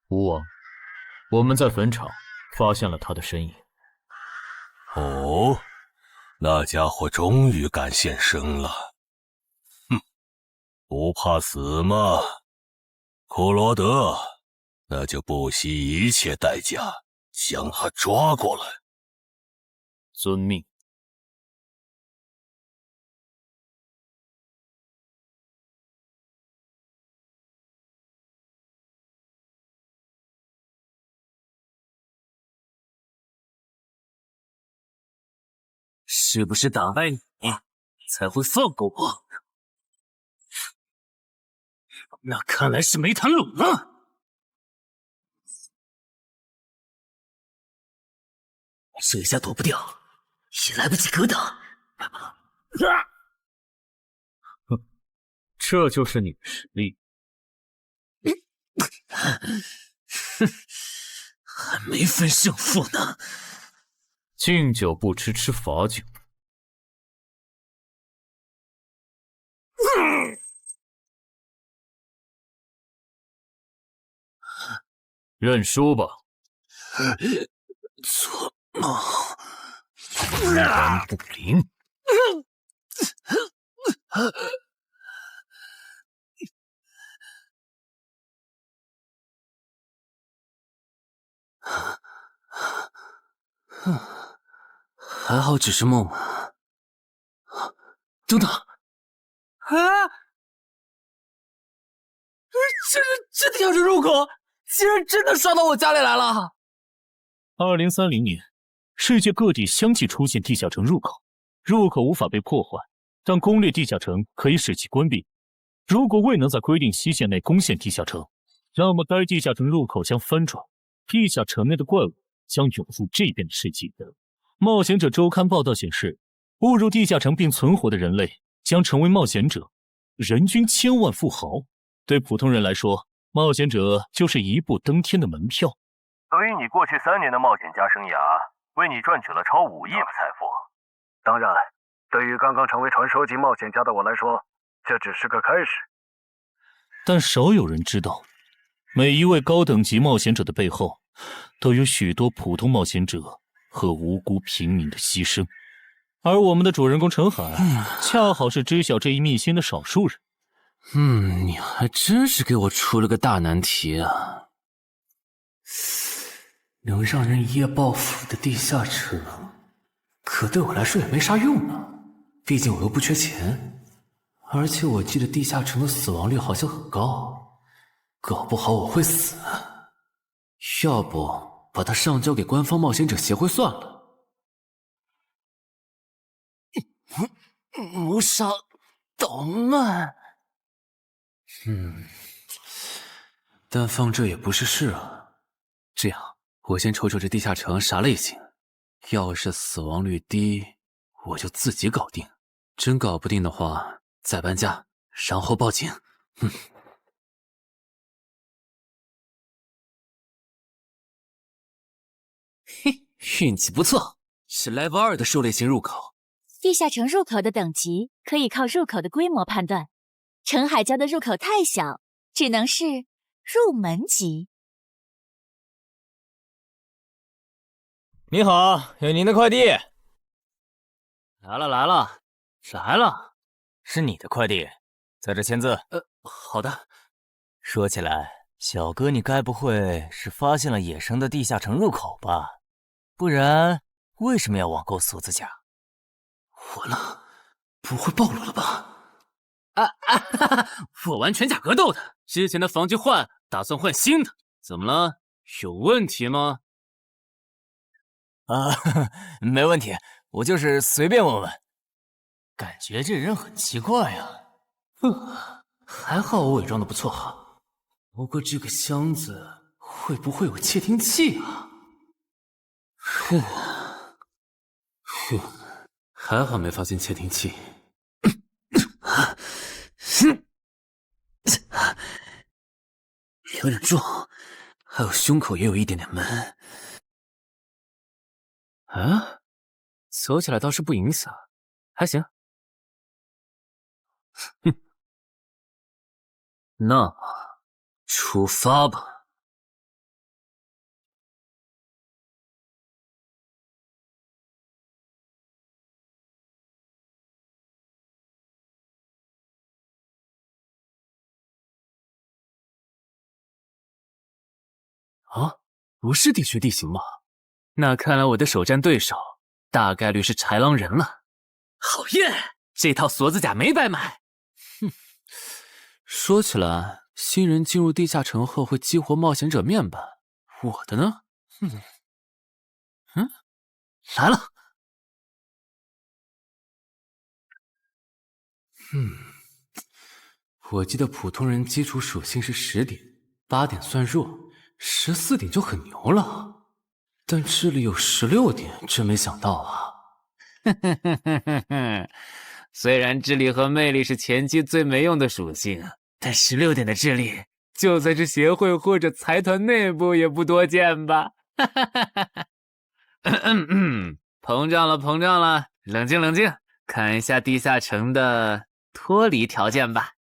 吴王，我们在坟场发现了他的身影。哦，那家伙终于敢现身了。哼，不怕死吗？库罗德，那就不惜一切代价将他抓过来。遵命。是不是打败你才会放过我？那看来是没谈拢了。这下躲不掉，也来不及格挡。这就是你的实力。哼，还没分胜负呢。敬酒不吃吃罚酒。认输吧。做梦。一言不灵。还好只是梦啊！等等，这地下城入口竟然真的刷到我家里来了！2030年，世界各地相继出现地下城入口，入口无法被破坏，但攻略地下城可以使其关闭。如果未能在规定期限内攻陷地下城，那么该地下城入口将翻转，地下城内的怪物将涌入这边的世界。冒险者周刊报道显示，误入地下城并存活的人类将成为冒险者，人均千万富豪。对普通人来说，冒险者就是一步登天的门票。所以你过去3年的冒险家生涯，为你赚取了超5亿的财富。当然，对于刚刚成为传说级冒险家的我来说，这只是个开始。但少有人知道，每一位高等级冒险者的背后，都有许多普通冒险者和无辜平民的牺牲。而我们的主人公陈海，恰好是知晓这一秘辛的少数人。你还真是给我出了个大难题啊！能让人一夜暴富的地下城，可对我来说也没啥用啊。毕竟我又不缺钱，而且我记得地下城的死亡率好像很高，搞不好我会死。要不把它上交给官方冒险者协会算了。谋杀捣乱。但放这也不是事啊。这样，我先瞅瞅这地下城啥类型。要是死亡率低，我就自己搞定；真搞不定的话，再搬家，然后报警。嘿，运气不错，是 Level 2的狩猎型入口。地下城入口的等级可以靠入口的规模判断。陈海家的入口太小，只能是入门级。你好，有您的快递。来了，是你的快递，在这签字。好的。说起来，小哥你该不会是发现了野生的地下城入口吧？不然为什么要网购锁子甲？完了，不会暴露了吧？我玩全甲格斗的，之前的防具换，打算换新的。怎么了？有问题吗？没问题，我就是随便问问。感觉这人很奇怪啊。还好我伪装的不错哈。不过这个箱子会不会有窃听器啊？还好没发现窃听器。有点重，还有胸口也有一点点闷。走起来倒是不影响，还行。那出发吧。啊，不是地穴地形吗？那看来我的首战对手大概率是豺狼人了。好耶，这套锁子甲没白买。哼，说起来，新人进入地下城后会激活冒险者面板，我的呢？来了。我记得普通人基础属性是10点，8点算弱，14点就很牛了。但智力有16点，真没想到啊！虽然智力和魅力是前期最没用的属性，但16点的智力，就算是协会或者财团内部也不多见吧？膨胀了，膨胀了，冷静冷静，看一下地下城的脱离条件吧。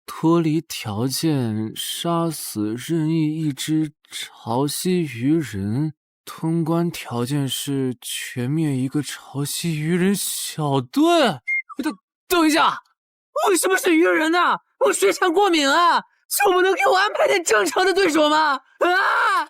脱离条件：杀死任意一只潮汐鱼人。通关条件是全灭一个潮汐鱼人小队。等一下，为什么是鱼人呢？我水产过敏啊！就不能给我安排点正常的对手吗？啊！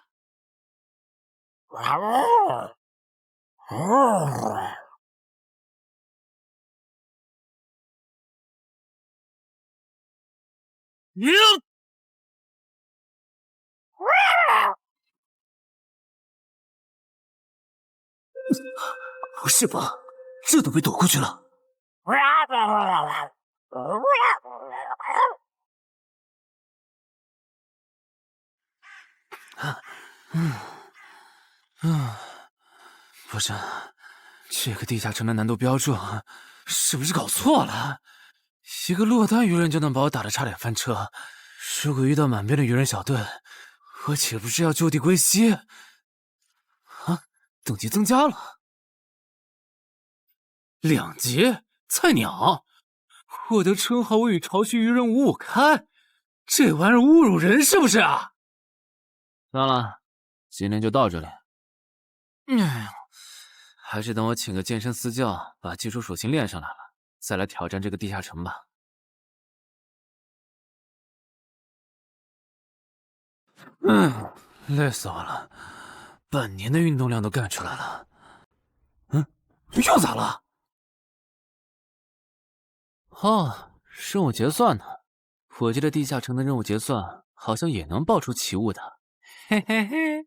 不是吧，这都被躲过去了。不是，这个地下城的难度标注是不是搞错了？一个落单鱼人就能把我打得差点翻车，如果遇到满编的鱼人小队，我岂不是要就地归西？啊，等级增加了2级，菜鸟！我的称号我与潮汐鱼人五五开，这玩意儿侮辱人是不是啊？算了，今天就到这里。还是等我请个健身私教，把基础属性练上来了，再来挑战这个地下城吧。累死我了，半年的运动量都干出来了。又咋了？哦，任务结算呢？我记得地下城的任务结算好像也能爆出奇物的。嘿嘿嘿，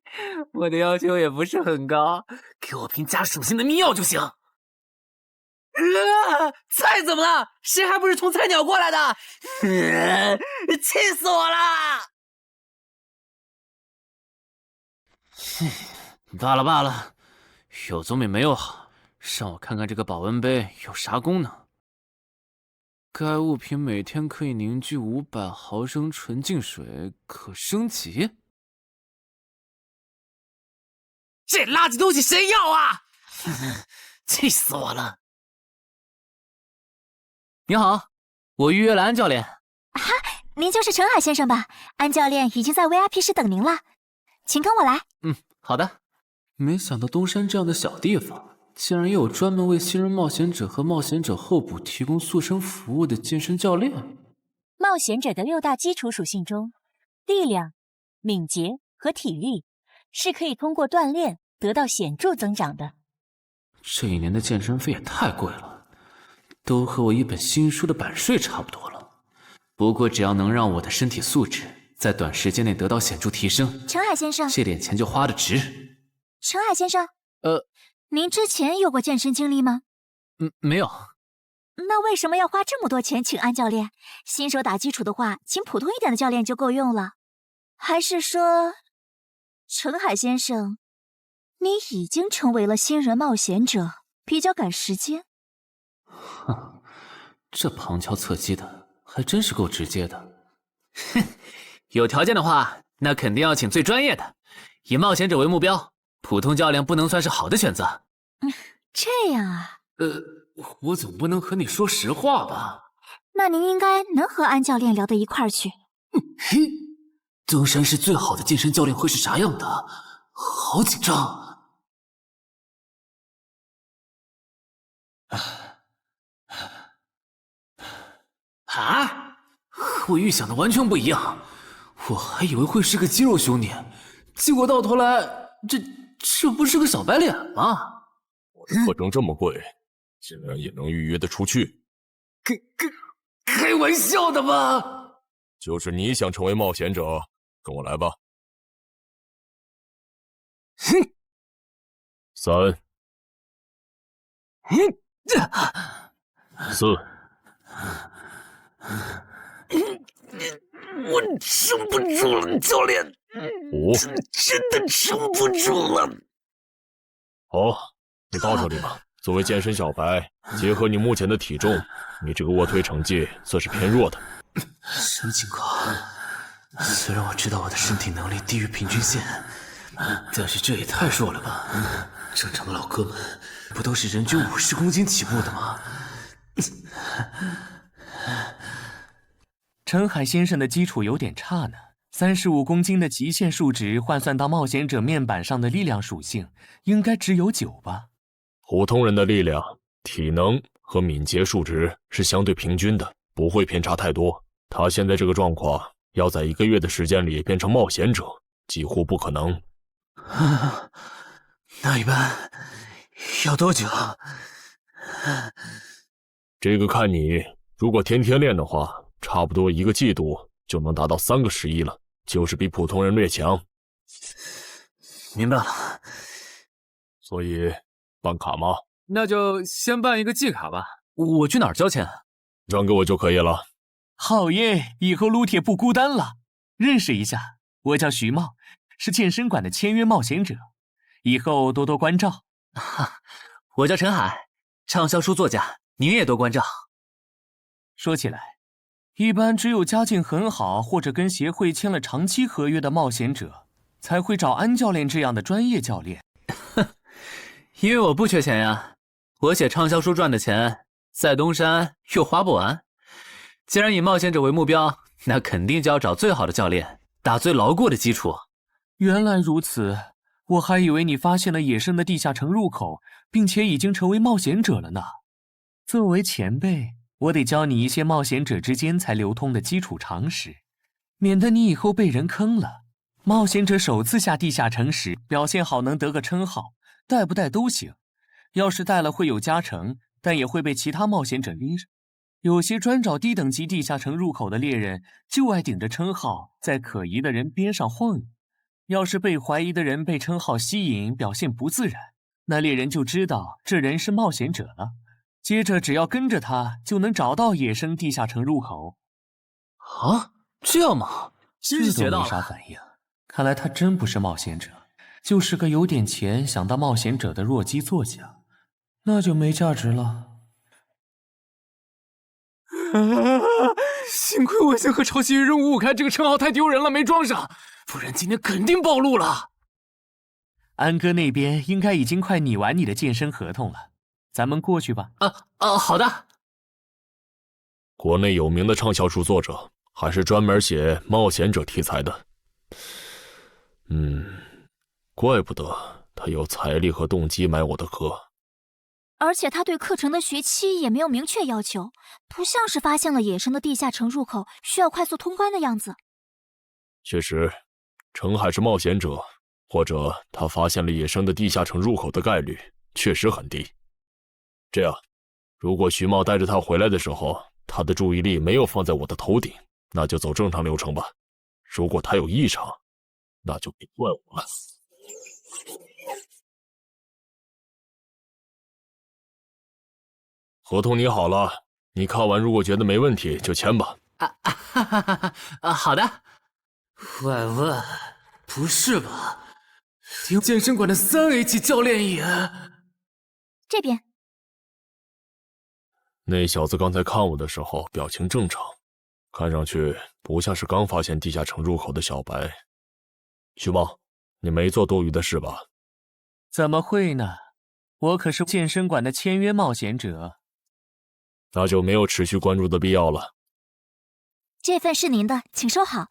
我的要求也不是很高，给我瓶加属性的秘药就行。菜怎么了？谁还不是从菜鸟过来的？气死我了！罢了罢了，有总比没有好。让我看看这个保温杯有啥功能。该物品每天可以凝聚500毫升纯净水，可升级。这垃圾东西谁要啊？气死我了！你好，我预约了安教练。哈，您就是陈海先生吧？安教练已经在 VIP 室等您了，请跟我来。好的。没想到东山这样的小地方，竟然也有专门为新人冒险者和冒险者候补提供塑身服务的健身教练。冒险者的6大基础属性中，力量、敏捷和体力是可以通过锻炼得到显著增长的。这1年的健身费也太贵了，都和我一本新书的版税差不多了。不过只要能让我的身体素质在短时间内得到显著提升，陈海先生，这点钱就花得值。陈海先生，您之前有过健身经历吗？没有。那为什么要花这么多钱请安教练？新手打基础的话，请普通一点的教练就够用了。还是说，陈海先生，你已经成为了新人冒险者，比较赶时间？哼，这旁敲侧击的还真是够直接的。哼，有条件的话，那肯定要请最专业的，以冒险者为目标，普通教练不能算是好的选择。这样啊？我总不能和你说实话吧？那您应该能和安教练聊到一块儿去。嘿，登山市最好的健身教练会是啥样的？好紧张！啊！和我预想的完全不一样。我还以为会是个肌肉兄弟，结果到头来，这不是个小白脸吗？我的课程这么贵，竟然也能预约得出去？开玩笑的吧？就是你想成为冒险者，跟我来吧。哼！3、4。我撑不住了，教练。5。真的撑不住了。好，你到这里吧。作为健身小白，结合你目前的体重，你这个卧推成绩算是偏弱的。什么情况？虽然我知道我的身体能力低于平均线，但是这也太弱了吧？正常的老哥们不都是人均50公斤起步的吗？陈海先生的基础有点差呢，35公斤的极限数值换算到冒险者面板上的力量属性，应该只有9吧？普通人的力量、体能和敏捷数值是相对平均的，不会偏差太多。他现在这个状况，要在1个月的时间里变成冒险者，几乎不可能。那一般要多久？这个看你，如果天天练的话，差不多1个季度就能达到3个11了，就是比普通人略强。明白了。所以办卡吗？那就先办一个季卡吧。我去哪儿交钱？让给我就可以了。好耶，以后撸铁不孤单了。认识一下，我叫徐茂，是健身馆的签约冒险者，以后多多关照。我叫陈海，畅销书作家，您也多关照。说起来，一般只有家境很好或者跟协会签了长期合约的冒险者，才会找安教练这样的专业教练。因为我不缺钱呀，我写畅销书赚的钱，在东山又花不完。既然以冒险者为目标，那肯定就要找最好的教练，打最牢固的基础。原来如此，我还以为你发现了野生的地下城入口，并且已经成为冒险者了呢。作为前辈，我得教你一些冒险者之间才流通的基础常识，免得你以后被人坑了。冒险者首次下地下城时，表现好能得个称号，带不带都行。要是带了会有加成，但也会被其他冒险者拎着。有些专找低等级地下城入口的猎人，就爱顶着称号在可疑的人边上晃悠。要是被怀疑的人被称号吸引，表现不自然，那猎人就知道这人是冒险者了。接着只要跟着他，就能找到野生地下城入口。啊，这样吗？真是学到了。没啥反应，看来他真不是冒险者，就是个有点钱想当冒险者的弱鸡作家，那就没价值了。幸亏我先和抄袭任务5开这个称号太丢人了，没装上，不然今天肯定暴露了。安哥那边应该已经快拟完你的健身合同了，咱们过去吧。好的。国内有名的畅销书作者，还是专门写冒险者题材的。怪不得他有财力和动机买我的课。而且他对课程的学期也没有明确要求，不像是发现了野生的地下城入口需要快速通关的样子。确实，陈海是冒险者，或者他发现了野生的地下城入口的概率确实很低。这样，如果徐茂带着他回来的时候，他的注意力没有放在我的头顶，那就走正常流程吧。如果他有异常，那就别怪我了。合同拟好了，你看完如果觉得没问题就签吧。好的。喂，不是吧？连健身馆的3A 级教练也……这边。那小子刚才看我的时候表情正常，看上去不像是刚发现地下城入口的小白。徐茂，你没做多余的事吧？怎么会呢？我可是健身馆的签约冒险者。那就没有持续关注的必要了。这份是您的，请收好。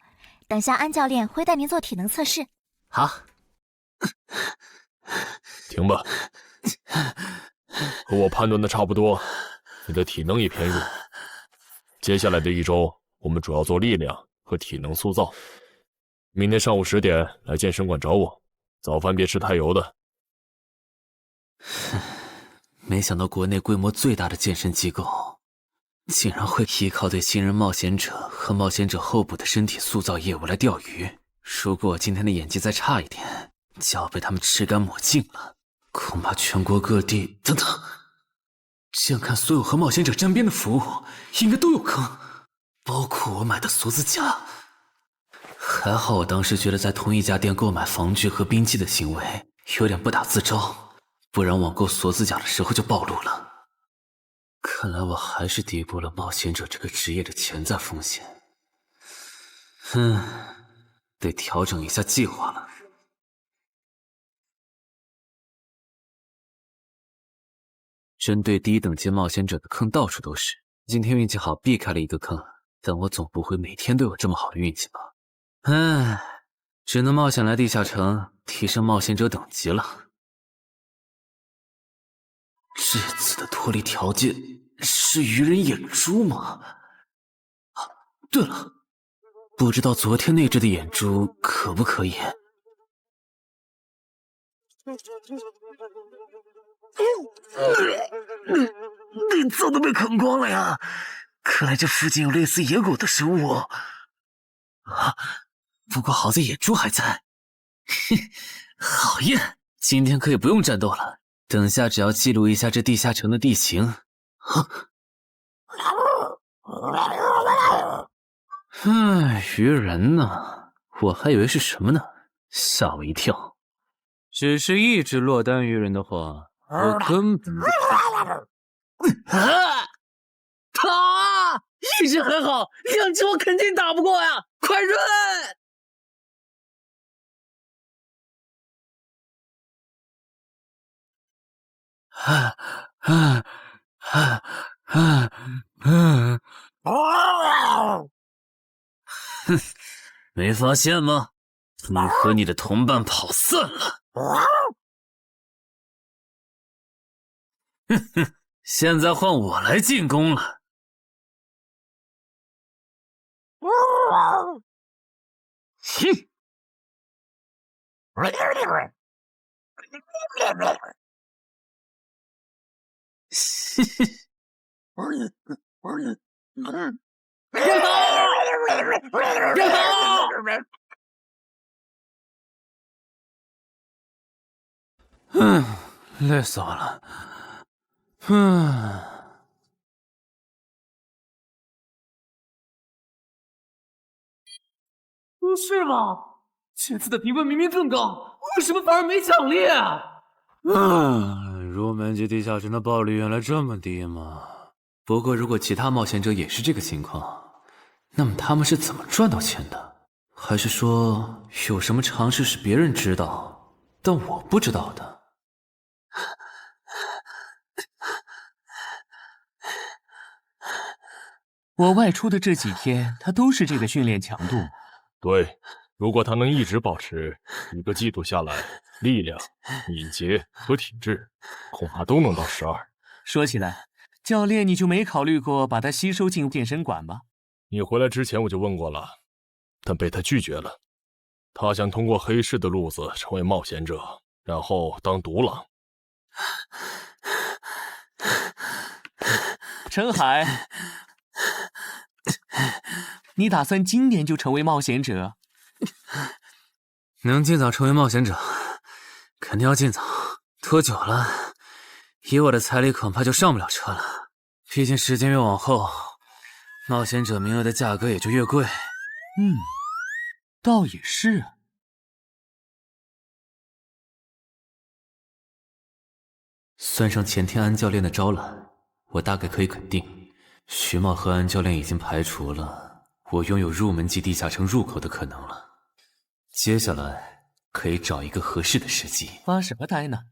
等下安教练会带您做体能测试。好。停吧。和我判断的差不多，你的体能也偏弱。接下来的1周，我们主要做力量和体能塑造。明天上午10点来健身馆找我，早饭别吃太油的。没想到国内规模最大的健身机构，竟然会依靠对新人冒险者和冒险者候补的身体塑造业务来钓鱼。如果我今天的演技再差一点，就要被他们吃干抹净了。恐怕全国各地等等，这样看所有和冒险者沾边的服务应该都有坑，包括我买的锁子甲。还好我当时觉得在同一家店购买防具和兵器的行为有点不打自招，不然网购锁子甲的时候就暴露了。看来我还是低估了冒险者这个职业的潜在风险。得调整一下计划了。针对低等级冒险者的坑到处都是，今天运气好避开了一个坑，但我总不会每天都有这么好的运气吧？只能冒险来地下城提升冒险者等级了。这次的脱离条件是愚人眼珠吗？对了，不知道昨天那只的眼珠可不可以？内脏都被啃光了呀！看来这附近有类似野狗的生物。不过好在眼珠还在。好耶！今天可以不用战斗了，等下只要记录一下这地下城的地形。愚人呢？我还以为是什么呢，吓我一跳。只是一只落单愚人的话，我根本一只很好，2只我肯定打不过呀！快润！没发现吗？你和你的同伴跑散了。现在换我来进攻了。累死我了。不是吧？这次的评分明明更高，为什么反而没奖励？入门级地下城的暴率原来这么低吗？不过如果其他冒险者也是这个情况，那么他们是怎么赚到钱的？还是说有什么常识是别人知道，但我不知道的？我外出的这几天，他都是这个训练强度。对，如果他能一直保持1个季度下来，力量、敏捷和体质恐怕都能到12。说起来，教练你就没考虑过把他吸收进健身馆吗？你回来之前我就问过了，但被他拒绝了。他想通过黑市的路子成为冒险者，然后当独狼。陈海，你打算今年就成为冒险者？能尽早成为冒险者，肯定要尽早。拖久了，以我的财力恐怕就上不了车了。毕竟时间越往后，冒险者名额的价格也就越贵。倒也是。算上前天安教练的招揽，我大概可以肯定，徐茂和安教练已经排除了我拥有入门级地下城入口的可能了。接下来可以找一个合适的时机。发什么呆呢？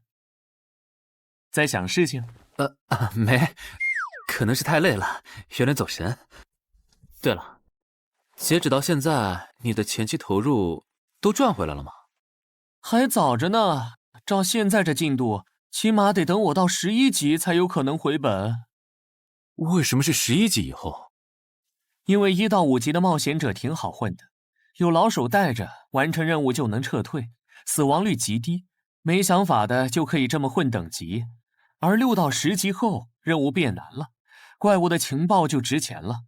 在想事情？没，可能是太累了，有点走神。对了，截止到现在，你的前期投入都赚回来了吗？还早着呢，照现在这进度，起码得等我到11级才有可能回本。为什么是11级以后？因为1到5级的冒险者挺好混的，有老手带着，完成任务就能撤退，死亡率极低。没想法的就可以这么混等级。而6到10级后，任务变难了，怪物的情报就值钱了。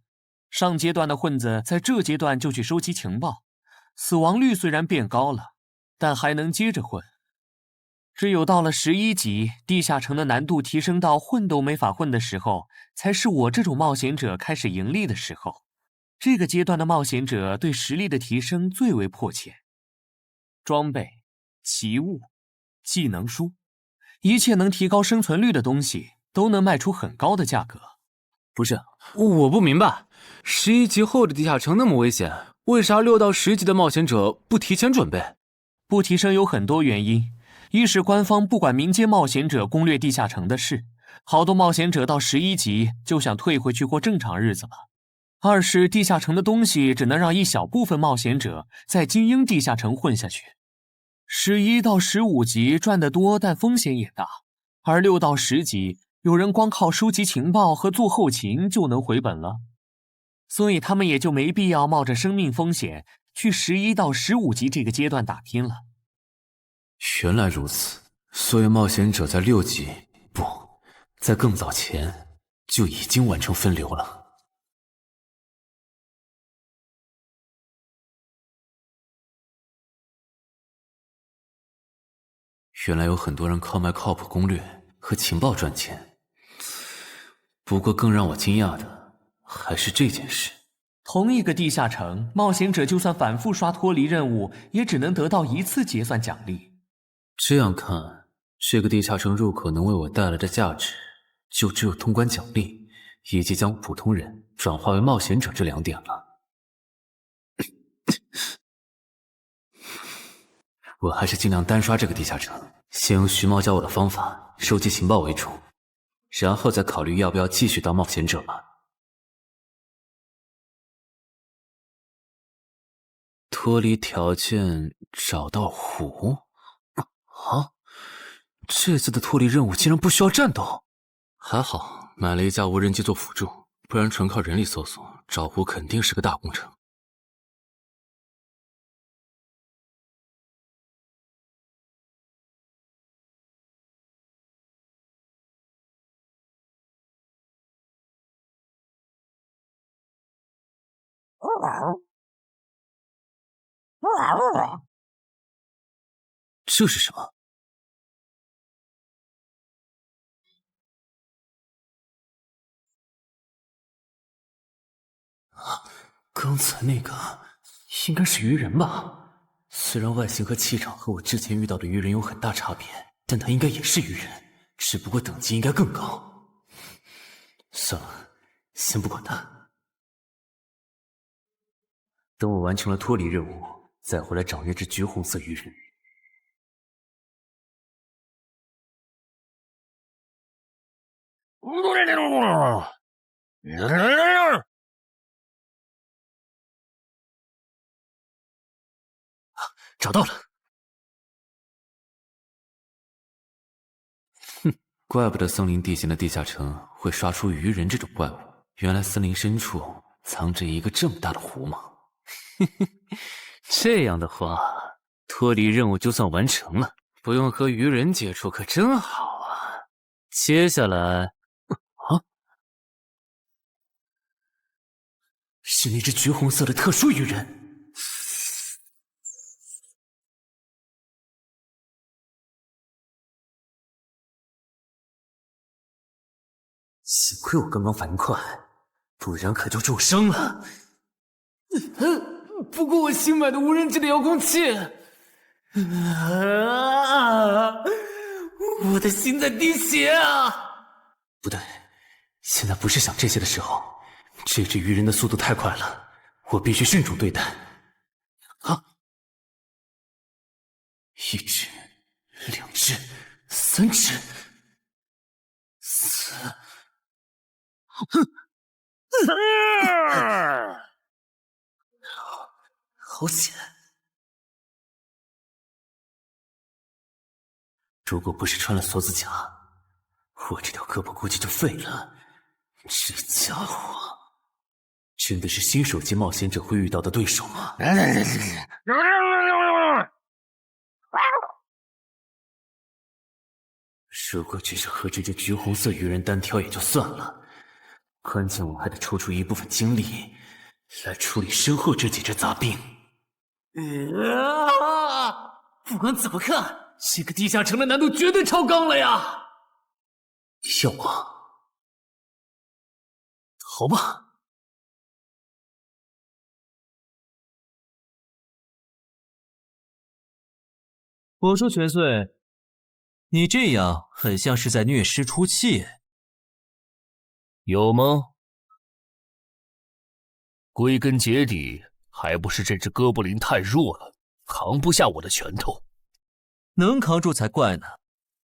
上阶段的混子在这阶段就去收集情报，死亡率虽然变高了，但还能接着混。只有到了11级，地下城的难度提升到混都没法混的时候，才是我这种冒险者开始盈利的时候。这个阶段的冒险者对实力的提升最为迫切。装备、奇物、技能书，一切能提高生存率的东西都能卖出很高的价格。不是，我不明白，11级后的地下城那么危险，为啥6到10级的冒险者不提前准备？不提升有很多原因，一是官方不管民间冒险者攻略地下城的事，好多冒险者到11级就想退回去过正常日子了。二是地下城的东西只能让一小部分冒险者在精英地下城混下去。11到15级赚得多，但风险也大，而6到10级有人光靠收集情报和做后勤就能回本了，所以他们也就没必要冒着生命风险去11到15级这个阶段打拼了。原来如此，所以冒险者在6级，不，在更早前就已经完成分流了。原来有很多人靠卖靠谱攻略和情报赚钱。不过更让我惊讶的还是这件事。同一个地下城，冒险者就算反复刷脱离任务，也只能得到1次结算奖励。这样看，这个地下城入口能为我带来的价值，就只有通关奖励，以及将普通人转化为冒险者这2点了。我还是尽量单刷这个地下城，先用徐茂教我的方法收集情报为主，然后再考虑要不要继续当冒险者了。脱离条件找到湖？啊，这次的脱离任务竟然不需要战斗，还好买了一架无人机做辅助，不然纯靠人力搜索找湖肯定是个大工程。这是什么？刚才那个应该是鱼人吧？虽然外形和气场和我之前遇到的鱼人有很大差别，但他应该也是鱼人，只不过等级应该更高。算了，先不管他。等我完成了脱离任务，再回来找那只橘红色鱼人。找到了！哼，怪不得森林地形的地下城会刷出鱼人这种怪物，原来森林深处藏着一个这么大的湖吗？嘿嘿，这样的话，脱离任务就算完成了，不用和鱼人接触可真好啊！接下来，是那只橘红色的特殊鱼人。幸亏我刚刚反应快，不然可就重伤了。不过我新买的无人机的遥控器，我的心在滴血啊！不对，现在不是想这些的时候。这只鱼人的速度太快了，我必须迅速对待。啊！1只、2只、3只、4……好险！如果不是穿了锁子甲，我这条胳膊估计就废了。这家伙，真的是新手级冒险者会遇到的对手吗？如果只是和这只橘红色鱼人单挑也就算了，关键我还得抽出一部分精力来处理身后这几只杂兵。不管怎么看，这个地下城的难度绝对超纲了呀！要我逃吧。我说全岁，你这样很像是在虐尸出气。有吗？归根结底，还不是这只哥布林太弱了，扛不下我的拳头。能扛住才怪呢！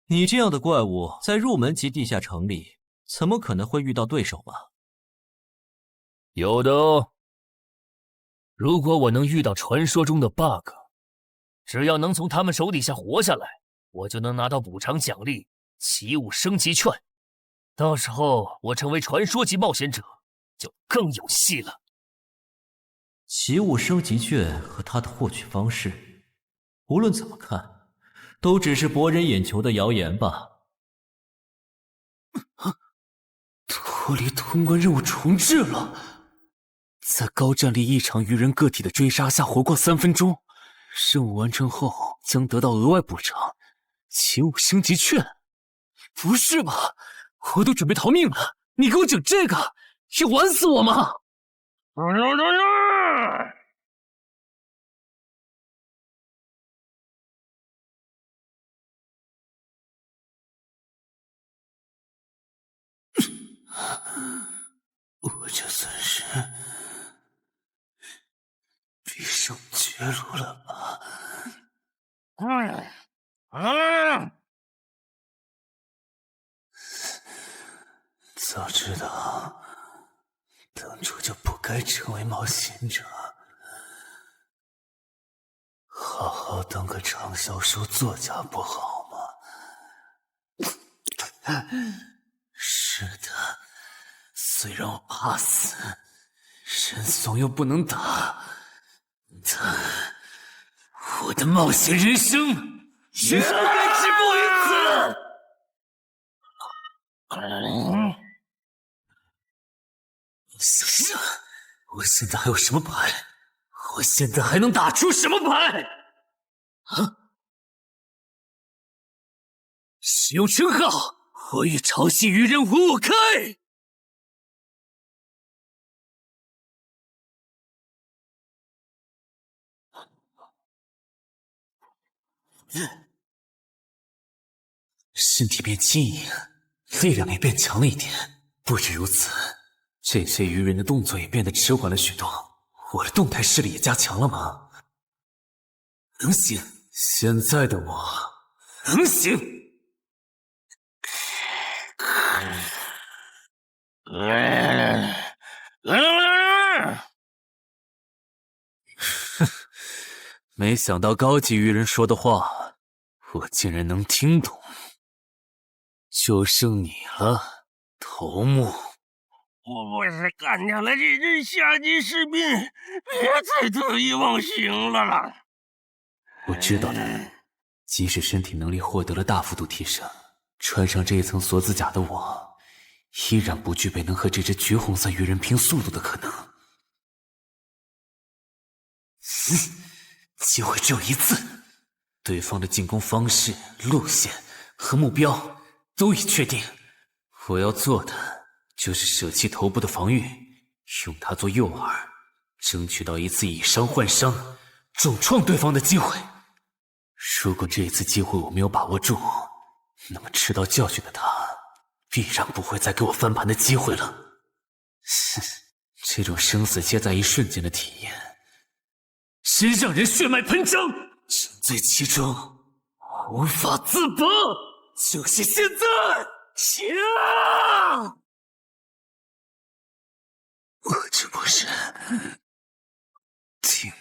你这样的怪物在入门级地下城里，怎么可能会遇到对手嘛？有的哦。如果我能遇到传说中的 bug， 只要能从他们手底下活下来，我就能拿到补偿奖励奇物升级券。到时候我成为传说级冒险者，就更有戏了。奇物升级券和它的获取方式，无论怎么看，都只是博人眼球的谣言吧。脱离通关任务重置了，在高战力异常鱼人个体的追杀下活过3分钟，任务完成后将得到额外补偿，奇物升级券。不是吧？我都准备逃命了，你给我整这个，要玩死我吗？我这算是必胜绝路了吧？早知道当初就不该成为冒险者，好好当个畅销书作家不好吗？是的，虽然我怕死，人怂又不能打，但我的冒险人生也不该止步于此。想想，我现在还有什么牌？我现在还能打出什么牌？啊！使用称号，我与潮汐鱼人五五开！身体变轻盈，力量也变强了一点。不止如此，这些鱼人的动作也变得迟缓了许多。我的动态视力也加强了吗？能行，现在的我能行。没想到高级鱼人说的话，我竟然能听懂。就剩你了，头目。我不是干掉了这支下级士兵，别再得意忘形了啦！我知道的，即使身体能力获得了大幅度提升，穿上这一层锁子甲的我，依然不具备能和这只橘红色鱼人拼速度的可能。机会只有一次，对方的进攻方式、路线和目标都已确定，我要做的就是舍弃头部的防御，用它做诱饵，争取到一次以伤换伤，重创对方的机会。如果这一次机会我没有把握住，那么吃到教训的他必然不会再给我翻盘的机会了。这种生死皆在一瞬间的体验，真让人血脉喷张，沉醉其中无法自拔。就是现在！我这不是挺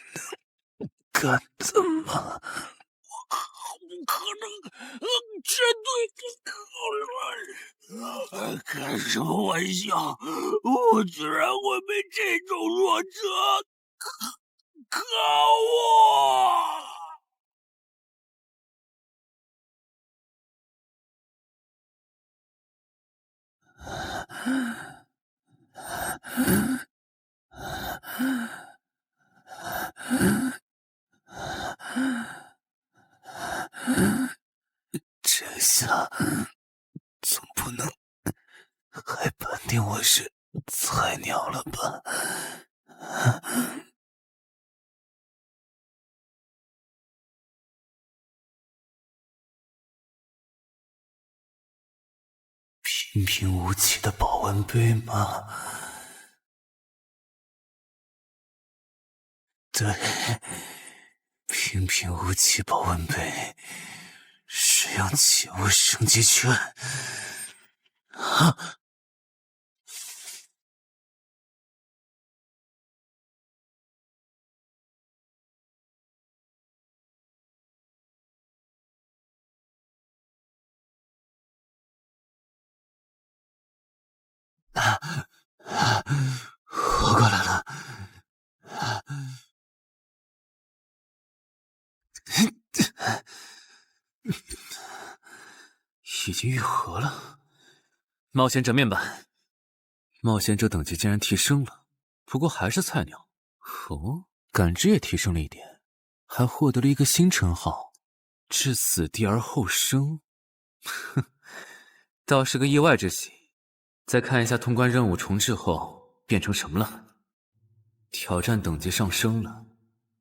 能干的吗？我不可能这对你开什么玩笑？我居然会被这种弱者可恶！这下总不能还判定我是菜鸟了吧？平平无奇的保温杯吗？对，平平无奇保温杯，使用起雾升级券。啊！活过来了！已经愈合了。冒险者面板，冒险者等级竟然提升了，不过还是菜鸟。哦，感知也提升了一点，还获得了一个新称号——至死地而后生。哼，倒是个意外之喜。再看一下通关任务重置后变成什么了。挑战等级上升了，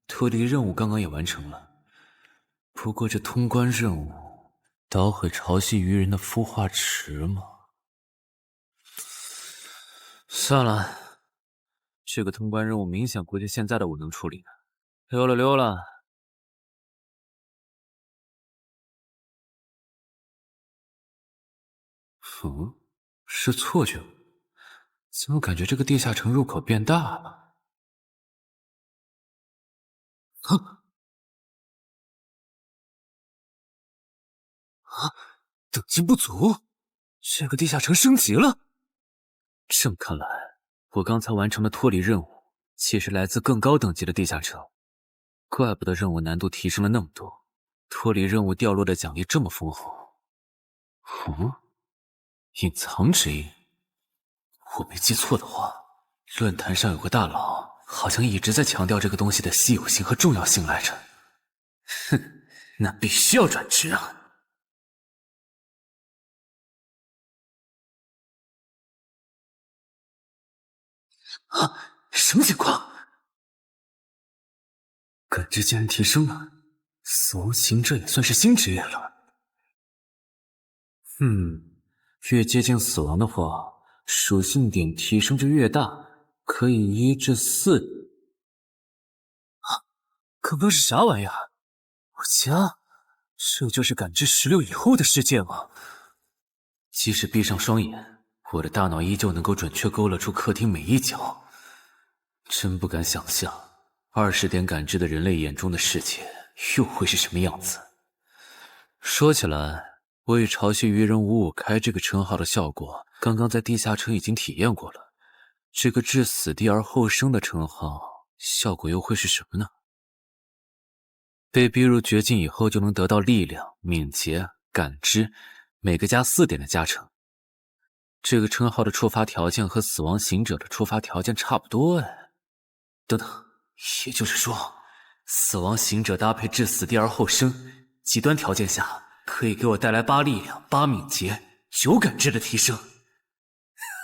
脱离任务刚刚也完成了。不过这通关任务，捣毁潮汐鱼人的孵化池吗？算了，这个通关任务明显不是现在的我能处理的。溜了溜了。嗯，是错觉吗？怎么感觉这个地下城入口变大了？等级不足，这个地下城升级了。这么看来，我刚才完成的脱离任务，其实来自更高等级的地下城。怪不得任务难度提升了那么多，脱离任务掉落的奖励这么丰厚。隐藏指引。我没记错的话，论坛上有个大佬，好像一直在强调这个东西的稀有性和重要性来着。哼，那必须要转职啊！什么情况？感知竟然提升了，死亡行者也算是新职业了。越接近死亡的话，属性点提升就越大，可以1至4。刚刚是啥玩意儿？我家，这就是感知16以后的世界吗？即使闭上双眼，我的大脑依旧能够准确勾勒出客厅每一角。真不敢想象，20点感知的人类眼中的世界又会是什么样子。说起来，我与潮汐鱼人555开这个称号的效果，刚刚在地下城已经体验过了。这个至死地而后生的称号，效果又会是什么呢？被逼入绝境以后，就能得到力量、敏捷、感知，每个加4点的加成。这个称号的触发条件和死亡行者的触发条件差不多哎。等等，也就是说，死亡行者搭配至死地而后生，极端条件下可以给我带来8力量、8敏捷、9感知的提升。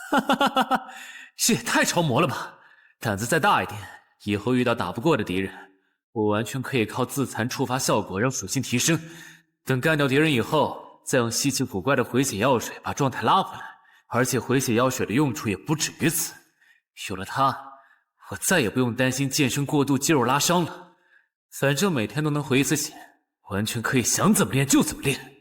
哈哈哈哈，这也太超模了吧！胆子再大一点，以后遇到打不过的敌人，我完全可以靠自残触发效果让属性提升。等干掉敌人以后，再用稀奇古怪的回血药水把状态拉回来。而且回血药水的用处也不止于此，有了它，我再也不用担心健身过度肌肉拉伤了。反正每天都能回一次血，完全可以想怎么练就怎么练。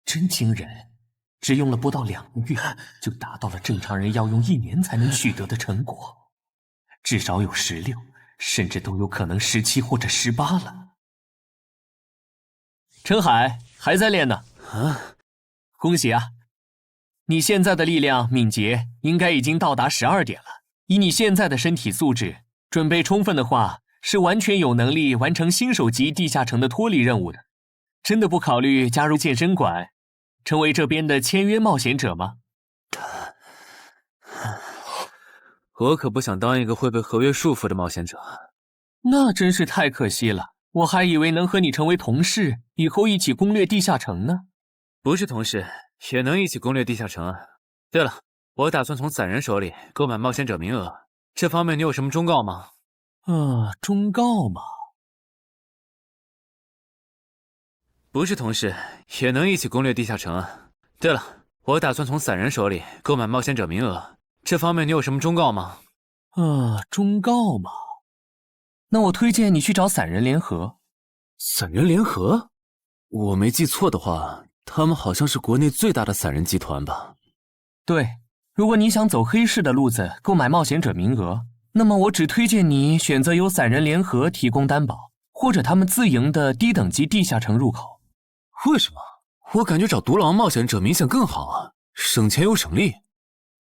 真惊人！只用了不到2个月，就达到了正常人要用1年才能取得的成果，至少有16，甚至都有可能17或者18了。陈海还在练呢。啊，恭喜啊！你现在的力量、敏捷应该已经到达12点了。以你现在的身体素质，准备充分的话，是完全有能力完成新手级地下城的脱离任务的。真的不考虑加入健身馆，成为这边的签约冒险者吗？我可不想当一个会被合约束缚的冒险者。那真是太可惜了，我还以为能和你成为同事，以后一起攻略地下城呢。不是同事，也能一起攻略地下城啊。对了，我打算从散人手里购买冒险者名额，这方面你有什么忠告吗？忠告吗？不是同事，也能一起攻略地下城啊。对了，我打算从散人手里购买冒险者名额，这方面你有什么忠告吗？忠告吗？那我推荐你去找散人联合。散人联合？我没记错的话，他们好像是国内最大的散人集团吧？对，如果你想走黑市的路子，购买冒险者名额，那么我只推荐你选择由散人联合提供担保，或者他们自营的低等级地下城入口。为什么？我感觉找独狼冒险者明显更好啊，省钱又省力。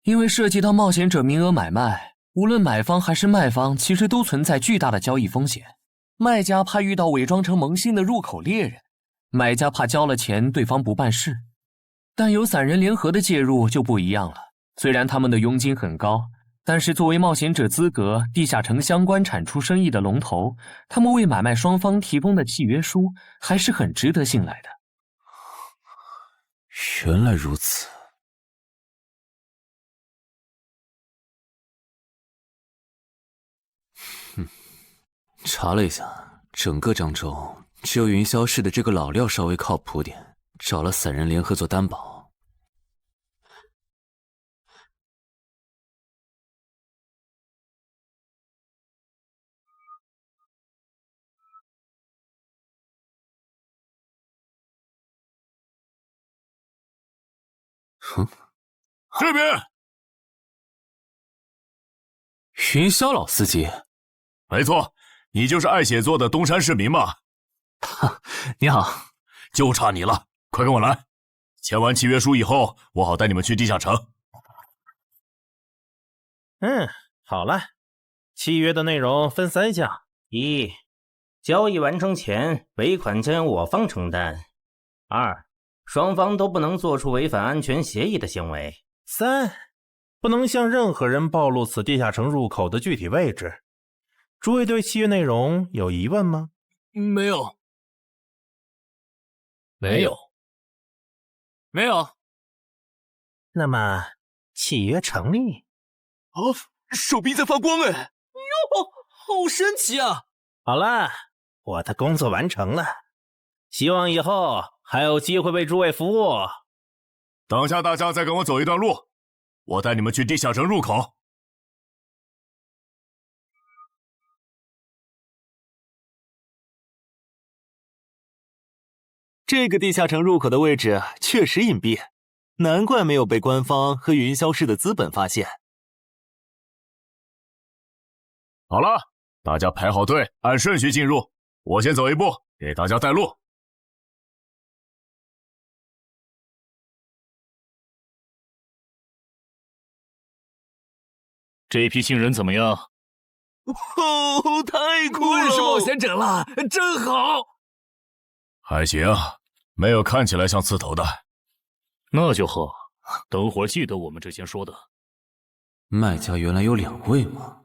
因为涉及到冒险者名额买卖，无论买方还是卖方，其实都存在巨大的交易风险。卖家怕遇到伪装成萌新的入口猎人，买家怕交了钱对方不办事。但有散人联合的介入就不一样了，虽然他们的佣金很高，但是作为冒险者资格、地下城相关产出生意的龙头，他们为买卖双方提供的契约书还是很值得信赖的。原来如此。查了一下，整个漳州只有云霄市的这个老廖稍微靠谱点，找了散人联合做担保。这边，云霄老司机，没错，你就是爱写作的东山市民吧？你好，就差你了，快跟我来！签完契约书以后，我好带你们去地下城。好了，契约的内容分3项：一、交易完成前尾款将由我方承担；二、双方都不能做出违反安全协议的行为；3、不能向任何人暴露此地下城入口的具体位置。诸位对契约内容有疑问吗？没有。没有。没有。那么契约成立。手臂在发光哎！哟，好神奇啊！好了，我的工作完成了，希望以后还有机会为诸位服务。等下大家再跟我走一段路，我带你们去地下城入口。这个地下城入口的位置确实隐蔽，难怪没有被官方和云霄市的资本发现。好了，大家排好队，按顺序进入。我先走一步，给大家带路。这批新人怎么样？太酷了！我也是冒险者了，真好。还行，没有看起来像刺头的。那就好，等会儿记得我们之前说的。卖家原来有2位吗？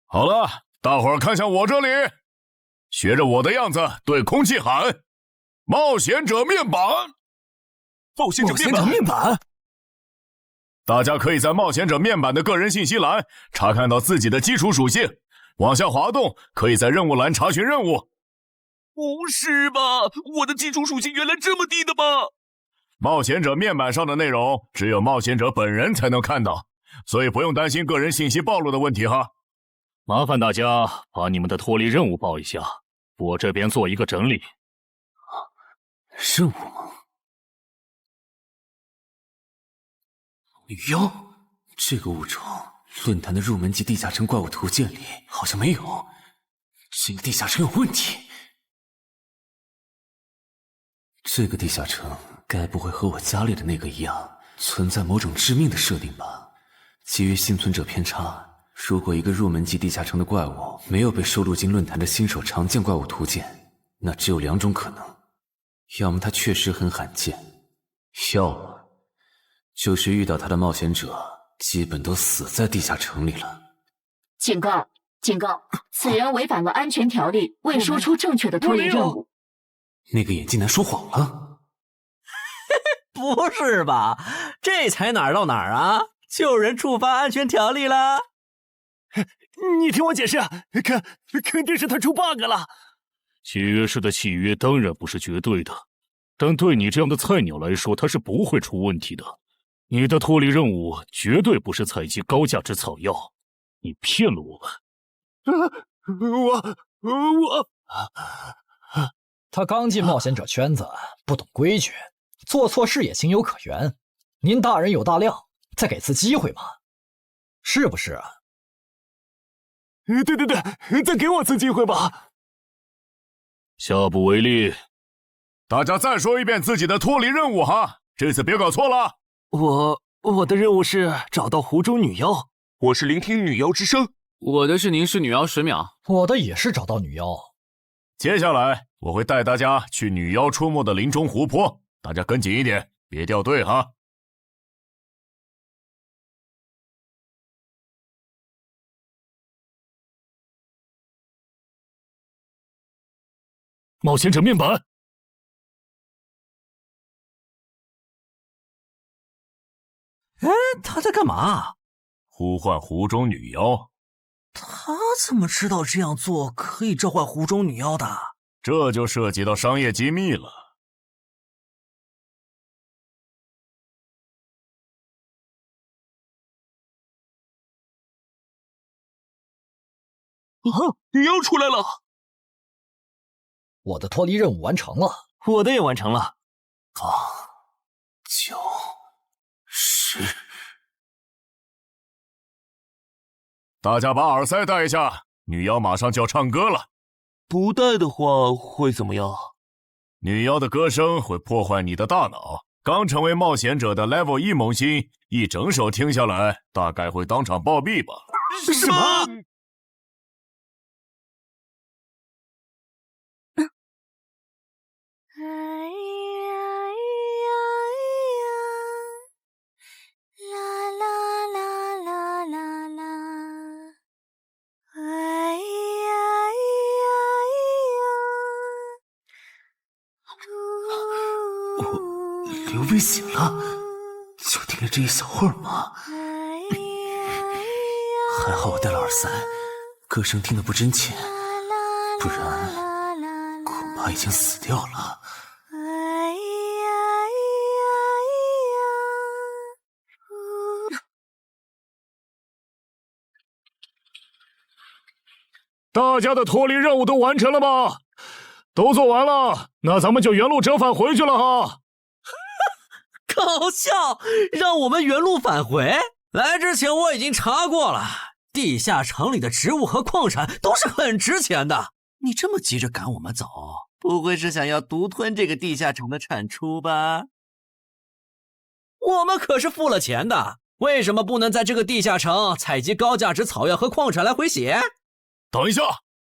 好了，大伙儿看向我这里，学着我的样子对空气喊：冒险者面板！冒险者面板！大家可以在冒险者面板的个人信息栏查看到自己的基础属性，往下滑动，可以在任务栏查询任务。不是吧？我的基础属性原来这么低的吗？冒险者面板上的内容只有冒险者本人才能看到，所以不用担心个人信息暴露的问题哈。麻烦大家把你们的脱离任务报一下，我这边做一个整理。任务吗？女妖？这个物种，论坛的入门级地下城怪物图鉴里好像没有。这个地下城有问题。这个地下城该不会和我家里的那个一样，存在某种致命的设定吧？基于幸存者偏差，如果一个入门级地下城的怪物没有被收录进论坛的新手常见怪物图鉴，那只有2种可能：要么它确实很罕见，要么就是遇到它的冒险者基本都死在地下城里了。警告！警告！此人违反了安全条例，未说出正确的脱离任务。那个眼镜男说谎了？不是吧？这才哪儿到哪儿啊？就有人触发安全条例了？你听我解释，肯定是他出 bug 了。契约师的契约当然不是绝对的，但对你这样的菜鸟来说，它是不会出问题的。你的脱离任务绝对不是采集高价值草药，你骗了我们。他刚进冒险者圈子，不懂规矩，做错事也情有可原。您大人有大量，再给次机会嘛，是不是啊？对，再给我次机会吧。下不为例。大家再说一遍自己的脱离任务哈，这次别搞错了。我的任务是找到湖中女妖，我是聆听女妖之声。我的是凝视女妖10秒。我的也是找到女妖。接下来我会带大家去女妖出没的林中湖泊，大家跟紧一点，别掉队哈。冒险者面板。哎，他在干嘛？呼唤湖中女妖。他怎么知道这样做可以召唤湖中女妖的？这就涉及到商业机密了。女妖出来了！我的脱离任务完成了，我的也完成了。8、9、10。大家把耳塞戴一下，女妖马上就要唱歌了。不戴的话会怎么样？女妖的歌声会破坏你的大脑。刚成为冒险者的 Level 1萌新，一整首听下来，大概会当场暴毙吧。什么？刘备醒了，就听了这一小会儿嘛。还好我戴了耳塞，歌声听得不真切，不然恐怕已经死掉了。大家的脱离任务都完成了吗？都做完了，那咱们就原路折返回去了哈。搞笑，让我们原路返回？来之前我已经查过了，地下城里的植物和矿产都是很值钱的。你这么急着赶我们走，不会是想要独吞这个地下城的产出吧？我们可是付了钱的，为什么不能在这个地下城采集高价值草药和矿产来回血？等一下，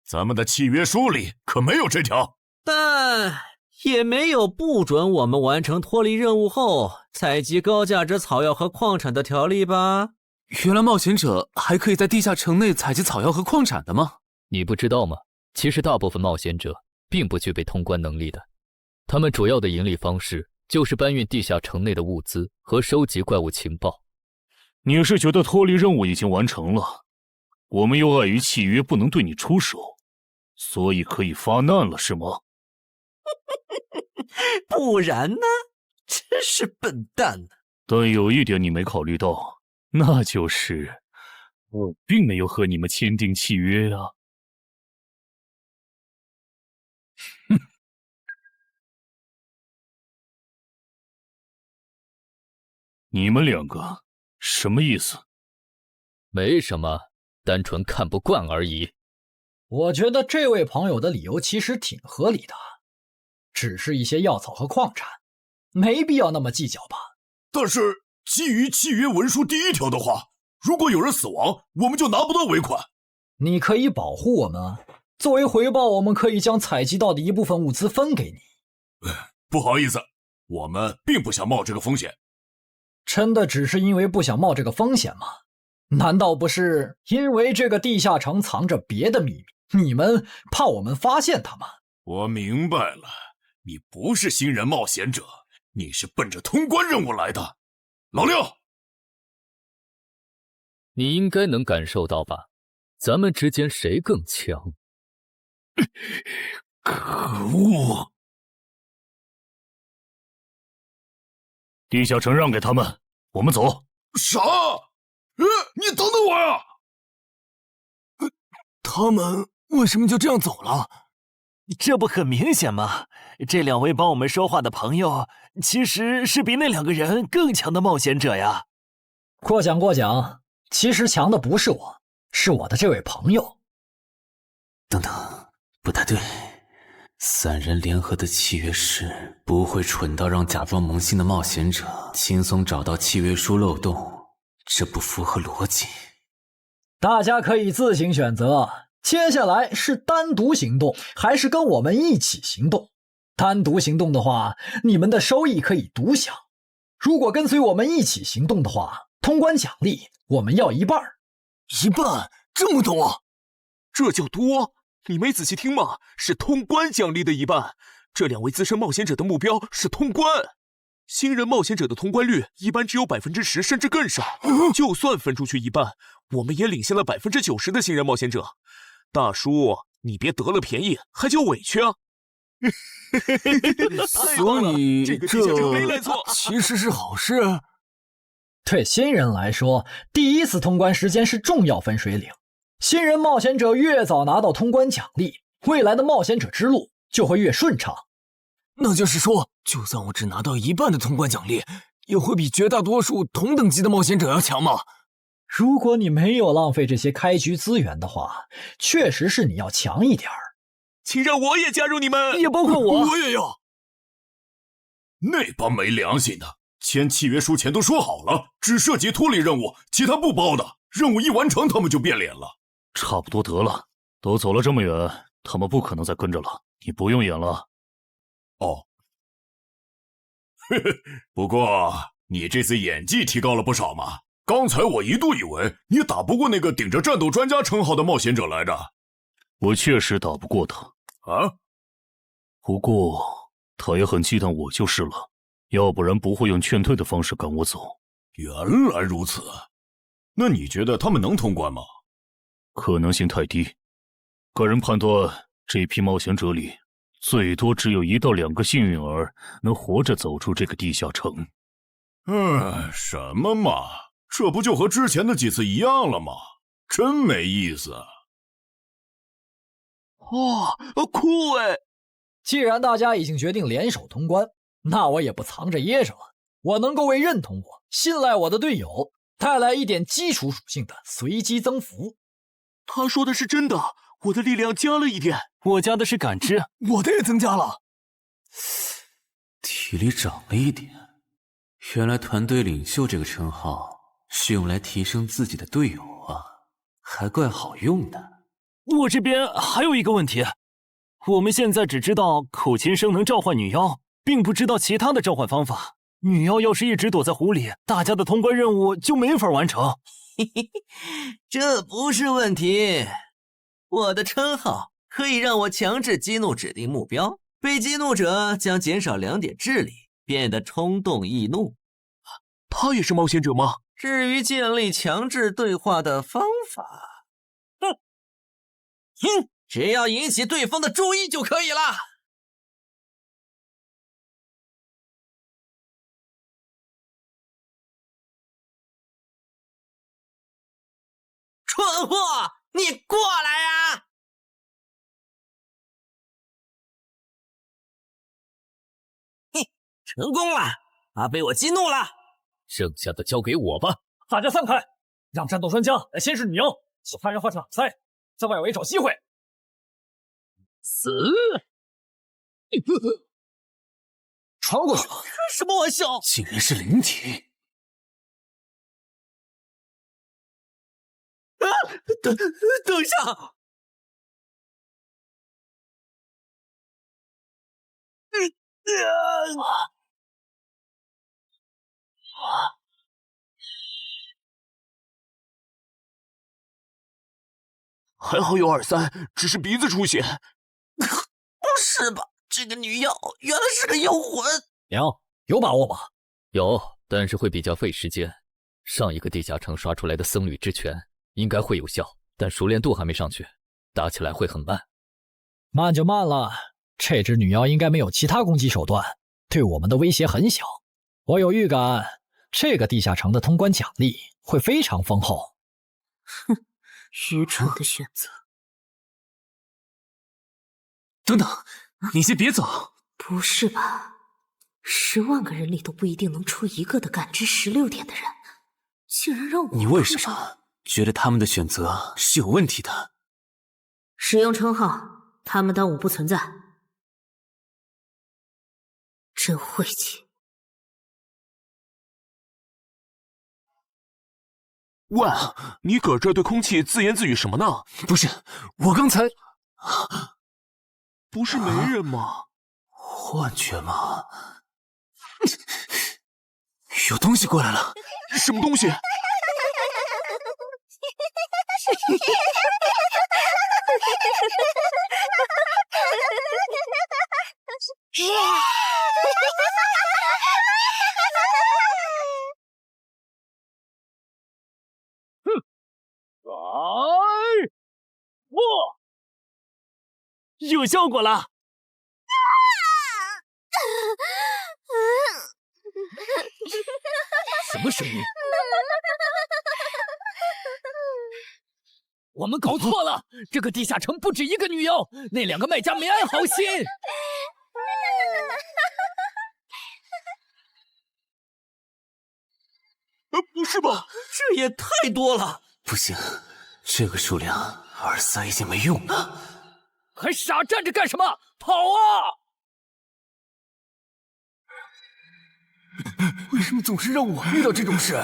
咱们的契约书里可没有这条。但也没有不准我们完成脱离任务后采集高价值草药和矿产的条例吧？原来冒险者还可以在地下城内采集草药和矿产的吗？你不知道吗？其实大部分冒险者并不具备通关能力的，他们主要的盈利方式就是搬运地下城内的物资和收集怪物情报。你是觉得脱离任务已经完成了，我们又碍于契约不能对你出手，所以可以发难了是吗？不然呢？真是笨蛋呢。但有一点你没考虑到，那就是我并没有和你们签订契约啊。哼，你们两个什么意思？没什么，单纯看不惯而已。我觉得这位朋友的理由其实挺合理的，只是一些药草和矿产，没必要那么计较吧。但是基于契约文书第1条的话，如果有人死亡，我们就拿不到尾款。你可以保护我们，作为回报，我们可以将采集到的一部分物资分给你。不好意思，我们并不想冒这个风险。真的只是因为不想冒这个风险吗？难道不是因为这个地下城藏着别的秘密，你们怕我们发现它吗？我明白了，你不是新人冒险者，你是奔着通关任务来的。老六，你应该能感受到吧？咱们之间谁更强？可恶！地下城让给他们，我们走。啥？你等等我呀！他们为什么就这样走了？这不很明显吗？这2位帮我们说话的朋友，其实是比那2个人更强的冒险者呀。过奖，其实强的不是我，是我的这位朋友。等等，不太对。3人联合的契约师不会蠢到让假装萌新的冒险者轻松找到契约书漏洞，这不符合逻辑。大家可以自行选择，接下来是单独行动，还是跟我们一起行动？单独行动的话，你们的收益可以独享；如果跟随我们一起行动的话，通关奖励我们要1半。1半？这么多？这叫多？你没仔细听吗？是通关奖励的1半。这2位资深冒险者的目标是通关，新人冒险者的通关率一般只有10%，甚至更少。就算分出去1半，我们也领先了90%的新人冒险者。大叔，你别得了便宜还叫委屈啊！所以这个地下城没来错，其实是好事。对新人来说，第1次通关时间是重要分水岭。新人冒险者越早拿到通关奖励，未来的冒险者之路就会越顺畅。那就是说，就算我只拿到1半的通关奖励，也会比绝大多数同等级的冒险者要强吗？如果你没有浪费这些开局资源的话，确实是你要强一点儿。请让我也加入你们，也包括我。我也要。那帮没良心的，签契约书前都说好了，只涉及脱离任务，其他不包的。任务一完成，他们就变脸了。差不多得了，都走了这么远，他们不可能再跟着了，你不用演了。哦，不过你这次演技提高了不少嘛。刚才我一度以为你打不过那个顶着战斗专家称号的冒险者来着。我确实打不过他啊，不过他也很忌惮我就是了，要不然不会用劝退的方式赶我走。原来如此，那你觉得他们能通关吗？可能性太低，个人判断，这批冒险者里最多只有1到2个幸运儿能活着走出这个地下城。什么嘛，这不就和之前的几次一样了吗？真没意思。哇，酷哎！既然大家已经决定联手通关，那我也不藏着掖着了。我能够为认同我、信赖我的队友带来一点基础属性的随机增幅。他说的是真的，我的力量加了1点，我加的是感知，我的也增加了，体力涨了1点。原来团队领袖这个称号是用来提升自己的队友啊，还怪好用的。我这边还有一个问题，我们现在只知道口琴声能召唤女妖，并不知道其他的召唤方法。女妖要是一直躲在湖里，大家的通关任务就没法完成。这不是问题，我的称号可以让我强制激怒指定目标，被激怒者将减少2点智力，变得冲动易怒。他也是冒险者吗？至于建立强制对话的方法，只要引起对方的注意就可以了。蠢货，你过来呀！成功了，他被我激怒了。剩下的交给我吧。大家散开，让战斗专家来先试女妖，其他人换场赛，在外围找机会。死！传过去了。开什么玩笑？竟然是灵体！等一下！还好有2-3，只是鼻子出血。不是吧？这个女妖原来是个幽魂！娘，有把握吗？有，但是会比较费时间。上一个地下城刷出来的僧侣之拳应该会有效，但熟练度还没上去，打起来会很慢。慢就慢了，这只女妖应该没有其他攻击手段，对我们的威胁很小。我有预感，这个地下城的通关奖励会非常丰厚。哼，愚蠢的选择。等等，你先别走。不是吧？10万个人里都不一定能出一个的感知16点的人，竟然让我……你为什么觉得他们的选择是有问题的？使用称号，他们当我不存在。真晦气！喂，你搁这对空气自言自语什么呢？不是，我刚才不是没人吗？幻觉吗？有东西过来了！什么东西？有效果了！什么声音？我们搞错了，这个地下城不止一个女妖，那2个卖家没安好心。不是吧？这也太多了！不行，这个数量2-3已经没用了。还傻站着干什么？跑啊！为什么总是让我遇到这种事？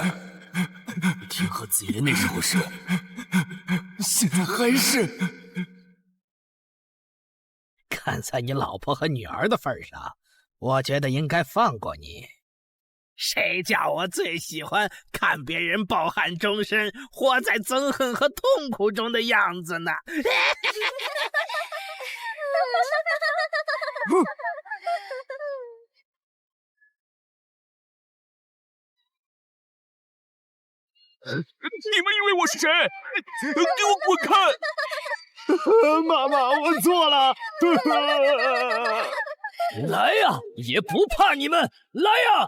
天和子爷那时候是，现在还是。看在你老婆和女儿的份上，我觉得应该放过你。谁叫我最喜欢看别人抱憾终身，活在憎恨和痛苦中的样子呢？你们以为我是谁？给我滚开！妈妈，我错了。来呀，也不怕你们！来呀！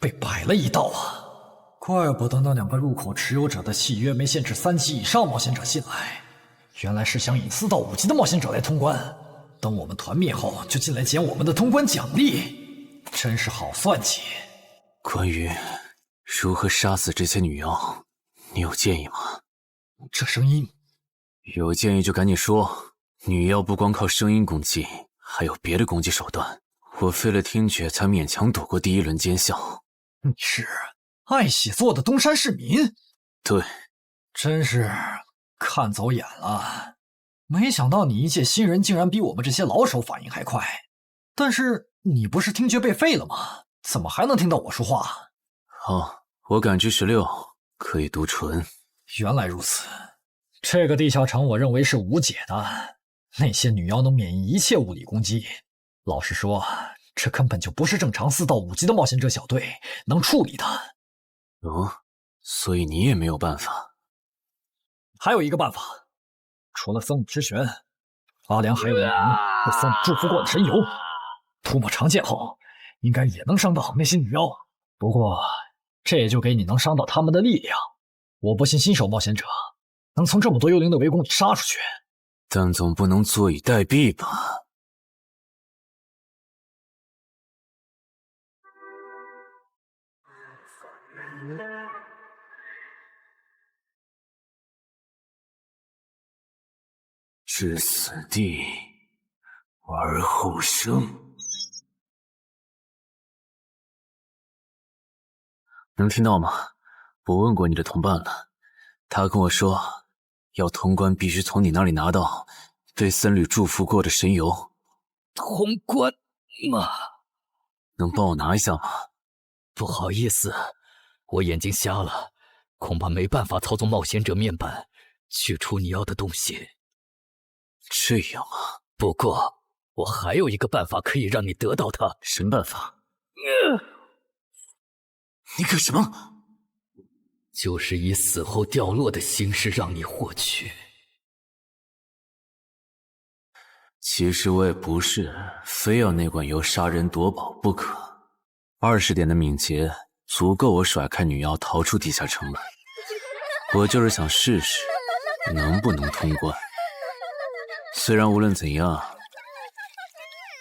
被摆了一道啊！怪不得那2个入口持有者的契约没限制3级以上冒险者进来，原来是想引4到5级的冒险者来通关。等我们团灭后，就进来捡我们的通关奖励，真是好算计。关于如何杀死这些女妖，你有建议吗？这声音，有建议就赶紧说。女妖不光靠声音攻击，还有别的攻击手段。我费了听觉才勉强躲过第1轮奸笑。你是爱喜做的东山市民？对，真是看走眼了。没想到你一介新人竟然比我们这些老手反应还快。但是你不是听觉被废了吗？怎么还能听到我说话？哦，我感知16，可以读唇。原来如此，这个地下城我认为是无解的。那些女妖能免疫一切物理攻击，老实说，这根本就不是正常4到5级的冒险者小队能处理的。哦，所以你也没有办法？还有一个办法，除了僧侣之拳，阿良还有一名被僧侣祝福过的神油，涂抹长剑后，应该也能伤到那些女妖。不过，这也就给你能伤到他们的力量。我不信新手冒险者能从这么多幽灵的围攻里杀出去。但总不能坐以待毙吧？置死地而后生。能听到吗？我问过你的同伴了，他跟我说，要通关必须从你那里拿到对僧侣祝福过的神油。通关吗？能帮我拿一下吗？不好意思，我眼睛瞎了，恐怕没办法操纵冒险者面板取出你要的东西。这样啊？不过我还有一个办法可以让你得到它。什么办法？你干什么？就是以死后掉落的形式让你获取。其实我也不是非要那管油杀人夺宝不可。20点的敏捷足够我甩开女妖逃出地下城了。我就是想试试能不能通关。虽然无论怎样，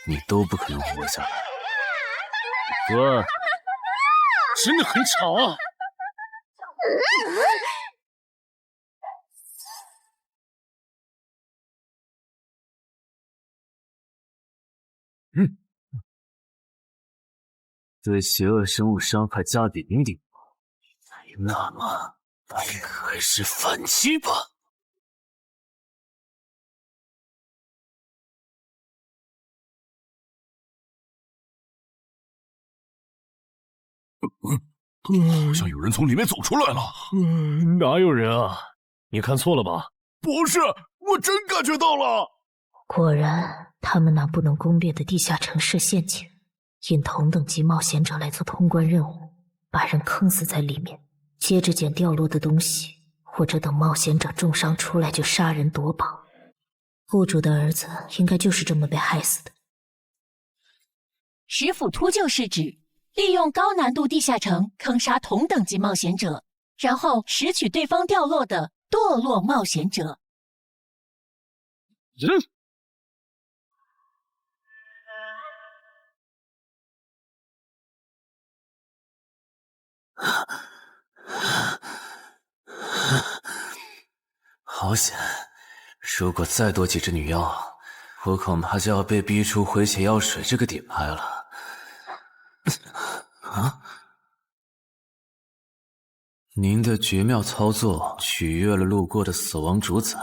你都不可能活下来。喂，真的很吵啊！对邪恶生物伤害加抵0.5，那么还是反击吧。好像有人从里面走出来了。哪有人啊？你看错了吧？不是，我真感觉到了。果然，他们那不能攻略的地下城设陷阱，引同等级冒险者来做通关任务，把人坑死在里面，接着捡掉落的东西，或者等冒险者重伤出来就杀人夺宝。户主的儿子应该就是这么被害死的。石斧秃鹫是指利用高难度地下城坑杀同等级冒险者，然后拾取对方掉落的堕落冒险者。好险！如果再多几只女妖，我恐怕就要被逼出回血药水这个底牌了。啊！您的绝妙操作取悦了路过的死亡主宰，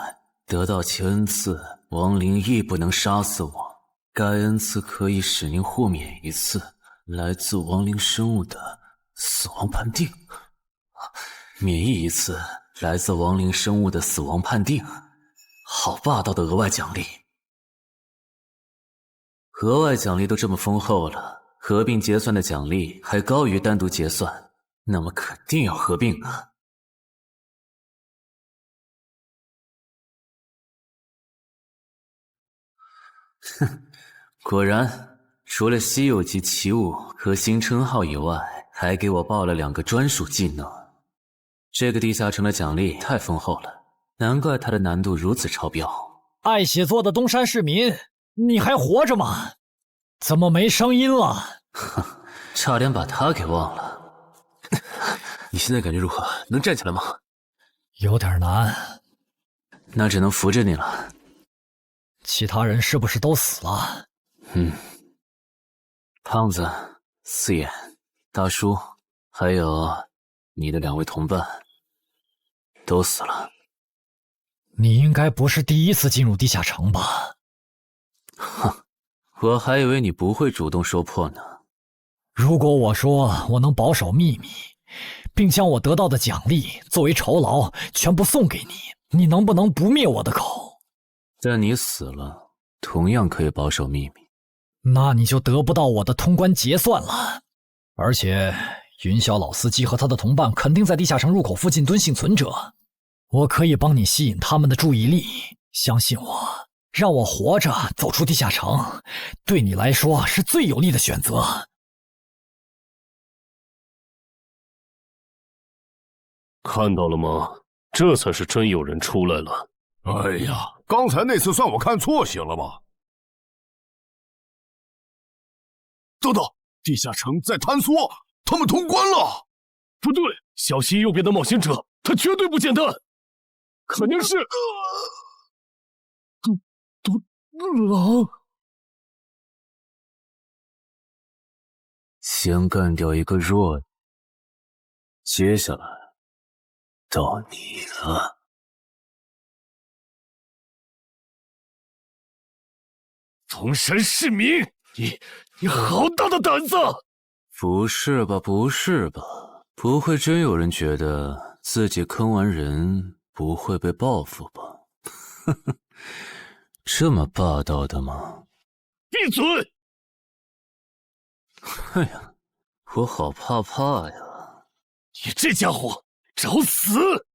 得到其恩赐，亡灵亦不能杀死我。该恩赐可以使您豁免一次来自亡灵生物的死亡判定，免疫一次来自亡灵生物的死亡判定。好霸道的额外奖励！额外奖励都这么丰厚了，合并结算的奖励还高于单独结算，那么肯定要合并啊！哼，果然，除了稀有级奇物和新称号以外，还给我报了2个专属技能。这个地下城的奖励太丰厚了，难怪它的难度如此超标。爱写作的东山市民，你还活着吗？怎么没声音了？哼，差点把他给忘了。你现在感觉如何？能站起来吗？有点难，那只能扶着你了。其他人是不是都死了？胖子、四眼、大叔，还有你的2位同伴，都死了。你应该不是第一次进入地下城吧？哼，我还以为你不会主动说破呢。如果我说我能保守秘密，并将我得到的奖励作为酬劳全部送给你，你能不能不灭我的口？但你死了，同样可以保守秘密。那你就得不到我的通关结算了。而且，云霄老司机和他的同伴肯定在地下城入口附近蹲幸存者。我可以帮你吸引他们的注意力，相信我，让我活着走出地下城，对你来说是最有利的选择。看到了吗？这才是真有人出来了。哎呀，刚才那次算我看错行了吧？等等，地下城在坍缩，他们通关了。不对，小溪右边的冒险者，他绝对不简单，肯定是……狼。先干掉一个弱的，接下来到你了。宗山市民，你好大的胆子！不是吧，不是吧？不会真有人觉得自己坑完人不会被报复吧？呵呵，这么霸道的吗？闭嘴！哎呀，我好怕呀！你这家伙找死！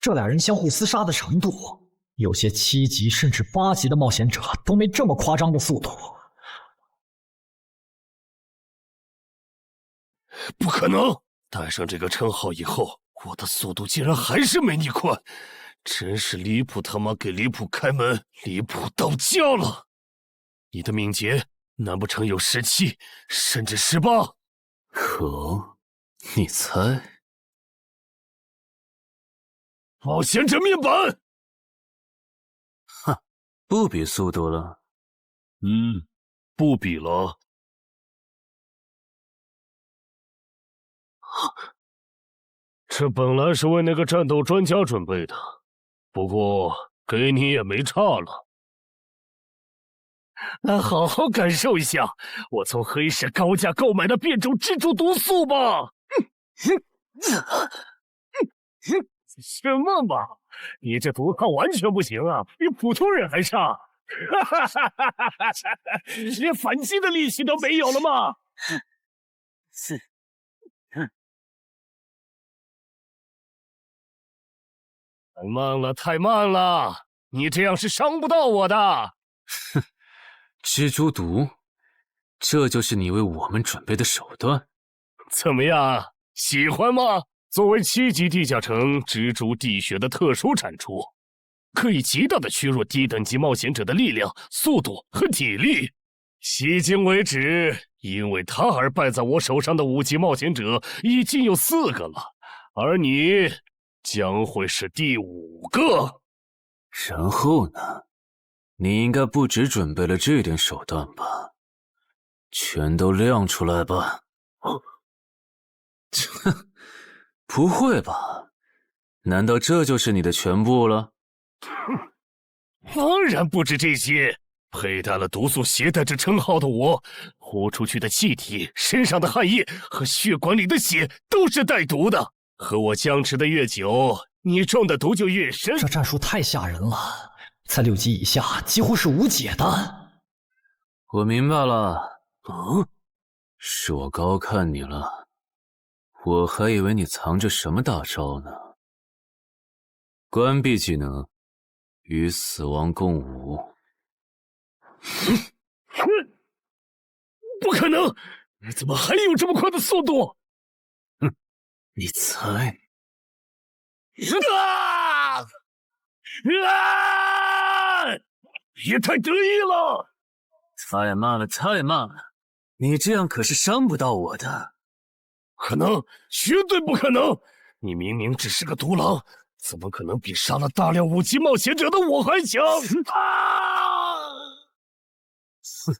这俩人相互厮杀的程度，有些7级甚至8级的冒险者都没这么夸张的速度。不可能！带上这个称号以后，我的速度竟然还是没你快，真是离谱他妈给离谱开门，离谱到家了！你的敏捷难不成有17，甚至18？可，你猜？冒险者面板！哼，不比速度了。不比了。这本来是为那个战斗专家准备的，不过给你也没差了。来，好好感受一下我从黑市高价购买的变种蜘蛛毒素吧！什么嘛！你这毒抗完全不行啊，比普通人还差！连反击的力气都没有了吗？太慢了，太慢了！你这样是伤不到我的。哼，蜘蛛毒，这就是你为我们准备的手段？怎么样，喜欢吗？作为7级地下城蜘蛛滴血的特殊产出，可以极大的削弱低等级冒险者的力量、速度和体力。迄今为止，因为他而败在我手上的5级冒险者已经有4个了，而你将会是第5个。然后呢？你应该不只准备了这点手段吧？全都亮出来吧！哼，不会吧？难道这就是你的全部了？当然不止这些。佩戴了毒素携带者称号的我，呼出去的气体、身上的汗液和血管里的血都是带毒的。和我僵持的越久，你中的毒就越深。这战术太吓人了，在6级以下几乎是无解的。我明白了。是我高看你了，我还以为你藏着什么大招呢。关闭技能，与死亡共舞。不可能！你怎么还有这么快的速度？你猜？也太得意了！太慢了，太慢了！你这样可是伤不到我的。可能，绝对不可能！你明明只是个独狼，怎么可能比杀了大量5级冒险者的我还强？哼，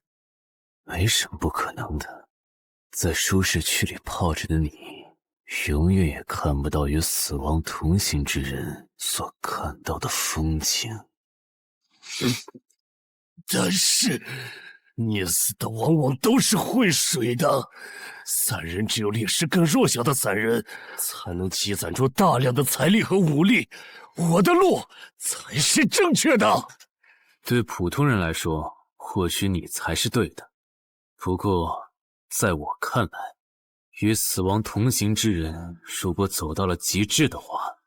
没什么不可能的。在舒适区里泡着的你，永远也看不到与死亡同行之人所看到的风景。但是，捏死的往往都是会水的。散人只有劣势更弱小的散人，才能积攒出大量的财力和武力。我的路才是正确的。对普通人来说，或许你才是对的。不过，在我看来，与死亡同行之人，如果走到了极致的话，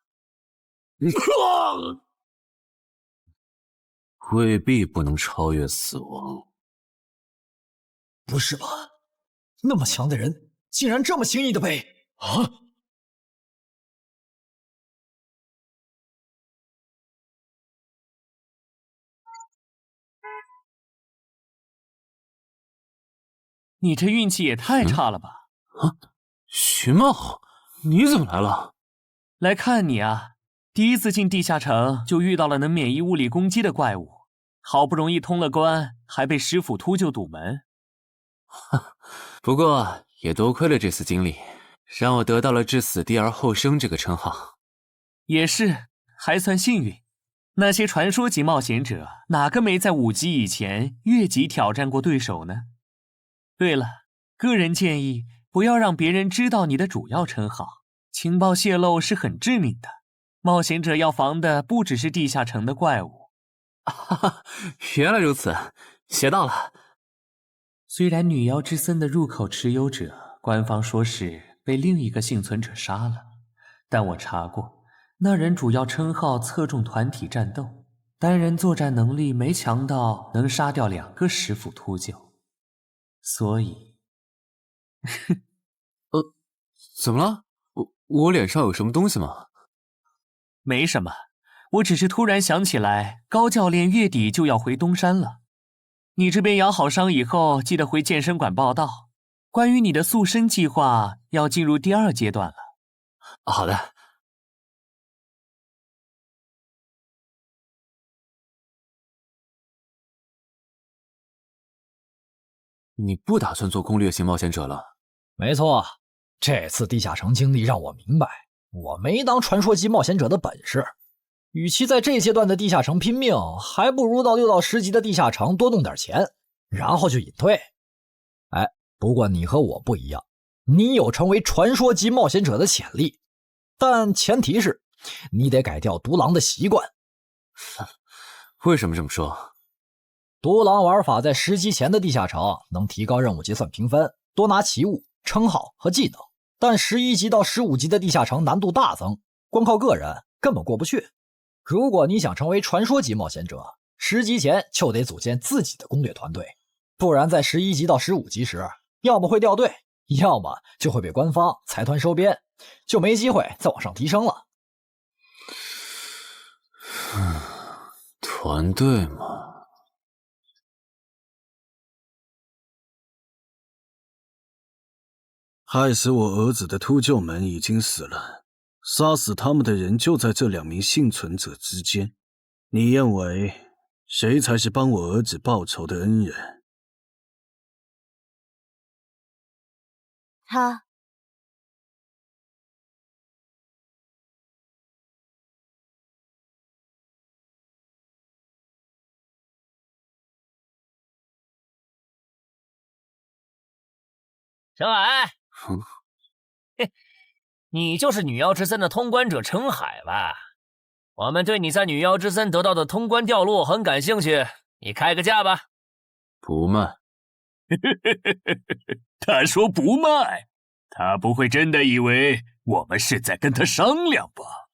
未必不能超越死亡。不是吧？那么强的人，竟然这么轻易的被……啊！你这运气也太差了吧！徐茂，你怎么来了？来看你啊！第一次进地下城就遇到了能免疫物理攻击的怪物，好不容易通了关，还被石斧秃鹫堵门。不过也多亏了这次经历，让我得到了置死地而后生这个称号。也是，还算幸运。那些传说级冒险者，哪个没在5级以前越级挑战过对手呢？对了，个人建议不要让别人知道你的主要称号，情报泄露是很致命的。冒险者要防的不只是地下城的怪物。原来如此，学到了。虽然女妖之森的入口持有者，官方说是被另一个幸存者杀了，但我查过，那人主要称号侧重团体战斗，单人作战能力没强到能杀掉2个石斧秃鹫，所以，怎么了？我脸上有什么东西吗？没什么，我只是突然想起来，高教练月底就要回东山了。你这边养好伤以后，记得回健身馆报到。关于你的塑身计划，要进入第2阶段了。好的。你不打算做攻略型冒险者了？没错，这次地下城经历让我明白，我没当传说级冒险者的本事。与其在这阶段的地下城拼命，还不如到6到10级的地下城多弄点钱，然后就隐退。哎，不过你和我不一样，你有成为传说级冒险者的潜力，但前提是你得改掉独狼的习惯。为什么这么说？独狼玩法在10级前的地下城能提高任务结算评分，多拿奇物、称号和技能，但11级到15级的地下城难度大增，光靠个人根本过不去。如果你想成为传说级冒险者，10级前就得组建自己的攻略团队，不然在11级到15级时，要么会掉队，要么就会被官方财团收编，就没机会再往上提升了。团队嘛，害死我儿子的秃鹫们已经死了，杀死他们的人就在这2名幸存者之间。你认为谁才是帮我儿子报仇的恩人？他。陈海，你就是女妖之森的通关者陈海吧？我们对你在女妖之森得到的通关掉落很感兴趣，你开个价吧。不卖。他说不卖，他不会真的以为我们是在跟他商量吧？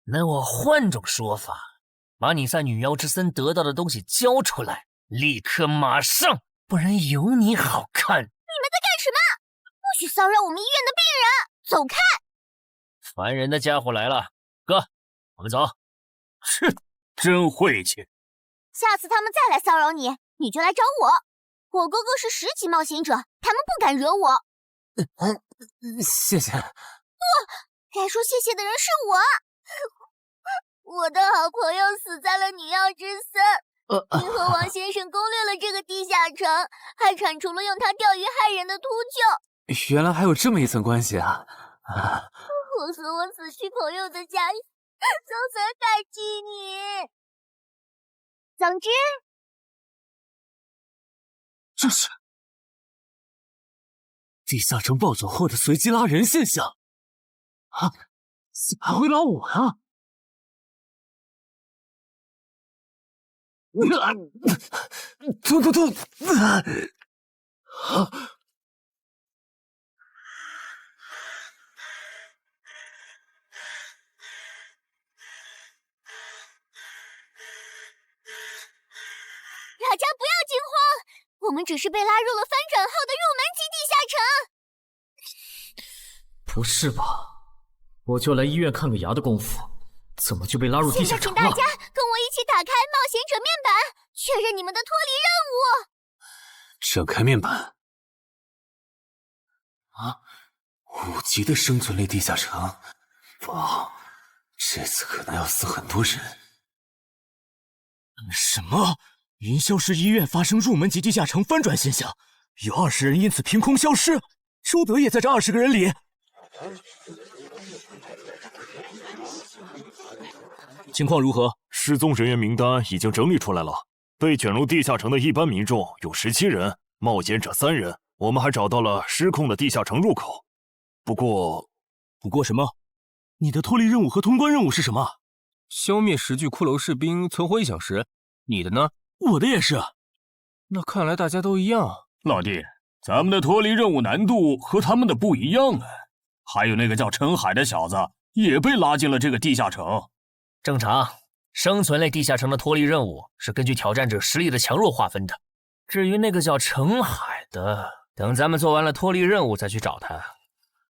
那我换种说法，把你在女妖之森得到的东西交出来，立刻马上，不然有你好看。你们在干什么？不许骚扰我们医院的病人，走开！烦人的家伙来了，哥，我们走。切，真晦气。下次他们再来骚扰你，你就来找我。我哥哥是10级冒险者，他们不敢惹我。谢谢。不，该说谢谢的人是我。我的好朋友死在了女妖之森。银河王先生攻略了这个地下城，还铲除了用它钓鱼害人的秃鹫。原来还有这么一层关系啊！我和我死去朋友的家人都很感激你。总之，这是地下城暴走后的随机拉人现象啊！还会拉我啊！突！大家不要惊慌，我们只是被拉入了翻转后的入门级地下城。不是吧？我就来医院看个牙的功夫，怎么就被拉入地下城了？现在请大家跟我一起打开冒险者面板，确认你们的脱离任务。展开面板。啊！ 5级的生存类地下城，哇，这次可能要死很多人。什么？云霄市医院发生入门级地下城翻转现象，有20人因此凭空消失。周德也在这20个人里。情况如何？失踪人员名单已经整理出来了。被卷入地下城的一般民众有17人，冒险者3人。我们还找到了失控的地下城入口。不过什么？你的脱离任务和通关任务是什么？消灭10具骷髅士兵，存活1小时。你的呢？我的也是。那看来大家都一样。老弟，咱们的脱离任务难度和他们的不一样啊。还有那个叫陈海的小子也被拉进了这个地下城。正常，生存类地下城的脱离任务是根据挑战者实力的强弱划分的。至于那个叫陈海的，等咱们做完了脱离任务再去找他。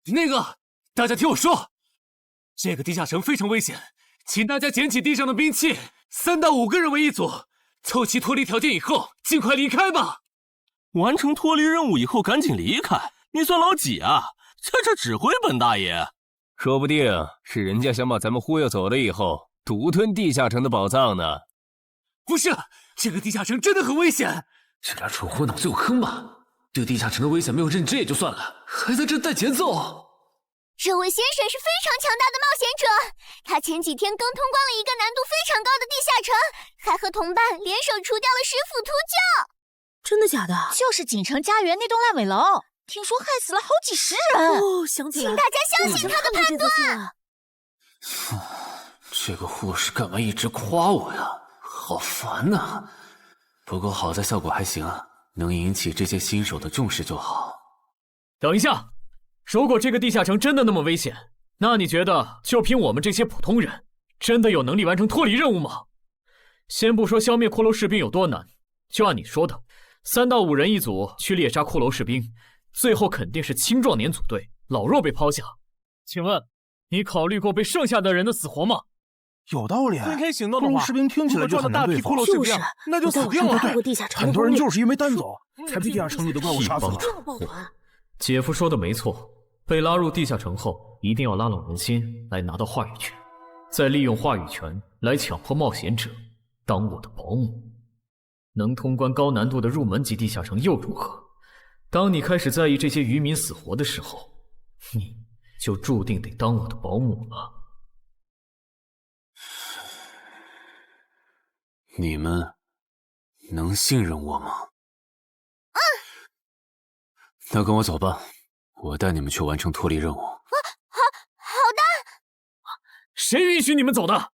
那个，大家听我说，这个地下城非常危险，请大家捡起地上的兵器，3到5个人为一组，凑齐脱离条件以后，尽快离开吧。完成脱离任务以后赶紧离开？你算老几啊？在这指挥本大爷？说不定是人家想把咱们忽悠走了以后，独吞地下城的宝藏呢。不是，这个地下城真的很危险。这俩蠢货脑子有坑吧？对地下城的危险没有认知也就算了，还在这带节奏。这位先生是非常强大的冒险者，他前几天刚通关了一个难度非常高的地下城，还和同伴联手除掉了10府秃鹫。真的假的？就是锦城家园那栋烂尾楼，听说害死了好几10人。哦，想起来，请大家相信他的判断。这个护士干嘛一直夸我呀？好烦呐！不过好在效果还行啊，能引起这些新手的重视就好。等一下，如果这个地下城真的那么危险，那你觉得就凭我们这些普通人，真的有能力完成脱离任务吗？先不说消灭骷髅士兵有多难，就按你说的，3到5人一组去猎杀骷髅士兵，最后肯定是青壮年组队，老弱被抛下。请问，你考虑过被剩下的人的死活吗？有道理。分开行动的话，骷髅士兵听起来就很难对付。就是，那就死定了。很多人就是因为单走，才被地下城里的怪物杀死的。姐夫说的没错，被拉入地下城后，一定要拉拢人心，来拿到话语权，再利用话语权来强迫冒险者当我的保姆。能通关高难度的入门级地下城又如何？当你开始在意这些渔民死活的时候，你就注定得当我的保姆了。你们能信任我吗？那跟我走吧，我带你们去完成脱离任务。好的。谁允许你们走的？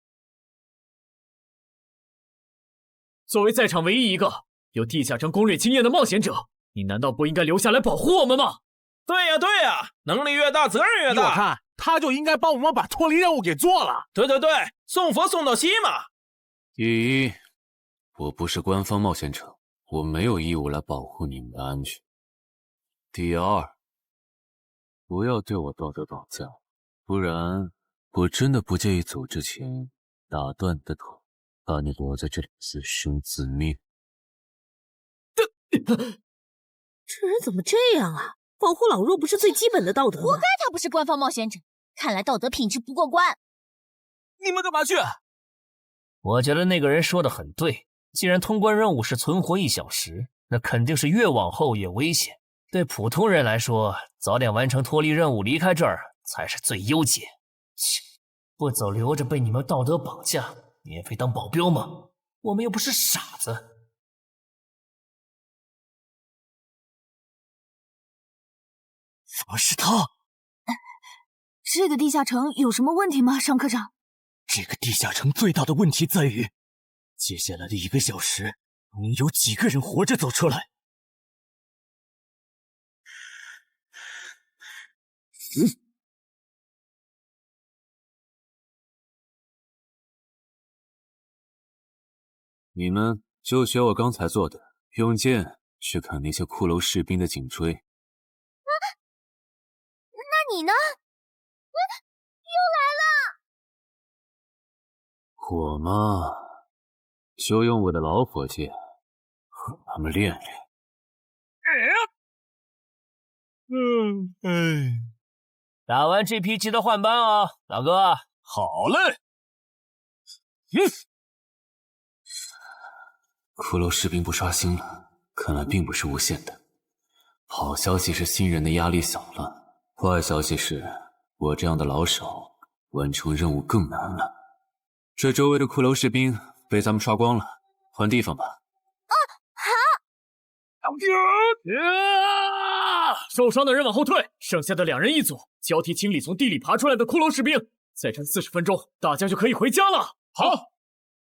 作为在场唯一一个有地下城攻略经验的冒险者，你难道不应该留下来保护我们吗？对呀，能力越大责任越大。我看他就应该帮我们把脱离任务给做了。对，送佛送到西嘛。第一，我不是官方冒险者，我没有义务来保护你们的安全。第二，不要对我道德绑架，不然我真的不介意走之前打断你的头，把你留在这里自生自灭。这人怎么这样啊？保护老弱不是最基本的道德吗？活该他不是官方冒险者，看来道德品质不过关。你们干嘛去？我觉得那个人说的很对，既然通关任务是存活1小时，那肯定是越往后越危险。对普通人来说，早点完成脱离任务离开这儿才是最优解。切，不走留着被你们道德绑架，免费当保镖吗？我们又不是傻子。怎么是他？这个地下城有什么问题吗，尚科长？这个地下城最大的问题在于，接下来的1个小时，能有几个人活着走出来？你们就学我刚才做的，用剑去砍那些骷髅士兵的颈椎。那你呢？又来了！我嘛，就用我的老火箭和他们练练。打完这批记得换班啊，老哥。好嘞。骷髅士兵不刷新了，看来并不是无限的。好消息是新人的压力小了，坏消息是我这样的老手完成任务更难了。这周围的骷髅士兵被咱们刷光了，换地方吧。受伤的人往后退，剩下的2人一组，交替清理从地里爬出来的骷髅士兵。再战40分钟，大家就可以回家了。好，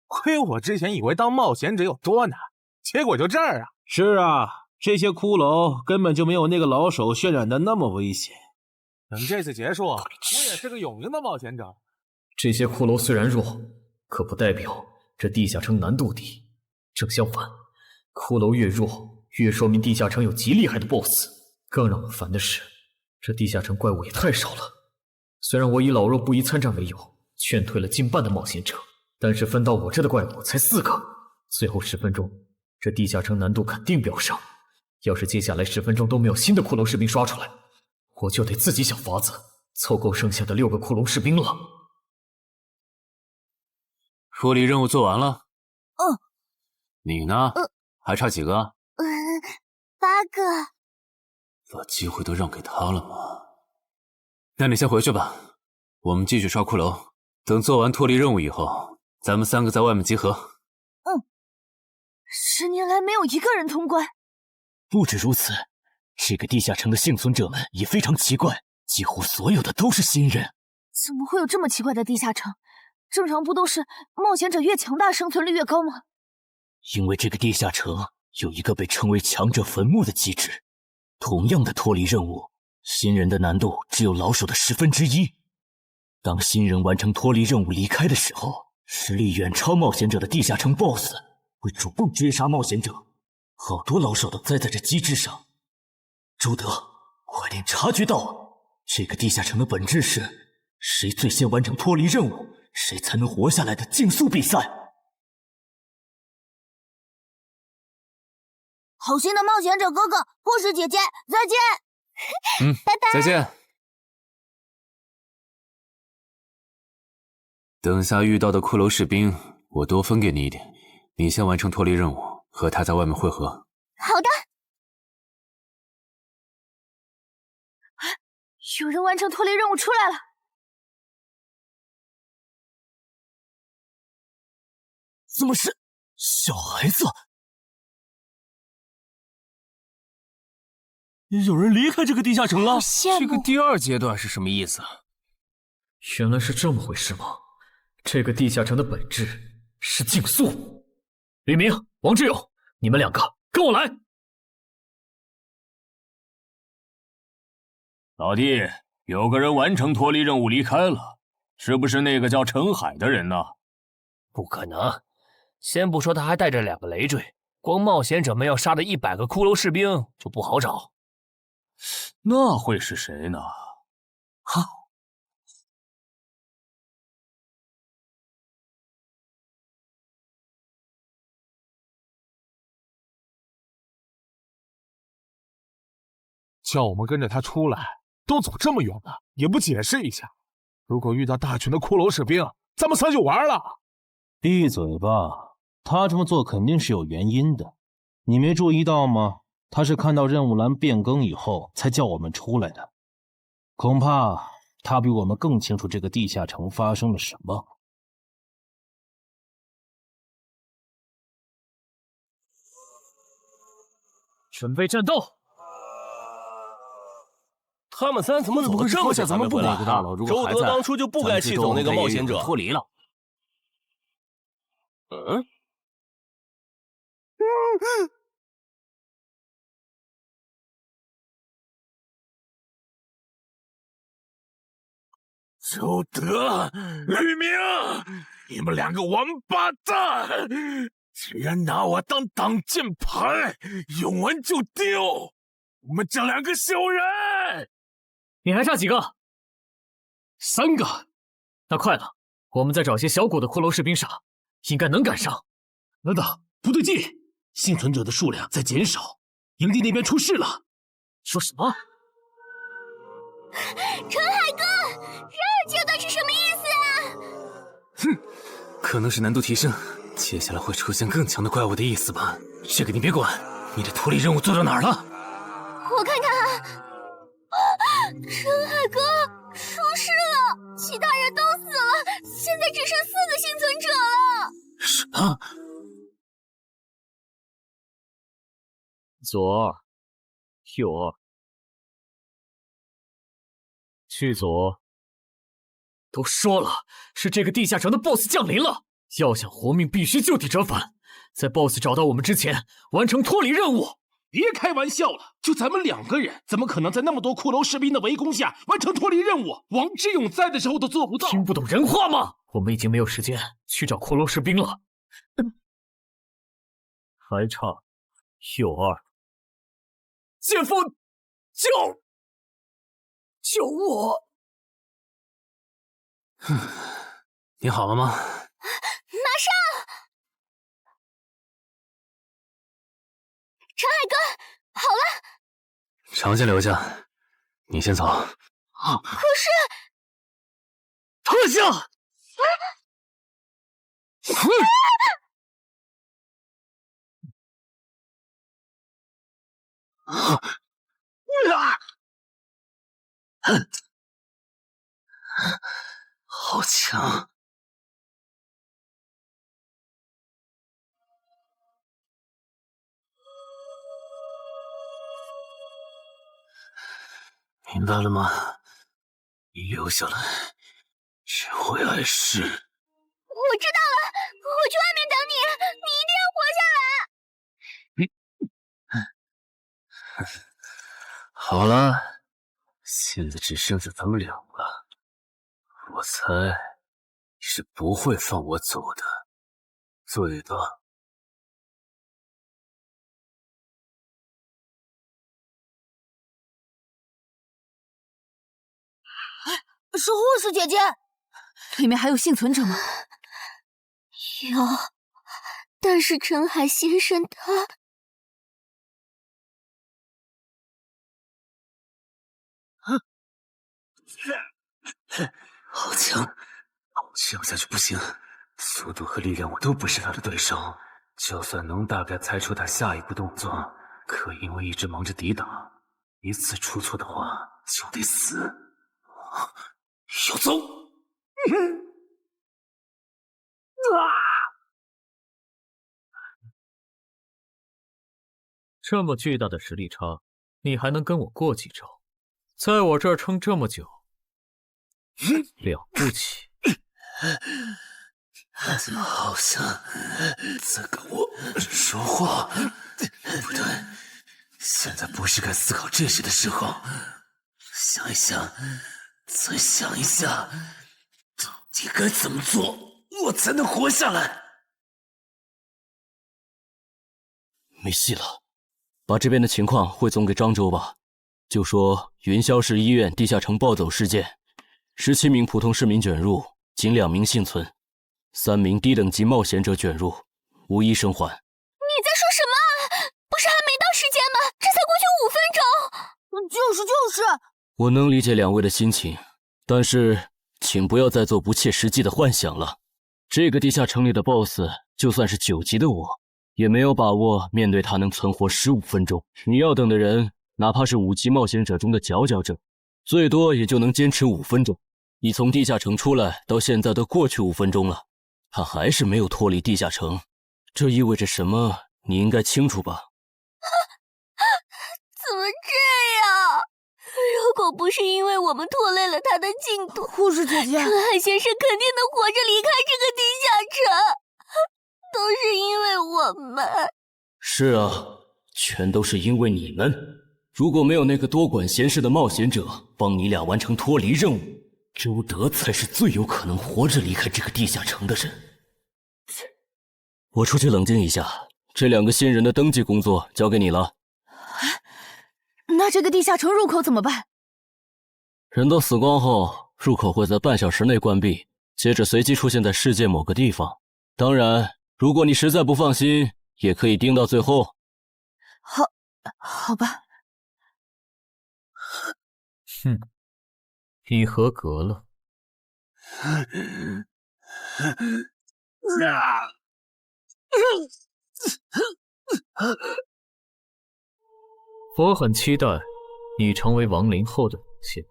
亏我之前以为当冒险者有多难，结果就这儿啊！是啊，这些骷髅根本就没有那个老手渲染的那么危险。等这次结束，我也是个有名的冒险者。这些骷髅虽然弱，可不代表这地下城难度低。正相反，骷髅越弱，越说明地下城有极厉害的 BOSS。更让我烦的是，这地下城怪物也太少了。虽然我以老弱不宜参战为由，劝退了近半的冒险者，但是分到我这的怪物才4个。最后10分钟，这地下城难度肯定飙升。要是接下来10分钟都没有新的骷髅士兵刷出来，我就得自己想法子凑够剩下的6个骷髅士兵了。脱离任务做完了。嗯。你呢？还差几个？8个。把机会都让给他了吗？那你先回去吧，我们继续刷骷髅。等做完脱离任务以后，咱们3个在外面集合。10年来没有一个人通关。不止如此，这个地下城的幸存者们也非常奇怪，几乎所有的都是新人。怎么会有这么奇怪的地下城？正常不都是冒险者越强大生存率越高吗？因为这个地下城有一个被称为强者坟墓的机制。同样的脱离任务，新人的难度只有老手的1/10。当新人完成脱离任务离开的时候，实力远超冒险者的地下城 BOSS 会主动追杀冒险者。好多老手都栽在这机制上。周德，快点察觉到，这个地下城的本质是谁最先完成脱离任务，谁才能活下来的竞速比赛。好心的冒险者哥哥，护士姐姐，再见。拜拜，再见。等下遇到的骷髅士兵，我多分给你一点。你先完成脱离任务，和他在外面会合。好的。有人完成脱离任务出来了。怎么是小孩子？有人离开这个地下城了。这个第2阶段是什么意思？原来是这么回事吗？这个地下城的本质是竞速。吕明、王志勇，你们2个跟我来。老弟，有个人完成脱离任务离开了，是不是那个叫陈海的人呢？不可能，先不说他还带着2个累赘，光冒险者们要杀的100个骷髅士兵就不好找。那会是谁呢？叫我们跟着他出来，都走这么远了，也不解释一下。如果遇到大群的骷髅士兵，咱们3就完了。闭嘴吧，他这么做肯定是有原因的。你没注意到吗？他是看到任务栏变更以后才叫我们出来的。恐怕他比我们更清楚这个地下城发生了什么。准备战斗！他们3怎么走得这么久还没回来？周德当初就不该气走那个冒险者。脱离了。周德、吕明，你们2个王八蛋，居然拿我当挡箭牌，用完就丢！我们这2个小人！你还差几个？3个。那快了，我们再找些小股的骷髅士兵杀，应该能赶上。等等，不对劲，幸存者的数量在减少，营地那边出事了。说什么？陈海哥，这段是什么意思啊？哼，可能是难度提升，接下来会出现更强的怪物的意思吧。这个你别管，你的脱离任务做到哪儿了？我看看啊，陈海哥出事了，其他人都死了，现在只剩4个幸存者了。什么？左二，右二，去左。都说了，是这个地下城的 BOSS 降临了，要想活命，必须就地折返，在 BOSS 找到我们之前，完成脱离任务。别开玩笑了，就咱们2个人，怎么可能在那么多骷髅士兵的围攻下完成脱离任务？王之勇在的时候都做不到。听不懂人话吗？我们已经没有时间去找骷髅士兵了。还差右二。剑锋，救我！你好了吗？马上！陈海哥，好了。常先留下，你先走。可是，撤下！好强！明白了吗？你留下来只会碍事。我知道了，我去外面等你，你一定要活下来。好了，现在只剩下咱们2个，我猜你是不会放我走的，最多。是护士姐姐，里面还有幸存者吗？有，但是陈海先生他……好强！这样下去不行，速度和力量我都不是他的对手。就算能大概猜出他下一步动作，可因为一直忙着抵挡，一次出错的话就得死。要走！这么巨大的实力差，你还能跟我过几招？在我这儿撑这么久，了不起！怎么好像在跟我说话？不对，现在不是该思考这些的时候。想一想，再想一下，到底该怎么做，我才能活下来？没戏了，把这边的情况汇总给漳州吧。就说云霄市医院地下城暴走事件，17名普通市民卷入，仅2名幸存，3名低等级冒险者卷入，无一生还。你在说什么？不是还没到时间吗？这才过去5分钟。就是。我能理解2位的心情，但是请不要再做不切实际的幻想了。这个地下城里的 BOSS， 就算是9级的我，也没有把握面对他能存活15分钟。你要等的人，哪怕是5级冒险者中的佼佼者，最多也就能坚持5分钟。你从地下城出来到现在都过去5分钟了，他还是没有脱离地下城，这意味着什么？你应该清楚吧？怎么这样？如果不是因为我们拖累了他的进度，护士姐姐，陈海先生肯定能活着离开这个地下城。都是因为我们。是啊，全都是因为你们。如果没有那个多管闲事的冒险者帮你俩完成脱离任务，周德才是最有可能活着离开这个地下城的人。我出去冷静一下，这2个新人的登记工作交给你了。那这个地下城入口怎么办？人都死光后，入口会在半小时内关闭，接着随机出现在世界某个地方。当然，如果你实在不放心，也可以盯到最后。好吧。哼，你合格了。我很期待你成为亡灵后的表现。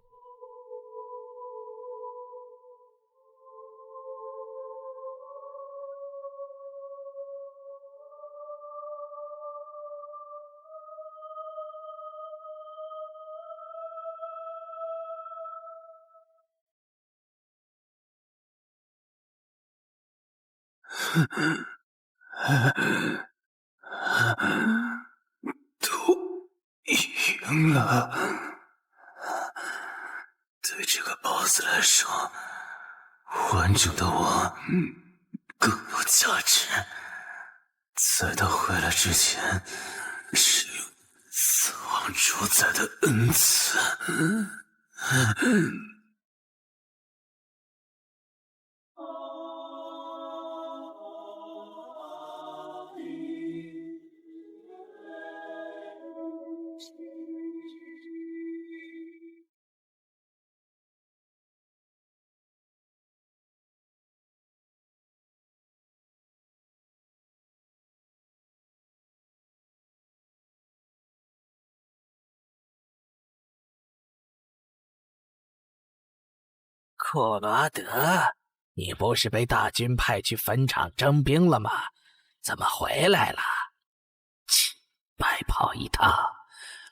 都赢了。对这个 BOSS 来说，完整的我更有价值。在他回来之前，使用死亡主宰的恩赐。库罗德，你不是被大军派去坟场征兵了吗？怎么回来了？切，白跑一趟！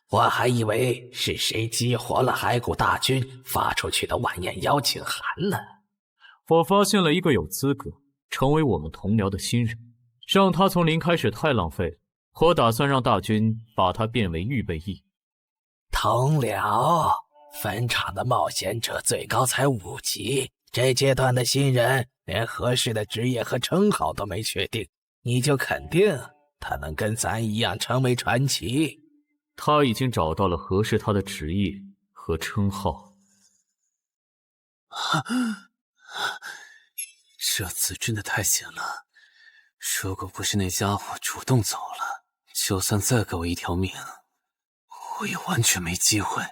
我还以为是谁激活了骸骨大军发出去的晚宴邀请函呢。我发现了一个有资格成为我们同僚的新人，让他从零开始太浪费了。我打算让大军把他变为预备役。同僚，坟场的冒险者最高才5级，这阶段的新人连合适的职业和称号都没确定，你就肯定他能跟咱一样成为传奇？他已经找到了合适他的职业和称号。这次真的太险了，如果不是那家伙主动走了，就算再给我一条命，我也完全没机会。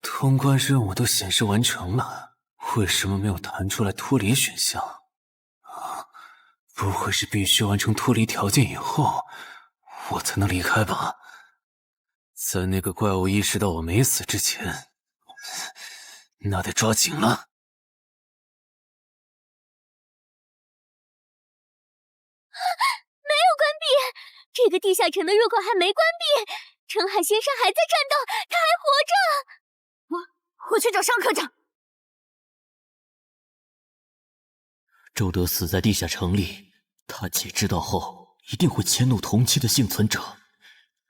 通关任务都显示完成了，为什么没有弹出来脱离选项？不会是必须完成脱离条件以后，我才能离开吧？在那个怪物意识到我没死之前，那得抓紧了。没有关闭，这个地下城的入口还没关闭，澄海先生还在战斗，他还活着。我去找尚科长。周德死在地下城里，他姐知道后一定会迁怒同期的幸存者。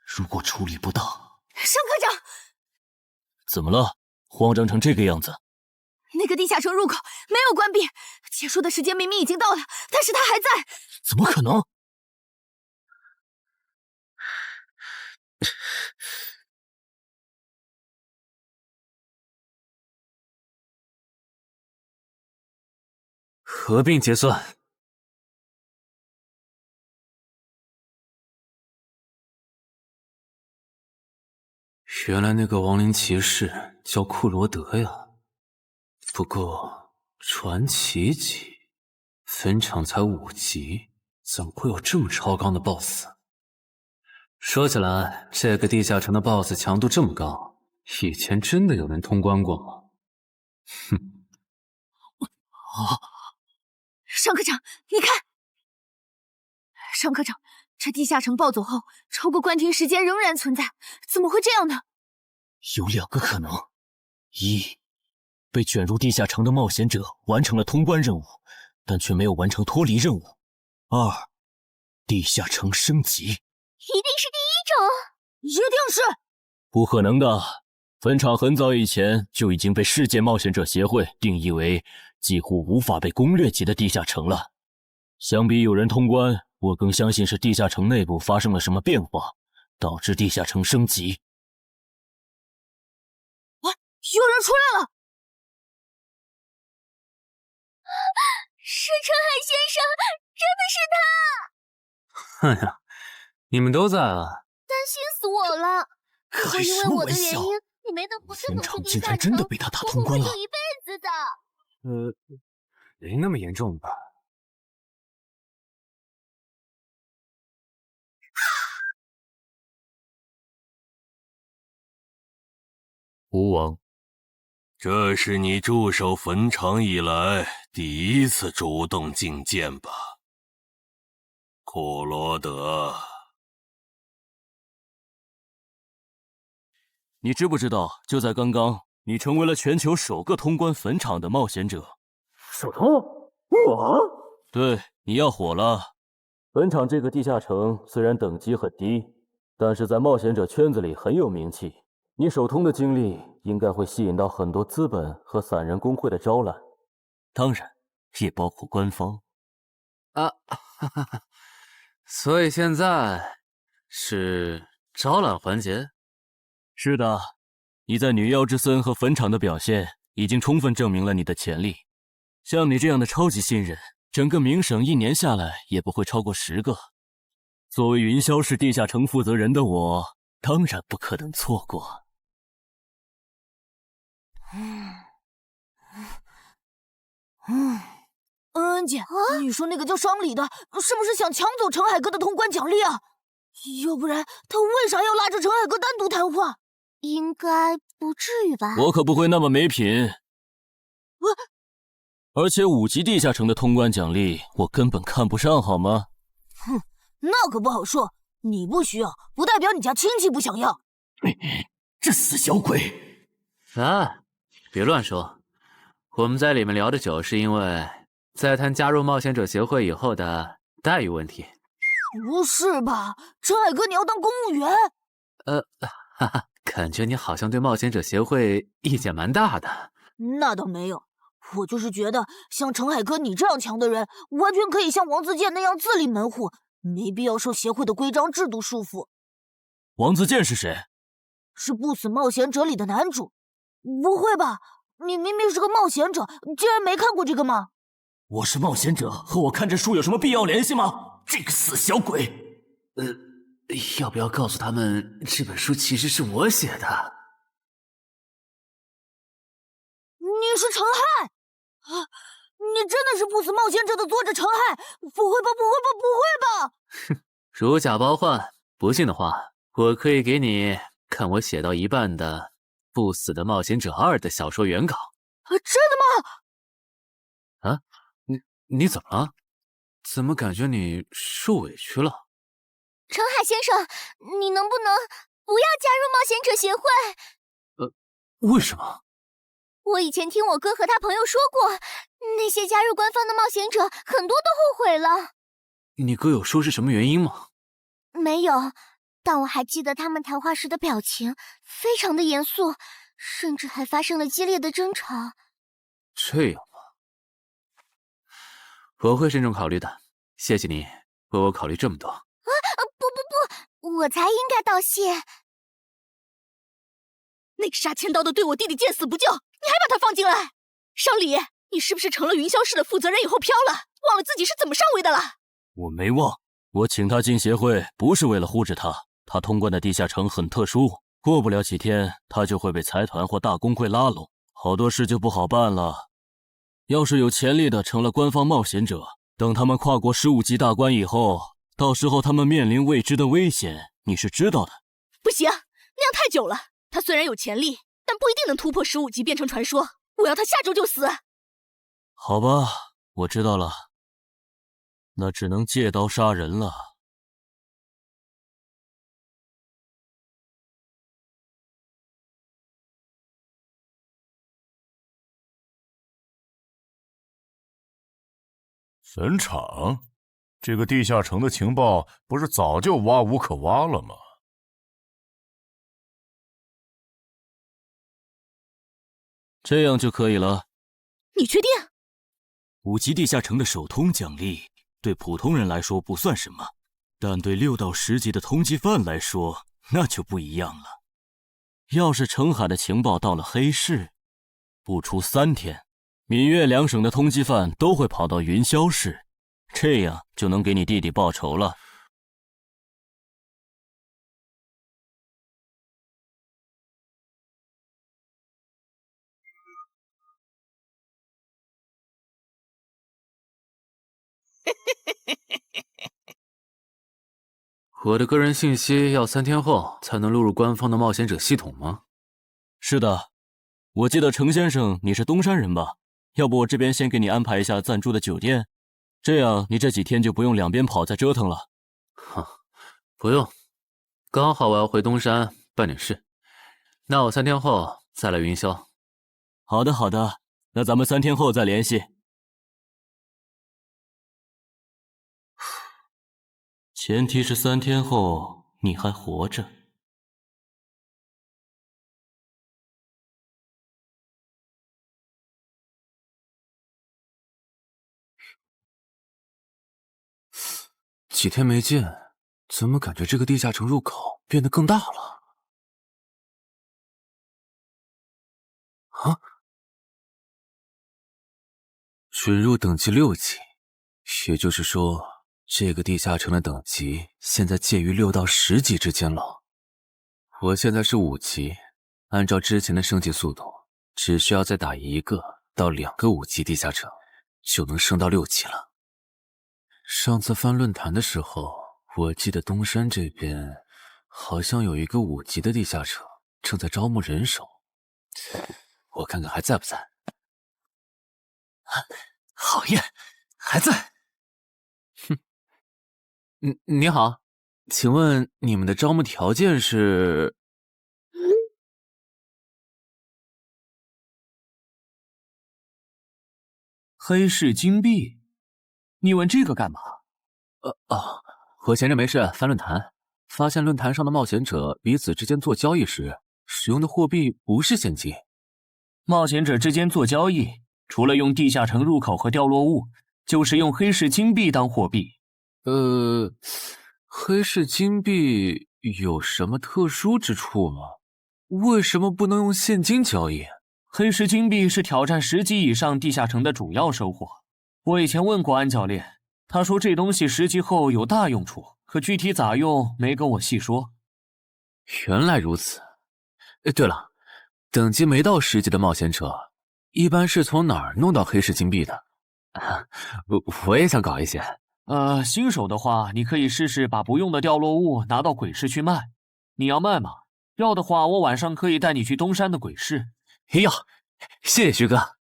如果处理不当，尚科长，怎么了？慌张成这个样子？那个地下城入口没有关闭，结束的时间明明已经到了，但是他还在。怎么可能？合并结算。原来那个亡灵骑士叫库罗德呀，不过传奇级，坟场才5级，怎么会有这么超纲的 BOSS？ 说起来，这个地下城的 BOSS 强度这么高，以前真的有人通关过吗？哼！尚科长，你看，尚科长，这地下城暴走后，超过关停时间仍然存在，怎么会这样呢？有2个可能：一，被卷入地下城的冒险者完成了通关任务，但却没有完成脱离任务；二，地下城升级。一定是第一种，一定是不可能的。坟场很早以前就已经被世界冒险者协会定义为几乎无法被攻略级的地下城了。相比有人通关，我更相信是地下城内部发生了什么变化，导致地下城升级。有人出来了！是澄海先生，真的是他！哎呀，你们都在啊，担心死我了。如果因为我的原因，你没能不顺走去地下城，真的被他打通关了。我会救一辈子的。没那么严重吧？吴王，这是你驻守坟场以来第一次主动觐见吧？库罗德，你知不知道，就在刚刚，你成为了全球首个通关坟场的冒险者。首通？我？对，你要火了。坟场这个地下城虽然等级很低，但是在冒险者圈子里很有名气。你首通的经历应该会吸引到很多资本和散人工会的招揽，当然也包括官方。所以现在是招揽环节？是的，你在女妖之森和坟场的表现已经充分证明了你的潜力。像你这样的超级新人，整个冥省1年下来也不会超过10个。作为云霄市地下城负责人的我，当然不可能错过。恩姐，你说那个叫商礼的，是不是想抢走陈海哥的通关奖励啊？要不然他为啥要拉着陈海哥单独谈话？应该不至于吧？我可不会那么没品。而且5级地下城的通关奖励，我根本看不上，好吗？哼，那可不好说。你不需要，不代表你家亲戚不想要。这死小鬼！别乱说。我们在里面聊的久，是因为在谈加入冒险者协会以后的待遇问题。不是吧，陈海哥，你要当公务员？感觉你好像对冒险者协会意见蛮大的。那倒没有，我就是觉得像陈海哥你这样强的人，完全可以像王自健那样自立门户，没必要受协会的规章制度束缚。王自健是谁？是不死冒险者里的男主。不会吧？你明明是个冒险者，竟然没看过这个吗？我是冒险者，和我看这书有什么必要联系吗？这个死小鬼！要不要告诉他们这本书其实是我写的？你是陈亥啊！你真的是不死冒险者的作者陈亥？不会吧，不会吧，不会吧！哼，如假包换，不信的话，我可以给你看我写到一半的《不死的冒险者2》的小说原稿。真的吗？你怎么了？怎么感觉你受委屈了？陈海先生，你能不能不要加入冒险者协会？为什么？我以前听我哥和他朋友说过，那些加入官方的冒险者很多都后悔了。你哥有说是什么原因吗？没有，但我还记得他们谈话时的表情非常的严肃，甚至还发生了激烈的争吵。这样吗？我会慎重考虑的，谢谢你为我考虑这么多。不，我才应该道谢。那个杀千刀的对我弟弟见死不救，你还把他放进来？商礼，你是不是成了云霄市的负责人以后飘了，忘了自己是怎么上位的了？我没忘，我请他进协会不是为了护着他，他通关的地下城很特殊，过不了几天他就会被财团或大工会拉拢，好多事就不好办了。要是有潜力的成了官方冒险者，等他们跨过15级大关以后，到时候他们面临未知的危险，你是知道的。不行，那样太久了。他虽然有潜力，但不一定能突破15级变成传说。我要他下周就死。好吧，我知道了，那只能借刀杀人了。坟场，这个地下城的情报不是早就挖无可挖了吗？这样就可以了。你确定？5级地下城的首通奖励对普通人来说不算什么，但对6到10级的通缉犯来说那就不一样了。要是澄海的情报到了黑市，不出3天，闽粤2省的通缉犯都会跑到云霄市，这样就能给你弟弟报仇了。我的个人信息要3天后才能录入官方的冒险者系统吗？是的，我记得程先生你是东山人吧？要不我这边先给你安排一下暂住的酒店，这样你这几天就不用两边跑再折腾了。哼，不用，刚好我要回东山办点事，那我3天后再来云霄。好的好的，那咱们3天后再联系。前提是3天后你还活着。几天没见，怎么感觉这个地下城入口变得更大了？啊！准入等级6级，也就是说，这个地下城的等级现在介于6到10级之间了。我现在是5级，按照之前的升级速度，只需要再打1个到2个5级地下城，就能升到6级了。上次翻论坛的时候，我记得东山这边好像有一个5级的地下城正在招募人手，我看看还在不在。好耶，还在。哼，你好，请问你们的招募条件是？黑市金币？你问这个干嘛？我闲着没事翻论坛，发现论坛上的冒险者彼此之间做交易时使用的货币不是现金。冒险者之间做交易，除了用地下城入口和掉落物，就是用黑市金币当货币。黑市金币有什么特殊之处吗？为什么不能用现金交易？黑市金币是挑战10级以上地下城的主要收获。我以前问过安教练，他说这东西10级后有大用处，可具体咋用没跟我细说。原来如此。对了，等级没到10级的冒险者一般是从哪儿弄到黑市金币的？我也想搞一些。新手的话，你可以试试把不用的掉落物拿到鬼市去卖。你要卖吗？要的话，我晚上可以带你去东山的鬼市。要，谢谢徐哥。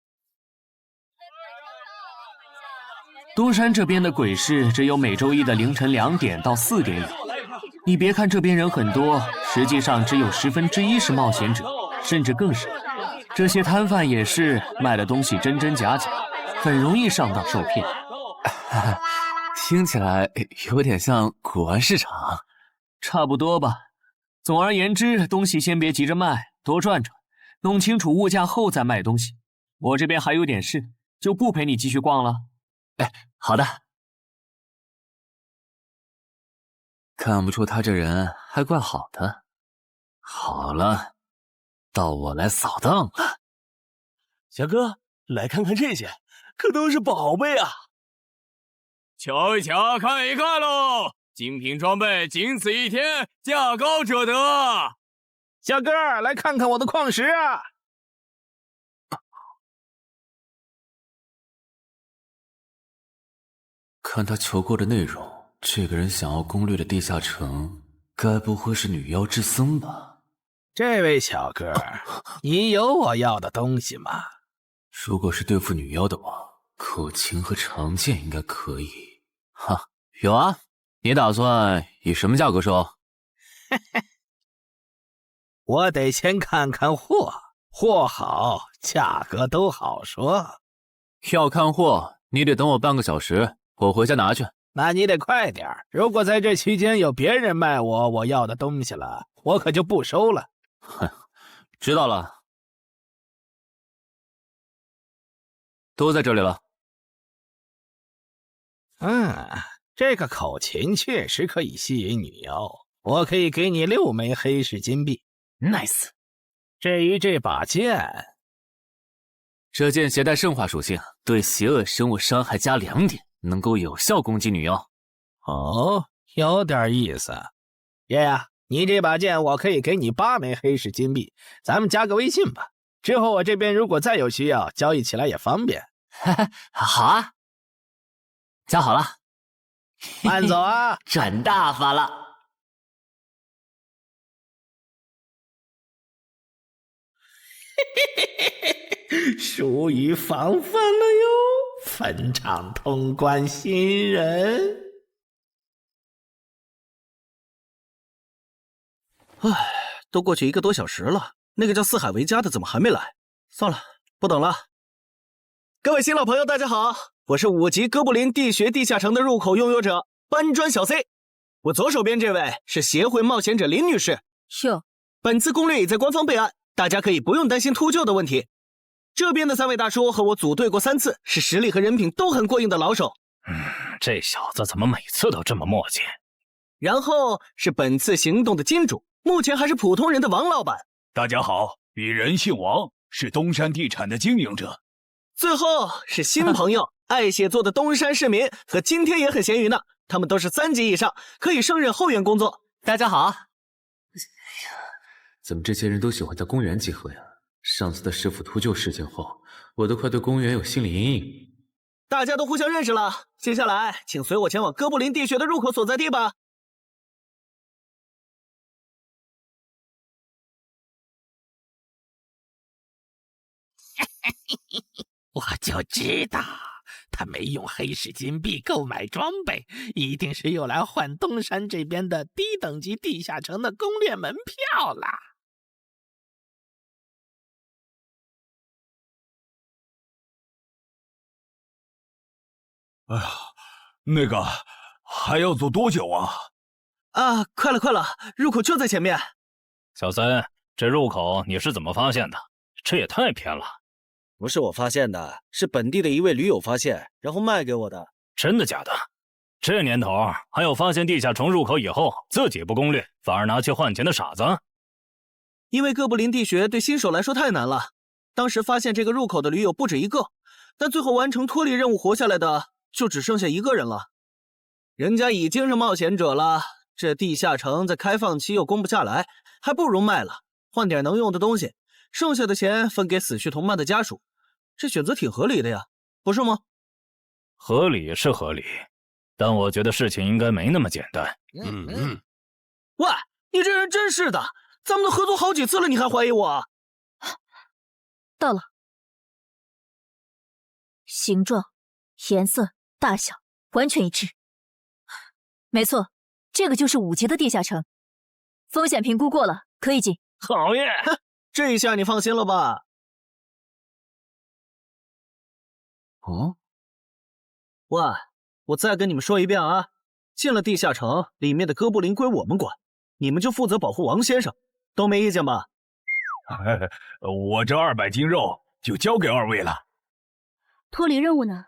东山这边的鬼市只有每周一的凌晨2点到4点有。你别看这边人很多，实际上只有1/10是冒险者，甚至更少。这些摊贩也是卖的东西真真假假，很容易上当受骗。听起来有点像古玩市场。差不多吧。总而言之，东西先别急着卖，多转转，弄清楚物价后再卖东西。我这边还有点事，就不陪你继续逛了。好的。看不出他这人还怪好的。好了，到我来扫荡了。小哥，来看看这些，可都是宝贝啊！瞧一瞧，看一看喽！精品装备仅此一天，价高者得。小哥，来看看我的矿石啊！看他求过的内容，这个人想要攻略的地下城，该不会是女妖之僧吧？这位小哥，你有我要的东西吗？如果是对付女妖的话，口琴和长剑应该可以。哈，有啊，你打算以什么价格收？我得先看看货，货好，价格都好说。要看货，你得等我半个小时，我回家拿去。那你得快点，如果在这期间有别人卖我要的东西了，我可就不收了。哼，知道了，都在这里了。这个口琴确实可以吸引女妖，我可以给你6枚黑市金币。Nice。至于这把剑，这剑携带圣化属性，对邪恶生物伤害加2点，能够有效攻击女妖。哦，有点意思。爷爷，你这把剑我可以给你8枚黑市金币，咱们加个微信吧。之后我这边如果再有需要，交易起来也方便。好啊，加好了。慢走啊，赚大发了。疏于防范了哟，坟场通关新人。唉，都过去1个多小时了，那个叫四海为家的怎么还没来？算了，不等了。各位新老朋友，大家好，我是5级哥布林地穴地下城的入口拥有者搬砖小 C。我左手边这位是协会冒险者林女士。是。本次攻略已在官方备案，大家可以不用担心秃鹫的问题。这边的3位大叔和我组队过3次，是实力和人品都很过硬的老手。这小子怎么每次都这么磨叽？然后是本次行动的金主，目前还是普通人的王老板。大家好，鄙人姓王，是东山地产的经营者。最后是新朋友爱写作的东山市民，和今天也很闲鱼呢。他们都是3级以上，可以胜任后援工作。大家好。怎么这些人都喜欢在公园集合呀？上次的师傅秃鹫事件后，我都快对公园有心理阴影。大家都互相认识了，接下来请随我前往哥布林地穴的入口所在地吧。我就知道他没用黑市金币购买装备，一定是用来换东山这边的低等级地下城的攻略门票啦。哎呀，那个还要走多久啊？啊，快了，入口就在前面。小森，这入口你是怎么发现的？这也太偏了。不是我发现的，是本地的一位驴友发现，然后卖给我的。真的假的？这年头还有发现地下城入口以后自己不攻略，反而拿去换钱的傻子？因为哥布林地穴对新手来说太难了，当时发现这个入口的驴友不止1个，但最后完成脱离任务活下来的就只剩下1个人了。人家已经是冒险者了，这地下城在开放期又攻不下来，还不如卖了，换点能用的东西，剩下的钱分给死去同伴的家属。这选择挺合理的呀，不是吗？合理是合理，但我觉得事情应该没那么简单。喂，你这人真是的，咱们都合作好几次了，你还怀疑我？到了，形状、颜色、大小完全一致。没错，这个就是5级的地下城，风险评估过了，可以进。好耶，这一下你放心了吧？哦，喂，我再跟你们说一遍啊，进了地下城，里面的哥布林归我们管，你们就负责保护王先生，都没意见吧？我这200斤肉就交给2位了。脱离任务呢？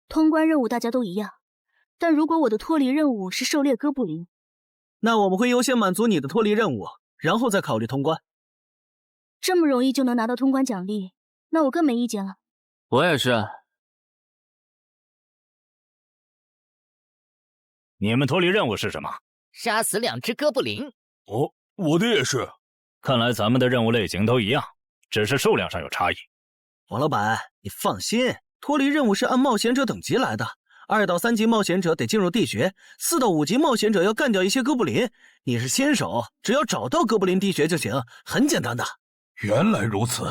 通关任务大家都一样，但如果我的脱离任务是狩猎哥布林，那我们会优先满足你的脱离任务，然后再考虑通关。这么容易就能拿到通关奖励，那我更没意见了。我也是。你们脱离任务是什么？杀死2只哥布林。哦，我的也是。看来咱们的任务类型都一样，只是数量上有差异。王老板，你放心，脱离任务是按冒险者等级来的，2到3级冒险者得进入地穴，4到5级冒险者要干掉一些哥布林。你是新手，只要找到哥布林地穴就行，很简单的。原来如此，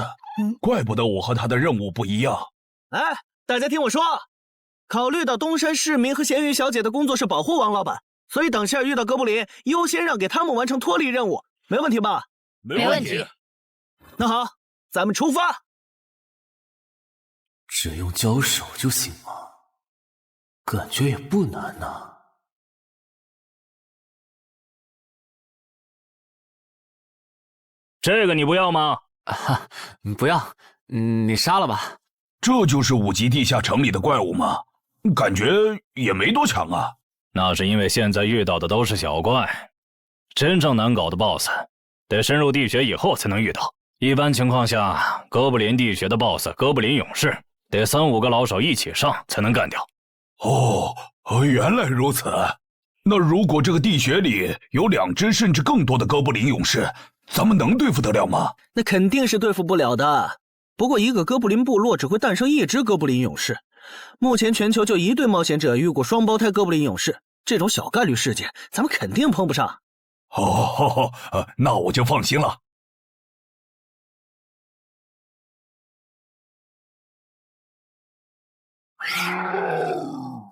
怪不得我和他的任务不一样。哎，大家听我说，考虑到东山市民和咸鱼小姐的工作是保护王老板，所以等下遇到哥布林，优先让给他们完成脱离任务，没问题吧？没问题。那好，咱们出发。只用交手就行吗？感觉也不难呐。这个你不要吗？不要，你杀了吧。这就是5级地下城里的怪物吗？感觉也没多强啊。那是因为现在遇到的都是小怪，真正难搞的 BOSS 得深入地穴以后才能遇到。一般情况下，哥布林地穴的 BOSS 哥布林勇士得3、5个老手一起上才能干掉。哦，原来如此。那如果这个地穴里有2只甚至更多的哥布林勇士，咱们能对付得了吗？那肯定是对付不了的。不过一个哥布林部落只会诞生1只哥布林勇士，目前全球就1对冒险者遇过双胞胎哥布林勇士，这种小概率事件咱们肯定碰不上。那我就放心了。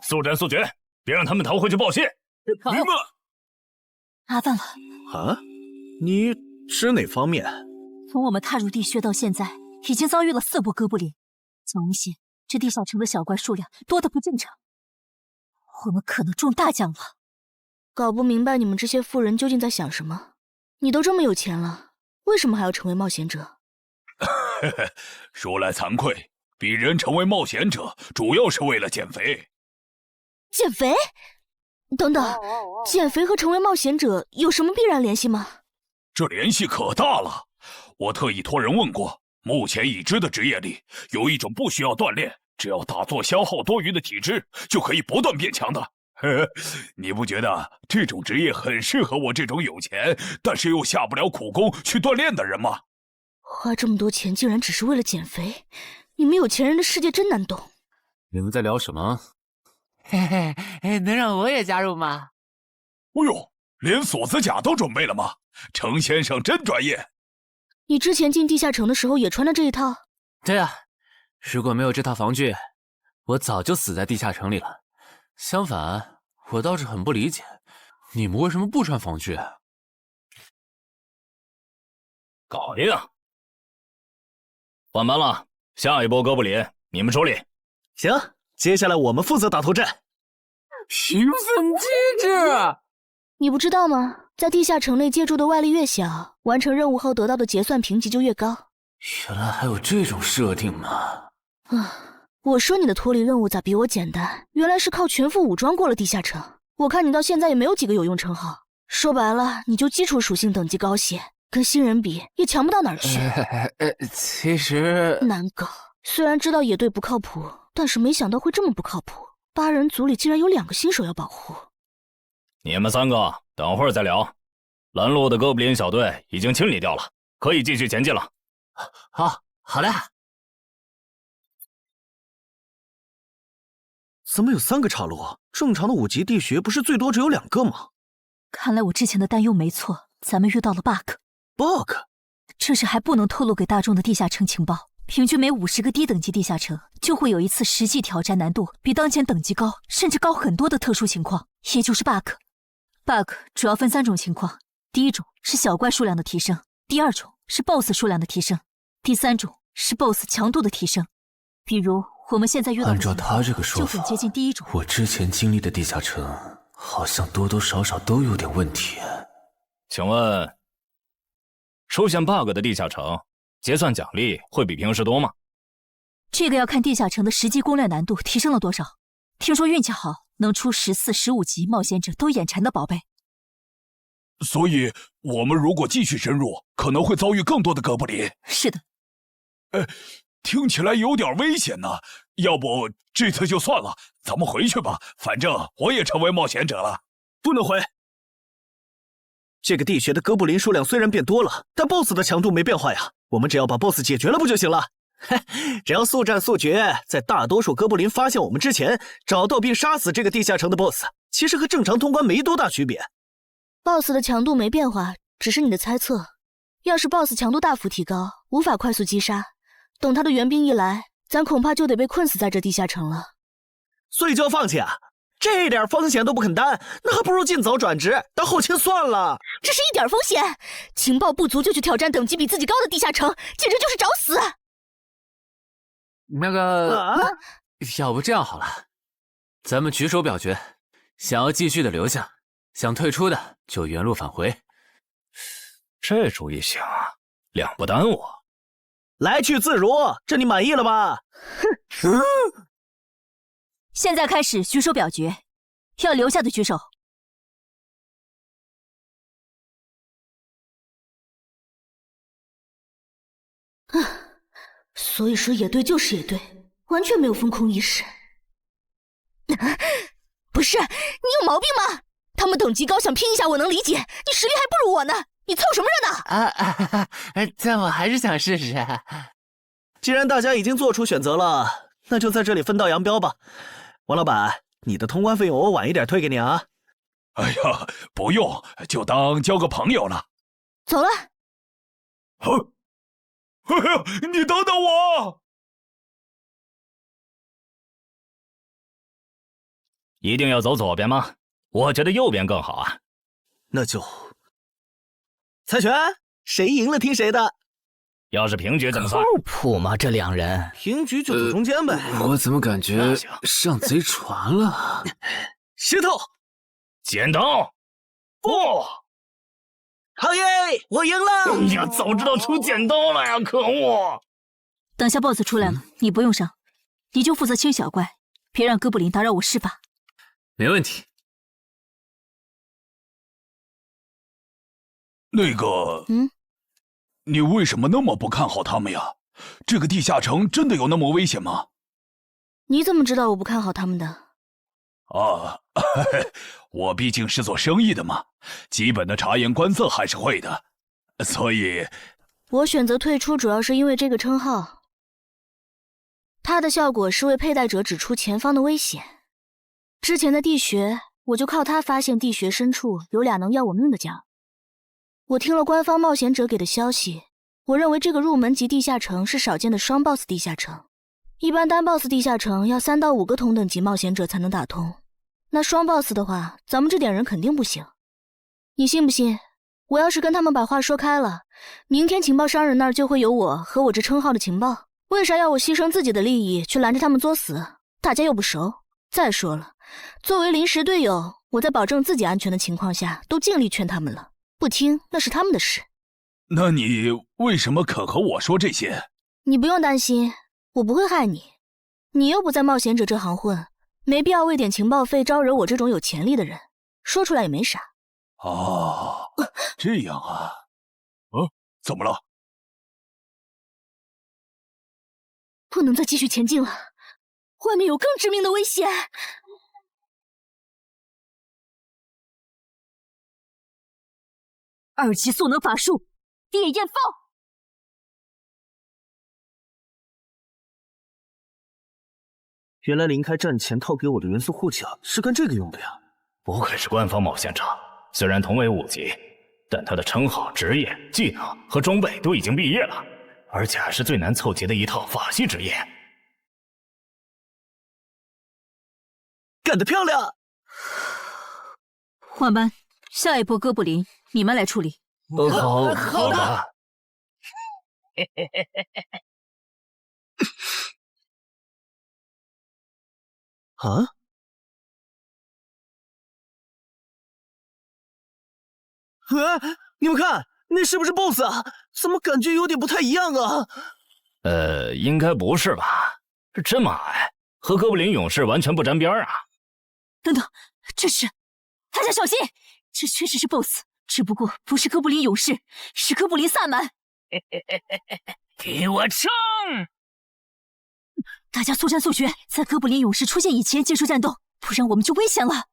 速战速决，别让他们逃回去报信。明白。麻烦了。啊？你指哪方面？从我们踏入地穴到现在，已经遭遇了4波哥布林。总显这地下城的小怪数量多得不正常，我们可能中大奖了。搞不明白你们这些富人究竟在想什么。你都这么有钱了，为什么还要成为冒险者？说来惭愧，鄙人成为冒险者主要是为了减肥。减肥？等等，减肥和成为冒险者有什么必然联系吗？这联系可大了。我特意托人问过，目前已知的职业里，有一种不需要锻炼，只要打坐消耗多余的体质，就可以不断变强的。你不觉得这种职业很适合我这种有钱但是又下不了苦功去锻炼的人吗？花这么多钱竟然只是为了减肥，你们有钱人的世界真难懂。你们在聊什么？嘿嘿，能让我也加入吗？哎呦，连锁子甲都准备了吗？程先生真专业。你之前进地下城的时候也穿的这一套？对啊，如果没有这套防具，我早就死在地下城里了。相反，我倒是很不理解，你们为什么不穿防具？搞定。换班了，下一波哥布林你们处理。行，接下来我们负责打头阵。评分机制，你不知道吗？在地下城内借助的外力越小，完成任务后得到的结算评级就越高。原来还有这种设定吗？我说你的脱离任务咋比我简单？原来是靠全副武装过了地下城。我看你到现在也没有几个有用称号，说白了，你就基础属性等级高些，跟新人比也强不到哪儿去。其实难搞。虽然知道野队不靠谱，但是没想到会这么不靠谱。8人组里竟然有2个新手要保护。你们3个等会儿再聊。拦路的哥布林小队已经清理掉了，可以继续前进了。好的。怎么有3个岔路？正常的5级地穴不是最多只有2个吗？看来我之前的担忧没错，咱们遇到了 bug。这是还不能透露给大众的地下城情报。平均每50个低等级地下城就会有一次实际挑战难度比当前等级高，甚至高很多的特殊情况，也就是 bug。bug 主要分3种情况，第一种是小怪数量的提升，第2种是 BOSS 数量的提升，第3种是 BOSS 强度的提升。比如我们现在遇到的按照他这个说法，就很接近第一种。我之前经历的地下城好像多多少少都有点问题。请问，出现 bug 的地下城结算奖励会比平时多吗？这个要看地下城的实际攻略难度提升了多少。听说运气好能出14、15级冒险者都眼馋的宝贝。所以我们如果继续深入，可能会遭遇更多的哥布林。是的。听起来有点危险呢。要不这次就算了，咱们回去吧。反正我也成为冒险者了。不能回。这个地穴的哥布林数量虽然变多了，但 BOSS 的强度没变化呀。我们只要把 BOSS 解决了不就行了？只要速战速决，在大多数哥布林发现我们之前，找到并杀死这个地下城的 BOSS， 其实和正常通关没多大区别。BOSS 的强度没变化，只是你的猜测。要是 BOSS 强度大幅提高，无法快速击杀，等他的援兵一来，咱恐怕就得被困死在这地下城了。所以就要放弃啊？这点风险都不肯担，那还不如尽早转职当后勤算了。这是一点风险？情报不足就去挑战等级比自己高的地下城，简直就是找死！那个，要不这样好了，咱们举手表决，想要继续的留下，想退出的就原路返回。这主意行啊，2不耽误。来去自如，这你满意了吧？哼！现在开始举手表决，要留下的举手。所以说野队就是野队，完全没有风控意识。不是，你有毛病吗？他们等级高，想拼一下我能理解，你实力还不如我呢，你凑什么热闹？但我还是想试试。既然大家已经做出选择了，那就在这里分道扬镳吧。王老板，你的通关费用我晚一点退给你啊。哎呀，不用，就当交个朋友了。走了。哎呀，你等等我！一定要走左边吗？我觉得右边更好啊。那就猜拳，谁赢了听谁的。要是平局怎么算？靠谱吗？这两人平局就走中间呗。我怎么感觉上贼船了？石头，剪刀，布。好耶！我赢了！哎呀，早知道出剪刀了呀！可恶！等下 BOSS 出来了，你不用上，你就负责清小怪，别让哥布林打扰我施法。没问题。那个，你为什么那么不看好他们呀？这个地下城真的有那么危险吗？你怎么知道我不看好他们的？啊，我毕竟是做生意的嘛，基本的察言观色还是会的，所以我选择退出主要是因为这个称号，它的效果是为佩戴者指出前方的危险。之前的地穴，我就靠它发现地穴深处有俩能要我命的家伙。我听了官方冒险者给的消息，我认为这个入门级地下城是少见的双 BOSS 地下城。一般单 BOSS 地下城要3到5个同等级冒险者才能打通，那双 BOSS 的话，咱们这点人肯定不行。你信不信？我要是跟他们把话说开了，明天情报商人那儿就会有我和我这称号的情报。为啥要我牺牲自己的利益去拦着他们作死？大家又不熟。再说了，作为临时队友，我在保证自己安全的情况下，都尽力劝他们了。不听那是他们的事。那你为什么肯和我说这些？你不用担心，我不会害你。你又不在冒险者这行混，没必要为点情报费招惹我这种有潜力的人。说出来也没啥。哦，这样啊。怎么了？不能再继续前进了，外面有更致命的危险。2级速能法术，烈焰放。原来林开战前套给我的元素护甲是干这个用的呀！不愧是官方冒险者，虽然同为5级，但他的称号、职业、技能和装备都已经毕业了，而且还是最难凑齐的一套法系职业。干得漂亮！换班，下一波哥布林你们来处理。好的。啊！你们看，那是不是 BOSS 啊？怎么感觉有点不太一样啊？应该不是吧？这么矮，和哥布林勇士完全不沾边啊！等等，这是，大家小心，这确实是 BOSS， 只不过不是哥布林勇士，是哥布林萨满。给我冲！大家速战速决，在哥布林勇士出现以前结束战斗，不然我们就危险了。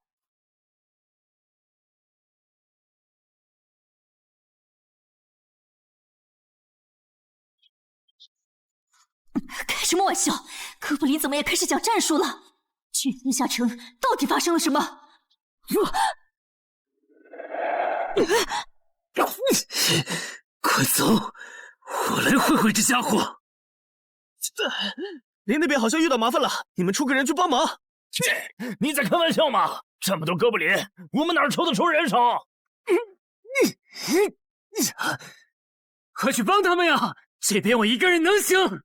开什么玩笑！哥布林怎么也开始讲战术了？这地下城到底发生了什么？快走，我来会会这家伙。林那边好像遇到麻烦了，你们出个人去帮忙。你在开玩笑吗？这么多哥布林，我们哪抽得出人手？快去帮他们呀！这边我一个人能行。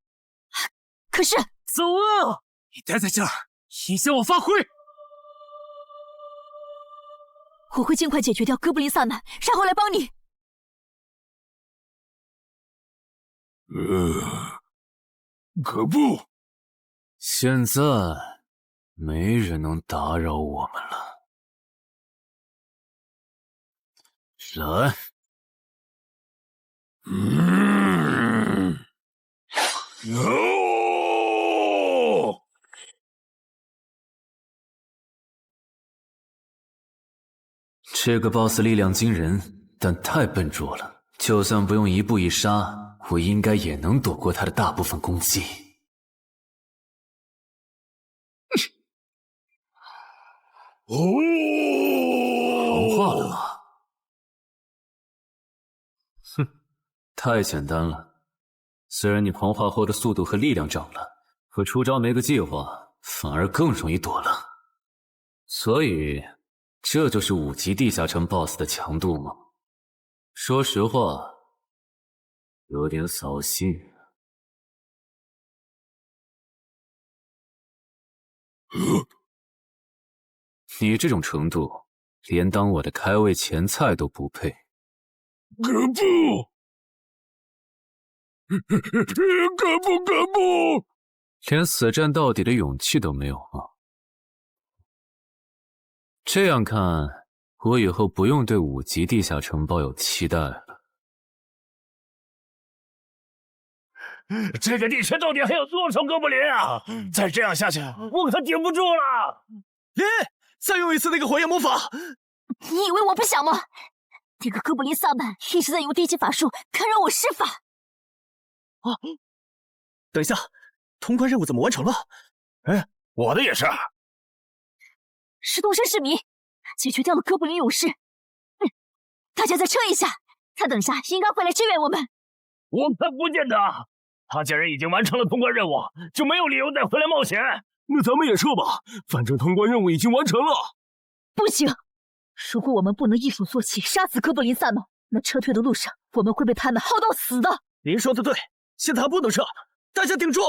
可是，走啊！你待在这儿，影响我发挥。我会尽快解决掉哥布林萨满，然后来帮你。可不，现在没人能打扰我们了。来，这个 BOSS 力量惊人，但太笨拙了。就算不用一步一杀，我应该也能躲过他的大部分攻击。融化了吗？哼，太简单了。虽然你狂化后的速度和力量涨了，可出招没个计划，反而更容易躲了。所以，这就是5级地下城 BOSS 的强度吗？说实话，有点扫兴。你这种程度，连当我的开胃前菜都不配。可不！可不！连死战到底的勇气都没有吗？这样看，我以后不用对5级地下城抱有期待了。这个地区到底还有多少哥布林啊？再这样下去，我可顶不住了！再用一次那个火焰魔法！你以为我不想吗？那个哥布林萨满一直在用低级法术干扰我施法。啊！等一下，通关任务怎么完成了？我的也是。石洞山市民解决掉了哥布林勇士。大家再撑一下，他等下应该会来支援我们。我看不见得，他既然已经完成了通关任务，就没有理由再回来冒险。那咱们也撤吧，反正通关任务已经完成了。不行，如果我们不能一鼓作气杀死哥布林萨满，那撤退的路上我们会被他们耗到死的。您说的对，现在还不能撤，大家顶住！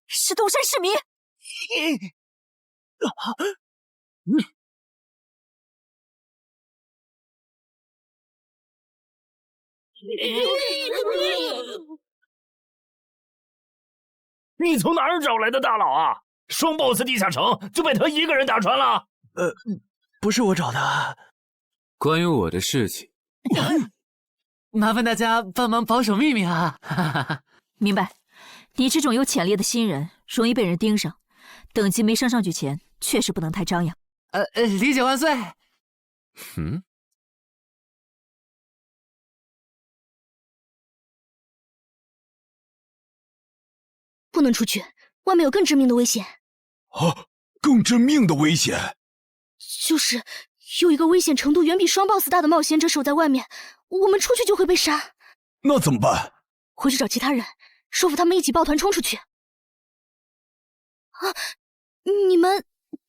石洞山市民。你从哪儿找来的大佬啊？双 BOSS 地下城就被他一个人打穿了？不是我找的。关于我的事情，麻烦大家帮忙保守秘密啊！明白。你这种有潜力的新人，容易被人盯上，等级没升上去前，确实不能太张扬。理解万岁。不能出去，外面有更致命的危险。啊，更致命的危险？就是有一个危险程度远比双 BOSS 大的冒险者守在外面，我们出去就会被杀。那怎么办？回去找其他人，说服他们一起抱团冲出去。你们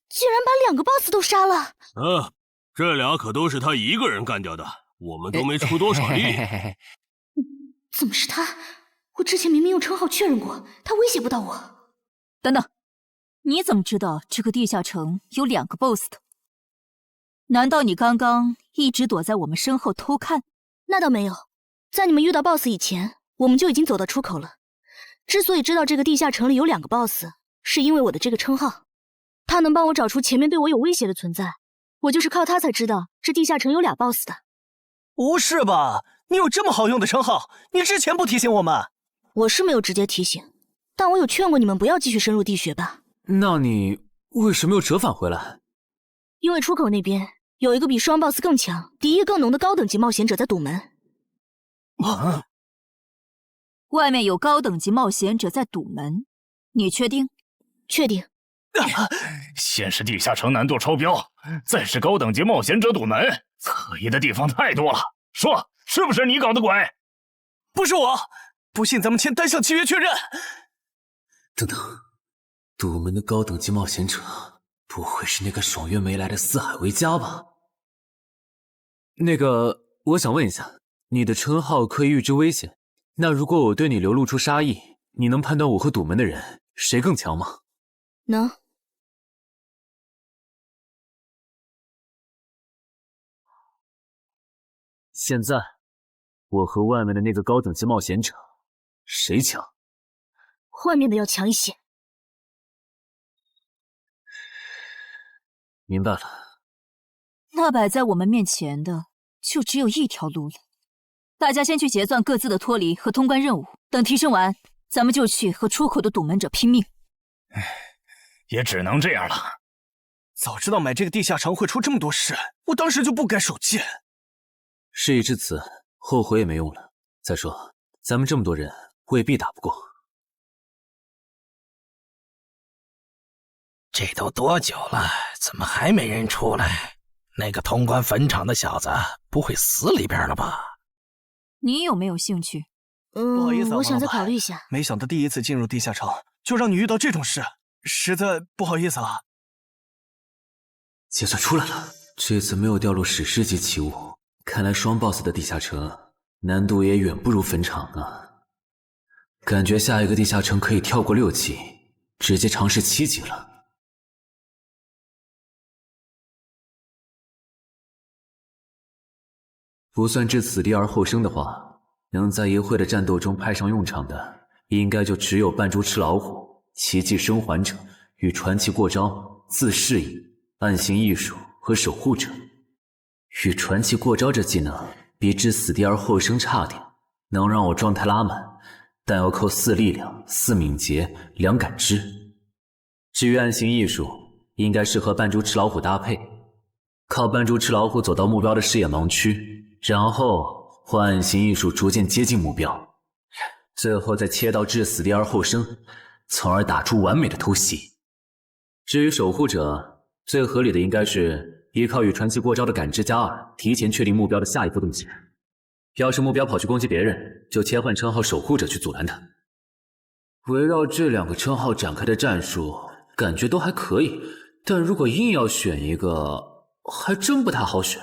竟然把2个 BOSS 都杀了！这俩可都是他一个人干掉的，我们都没出多少力。怎么是他？我之前明明用称号确认过，他威胁不到我。等等，你怎么知道这个地下城有2个 BOSS 的？难道你刚刚一直躲在我们身后偷看？那倒没有，在你们遇到 BOSS 以前，我们就已经走到出口了。之所以知道这个地下城里有2个 BOSS， 是因为我的这个称号，他能帮我找出前面对我有威胁的存在。我就是靠他才知道这地下城有俩 BOSS 的。不是吧？你有这么好用的称号，你之前不提醒我们？我是没有直接提醒，但我有劝过你们不要继续深入地穴吧。那你为什么又折返回来？因为出口那边有一个比双 BOSS 更强、敌意更浓的高等级冒险者在堵门。外面有高等级冒险者在堵门，你确定？确定。先是地下城难度超标，再是高等级冒险者堵门，可疑的地方太多了。说，是不是你搞的鬼？不是我，不信咱们签单向契约确认。等等，堵门的高等级冒险者不会是那个爽约没来的四海为家吧？那个，我想问一下，你的称号可以预知危险，那如果我对你流露出杀意，你能判断我和堵门的人谁更强吗？能。现在，我和外面的那个高等级冒险者，谁强？外面的要强一些。明白了。那摆在我们面前的，就只有一条路了。大家先去结算各自的脱离和通关任务，等提升完，咱们就去和出口的堵门者拼命。也只能这样了。早知道买这个地下城会出这么多事，我当时就不该手贱。事已至此，后悔也没用了。再说，咱们这么多人，未必打不过。这都多久了，怎么还没人出来？那个通关坟场的小子不会死里边了吧？你有没有兴趣？不好意思啊，我想再王老板考虑一下。没想到第一次进入地下城，就让你遇到这种事，实在不好意思啊。结算出来了，这次没有掉落史诗级奇物，看来双 BOSS 的地下城难度也远不如坟场啊。感觉下一个地下城可以跳过6级，直接尝试7级了。不算置死地而后生的话，能在一会的战斗中派上用场的，应该就只有扮猪吃老虎、奇迹生还者与传奇过招、自适应、暗行艺术和守护者。与传奇过招这技能比置死地而后生差点，能让我状态拉满，但要扣4力量、4敏捷、2感知。至于暗行艺术，应该适合扮猪吃老虎搭配，靠扮猪吃老虎走到目标的视野盲区，然后换暗行艺术逐渐接近目标，最后再切到置死地而后生，从而打出完美的偷袭。至于守护者，最合理的应该是依靠与传奇过招的感知加2，提前确定目标的下一步动静。要是目标跑去攻击别人，就切换称号守护者去阻拦他。围绕这2个称号展开的战术，感觉都还可以，但如果硬要选一个，还真不太好选。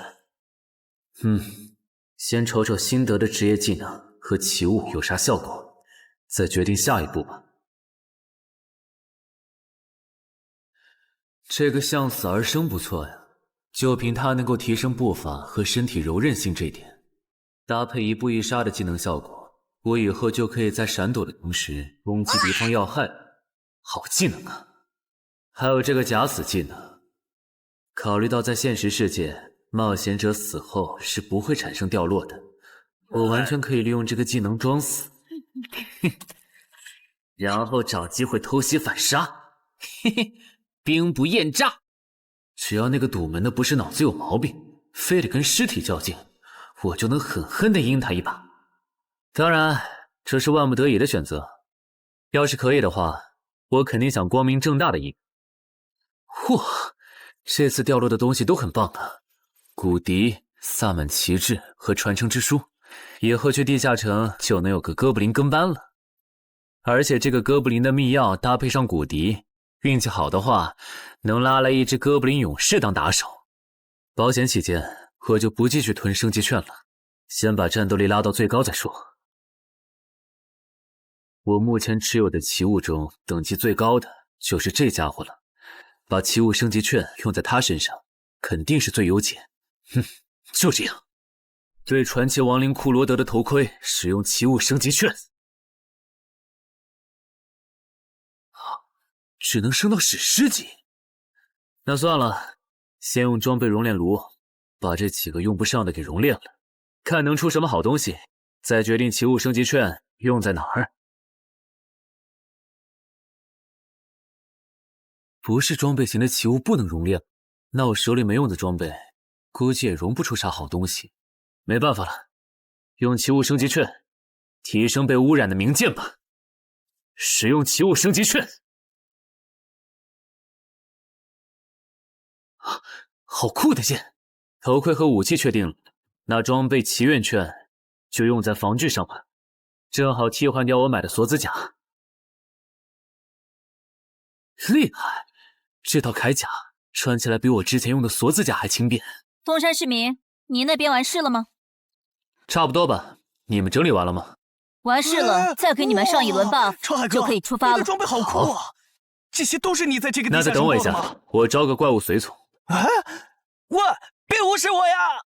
先瞅瞅新得的职业技能和奇物有啥效果，再决定下一步吧。这个向死而生不错呀，就凭它能够提升步伐和身体柔韧性这点，搭配一步一杀的技能效果，我以后就可以在闪躲的同时攻击敌方要害。好技能啊！还有这个假死技能，考虑到在现实世界冒险者死后是不会产生掉落的，我完全可以利用这个技能装死，然后找机会偷袭反杀，兵不厌诈。只要那个堵门的不是脑子有毛病，非得跟尸体较劲，我就能狠狠地阴他一把。当然，这是万不得已的选择。要是可以的话，我肯定想光明正大的赢。哇，这次掉落的东西都很棒啊！骨笛、萨满旗帜和传承之书，以后去地下城就能有个哥布林跟班了。而且这个哥布林的秘药搭配上骨笛，运气好的话，能拉来一只哥布林勇士当打手。保险起见，我就不继续囤升级券了，先把战斗力拉到最高再说。我目前持有的奇物中，等级最高的就是这家伙了。把奇物升级券用在他身上，肯定是最优解。就这样，对传奇亡灵库罗德的头盔使用奇物升级券。只能升到史诗级。那算了，先用装备熔炼炉把这几个用不上的给熔炼了，看能出什么好东西，再决定奇物升级券用在哪儿。不是装备型的奇物不能熔炼，那我手里没用的装备，估计也熔不出啥好东西。没办法了，用奇物升级券提升被污染的名剑吧。使用奇物升级券。好酷的剑！头盔和武器确定了，那装备祈愿券就用在防具上吧，正好替换掉我买的锁子甲。厉害！这套铠甲穿起来比我之前用的锁子甲还轻便。东山市民，你那边完事了吗？差不多吧，你们整理完了吗？完事了，再给你们上一轮 buff，就可以出发了。你的装备好酷啊！这些都是你在这个地下城那再等我一做的吗？下，我招个怪物随从。啊！喂，别无视我呀！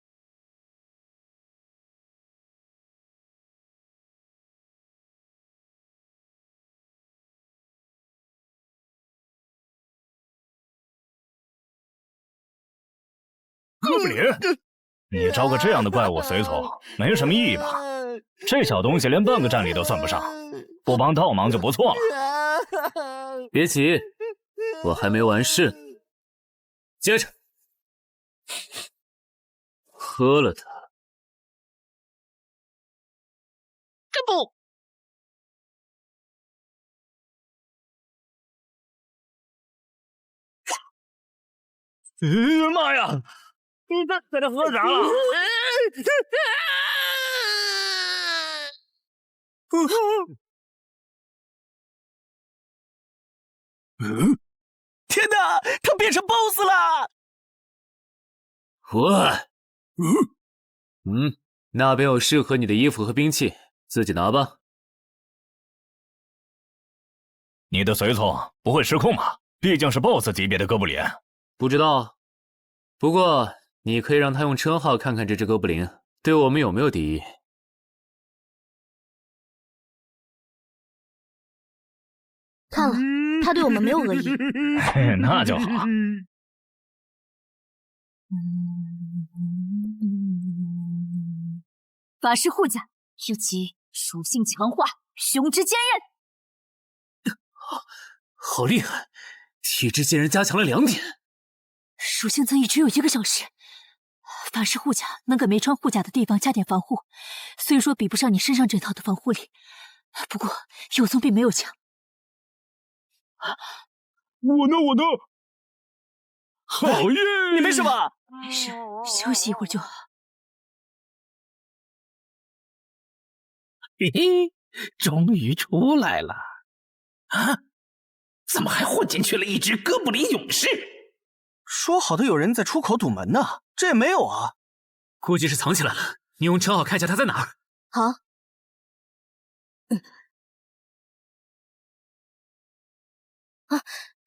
哥布林，你招个这样的怪物随从，没什么意义吧？这小东西连半个战力都算不上，不帮倒忙就不错了。别急，我还没完事。接着，喝了它。这不，妈呀！你在这喝啥了？天哪，他变成 BOSS 了！那边有适合你的衣服和兵器，自己拿吧。你的随从不会失控吧？毕竟是 BOSS 级别的哥布林。不知道，不过你可以让他用称号看看这只哥布林对我们有没有敌意。看了，他对我们没有恶意。那就好。法师护甲，尤其属性强化，胸之坚韧。好厉害！体质竟然加强了2点。属性增益只有1个小时。法师护甲能给没穿护甲的地方加点防护，虽说比不上你身上这套的防护力，不过有总比没有强。我呢？好耶！你没事吧？没事，休息一会儿就好。嘿嘿，终于出来了！啊，怎么还混进去了一只哥布林勇士？说好的有人在出口堵门呢，这也没有啊。估计是藏起来了，你用称号看一下他在哪儿。好。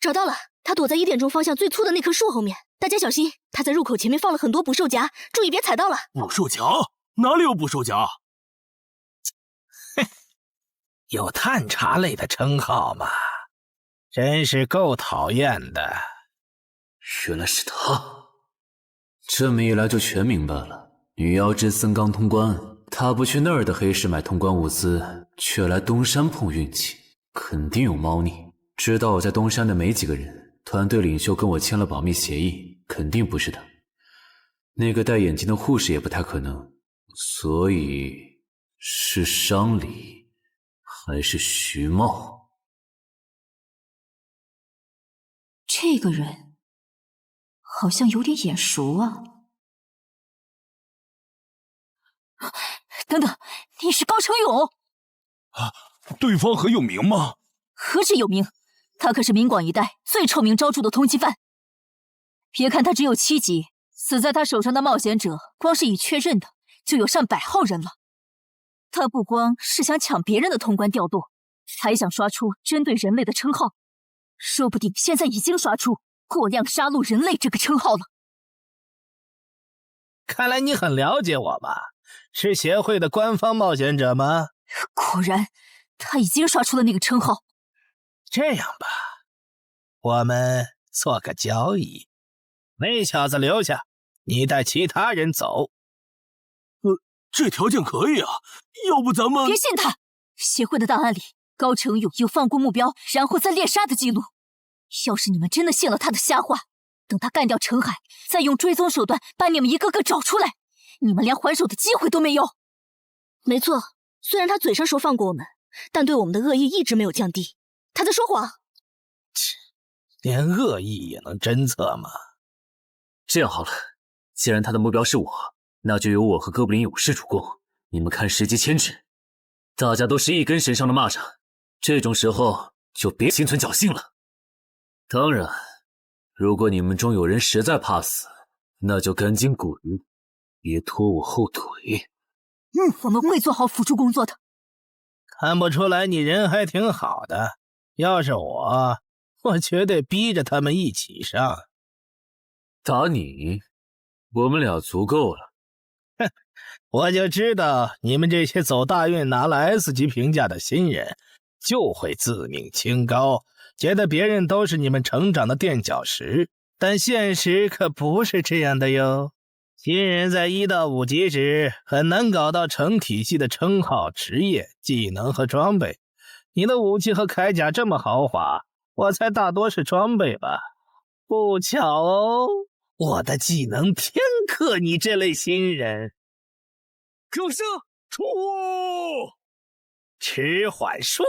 找到了，他躲在1点钟方向最粗的那棵树后面。大家小心，他在入口前面放了很多捕兽夹，注意别踩到了。捕兽夹？哪里有捕兽夹？有探查类的称号吗？真是够讨厌的。原来是他，这么一来就全明白了。女妖之森刚通关，他不去那儿的黑市买通关物资，却来东山碰运气，肯定有猫腻。知道我在东山的没几个人，团队领袖跟我签了保密协议，肯定不是他。那个戴眼镜的护士也不太可能，所以是商礼还是徐茂？这个人好像有点眼熟啊！等等，你是高成勇啊？对方很有名吗？何止有名，他可是明广一带最臭名昭著的通缉犯。别看他只有7级，死在他手上的冒险者，光是已确认的就有上百号人了。他不光是想抢别人的通关调度，还想刷出针对人类的称号，说不定现在已经刷出过量杀戮人类这个称号了。看来你很了解我吧？是协会的官方冒险者吗？果然，他已经刷出了那个称号。这样吧，我们做个交易，那小子留下，你带其他人走。这条件可以啊，要不咱们……别信他！协会的档案里，高成勇有放过目标然后再猎杀的记录。要是你们真的信了他的瞎话，等他干掉陈海，再用追踪手段把你们一个个找出来，你们连还手的机会都没有。没错，虽然他嘴上说放过我们，但对我们的恶意一直没有降低。他在说谎。切，连恶意也能侦测吗？这样好了，既然他的目标是我，那就由我和哥布林勇士主攻，你们看时机牵制。大家都是一根绳上的蚂蚱，这种时候就别心存侥幸了。当然，如果你们中有人实在怕死，那就赶紧滚，别拖我后腿。我们会做好辅助工作的。看不出来你人还挺好的，要是我绝对逼着他们一起上。打你，我们俩足够了。哼，我就知道你们这些走大运拿了 S 级评价的新人，就会自命清高，觉得别人都是你们成长的垫脚石。但现实可不是这样的哟。新人在1到5级时很难搞到成体系的称号、职业、技能和装备。你的武器和铠甲这么豪华，我猜大多是装备吧。不巧哦，我的技能偏克你这类新人。可是出迟缓术。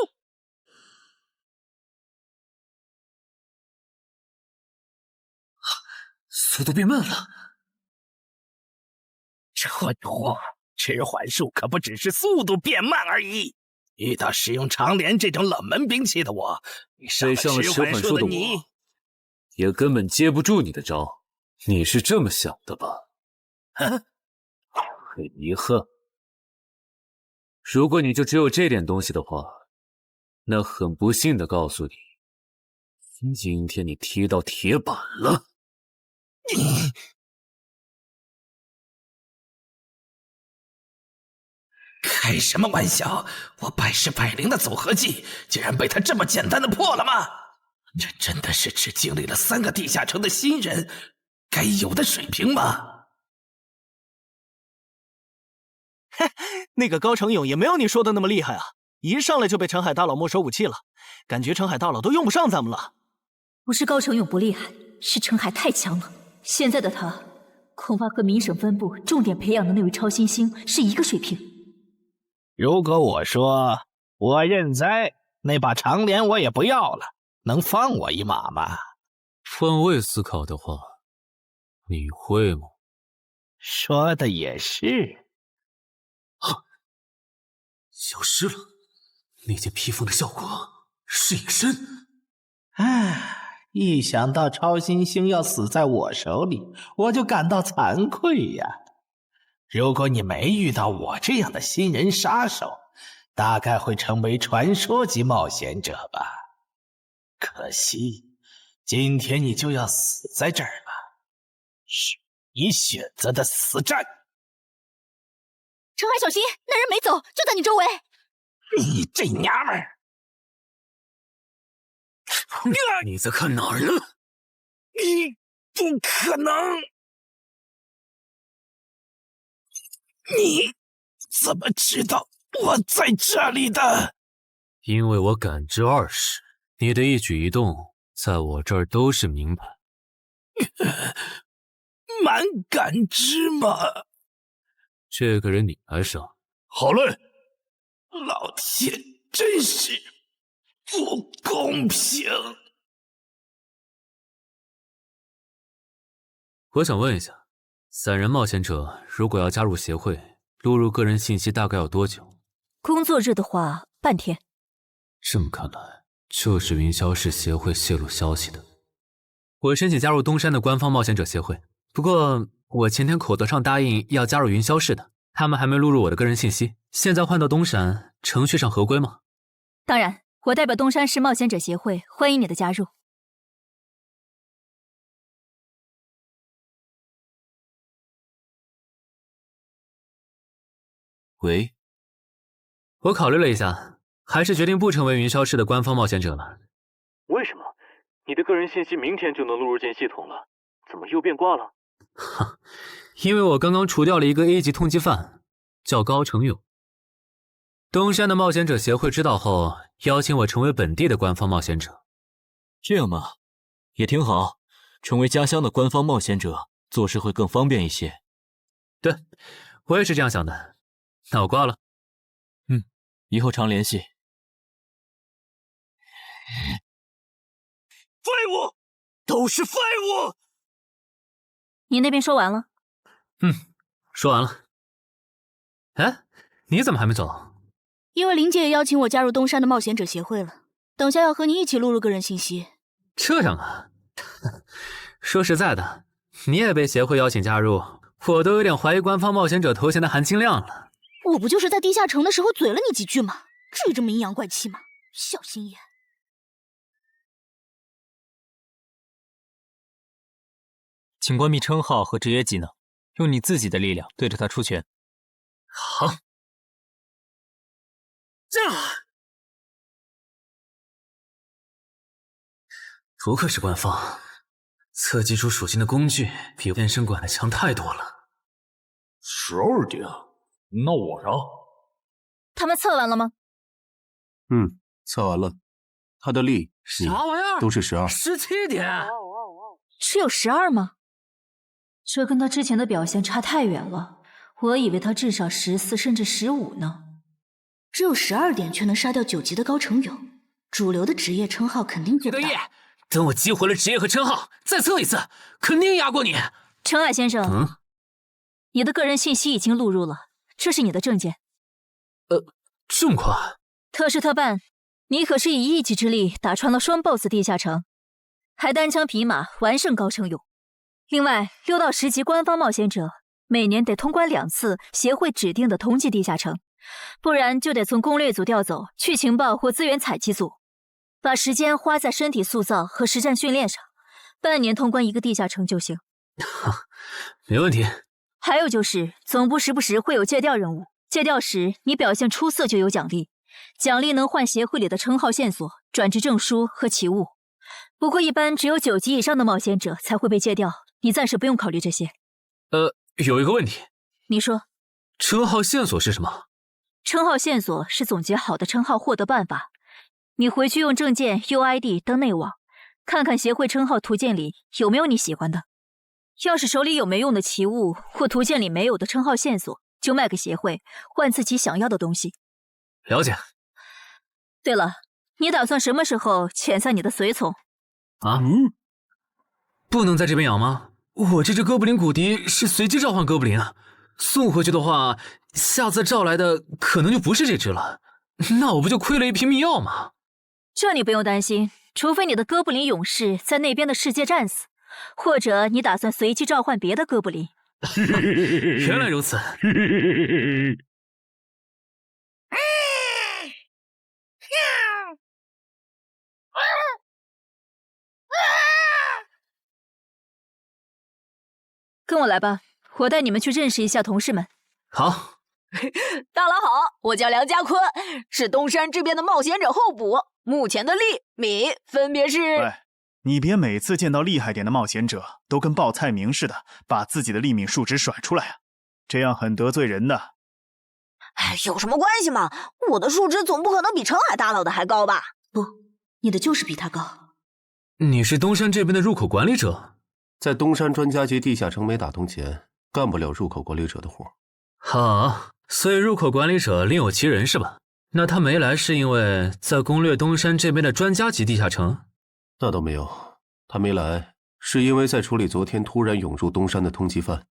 速度变慢了。这货，迟缓术可不只是速度变慢而已。遇到使用长镰这种冷门兵器的我，被上了迟缓术的我，也根本接不住你的招。你是这么想的吧？哼，很遗憾，如果你就只有这点东西的话，那很不幸的告诉你，今天你踢到铁板了。你开什么玩笑！我百试百灵的组合技，竟然被他这么简单的破了吗？这真的是只经历了3个地下城的新人该有的水平吗？嘿，那个高成勇也没有你说的那么厉害啊！一上来就被陈海大佬没收武器了，感觉陈海大佬都用不上咱们了。不是高成勇不厉害，是陈海太强了。现在的他，恐怕和明省分部重点培养的那位超新星是一个水平。如果我说我认栽，那把长镰我也不要了，能放我一马吗？换位思考的话，你会吗？说的也是。消失了，那件披风的效果是隐身。唉，一想到超新星要死在我手里，我就感到惭愧呀。如果你没遇到我这样的新人杀手，大概会成为传说级冒险者吧。可惜，今天你就要死在这儿了，是你选择的死战。陈海，小心，那人没走，就在你周围。你这娘们儿！你在看哪儿呢？你不可能！你怎么知道我在这里的？因为我感知20，你的一举一动在我这儿都是明白。蛮感知吗？这个人你来上。好嘞。老天，真是不公平！我想问一下，3人冒险者如果要加入协会，录入个人信息大概要多久？工作日的话，半天。这么看来，就是云霄市协会泄露消息的。我申请加入东山的官方冒险者协会，不过我前天口头上答应要加入云霄市的，他们还没录入我的个人信息。现在换到东山，程序上合规吗？当然，我代表东山市冒险者协会欢迎你的加入。喂，我考虑了一下，还是决定不成为云霄市的官方冒险者了。为什么？你的个人信息明天就能录入进系统了，怎么又变卦了？哈，因为我刚刚除掉了一个 A 级通缉犯，叫高成勇。东山的冒险者协会知道后，邀请我成为本地的官方冒险者。这样吗？也挺好，成为家乡的官方冒险者，做事会更方便一些。对，我也是这样想的。那我挂了。以后常联系。废物，都是废物！你那边说完了？说完了。哎，你怎么还没走？因为林姐也邀请我加入东山的冒险者协会了，等下要和你一起录入个人信息。这样啊？说实在的，你也被协会邀请加入，我都有点怀疑官方冒险者头衔的含金量了。我不就是在地下城的时候嘴了你几句吗？至于这么阴阳怪气吗？小心眼。请关闭称号和职业技能，用你自己的力量对着他出拳。好。不愧是官方，测基础属性的工具比变身馆的强太多了。12点，那我呢？他们测完了吗？测完了，他的力、啥玩意儿都是12。17点，只有12吗？这跟他之前的表现差太远了，我以为他至少14甚至15呢。只有12点却能杀掉9级的高成勇，主流的职业称号肯定做不到。等我激活了职业和称号，再测一次，肯定压过你。陈海先生，你的个人信息已经录入了，这是你的证件。这么快？特事特办，你可是以一己之力打穿了双 BOSS 地下城，还单枪匹马完胜高成勇。另外，6到10级官方冒险者每年得通关2次协会指定的同级地下城，不然就得从攻略组调走去情报或资源采集组，把时间花在身体塑造和实战训练上，半年通关1个地下城就行。没问题。还有就是总部时不时会有借调任务，借调时你表现出色就有奖励，奖励能换协会里的称号线索、转职证书和奇物。不过一般只有9级以上的冒险者才会被借调，你暂时不用考虑这些。有一个问题。你说。称号线索是什么？称号线索是总结好的称号获得办法，你回去用证件 UID 登内网，看看协会称号图鉴里有没有你喜欢的。要是手里有没用的奇物或图鉴里没有的称号线索，就卖给协会，换自己想要的东西。了解。对了，你打算什么时候遣散你的随从？不能在这边养吗？我这只哥布林骨笛是随机召唤哥布林啊，送回去的话，下次召来的可能就不是这只了，那我不就亏了一瓶秘药吗？这你不用担心，除非你的哥布林勇士在那边的世界战死，或者你打算随机召唤别的哥布林。原来如此。跟我来吧，我带你们去认识一下同事们。好。大佬好，我叫梁家坤，是东山这边的冒险者候补，目前的力、米分别是。喂，你别每次见到厉害点的冒险者都跟报菜名似的，把自己的力米数值甩出来啊，这样很得罪人的。有什么关系嘛？我的数值总不可能比澄海大佬的还高吧？不，你的就是比他高。你是东山这边的入口管理者？在东山专家级地下城没打通前，干不了入口管理者的活。好，所以入口管理者另有其人是吧？那他没来是因为在攻略东山这边的专家级地下城？那倒没有，他没来是因为在处理昨天突然涌入东山的通缉犯。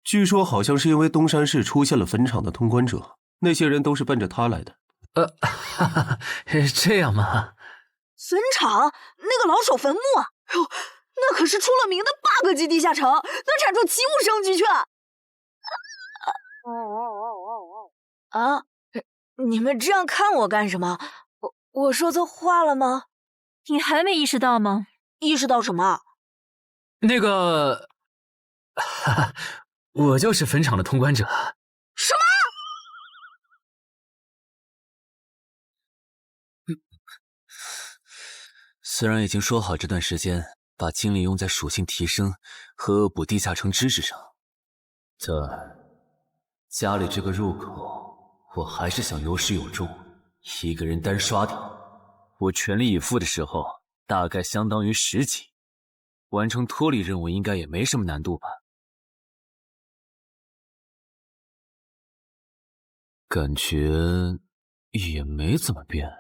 据说好像是因为东山市出现了坟场的通关者，那些人都是奔着他来的。这样吗？坟场那个老手坟墓啊，那可是出了名的 bug 级地下城，能产出奇物升级券。你们这样看我干什么？我说错话了吗？你还没意识到吗？意识到什么？那个，我就是坟场的通关者。什么？虽然已经说好这段时间把精力用在属性提升和恶补地下城知识上，但家里这个入口，我还是想有始有终，一个人单刷掉。我全力以赴的时候，大概相当于10级，完成脱离任务应该也没什么难度吧？感觉也没怎么变。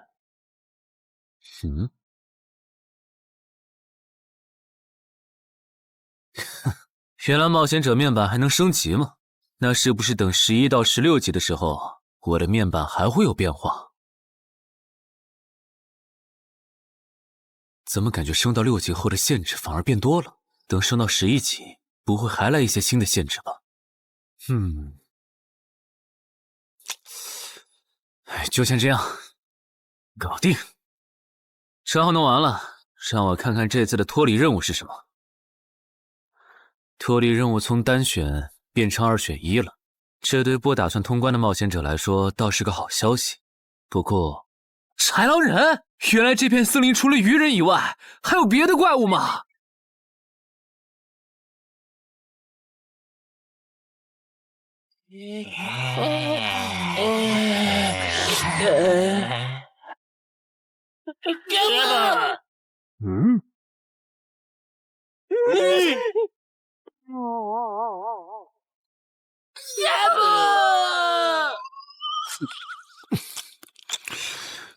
原来冒险者面板还能升级吗？那是不是等11到16级的时候，我的面板还会有变化？怎么感觉升到6级后的限制反而变多了？等升到11级，不会还来一些新的限制吧？就先这样，搞定。账号弄完了，让我看看这次的脱离任务是什么。脱离任务从单选变成2选1了，这对不打算通关的冒险者来说倒是个好消息。不过，豺狼人，原来这片森林除了鱼人以外，还有别的怪物吗？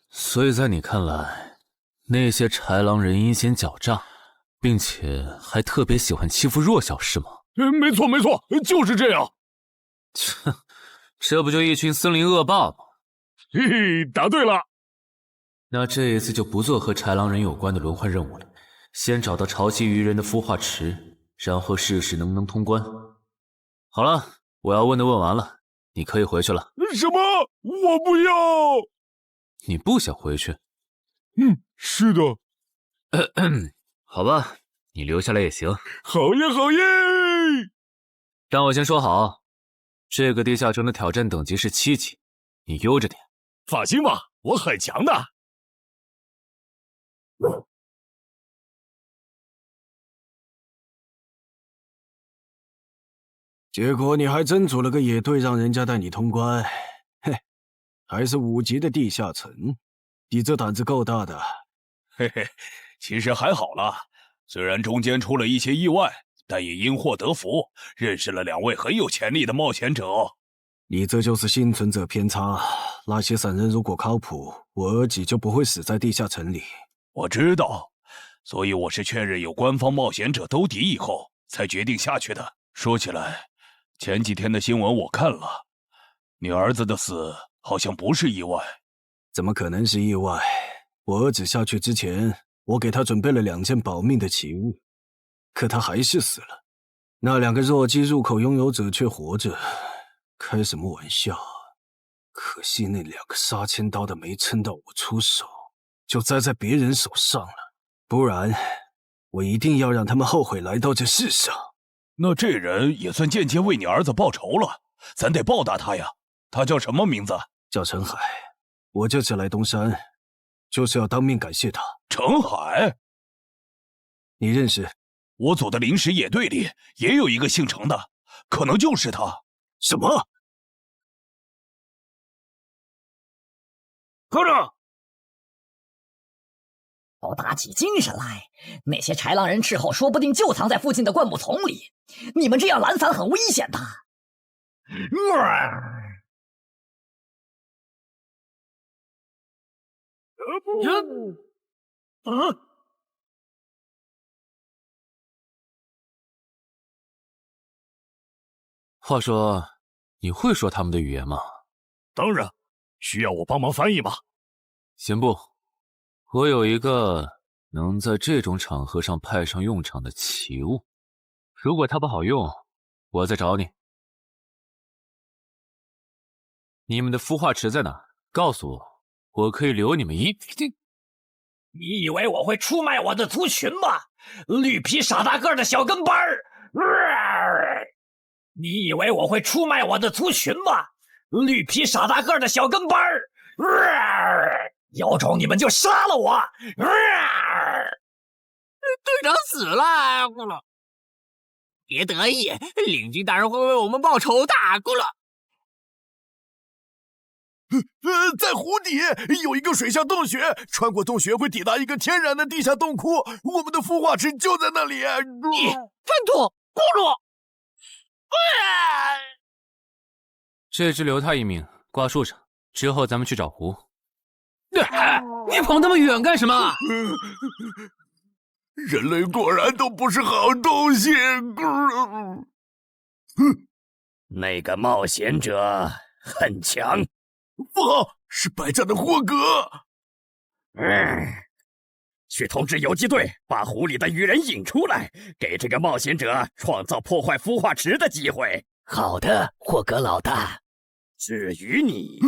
所以在你看来，那些豺狼人阴险狡诈，并且还特别喜欢欺负弱小是吗？没错没错，就是这样。这不就一群森林恶霸吗？嘿嘿，答对了。那这一次就不做和豺狼人有关的轮换任务了，先找到潮汐鱼人的孵化池，然后试试能不能通关。好了，我要问的问完了，你可以回去了。什么？我不要！你不想回去？是的。好吧，你留下来也行。好耶，好耶！让我先说好，这个地下城的挑战等级是7级，你悠着点。放心吧，我很强的。结果你还真组了个野队，让人家带你通关。嘿，还是5级的地下城，你这胆子够大的。嘿嘿，其实还好啦，虽然中间出了一些意外，但也因祸得福，认识了2位很有潜力的冒险者。你这就是幸存者偏差。那些散人如果靠谱，我儿几就不会死在地下城里。我知道，所以我是确认有官方冒险者兜底以后，才决定下去的。说起来，前几天的新闻我看了，你儿子的死好像不是意外。怎么可能是意外？我儿子下去之前，我给他准备了2件保命的奇物，可他还是死了。那2个弱鸡入口拥有者却活着，开什么玩笑？可惜那2个杀千刀的没撑到我出手，就栽在别人手上了。不然，我一定要让他们后悔来到这世上。那这人也算间接为你儿子报仇了，咱得报答他呀。他叫什么名字？叫陈海。我这次来东山，就是要当面感谢他。陈海？你认识？我组的临时野队里也有一个姓陈的，可能就是他。什么？科长，都打起精神来！那些豺狼人斥候说不定就藏在附近的灌木丛里，你们这样懒散很危险的。话说，你会说他们的语言吗？当然，需要我帮忙翻译吗？先不，我有一个能在这种场合上派上用场的奇物，如果它不好用，我再找你。你们的孵化池在哪？告诉我，我可以留你们一。你以为我会出卖我的族群吗？绿皮傻大个的小跟班儿！你以为我会出卖我的族群吗？绿皮傻大个的小跟班儿！有种你们就杀了我！队长死了，咕噜。别得意，领军大人会为我们报仇的，咕噜。在湖底有一个水下洞穴，穿过洞穴会抵达一个天然的地下洞窟，我们的孵化池就在那里。你粪土，咕噜！这只留他一命，挂树上，之后咱们去找湖。你跑那么远干什么？人类果然都不是好东西。那个冒险者很强。不好，是白战的霍格。去通知游击队，把湖里的鱼人引出来，给这个冒险者创造破坏孵化池的机会。好的，霍格老大。至于你，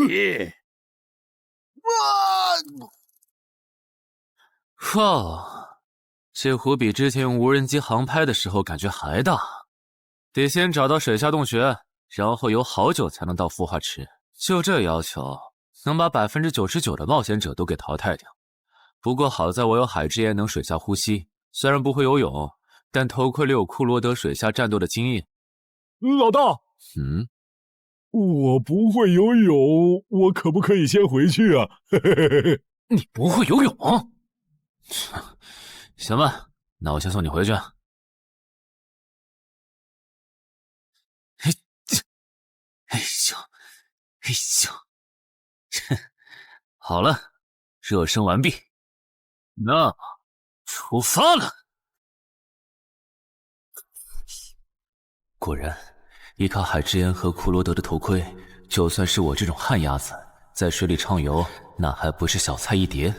哇，这湖比之前用无人机航拍的时候感觉还大。得先找到水下洞穴，然后游好久才能到孵化池。就这要求，能把99%的冒险者都给淘汰掉。不过好在我有海之炎能水下呼吸，虽然不会游泳，但头盔里有库罗德水下战斗的经验。老大，我不会游泳，我可不可以先回去啊？你不会游泳？行吧，那我先送你回去。哎呦，哎呦，好了，热身完毕，那出发了。果然，依靠海之炎和库罗德的头盔，就算是我这种旱鸭子，在水里畅游，那还不是小菜一碟。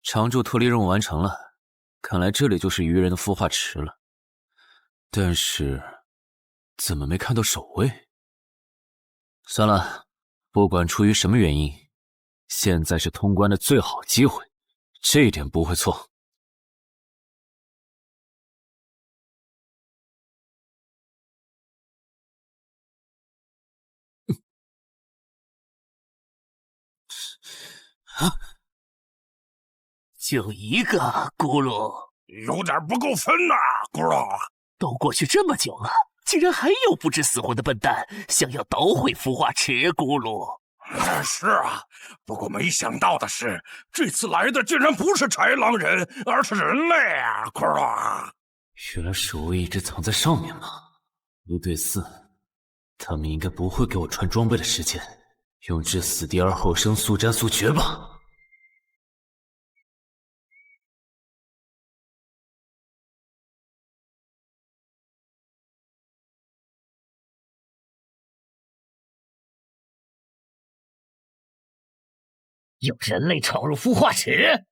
常驻脱离任务完成了，看来这里就是鱼人的孵化池了。但是，怎么没看到守卫？算了，不管出于什么原因，现在是通关的最好机会，这一点不会错。就一个咕噜，有点不够分呐，咕噜。都过去这么久了，竟然还有不知死活的笨蛋想要捣毁孵化池，咕噜。是啊，不过没想到的是，这次来的竟然不是豺狼人，而是人类啊，咕噜。原来守卫一直藏在上面吗？1对4，他们应该不会给我穿装备的时间，用至死地而后生，速战速决吧。有人类闯入孵化池！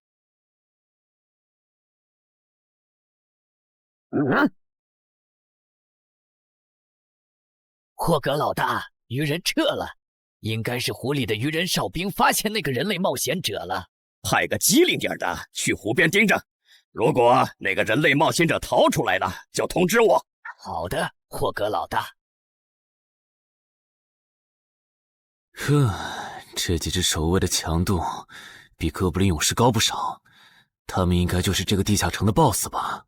霍格老大，鱼人撤了，应该是湖里的鱼人哨兵发现那个人类冒险者了。派个机灵点的去湖边盯着，如果那个人类冒险者逃出来了，就通知我。好的，霍格老大。这几只守卫的强度比哥布林勇士高不少，他们应该就是这个地下城的 BOSS 吧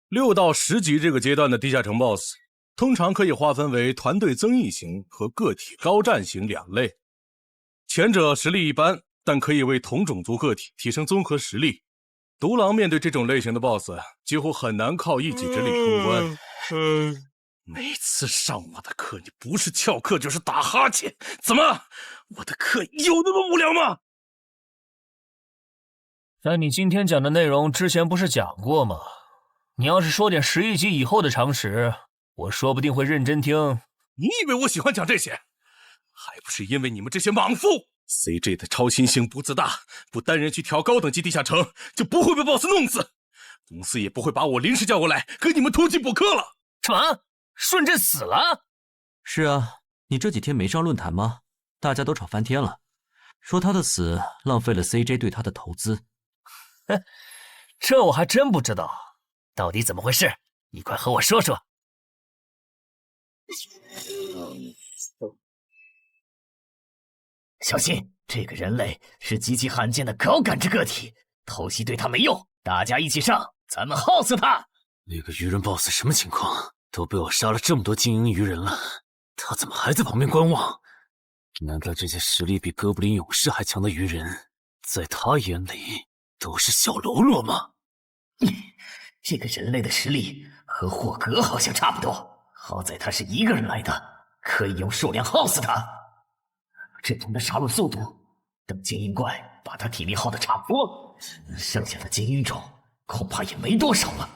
？6到10级这个阶段的地下城 BOSS， 通常可以划分为团队增益型和个体高战型2类。前者实力一般，但可以为同种族个体提升综合实力。独狼面对这种类型的 BOSS， 几乎很难靠一己之力通关。每次上我的课，你不是翘课就是打哈欠，怎么？我的课有那么无聊吗？但你今天讲的内容之前不是讲过吗？你要是说点11级以后的常识，我说不定会认真听。你以为我喜欢讲这些？还不是因为你们这些莽夫！CJ 的超新星不自大，不单人去调高等级地下城，就不会被 BOSS 弄死。公司也不会把我临时叫过来给你们突击补课了。什么？顺朕死了？是啊，你这几天没上论坛吗？大家都吵翻天了，说他的死浪费了 CJ 对他的投资。这我还真不知道，到底怎么回事？你快和我说说。小心，这个人类是极其罕见的高感知个体，偷袭对他没用，大家一起上，咱们耗死他！那个鱼人 BOSS 什么情况？都被我杀了这么多精英鱼人了，他怎么还在旁边观望？难道这些实力比哥布林勇士还强的鱼人，在他眼里都是小喽啰吗？这个人类的实力和霍格好像差不多，好在他是一个人来的，可以用数量耗死他。这种的杀戮速度，等精英怪把他体力耗得差不多，剩下的精英种恐怕也没多少了。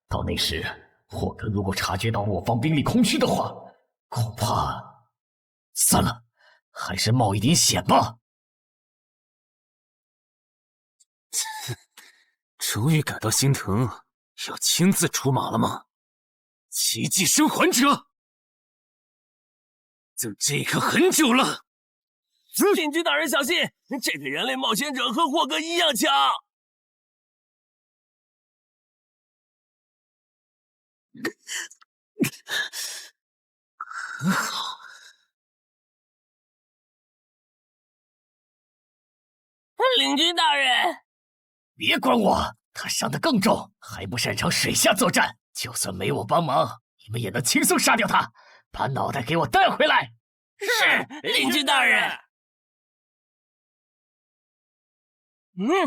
到那时，霍格如果察觉到我方兵力空虚的话，恐怕……算了，还是冒一点险吧。终于感到心疼，要亲自出马了吗？奇迹生还者，等这一刻很久了。领军大人小心，这个人类冒险者和霍格一样强。很好。领军大人，别管我，他伤得更重，还不擅长水下作战。就算没我帮忙，你们也能轻松杀掉他。把脑袋给我带回来。是，领军大人。那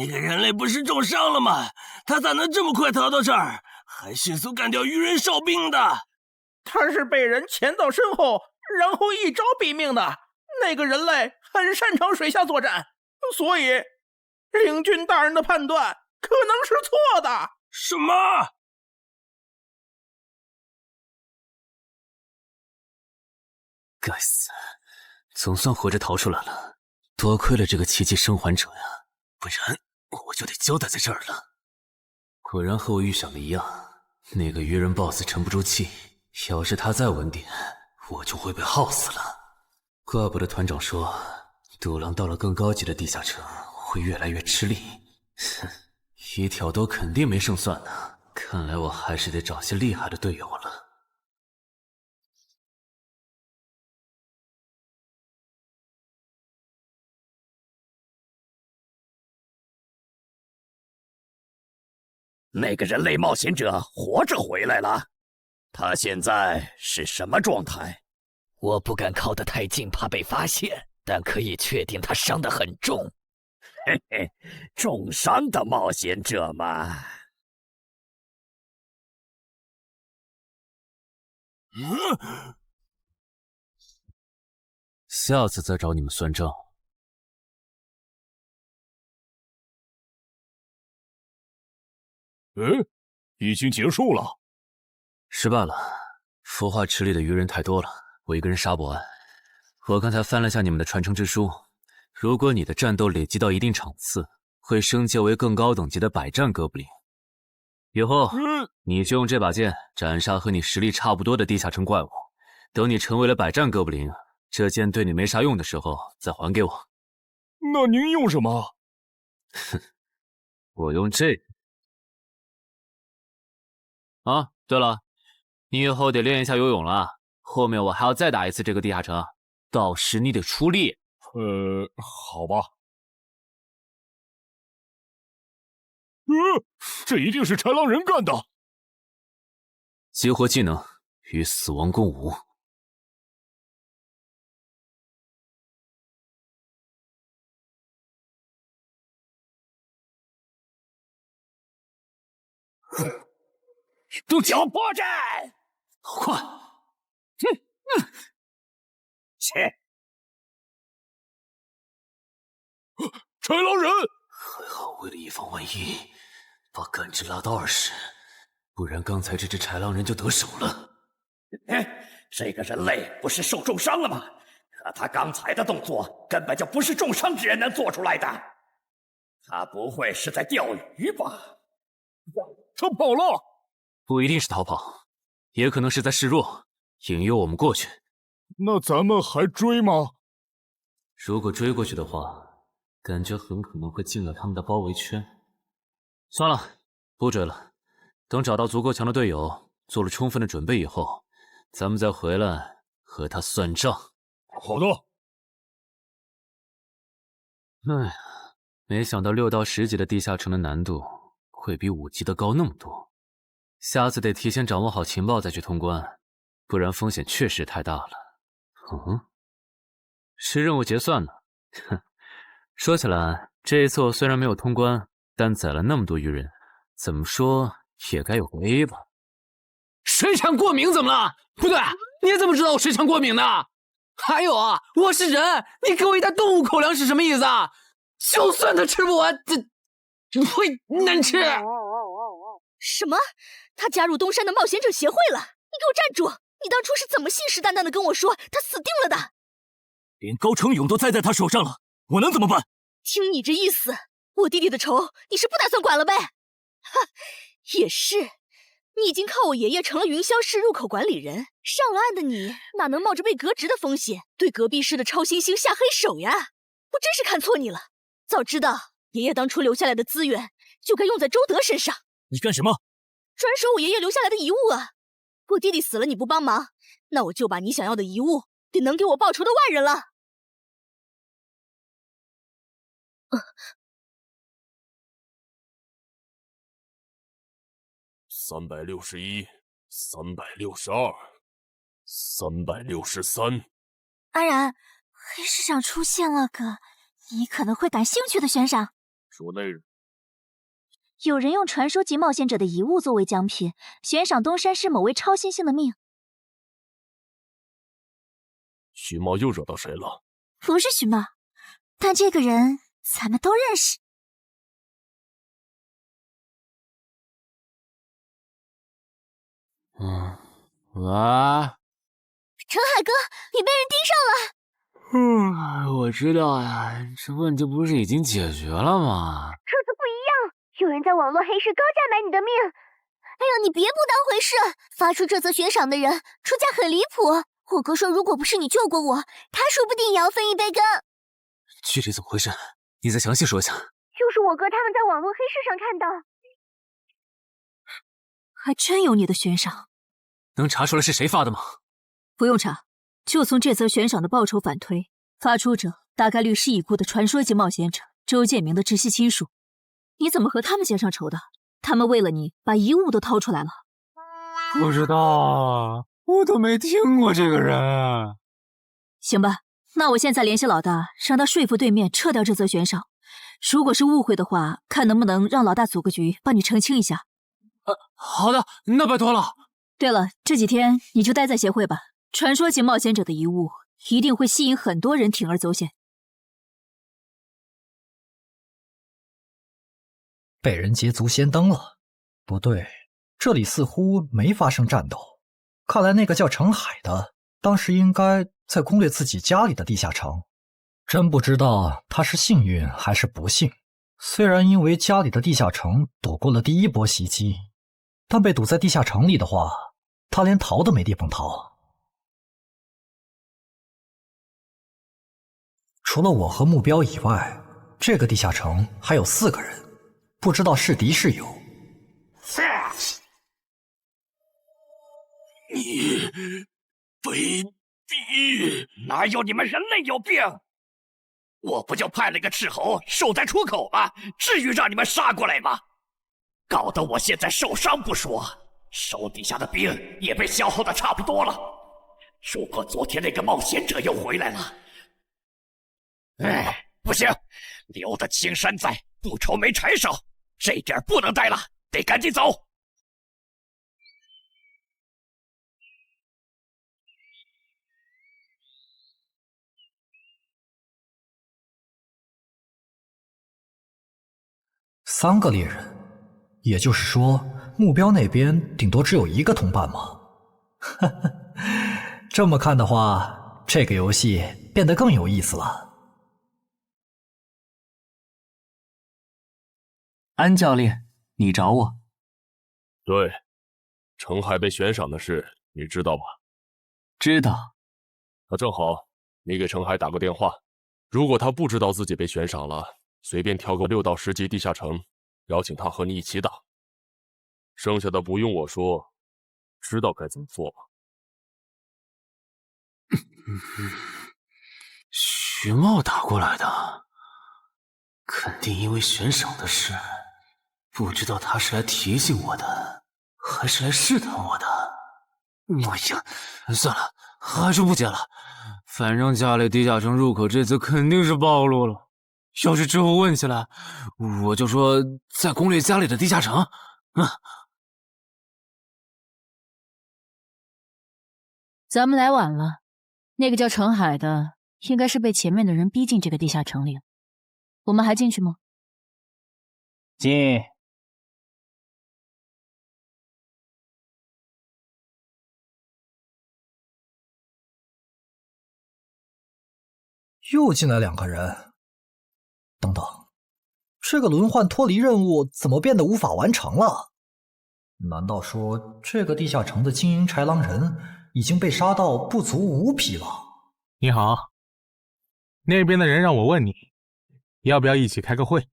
个人类不是重伤了吗？他咋能这么快逃到这儿，还迅速干掉鱼人哨兵的？他是被人潜到身后，然后一招毙命的。那个人类很擅长水下作战，所以领军大人的判断可能是错的。什么？该死，总算活着逃出来了，多亏了这个奇迹生还者呀，不然我就得交代在这儿了。果然和我预想的一样，那个鱼人 BOSS 沉不住气，要是他再稳点，我就会被耗死了。怪不得团长说，独狼到了更高级的地下城会越来越吃力。哼，一挑多肯定没胜算呢。看来我还是得找些厉害的队友了。那个人类冒险者活着回来了，他现在是什么状态？我不敢靠得太近，怕被发现，但可以确定他伤得很重。嘿嘿，重伤的冒险者嘛。下次再找你们算账。已经结束了。失败了，孵化池里的鱼人太多了，我一个人杀不完。我刚才翻了下你们的传承之书，如果你的战斗累积到一定场次，会升阶为更高等级的百战哥布林。以后你就用这把剑斩杀和你实力差不多的地下城怪物。等你成为了百战哥布林，这剑对你没啥用的时候再还给我。那您用什么？哼，我用这个。啊，对了，你以后得练一下游泳了。后面我还要再打一次这个地下城，到时你得出力。好吧。这一定是豺狼人干的。激活技能，与死亡共舞。都叫破绽！好快！切！豺狼人！还好，为了以防万一，把感知拉到20，不然刚才这只豺狼人就得手了。这个人类不是受重伤了吗？可他刚才的动作根本就不是重伤之人能做出来的。他不会是在钓鱼吧？他跑了。不一定是逃跑，也可能是在示弱，引诱我们过去。那咱们还追吗？如果追过去的话，感觉很可能会进了他们的包围圈。算了，不追了。等找到足够强的队友，做了充分的准备以后，咱们再回来和他算账。好的。哎呀，没想到6到10级的地下城的难度会比5级的高那么多。下次得提前掌握好情报再去通关，不然风险确实太大了。是任务结算呢。哼，说起来，这一次我虽然没有通关，但宰了那么多鱼人，怎么说也该有个 A 吧。水产过敏怎么了？不对，你怎么知道我水产过敏的？还有啊，我是人，你给我一袋动物口粮是什么意思啊？就算他吃不完，这会难吃。什么？他加入东山的冒险者协会了？你给我站住！你当初是怎么信誓旦旦的跟我说他死定了的？连高成勇都栽在他手上了，我能怎么办？听你这意思，我弟弟的仇你是不打算管了呗？哈，也是，你已经靠我爷爷成了云霄市入口管理人，上了岸的你哪能冒着被革职的风险对隔壁市的超新星下黑手呀？我真是看错你了，早知道爷爷当初留下来的资源就该用在周德身上。你干什么？转手我爷爷留下来的遗物啊！我弟弟死了你不帮忙，那我就把你想要的遗物给能给我报仇的外人了。361、362、363。安然，黑市上出现了个你可能会感兴趣的悬赏。说内容。有人用传说级冒险者的遗物作为奖品，悬赏东山市某位超新星的命。徐茂又惹到谁了？不是徐茂，但这个人咱们都认识。喂，陈海哥，你被人盯上了。我知道呀，这问题不是已经解决了吗？这次不一样，有人在网络黑市高价买你的命。哎呦，你别不当回事！发出这则悬赏的人出价很离谱。我哥说，如果不是你救过我，他说不定也要分一杯羹。具体怎么回事？你再详细说一下。就是我哥他们在网络黑市上看到。还真有你的悬赏。能查出来是谁发的吗？不用查，就从这则悬赏的报酬反推，发出者大概率是已故的传说级冒险者周建明的直系亲属。你怎么和他们结上仇的？他们为了你把遗物都掏出来了。不知道啊，我都没听过这个人。行吧，那我现在联系老大，让他说服对面撤掉这则悬赏。如果是误会的话，看能不能让老大组个局帮你澄清一下。好的，那拜托了。对了，这几天你就待在协会吧。传说级冒险者的遗物一定会吸引很多人铤而走险。被人捷足先登了？不对，这里似乎没发生战斗。看来那个叫程海的，当时应该在攻略自己家里的地下城。真不知道他是幸运还是不幸。虽然因为家里的地下城躲过了第一波袭击，但被堵在地下城里的话，他连逃都没地方逃。除了我和目标以外，这个地下城还有4个人，不知道是敌是友。你卑鄙！哪有你们人类有病？我不就派了个斥候守在出口吗？至于让你们杀过来吗？搞得我现在受伤不说，手底下的兵也被消耗的差不多了。如果昨天那个冒险者又回来了，不行，留得青山在，不愁没柴烧。这点不能待了，得赶紧走。3个猎人，也就是说，目标那边顶多只有1个同伴吗？哈哈，这么看的话，这个游戏变得更有意思了。安教练，你找我？对，程海被悬赏的事你知道吧？知道。那正好，你给程海打个电话，如果他不知道自己被悬赏了，随便挑个6到10级地下城，邀请他和你一起打。剩下的不用我说，知道该怎么做吧？徐茂打过来的，肯定因为悬赏的事，不知道他是来提醒我的，还是来试探我的。哎呀，算了，还是不接了。反正家里地下城入口这次肯定是暴露了。要是之后问起来，我就说在攻略家里的地下城。咱们来晚了，那个叫程海的应该是被前面的人逼进这个地下城里了。我们还进去吗？进。又进来2个人。等等，这个轮换脱离任务怎么变得无法完成了？难道说这个地下城的经营豺狼人已经被杀到不足5匹了？你好，那边的人让我问你，要不要一起开个会？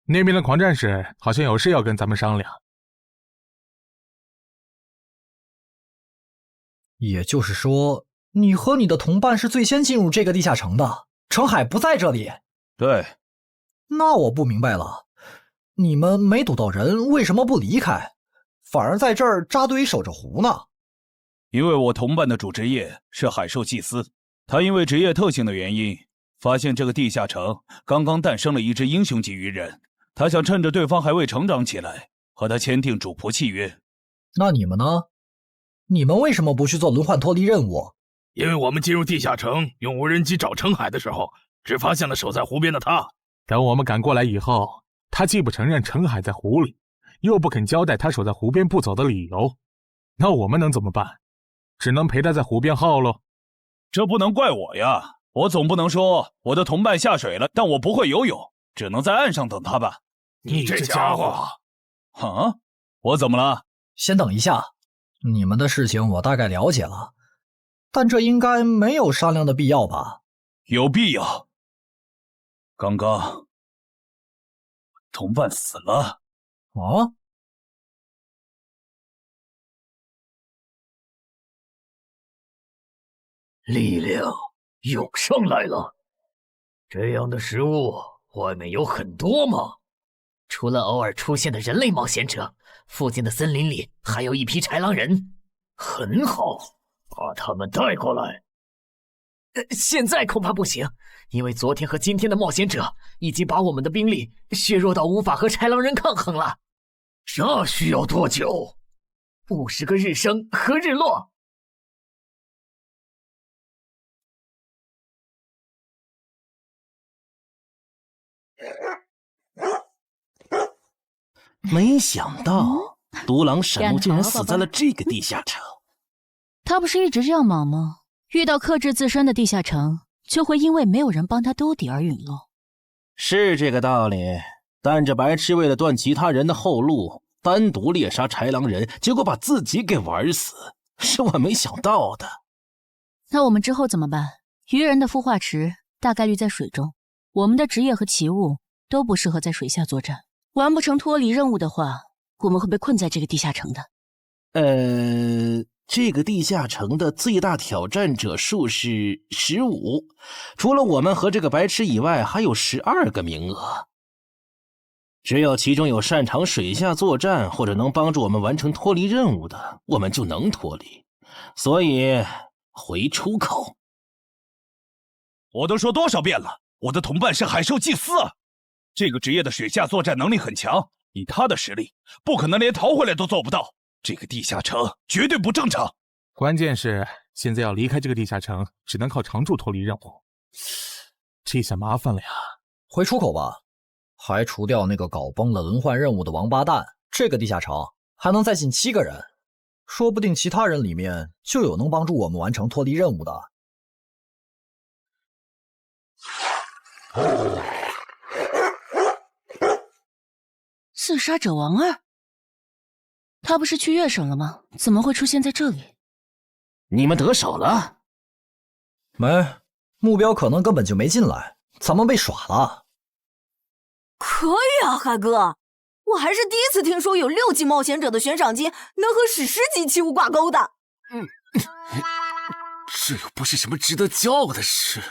那边的狂战士好像有事要跟咱们商量。也就是说，你和你的同伴是最先进入这个地下城的，程海不在这里。对。那我不明白了，你们没堵到人，为什么不离开，反而在这儿扎堆守着湖呢？因为我同伴的主职业是海兽祭司，他因为职业特性的原因，发现这个地下城刚刚诞生了一只英雄级鱼人，他想趁着对方还未成长起来，和他签订主仆契约。那你们呢？你们为什么不去做轮换脱离任务？因为我们进入地下城用无人机找程海的时候，只发现了守在湖边的他。等我们赶过来以后，他既不承认程海在湖里，又不肯交代他守在湖边不走的理由，那我们能怎么办？只能陪他在湖边耗喽。这不能怪我呀，我总不能说我的同伴下水了，但我不会游泳，只能在岸上等他吧。你这家伙！啊，我怎么了？先等一下，你们的事情我大概了解了，但这应该没有商量的必要吧？有必要。刚刚同伴死了。啊？力量涌上来了。这样的食物外面有很多吗？除了偶尔出现的人类冒险者，附近的森林里还有一批豺狼人。很好，把他们带过来。现在恐怕不行，因为昨天和今天的冒险者已经把我们的兵力削弱到无法和豺狼人抗衡了。这需要多久？50个日升和日落。没想到独狼闪怒竟然死在了这个地下城。他不是一直这样忙吗？遇到克制自身的地下城，就会因为没有人帮他兜底而陨落。是这个道理，但这白痴为了断其他人的后路，单独猎杀豺狼人，结果把自己给玩死，是我没想到的。那我们之后怎么办？鱼人的孵化池大概率在水中，我们的职业和奇物都不适合在水下作战。完不成脱离任务的话，我们会被困在这个地下城的。这个地下城的最大挑战者数是15，除了我们和这个白痴以外，还有12个名额。只有其中有擅长水下作战或者能帮助我们完成脱离任务的，我们就能脱离。所以回出口。我都说多少遍了，我的同伴是海兽祭司啊！这个职业的水下作战能力很强，以他的实力，不可能连逃回来都做不到。这个地下城绝对不正常。关键是现在要离开这个地下城，只能靠常驻脱离任务，这下麻烦了呀。回出口吧，还除掉那个搞崩了轮换任务的王八蛋，这个地下城还能再进7个人，说不定其他人里面就有能帮助我们完成脱离任务的。刺杀者王二，他不是去月省了吗？怎么会出现在这里？你们得手了？没，目标可能根本就没进来，咱们被耍了。可以啊，海哥，我还是第一次听说有6级冒险者的悬赏金能和史诗级器物挂钩的。这又不是什么值得骄傲的事，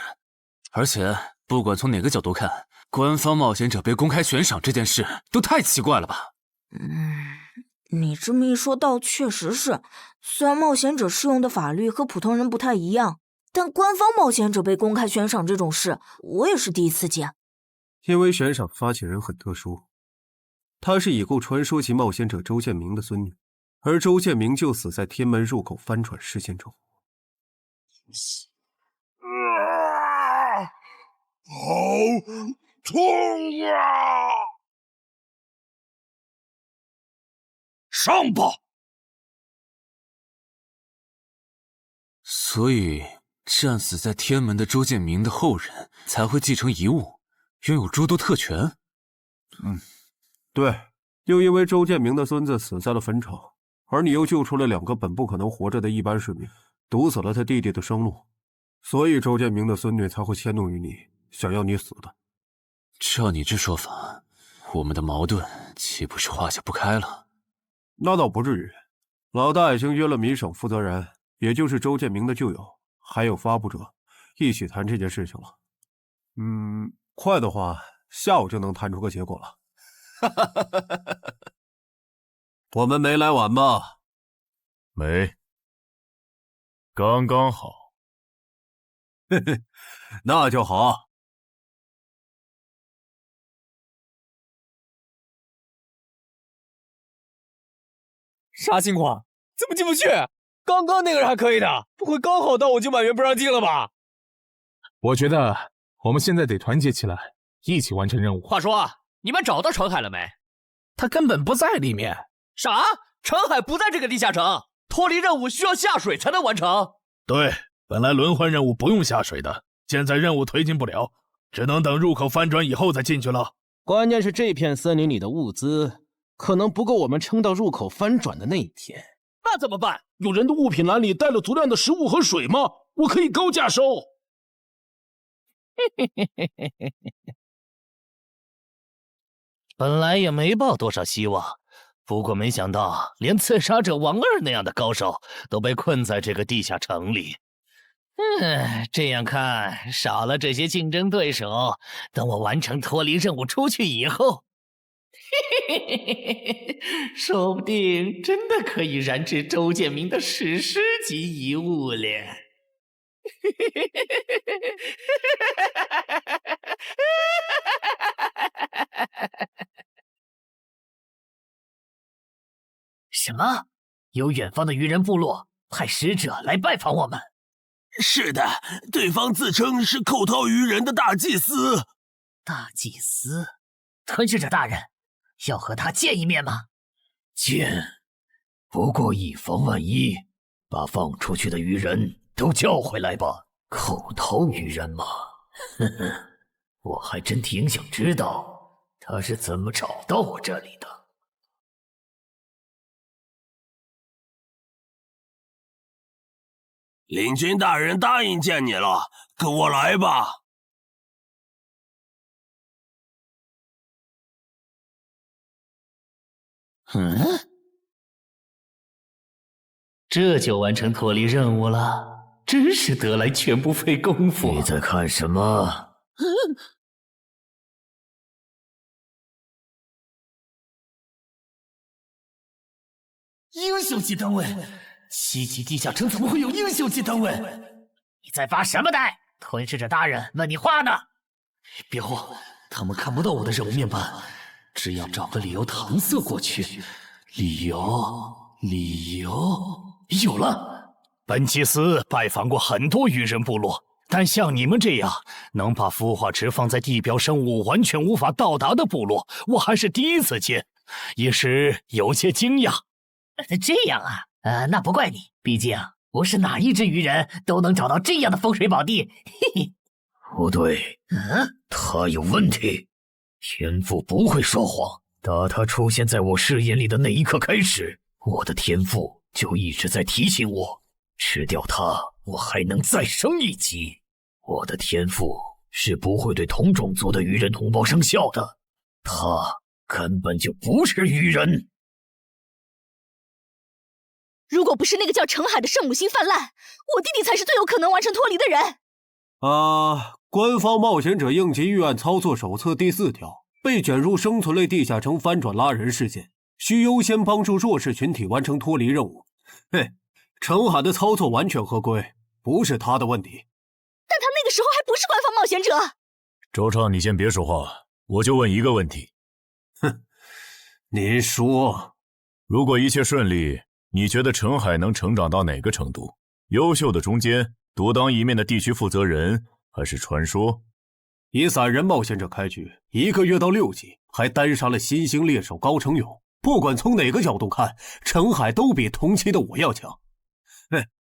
而且不管从哪个角度看，官方冒险者被公开悬赏这件事都太奇怪了吧？你这么一说倒确实是，虽然冒险者适用的法律和普通人不太一样，但官方冒险者被公开悬赏这种事，我也是第一次见。因为悬赏发起人很特殊，她是已故传说级冒险者周建明的孙女，而周建明就死在天门入口翻船事件中。好痛啊！上吧！所以，战死在天门的周建明的后人才会继承遗物，拥有诸多特权。对，又因为周建明的孙子死在了坟场，而你又救出了2个本不可能活着的一般市民，堵死了他弟弟的生路，所以周建明的孙女才会迁怒于你，想要你死的。照你这说法，我们的矛盾岂不是化解不开了？那倒不至于，老大已经约了米省负责人，也就是周建明的旧友，还有发布者，一起谈这件事情了。快的话，下午就能谈出个结果了。我们没来晚吧？没，刚刚好。嘿嘿，那就好。啥情况？怎么进不去？刚刚那个人还可以的，不会刚好到我就满员不让进了吧？我觉得我们现在得团结起来，一起完成任务。话说，你们找到程海了没？他根本不在里面。啥？程海不在这个地下城？脱离任务需要下水才能完成？对，本来轮换任务不用下水的，现在任务推进不了，只能等入口翻转以后再进去了。关键是这片森林里的物资可能不够我们撑到入口翻转的那一天。那怎么办？有人的物品栏里带了足量的食物和水吗？我可以高价收。本来也没抱多少希望，不过没想到连刺杀者王二那样的高手都被困在这个地下城里。这样看，少了这些竞争对手，等我完成脱离任务出去以后，说不定真的可以燃制周建明的史诗级遗物了。什么？有远方的鱼人部落派使者来拜访我们？是的，对方自称是寇涛鱼人的大祭司。大祭司？吞噬者大人，要和他见一面吗？见，不过以防万一，把放出去的鱼人都叫回来吧。寇涛鱼人嘛，呵呵，我还真挺想知道他是怎么找到我这里的。领军大人答应见你了，跟我来吧。这就完成脱离任务了，真是得来全不费工夫。你在看什么？英雄级单位，7级地下城怎么会有英雄级单位？你在发什么呆？吞噬者大人问你话呢。别慌，他们看不到我的任务面板，只要找个理由搪塞过去。理由，有了！本祭司拜访过很多鱼人部落，但像你们这样能把孵化池放在地表生物完全无法到达的部落，我还是第一次见，一时有些惊讶。这样啊，那不怪你，毕竟不是哪一只鱼人都能找到这样的风水宝地。嘿嘿，不对，他有问题。天赋不会说谎，打他出现在我视野里的那一刻开始，我的天赋就一直在提醒我，吃掉他，我还能再升一级。我的天赋是不会对同种族的鱼人同胞生效的，他根本就不是鱼人。如果不是那个叫程海的圣母心泛滥，我弟弟才是最有可能完成脱离的人。官方冒险者应急预案操作手册第4条，被卷入生存类地下城翻转拉人事件，需优先帮助弱势群体完成脱离任务。程海的操作完全合规，不是他的问题。但他那个时候还不是官方冒险者。周畅，你先别说话，我就问一个问题。您说，如果一切顺利，你觉得程海能成长到哪个程度？优秀的中间，独当一面的地区负责人，还是传说？以散人冒险者开局，1个月到6级，还单杀了新兴猎手高成勇。不管从哪个角度看，程海都比同期的我要强。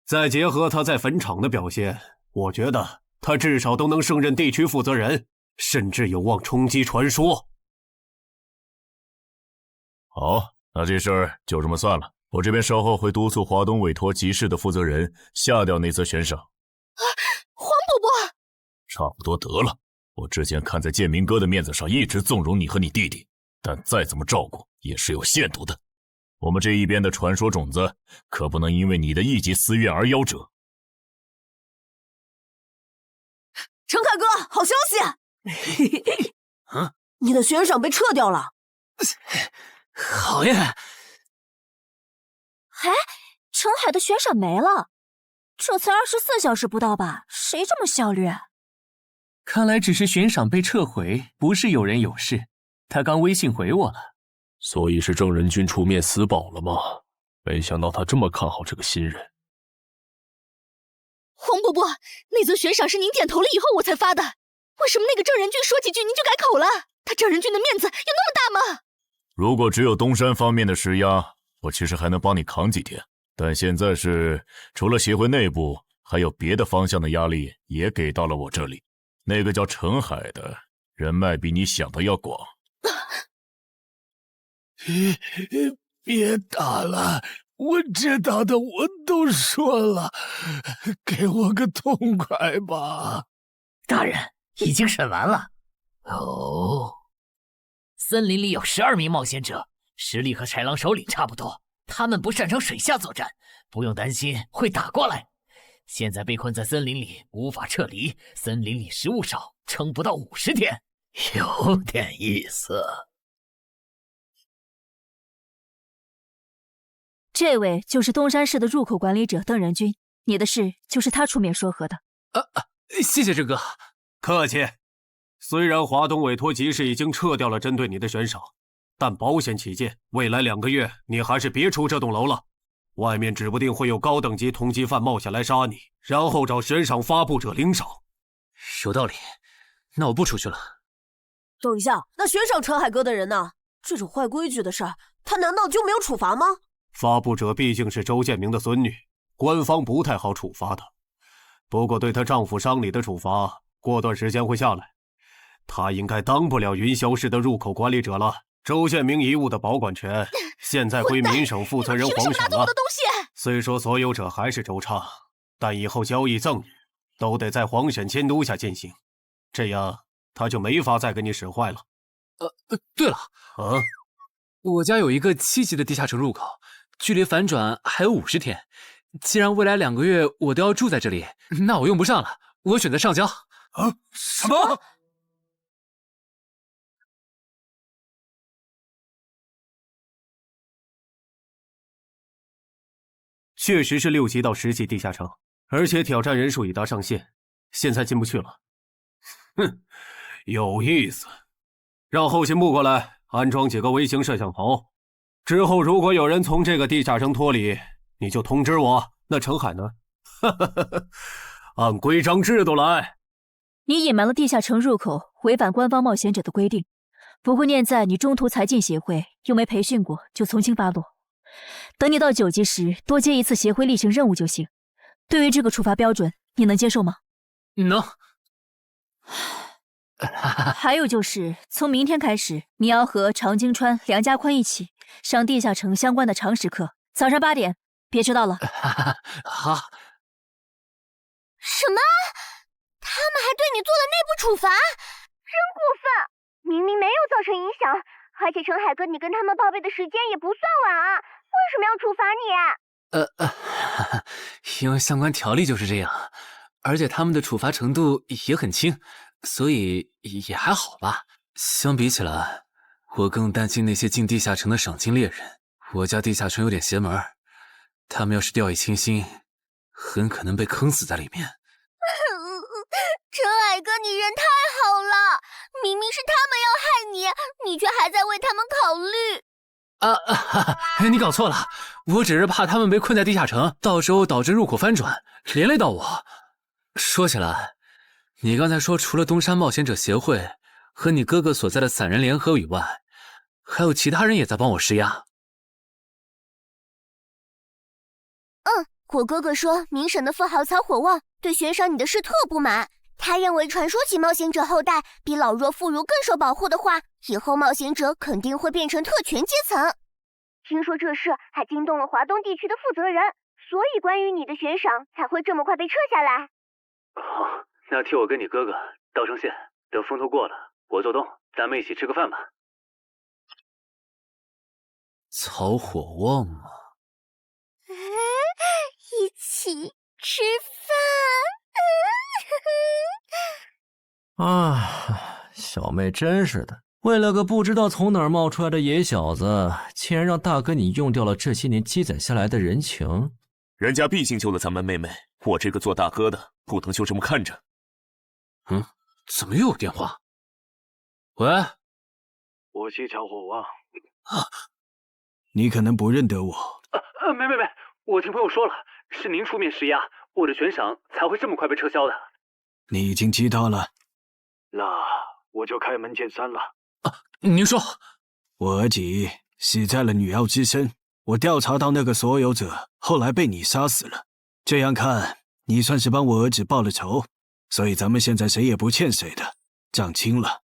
再结合他在坟场的表现，我觉得他至少都能胜任地区负责人，甚至有望冲击传说。好，那这事儿就这么算了。我这边稍后会督促华东委托集市的负责人下掉那则悬赏。黄伯伯，差不多得了。我之前看在建明哥的面子上，一直纵容你和你弟弟，但再怎么照顾也是有限度的。我们这一边的传说种子，可不能因为你的一己私怨而夭折。程凯哥，好消息！你的悬赏被撤掉了。好呀！程海的悬赏没了，这才24小时不到吧？谁这么效率？看来只是悬赏被撤回，不是有人有事。他刚微信回我了。所以是郑仁君出面死保了吗？没想到他这么看好这个新人。黄伯伯，那则悬赏是您点头了以后我才发的，为什么那个郑仁君说几句您就改口了？他郑仁君的面子有那么大吗？如果只有东山方面的施压，我其实还能帮你扛几天。但现在是除了协会内部，还有别的方向的压力也给到了我这里。那个叫陈海的人脉比你想的要广。别打了，我知道的我都说了，给我个痛快吧。大人，已经审完了。哦，森林里有12名冒险者，实力和豺狼首领差不多，他们不擅长水下作战，不用担心会打过来。现在被困在森林里，无法撤离，森林里食物少，撑不到50天。有点意思。这位就是东山市的入口管理者邓仁君，你的事就是他出面说和的。谢谢郑哥。客气。虽然华东委托集市已经撤掉了针对你的悬赏，但保险起见，未来2个月你还是别出这栋楼了。外面指不定会有高等级通缉犯冒险来杀你，然后找悬赏发布者领赏。有道理，那我不出去了。等一下，那悬赏陈海哥的人呢？这种坏规矩的事儿，他难道就没有处罚吗？发布者毕竟是周建明的孙女，官方不太好处罚她。不过对她丈夫伤礼的处罚，过段时间会下来。她应该当不了云霄市的入口管理者了。周建明遗物的保管权现在归民省负责人黄选了。虽说所有者还是周畅，但以后交易赠与都得在黄选监督下进行，这样他就没法再给你使坏了。对了，我家有一个7级的地下城入口，距离反转还有50天。既然未来2个月我都要住在这里，那我用不上了，我选择上交。什么？确实是6级到10级地下城，而且挑战人数已达上限，现在进不去了。哼，有意思。让后勤部过来安装几个微型摄像头，之后如果有人从这个地下城脱离，你就通知我。那陈海呢？按规章制度来。你隐瞒了地下城入口，违反官方冒险者的规定。不过念在你中途才进协会，又没培训过，就从轻发落。等你到9级时，多接一次协会例行任务就行。对于这个处罚标准，你能接受吗？能。还有就是，从明天开始，你要和常经川、梁家宽一起上地下城相关的常识课，早上8点，别迟到了。好。什么？他们还对你做了内部处罚？真过分！明明没有造成影响，而且陈海哥，你跟他们报备的时间也不算晚啊，为什么要处罚你？因为相关条例就是这样，而且他们的处罚程度也很轻，所以也还好吧。相比起来，我更担心那些进地下城的赏金猎人。我家地下城有点邪门，他们要是掉以轻心，很可能被坑死在里面。陈海哥，你人太好了，明明是他们要害你，你却还在为他们考虑。你搞错了，我只是怕他们被困在地下城，到时候导致入口翻转，连累到我。说起来，你刚才说除了东山冒险者协会和你哥哥所在的散人联合以外，还有其他人也在帮我施压。我哥哥说明省的富豪曹火旺对悬赏你的事特不满，他认为传说起冒险者后代比老弱妇孺更受保护的话，以后冒险者肯定会变成特权阶层。听说这事还惊动了华东地区的负责人，所以关于你的悬赏才会这么快被撤下来。好，那替我跟你哥哥道声谢，等风头过了，我做东，咱们一起吃个饭吧。曹火旺啊，一起吃饭。啊，小妹真是的，为了个不知道从哪儿冒出来的野小子，竟然让大哥你用掉了这些年积攒下来的人情。人家毕竟救了咱们妹妹，我这个做大哥的不能就这么看着。怎么又有电话？喂，我是曹火旺。你可能不认得我。没，我听朋友说了，是您出面施压，我的悬赏才会这么快被撤销的。你已经知道了，那我就开门见山了。您说，我儿子死在了女妖之身，我调查到那个所有者后来被你杀死了，这样看你算是帮我儿子报了仇，所以咱们现在谁也不欠谁的，账清了。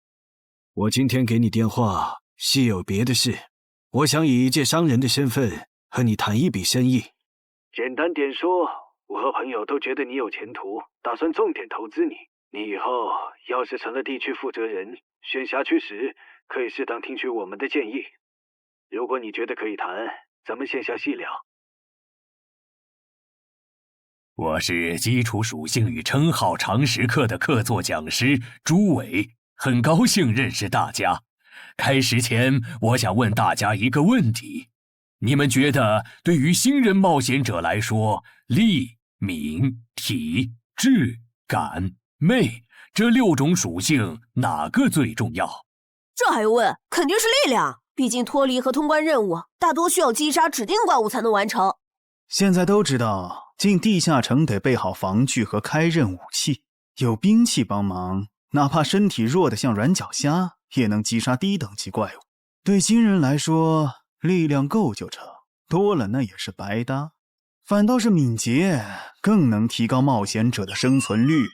我今天给你电话是有别的事，我想以一介商人的身份和你谈一笔生意。简单点说，我和朋友都觉得你有前途，打算重点投资你。你以后要是成了地区负责人，选辖区时可以适当听取我们的建议。如果你觉得可以谈，咱们线下细聊。我是基础属性与称号常识课的客座讲师朱伟，很高兴认识大家。开始前，我想问大家一个问题：你们觉得对于新人冒险者来说，力、敏、体、智、感、魅这6种属性哪个最重要？这还用问？肯定是力量。毕竟脱离和通关任务大多需要击杀指定怪物才能完成。现在都知道，进地下城得备好防具和开刃武器，有兵器帮忙，哪怕身体弱得像软脚虾，也能击杀低等级怪物。对新人来说，力量够就成，多了那也是白搭。反倒是敏捷更能提高冒险者的生存率。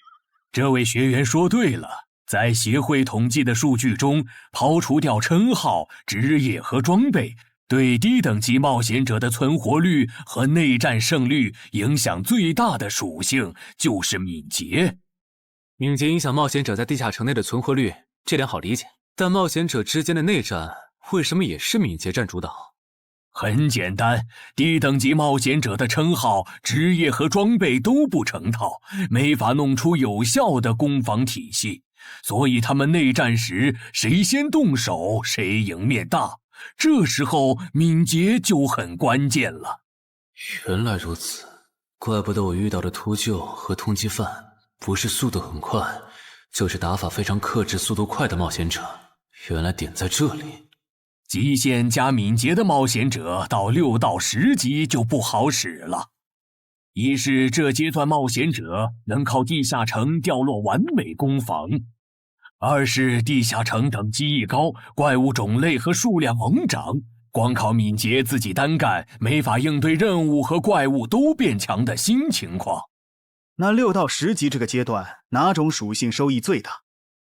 这位学员说对了，在协会统计的数据中，刨除掉称号、职业和装备，对低等级冒险者的存活率和内战胜率影响最大的属性就是敏捷。敏捷影响冒险者在地下城内的存活率，这点好理解。但冒险者之间的内战为什么也是敏捷占主导？很简单，低等级冒险者的称号、职业和装备都不成套，没法弄出有效的攻防体系，所以他们内战时谁先动手谁赢面大。这时候敏捷就很关键了。原来如此，怪不得我遇到的秃鹫和通缉犯不是速度很快，就是打法非常克制、速度快的冒险者。原来点在这里。极限加敏捷的冒险者到6到10级就不好使了。一是这阶段冒险者能靠地下城掉落完美攻防，二是地下城等级一高，怪物种类和数量猛涨，光靠敏捷自己单干没法应对任务和怪物都变强的新情况。那6到10级这个阶段，哪种属性收益最大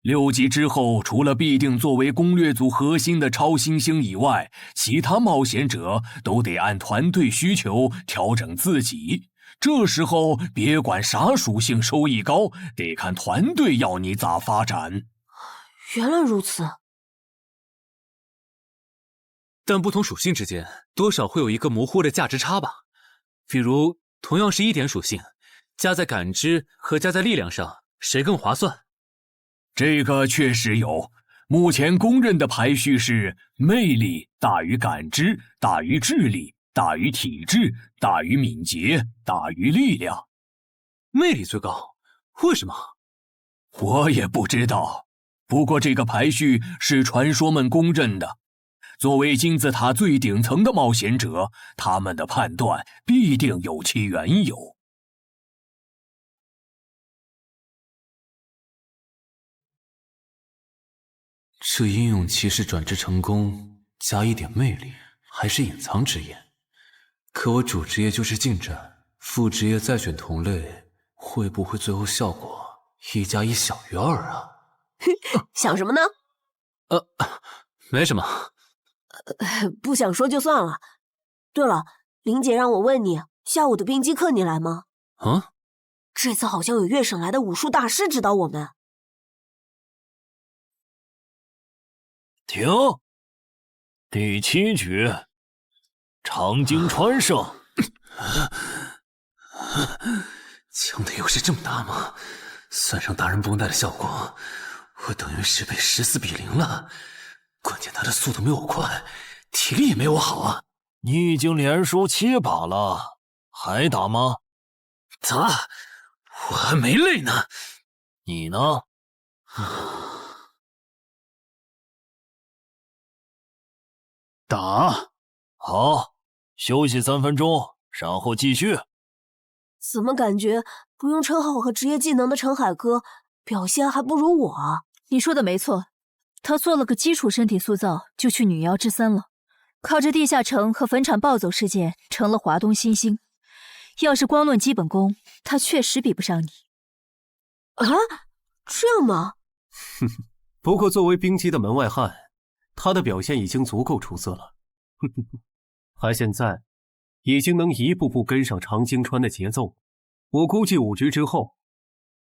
？6级之后，除了必定作为攻略组核心的超新星以外，其他冒险者都得按团队需求调整自己。这时候别管啥属性收益高，得看团队要你咋发展。原来如此。但不同属性之间多少会有一个模糊的价值差吧？比如同样是1点属性，加在感知和加在力量上，谁更划算？这个确实有，目前公认的排序是魅力大于感知，大于智力，大于体质，大于敏捷，大于力量。魅力最高，为什么？我也不知道，不过这个排序是传说们公认的。作为金字塔最顶层的冒险者，他们的判断必定有其缘由。这英勇骑士转职成功，加1点魅力，还是隐藏职业。可我主职业就是近战，副职业再选同类，会不会最后效果1+1小于2啊？想什么呢？没什么。不想说就算了。对了，林姐让我问你，下午的冰击课你来吗？啊？这次好像有越省来的武术大师指导我们。停！第7局，长经川胜。枪的优势这么大吗？算上达人绷带的效果，我等于是被14-0了。关键他的速度没我快，体力也没我好啊。你已经连输7把了，还打吗？打，我还没累呢。你呢？打。好，休息3分钟，然后继续。怎么感觉不用称号和职业技能的陈海哥表现还不如我啊？你说的没错，他做了个基础身体塑造就去女妖之森了，靠着地下城和坟场暴走事件成了华东新星。要是光论基本功，他确实比不上你。啊，这样吗？哼哼，不过作为冰姬的门外汉，他的表现已经足够出色了。哼哼哼，他现在已经能一步步跟上常青川的节奏，我估计5局之后，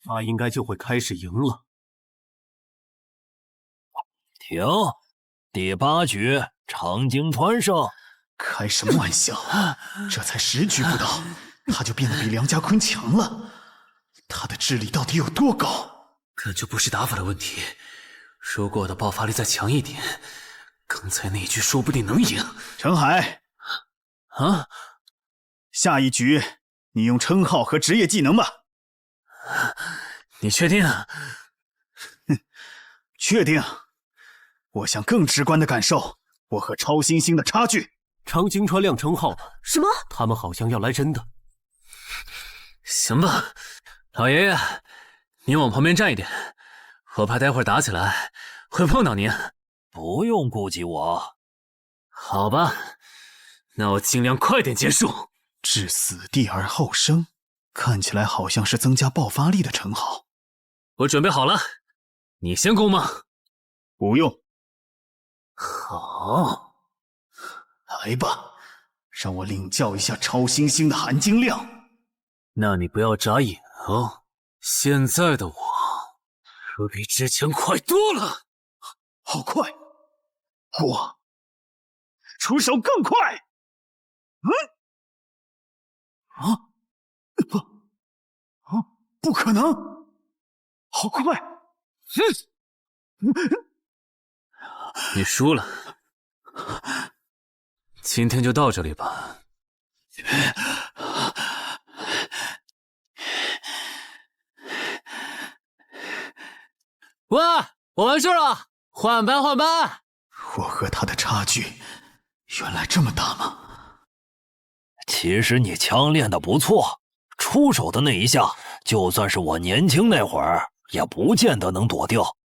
他应该就会开始赢了。停，第8局，常青川胜。开什么玩笑？这才10局不到，他就变得比梁家坤强了。他的智力到底有多高？感觉不是打法的问题，如果我的爆发力再强一点，刚才那一局说不定能赢。陈海，啊，下一局你用称号和职业技能吧。你确定？哼，确定。我想更直观的感受我和超新星的差距。常青川亮称号了。什么？他们好像要来真的。行吧，老爷爷，您往旁边站一点，我怕待会儿打起来会碰到您。不用顾及我。好吧，那我尽量快点结束。置死地而后生，看起来好像是增加爆发力的称号。我准备好了，你先攻吗？不用。好。来吧，让我领教一下超新星的含金量。那你不要眨眼哦，现在的我可比之前快多了。好快，我出手更快。不可能，好快！你输了。今天就到这里吧。喂，我完事了，换班换班。我和他的差距原来这么大吗？其实你枪练得不错，出手的那一下，就算是我年轻那会儿，也不见得能躲掉。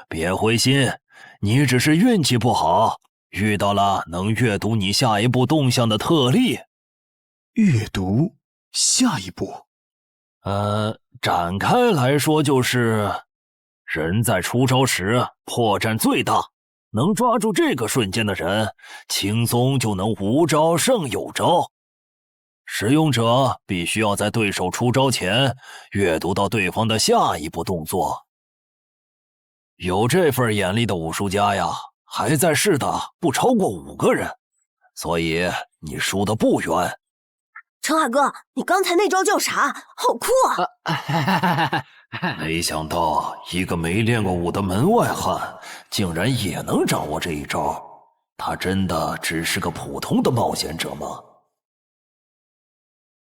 别灰心，你只是运气不好。遇到了能阅读你下一步动向的特例。阅读下一步？展开来说就是，人在出招时破绽最大，能抓住这个瞬间的人，轻松就能无招胜有招。使用者必须要在对手出招前阅读到对方的下一步动作。有这份眼力的武术家呀，还在世的不超过5个人，所以你输得不远。陈海哥，你刚才那招叫啥？好酷啊！没想到一个没练过武的门外汉，竟然也能掌握这一招。他真的只是个普通的冒险者吗？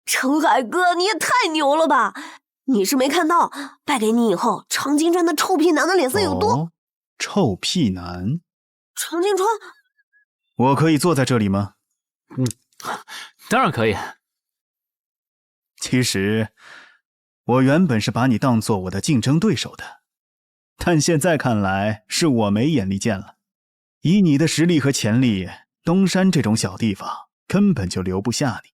陈海哥，你也太牛了吧！你是没看到败给你以后，常青川的臭屁男的脸色有多……臭屁男？常青川，我可以坐在这里吗？当然可以。其实，我原本是把你当做我的竞争对手的，但现在看来是我没眼力见了。以你的实力和潜力，东山这种小地方根本就留不下你。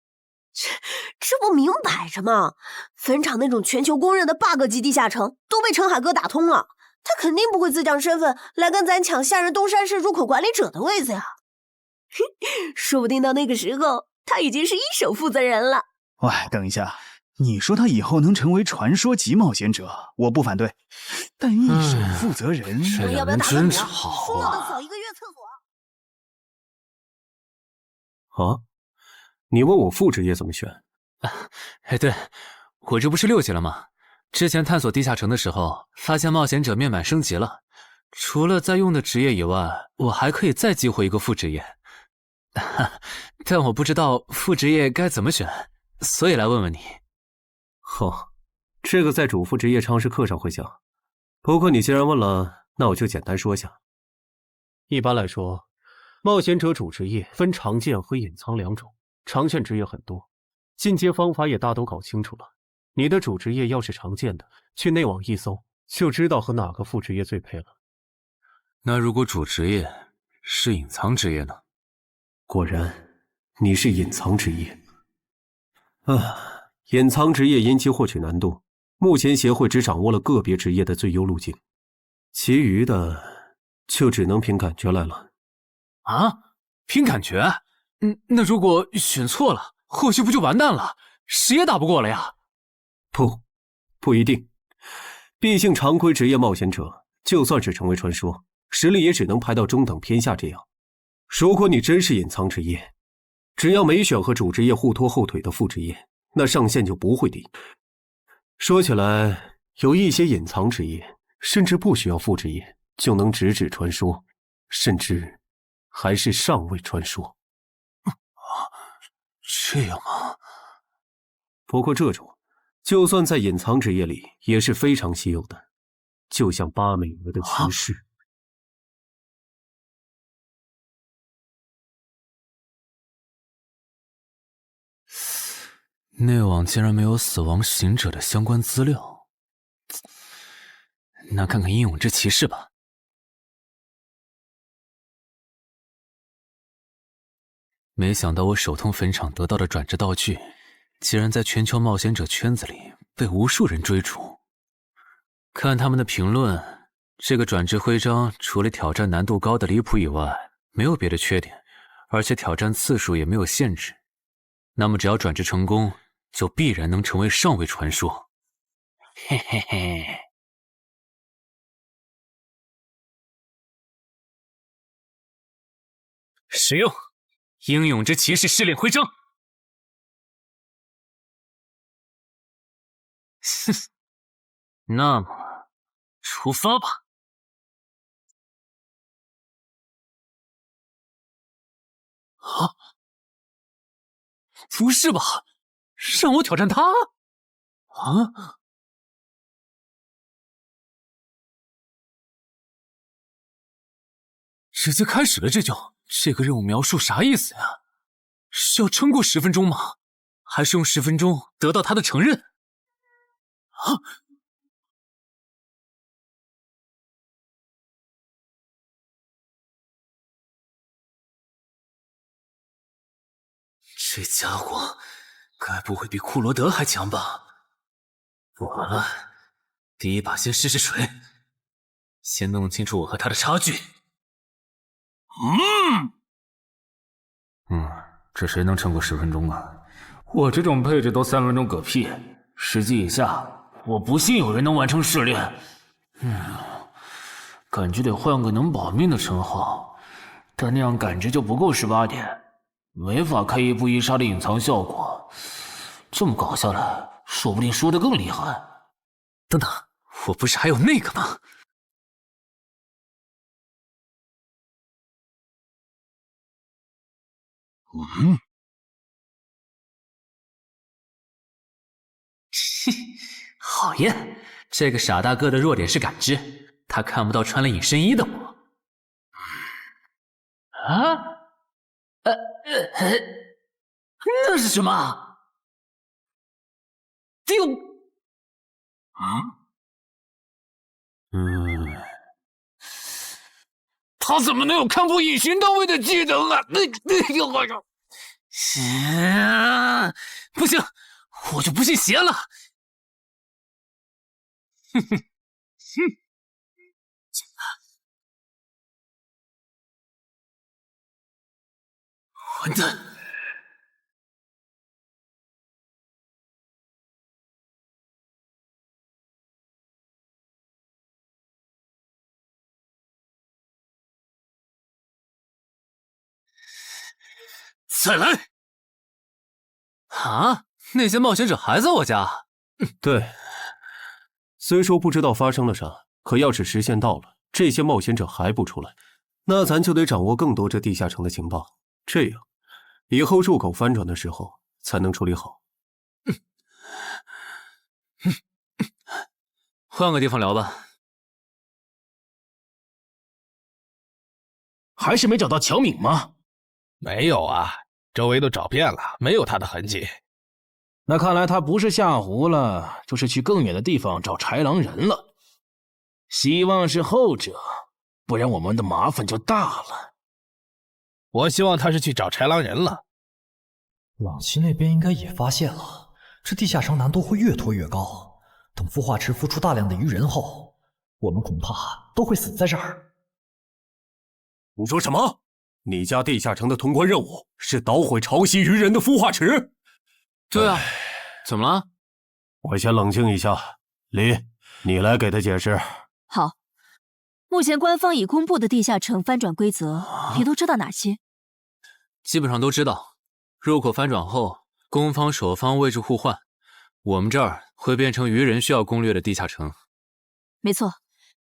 这不明摆着吗？坟场那种全球公认的 bug 级地下城都被陈海哥打通了，他肯定不会自降身份来跟咱抢下任东山市入口管理者的位子呀。说不定到那个时候，他已经是1手负责人了。喂，等一下，你说他以后能成为传说级冒险者，我不反对，但1手负责人，这两人真吵输了能扫1个月厕所。啊？你问我副职业怎么选？哎，对，我这不是6级了吗？之前探索地下城的时候，发现冒险者面板升级了，除了在用的职业以外，我还可以再激活一个副职业。但我不知道副职业该怎么选，所以来问问你。这个在主副职业常识课上会讲。不过你既然问了，那我就简单说下。一般来说，冒险者主职业分常见和隐藏2种，常见职业很多，进阶方法也大都搞清楚了。你的主职业要是常见的，去内网一搜就知道和哪个副职业最配了。那如果主职业是隐藏职业呢？果然，你是隐藏职业。隐藏职业因其获取难度，目前协会只掌握了个别职业的最优路径，其余的就只能凭感觉来了。啊？凭感觉？那如果选错了，后续不就完蛋了？谁也打不过了呀？不一定。毕竟常规职业冒险者，就算是成为传说，实力也只能排到中等偏下这样。如果你真是隐藏职业，只要没选和主职业互拖后腿的副职业，那上限就不会低。说起来，有一些隐藏职业甚至不需要副职业就能直指传说，甚至还是上位传说。这样吗？不过这种就算在隐藏职业里也是非常稀有的，就像8美额的骑士。内网竟然没有死亡行者的相关资料，那看看英勇之骑士吧。没想到我手通坟场得到的转职道具，竟然在全球冒险者圈子里被无数人追逐。看他们的评论，这个转职徽章除了挑战难度高的离谱以外，没有别的缺点，而且挑战次数也没有限制。那么只要转职成功，就必然能成为上位传说。嘿嘿嘿。使用英勇之骑士试炼徽章。哼，那么出发吧。啊！不是吧？让我挑战他？啊！直接开始了这个任务描述啥意思呀？是要撑过10分钟吗？还是用10分钟得到他的承认？啊！这家伙该不会比库罗德还强吧？不管了，第一把先试试水，先弄清楚我和他的差距。这谁能撑过10分钟啊？我这种配置都3分钟嗝屁，10级以下，我不信有人能完成试炼。感觉得换个能保命的称号，但那样感觉就不够18点。没法开1步1杀的隐藏效果，这么搞下来，说不定输得更厉害。等等，我不是还有那个吗？讨厌，这个傻大个的弱点是感知，他看不到穿了隐身衣的我。啊？那是什么？丢！他怎么能有看破隐形到位的技能啊？不行，我就不信邪了！混蛋！再来！啊！那些冒险者还在我家？对，虽说不知道发生了啥，可要是时限到了，这些冒险者还不出来，那咱就得掌握更多这地下城的情报，这样以后入口翻转的时候才能处理好。换个地方聊吧。还是没找到乔敏吗？没有啊，周围都找遍了，没有他的痕迹。那看来他不是下湖了，就是去更远的地方找豺狼人了。希望是后者，不然我们的麻烦就大了。我希望他是去找豺狼人了。朗西那边应该也发现了，这地下城难度会越拖越高。等孵化池孵出大量的鱼人后，我们恐怕都会死在这儿。你说什么？你家地下城的通关任务是捣毁潮汐鱼人的孵化池？对啊，怎么了？我先冷静一下，李，你来给他解释。好，目前官方已公布的地下城翻转规则，你都知道哪些？基本上都知道。入口翻转后，攻方守方位置互换，我们这儿会变成鱼人需要攻略的地下城。没错。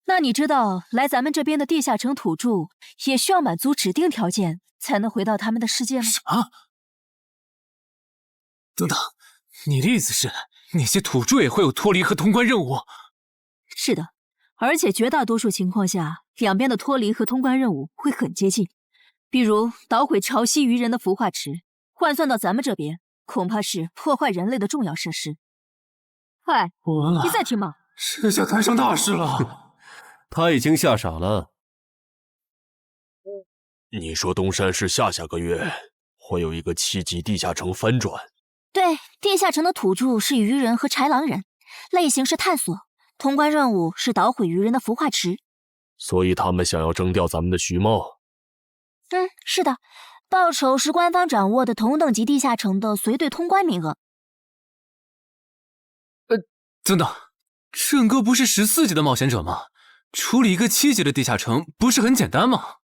那你知道来咱们这边的地下城土著也需要满足指定条件才能回到他们的世界吗？什么？等等，你的意思是那些土著也会有脱离和通关任务？是的，而且绝大多数情况下，两边的脱离和通关任务会很接近。比如捣毁潮汐鱼人的孵化池，换算到咱们这边，恐怕是破坏人类的重要设施。嗨，你再听嘛，这下摊上大事了。他已经吓傻了。你说东山市下个月会有一个7级地下城翻转？对，地下城的土著是鱼人和豺狼人，类型是探索，通关任务是捣毁鱼人的孵化池。所以他们想要征调咱们的徐茂？是的，报酬是官方掌握的同等级地下城的随队通关名额。等等，郑哥不是14级的冒险者吗？处理一个7级的地下城不是很简单吗？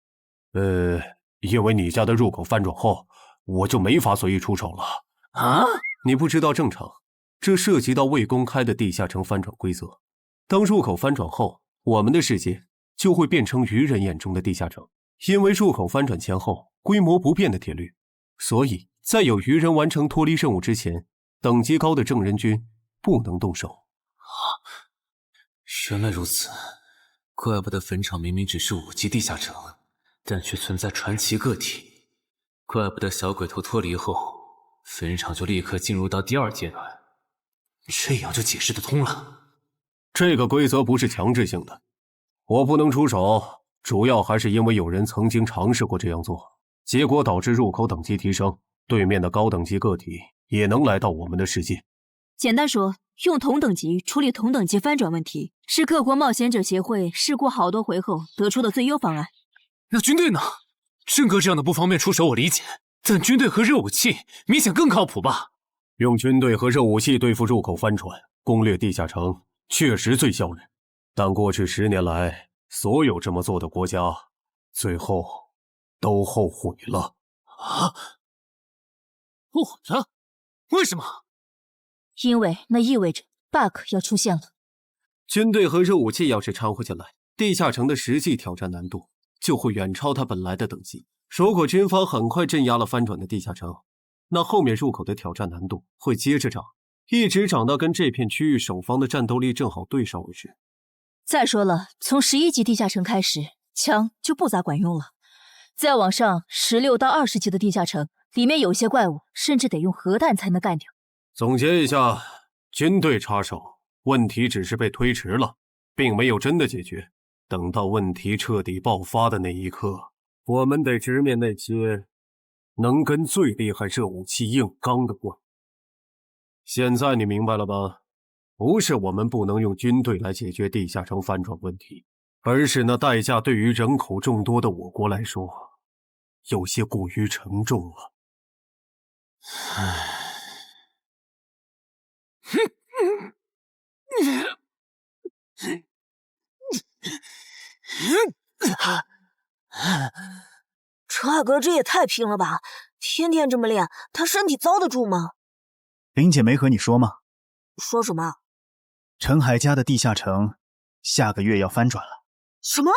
因为你家的入口翻转后，我就没法随意出手了。啊？你不知道正常，这涉及到未公开的地下城翻转规则。当入口翻转后，我们的世界就会变成鱼人眼中的地下城。因为入口翻转前后规模不变的铁律，所以在有鱼人完成脱离任务之前，等级高的正人军不能动手。原来如此，怪不得坟场明明只是5级地下城，但却存在传奇个体。怪不得小鬼头脱离后，坟场就立刻进入到第2阶段，这样就解释得通了。这个规则不是强制性的，我不能出手，主要还是因为有人曾经尝试过这样做，结果导致入口等级提升，对面的高等级个体也能来到我们的世界。简单说，用同等级处理同等级翻转问题，是各国冒险者协会试过好多回后得出的最优方案。那军队呢？郑哥这样的不方便出手我理解，但军队和热武器明显更靠谱吧？用军队和热武器对付入口翻转，攻略地下城确实最效率，但过去10年来，所有这么做的国家，最后都后悔了。啊？后悔了？为什么？因为那意味着 bug 要出现了。军队和热武器要是掺和进来，地下城的实际挑战难度就会远超它本来的等级。如果军方很快镇压了翻转的地下城，那后面入口的挑战难度会接着涨，一直涨到跟这片区域守方的战斗力正好对上为止。再说了，从11级地下城开始，枪就不咋管用了。再往上，16到20级的地下城，里面有些怪物甚至得用核弹才能干掉。总结一下，军队插手，问题只是被推迟了，并没有真的解决。等到问题彻底爆发的那一刻，我们得直面那些能跟最厉害热武器硬刚的怪物。现在你明白了吧？不是我们不能用军队来解决地下城翻转问题，而是那代价对于人口众多的我国来说，有些过于沉重了。陈海哥这也太拼了吧！天天这么练，他身体遭得住吗？林姐没和你说吗？说什么？陈海家的地下城下个月要翻转了。什么？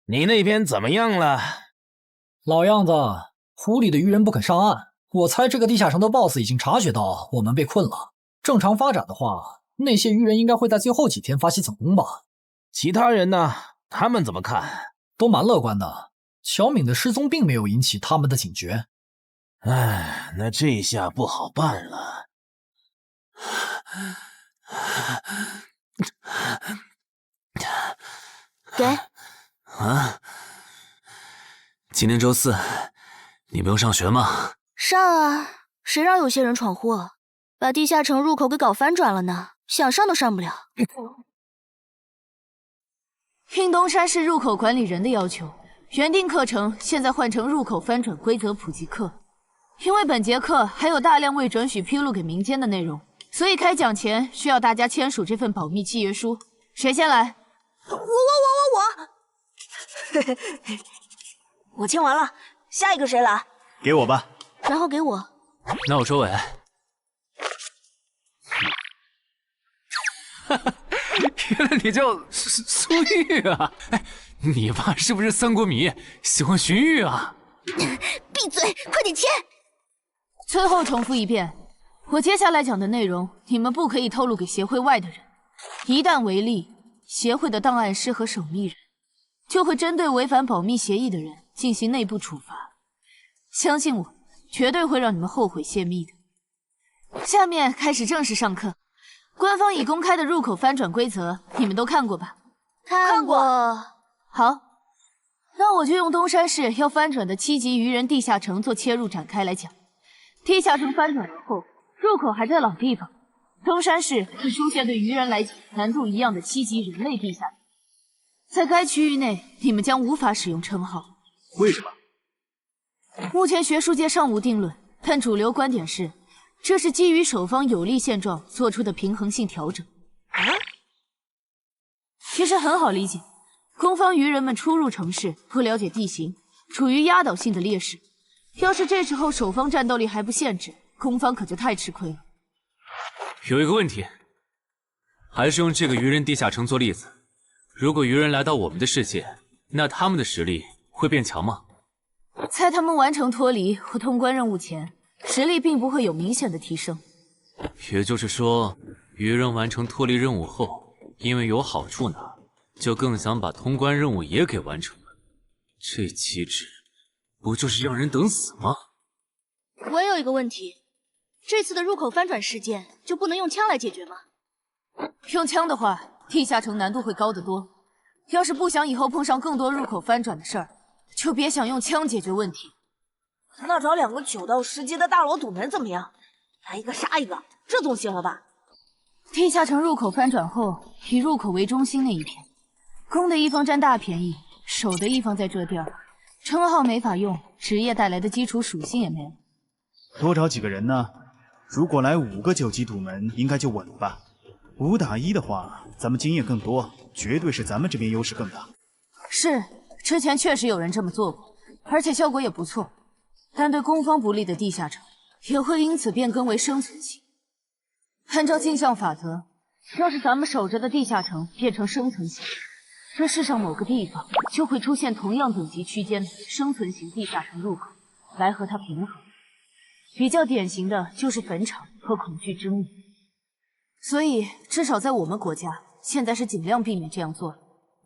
你那边怎么样了？老样子，湖里的鱼人不肯上岸。我猜这个地下城的 BOSS 已经察觉到我们被困了。正常发展的话，那些鱼人应该会在最后几天发起总攻吧？其他人呢？他们怎么看？都蛮乐观的。小敏的失踪并没有引起他们的警觉。唉，那这下不好办了。给。啊！今天周4，你不用上学吗？上啊，谁让有些人闯祸，把地下城入口给搞翻转了呢？想上都上不了。应东山市入口管理人的要求，原定课程现在换成入口翻转规则普及课。因为本节课还有大量未准许披露给民间的内容，所以开讲前需要大家签署这份保密契约书。谁先来？我，我签完了，下一个谁来？给我吧。然后给我。那我周伟。原来你叫苏玉啊！哎，你爸是不是三国迷，喜欢荀彧啊？闭嘴，快点签！最后重复一遍，我接下来讲的内容，你们不可以透露给协会外的人。一旦违例，协会的档案师和守密人就会针对违反保密协议的人进行内部处罚。相信我，绝对会让你们后悔泄密的。下面开始正式上课。官方已公开的入口翻转规则，你们都看过吧？看过。好，那我就用东山市要翻转的7级愚人地下城做切入展开来讲。地下城翻转而后，入口还在老地方，东山市会出现对愚人来讲难度一样的7级人类地下城。在该区域内，你们将无法使用称号。为什么？目前学术界尚无定论，但主流观点是，这是基于守方有利现状做出的平衡性调整。其实很好理解，攻方愚人们初入城市，不了解地形，处于压倒性的劣势。要是这时候守方战斗力还不限制，攻方可就太吃亏了。有一个问题，还是用这个愚人地下城做例子。如果愚人来到我们的世界，那他们的实力会变强吗？在他们完成脱离或通关任务前，实力并不会有明显的提升。也就是说，愚人完成脱离任务后，因为有好处拿，就更想把通关任务也给完成了。这机制不就是让人等死吗？我有一个问题，这次的入口翻转事件就不能用枪来解决吗？用枪的话，地下城难度会高得多。要是不想以后碰上更多入口翻转的事儿，就别想用枪解决问题。那找2个9到10级的大佬堵门怎么样？来一个杀一个，这总行了吧？地下城入口翻转后，以入口为中心那一片，攻的一方占大便宜，守的一方在这地儿，称号没法用，职业带来的基础属性也没了。多找几个人呢？如果来5个9级堵门，应该就稳了吧？5打1的话，咱们经验更多，绝对是咱们这边优势更大。是，之前确实有人这么做过，而且效果也不错。但对攻方不利的地下城，也会因此变更为生存型。按照镜像法则，要是咱们守着的地下城变成生存型，这世上某个地方就会出现同样等级区间的生存型地下城入口，来和它平衡。比较典型的就是坟场和恐惧之墓。所以，至少在我们国家，现在是尽量避免这样做了。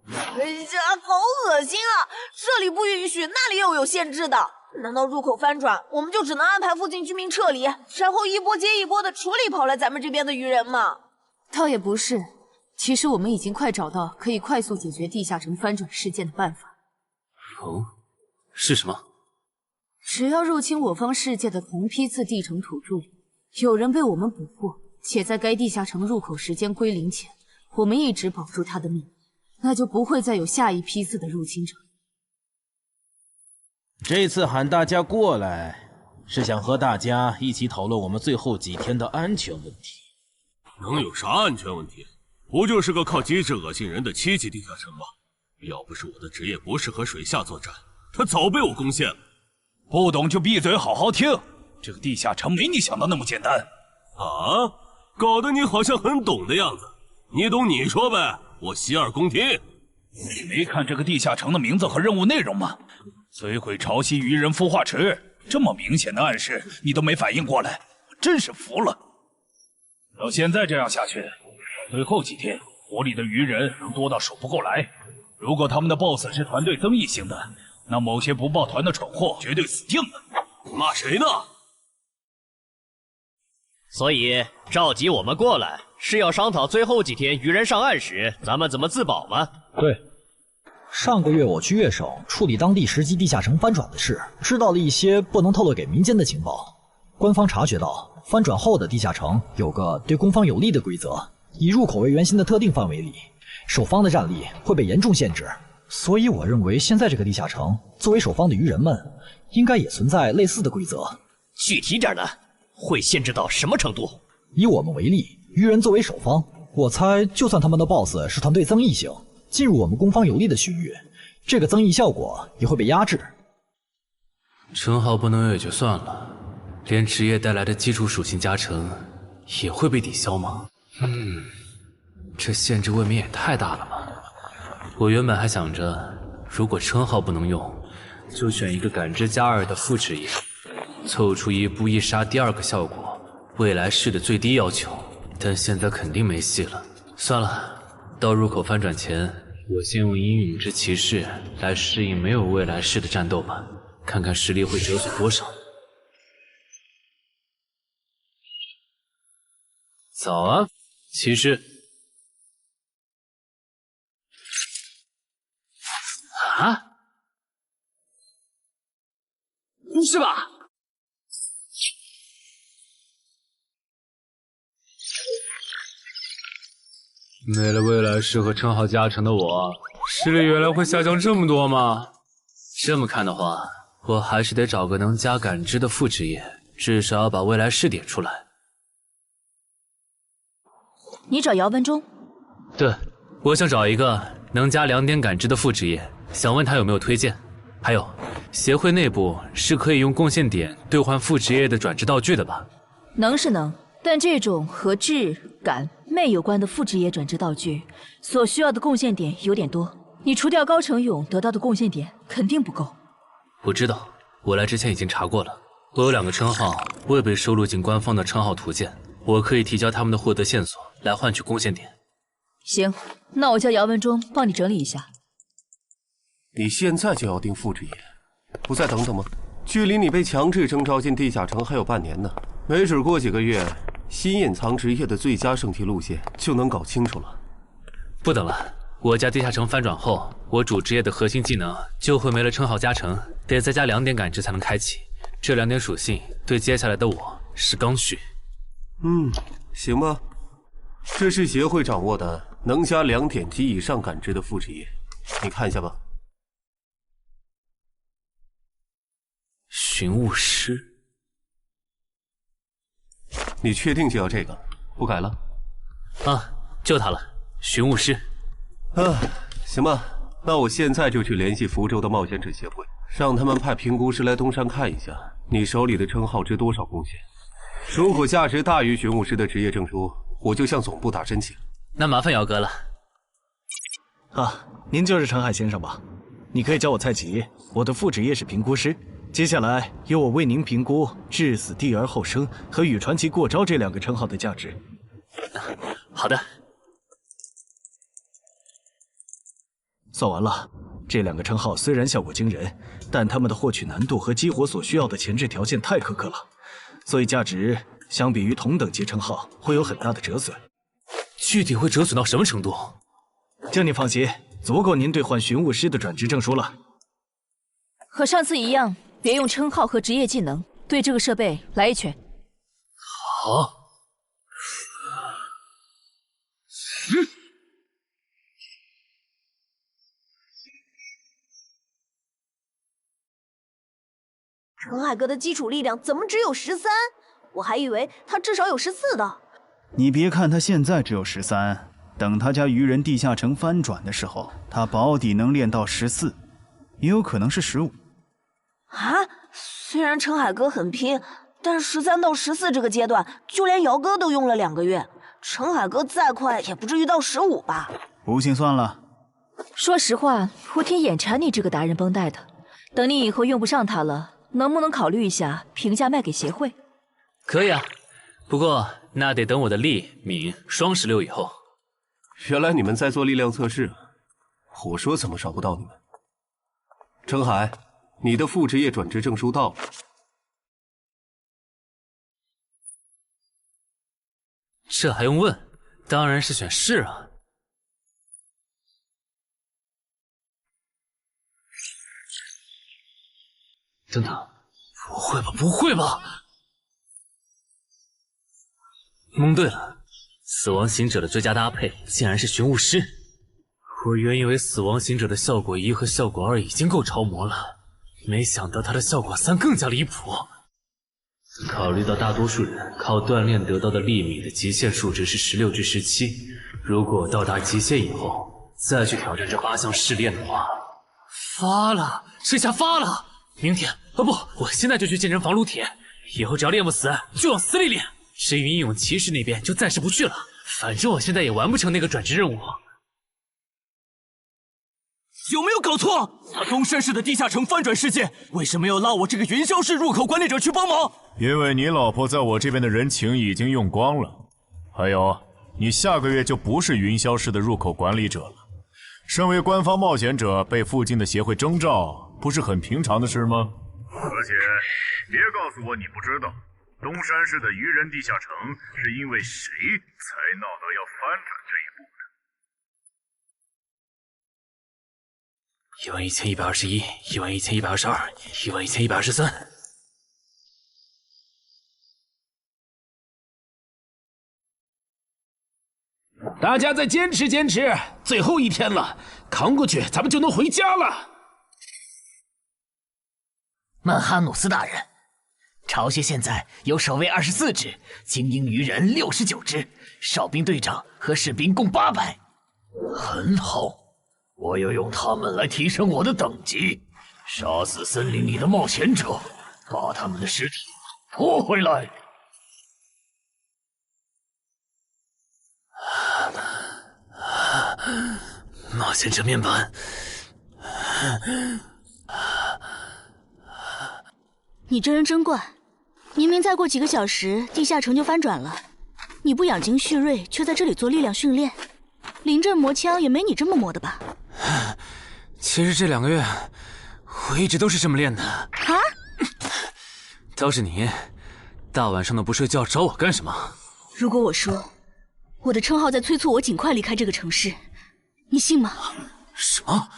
这好恶心啊！这里不允许，那里又有限制的。难道入口翻转，我们就只能安排附近居民撤离，然后一波接一波的处理跑来咱们这边的愚人吗？倒也不是，其实我们已经快找到可以快速解决地下城翻转事件的办法。哦，是什么？只要入侵我方世界的同批次地城土著里，有人被我们捕获，且在该地下城入口时间归零前，我们一直保住他的命，那就不会再有下一批次的入侵者。这次喊大家过来，是想和大家一起讨论我们最后几天的安全问题。能有啥安全问题？不就是个靠机制恶心人的7级地下城吗？要不是我的职业不适合水下作战，他早被我攻陷了。不懂就闭嘴，好好听。这个地下城没你想的那么简单。啊，搞得你好像很懂的样子。你懂你说呗，我洗耳恭听。你没看这个地下城的名字和任务内容吗？摧毁潮汐愚人孵化池，这么明显的暗示你都没反应过来，我真是服了。要现在这样下去，最后几天活里的愚人能多到数不过来。如果他们的 BOSS 是团队增益型的，那某些不抱团的蠢货绝对死定了。骂谁呢？所以召集我们过来，是要商讨最后几天愚人上岸时咱们怎么自保吗？对。上个月我去粤省处理当地10级地下城翻转的事，知道了一些不能透露给民间的情报。官方察觉到翻转后的地下城有个对攻方有利的规则，以入口为圆心的特定范围里，守方的战力会被严重限制。所以我认为现在这个地下城作为守方的愚人们，应该也存在类似的规则。具体点呢？会限制到什么程度？以我们为例，愚人作为守方，我猜就算他们的 BOSS 是团队增益型，进入我们攻方有利的区域，这个增益效果也会被压制。称号不能有也就算了，连职业带来的基础属性加成也会被抵消吗？这限制未免也太大了吧！我原本还想着，如果称号不能用，就选一个感知加2的副职业，凑出一步一杀第2个效果，未来式的最低要求。但现在肯定没戏了，算了，到入口翻转前，我先用阴影之骑士来适应没有未来式的战斗吧，看看实力会折损多少。早啊，骑士。啊？是吧？没了未来式和称号加成的我，实力原来会下降这么多吗？这么看的话，我还是得找个能加感知的副职业，至少要把未来式点出来。你找姚文忠？对，我想找一个能加2点感知的副职业，想问他有没有推荐。还有，协会内部是可以用贡献点兑换副职业的转职道具的吧？能是能，但这种和智、感、魅有关的副职业转职道具，所需要的贡献点有点多。你除掉高成勇得到的贡献点肯定不够。我知道，我来之前已经查过了。我有2个称号未被收录进官方的称号图鉴，我可以提交他们的获得线索来换取贡献点。行，那我叫姚文忠帮你整理一下。你现在就要定副职业，不再等等吗？距离你被强制征召进地下城还有半年呢，没准过几个月，新隐藏职业的最佳升级路线就能搞清楚了。不等了，我家地下城翻转后，我主职业的核心技能就会没了称号加成，得再加2点感知才能开启。这2点属性对接下来的我是刚需。行吧。这是协会掌握的能加2点及以上感知的副职业，你看一下吧。寻物师，你确定就要这个？不改了？啊，就它了，寻物师。行吧，那我现在就去联系福州的冒险者协会，让他们派评估师来东山看一下你手里的称号值多少贡献。如果价值大于寻物师的职业证书，我就向总部打申请。那麻烦姚哥了。您就是陈海先生吧？你可以叫我蔡吉，我的副职业是评估师。接下来由我为您评估至死地而后生和与传奇过招这2个称号的价值。好的。算完了，这2个称号虽然效果惊人，但他们的获取难度和激活所需要的前置条件太苛刻了，所以价值相比于同等级称号会有很大的折损。具体会折损到什么程度？这你放心，足够您兑换寻物师的转职证书了。和上次一样，别用称号和职业技能，对这个设备来一拳。好。陈海哥的基础力量怎么只有13？我还以为他至少有14的。你别看他现在只有13，等他家愚人地下城翻转的时候，他保底能练到14，也有可能是15。虽然陈海哥很拼，但13到14这个阶段，就连姚哥都用了2个月。陈海哥再快也不至于到15吧？不信算了。说实话，我挺眼馋你这个达人绷带的。等你以后用不上它了，能不能考虑一下平价卖给协会？可以啊，不过那得等我的力敏双16以后。原来你们在做力量测试，我说怎么找不到你们？陈海，你的副职业转职证书到了。这还用问？当然是选是啊。等等，不会吧，不会吧！蒙对了，死亡行者的最佳搭配竟然是寻物师。我原以为死亡行者的效果1和效果2已经够超模了，没想到他的效果3更加离谱。考虑到大多数人靠锻炼得到的粒米的极限数值是16至17，如果到达极限以后再去挑战这8项试炼的话，发了，这下发了！明天不，我现在就去健身房撸铁，以后只要练不死就往死里练。至于英勇骑士那边就暂时不去了，反正我现在也完不成那个转职任务。有没有搞错？东山市的地下城翻转事件，为什么要拉我这个云霄市入口管理者去帮忙？因为你老婆在我这边的人情已经用光了，还有，你下个月就不是云霄市的入口管理者了。身为官方冒险者，被附近的协会征召，不是很平常的事吗？而且，别告诉我你不知道，东山市的愚人地下城是因为谁才闹到要翻转这一步的？11121，11122，11123。大家再坚持坚持，最后一天了，扛过去，咱们就能回家了。曼哈努斯大人，巢穴现在有守卫24只，精英鱼人69只，哨兵队长和士兵共800。很好，我要用他们来提升我的等级，杀死森林里的冒险者，把他们的尸体拖回来。冒险者面板，你这人真怪，明明再过几个小时地下城就翻转了，你不养精蓄锐，却在这里做力量训练，临阵磨枪也没你这么磨的吧？其实这2个月我一直都是这么练的。啊？倒是你，大晚上的不睡觉找我干什么？如果我说我的称号在催促我尽快离开这个城市，你信吗？什么？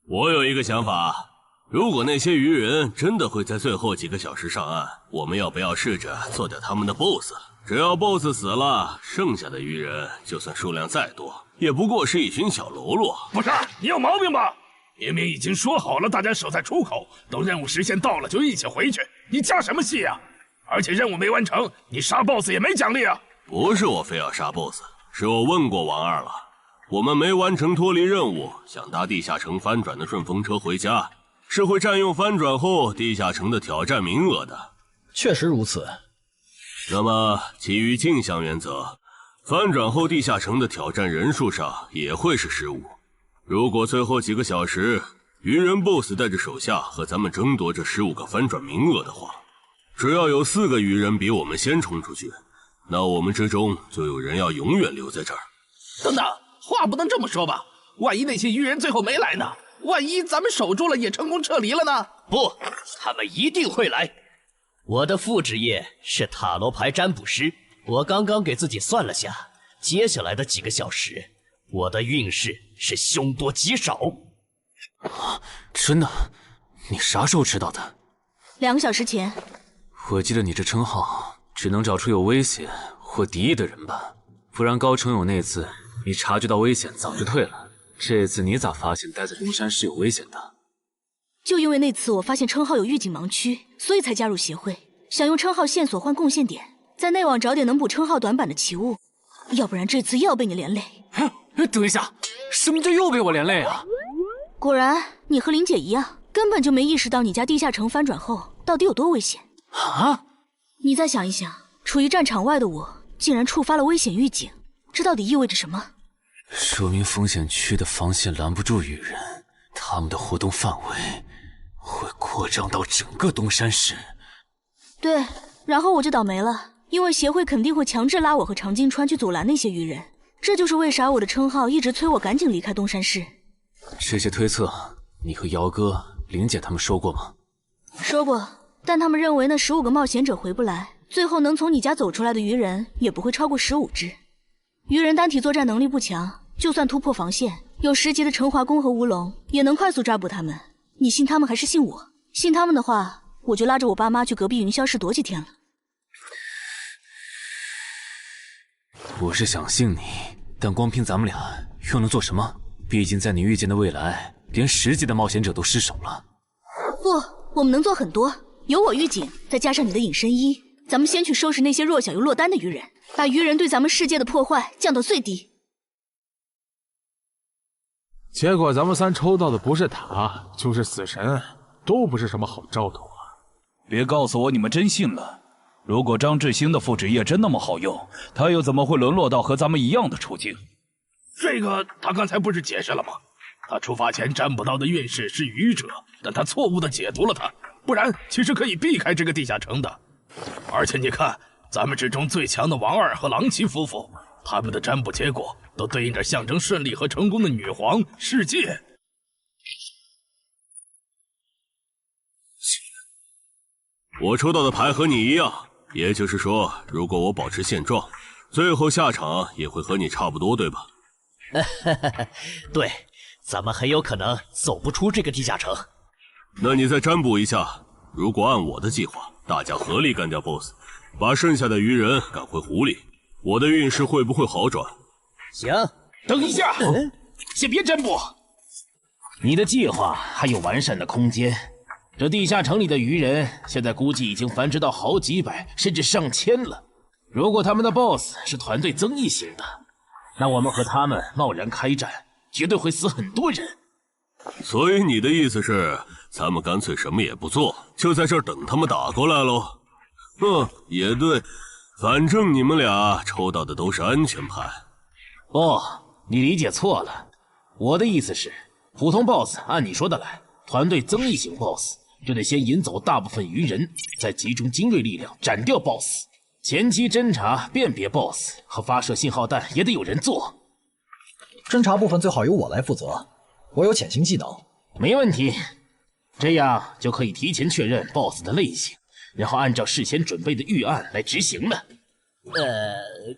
我有一个想法，如果那些鱼人真的会在最后几个小时上岸，我们要不要试着做掉他们的 BOSS？ 只要 BOSS 死了，剩下的鱼人就算数量再多，也不过是一群小喽啰。不是，你有毛病吧？明明已经说好了，大家守在出口，等任务时限到了就一起回去，你加什么戏啊？而且任务没完成，你杀 BOSS 也没奖励啊！不是我非要杀 BOSS， 是我问过王二了，我们没完成脱离任务，想搭地下城翻转的顺风车回家，是会占用翻转后地下城的挑战名额的。确实如此。那么基于镜像原则，翻转后地下城的挑战人数上也会是15。如果最后几个小时鱼人 BOSS 带着手下和咱们争夺这15个翻转名额的话，只要有4个鱼人比我们先冲出去，那我们之中就有人要永远留在这儿。等等，话不能这么说吧？万一那些鱼人最后没来呢？万一咱们守住了也成功撤离了呢？不，他们一定会来。我的副职业是塔罗牌占卜师，我刚刚给自己算了下，接下来的几个小时，我的运势是凶多吉少。真的？你啥时候知道的？2个小时前。我记得你这称号只能找出有危险或敌意的人吧，不然高成勇那次你察觉到危险早就退了，这次你咋发现待在东山是有危险的？就因为那次我发现称号有预警盲区，所以才加入协会，想用称号线索换贡献点，在内网找点能补称号短板的奇物，要不然这次又要被你连累。等一下，什么叫又被我连累啊？果然你和林姐一样，根本就没意识到你家地下城翻转后到底有多危险。啊！你再想一想，处于战场外的我竟然触发了危险预警，这到底意味着什么？说明风险区的防线拦不住鱼人，他们的活动范围会扩张到整个东山市。对，然后我就倒霉了，因为协会肯定会强制拉我和常金川去阻拦那些鱼人，这就是为啥我的称号一直催我赶紧离开东山市。这些推测，你和姚哥、林姐他们说过吗？说过，但他们认为那15个冒险者回不来，最后能从你家走出来的鱼人也不会超过15只。鱼人单体作战能力不强，就算突破防线，有10级的陈华弓和乌龙也能快速抓捕他们。你信他们还是信我？信他们的话，我就拉着我爸妈去隔壁云霄市躲几天了。我是想信你，但光凭咱们俩又能做什么？毕竟在你预见的未来，连10级的冒险者都失手了。不，我们能做很多。有我预警，再加上你的隐身衣，咱们先去收拾那些弱小又落单的愚人，把愚人对咱们世界的破坏降到最低。结果咱们3抽到的不是塔，就是死神，都不是什么好兆头啊！别告诉我你们真信了。如果张志兴的复制液真那么好用，他又怎么会沦落到和咱们一样的处境？这个他刚才不是解释了吗？他出发前占卜到的运势是愚者，但他错误的解读了它，不然其实可以避开这个地下城的。而且你看，咱们之中最强的王二和郎奇夫妇，他们的占卜结果都对应着象征顺利和成功的女皇、世界。我抽到的牌和你一样，也就是说，如果我保持现状，最后下场也会和你差不多，对吧？对，咱们很有可能走不出这个地下城。那你再占卜一下，如果按我的计划，大家合力干掉 BOSS， 把剩下的愚人赶回湖里，我的运势会不会好转？行，等一下，先别占卜。你的计划还有完善的空间。这地下城里的愚人现在估计已经繁殖到好几百甚至上千了。如果他们的 BOSS 是团队增益型的，那我们和他们贸然开战，绝对会死很多人。所以你的意思是，咱们干脆什么也不做，就在这儿等他们打过来喽？也对，反正你们俩抽到的都是安全牌。你理解错了。我的意思是，普通 BOSS 按你说的来，团队增益型 BOSS 就得先引走大部分愚人，再集中精锐力量斩掉 BOSS。前期侦查、辨别 BOSS 和发射信号弹也得有人做。侦查部分最好由我来负责，我有潜行技能。没问题，这样就可以提前确认 BOSS 的类型，然后按照事先准备的预案来执行了。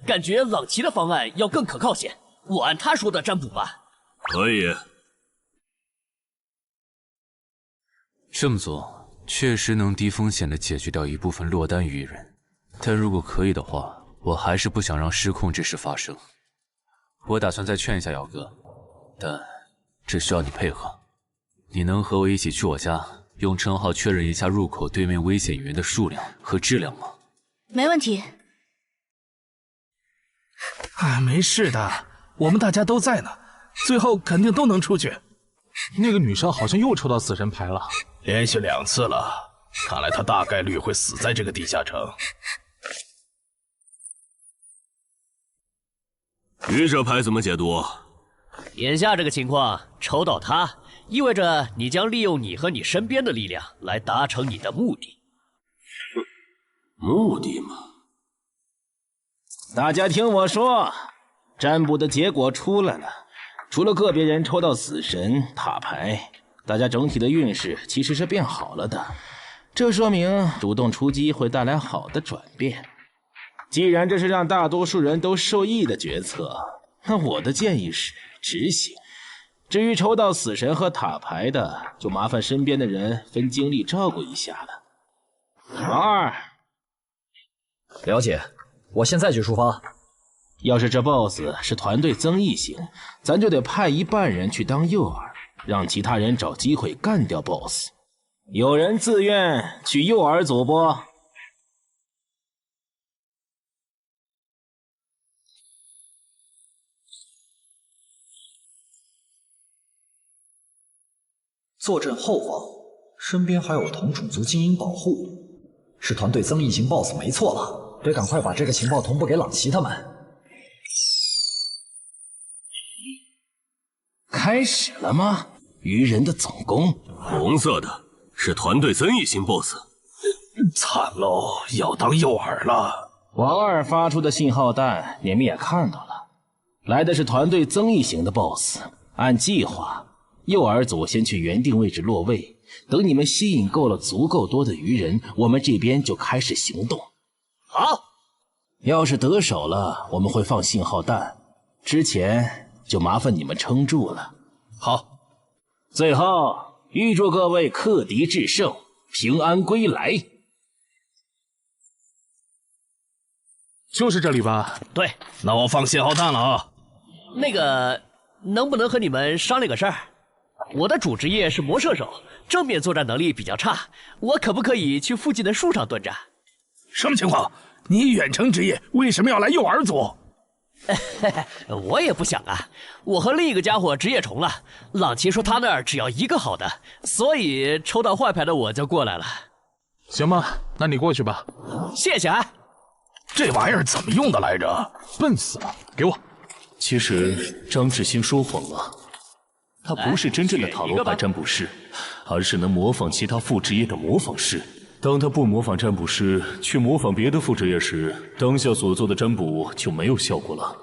感觉朗奇的方案要更可靠些，我按他说的占卜吧。可以。这么做确实能低风险的解决掉一部分落单愚人，但如果可以的话，我还是不想让失控之事发生。我打算再劝一下姚哥，但这需要你配合。你能和我一起去我家，用称号确认一下入口对面危险愚人的数量和质量吗？没问题。没事的，我们大家都在呢，最后肯定都能出去。那个女生好像又抽到死神牌了，连续2次了，看来她大概率会死在这个地下城。愚者牌怎么解读？眼下这个情况，抽到他，意味着你将利用你和你身边的力量来达成你的目的。目的嘛？大家听我说，占卜的结果出来了，除了个别人抽到死神、塔牌，大家整体的运势其实是变好了的。这说明主动出击会带来好的转变。既然这是让大多数人都受益的决策，那我的建议是执行。至于抽到死神和塔牌的，就麻烦身边的人分精力照顾一下了。王二，了解，我现在就出发。要是这 BOSS 是团队增益型，咱就得派一半人去当诱饵，让其他人找机会干掉 BOSS。有人自愿去诱饵组不？坐镇后方，身边还有同种族精英保护，是团队增益型 BOSS 没错了，得赶快把这个情报同步给朗奇他们。开始了吗？愚人的总攻，红色的是团队增益型 BOSS。惨喽，要当诱饵了。王二发出的信号弹你们也看到了，来的是团队增益型的 BOSS。按计划，诱饵组先去原定位置落位，等你们吸引够了足够多的愚人，我们这边就开始行动。好，要是得手了，我们会放信号弹，之前就麻烦你们撑住了。好，最后预祝各位克敌制胜，平安归来。就是这里吧？对，那我放信号弹了啊。那个，能不能和你们商量个事儿？我的主职业是魔射手，正面作战能力比较差，我可不可以去附近的树上蹲着？什么情况？你远程职业为什么要来诱饵组？我也不想啊，我和另一个家伙职业重了。朗奇说他那儿只要一个好的，所以抽到坏牌的我就过来了。行吧，那你过去吧。谢谢啊。这玩意儿怎么用的来着？笨死了，给我。其实张志兴说谎了，他不是真正的塔罗牌占卜师，而是能模仿其他副职业的模仿师。当他不模仿占卜师，去模仿别的副职业时，当下所做的占卜就没有效果了。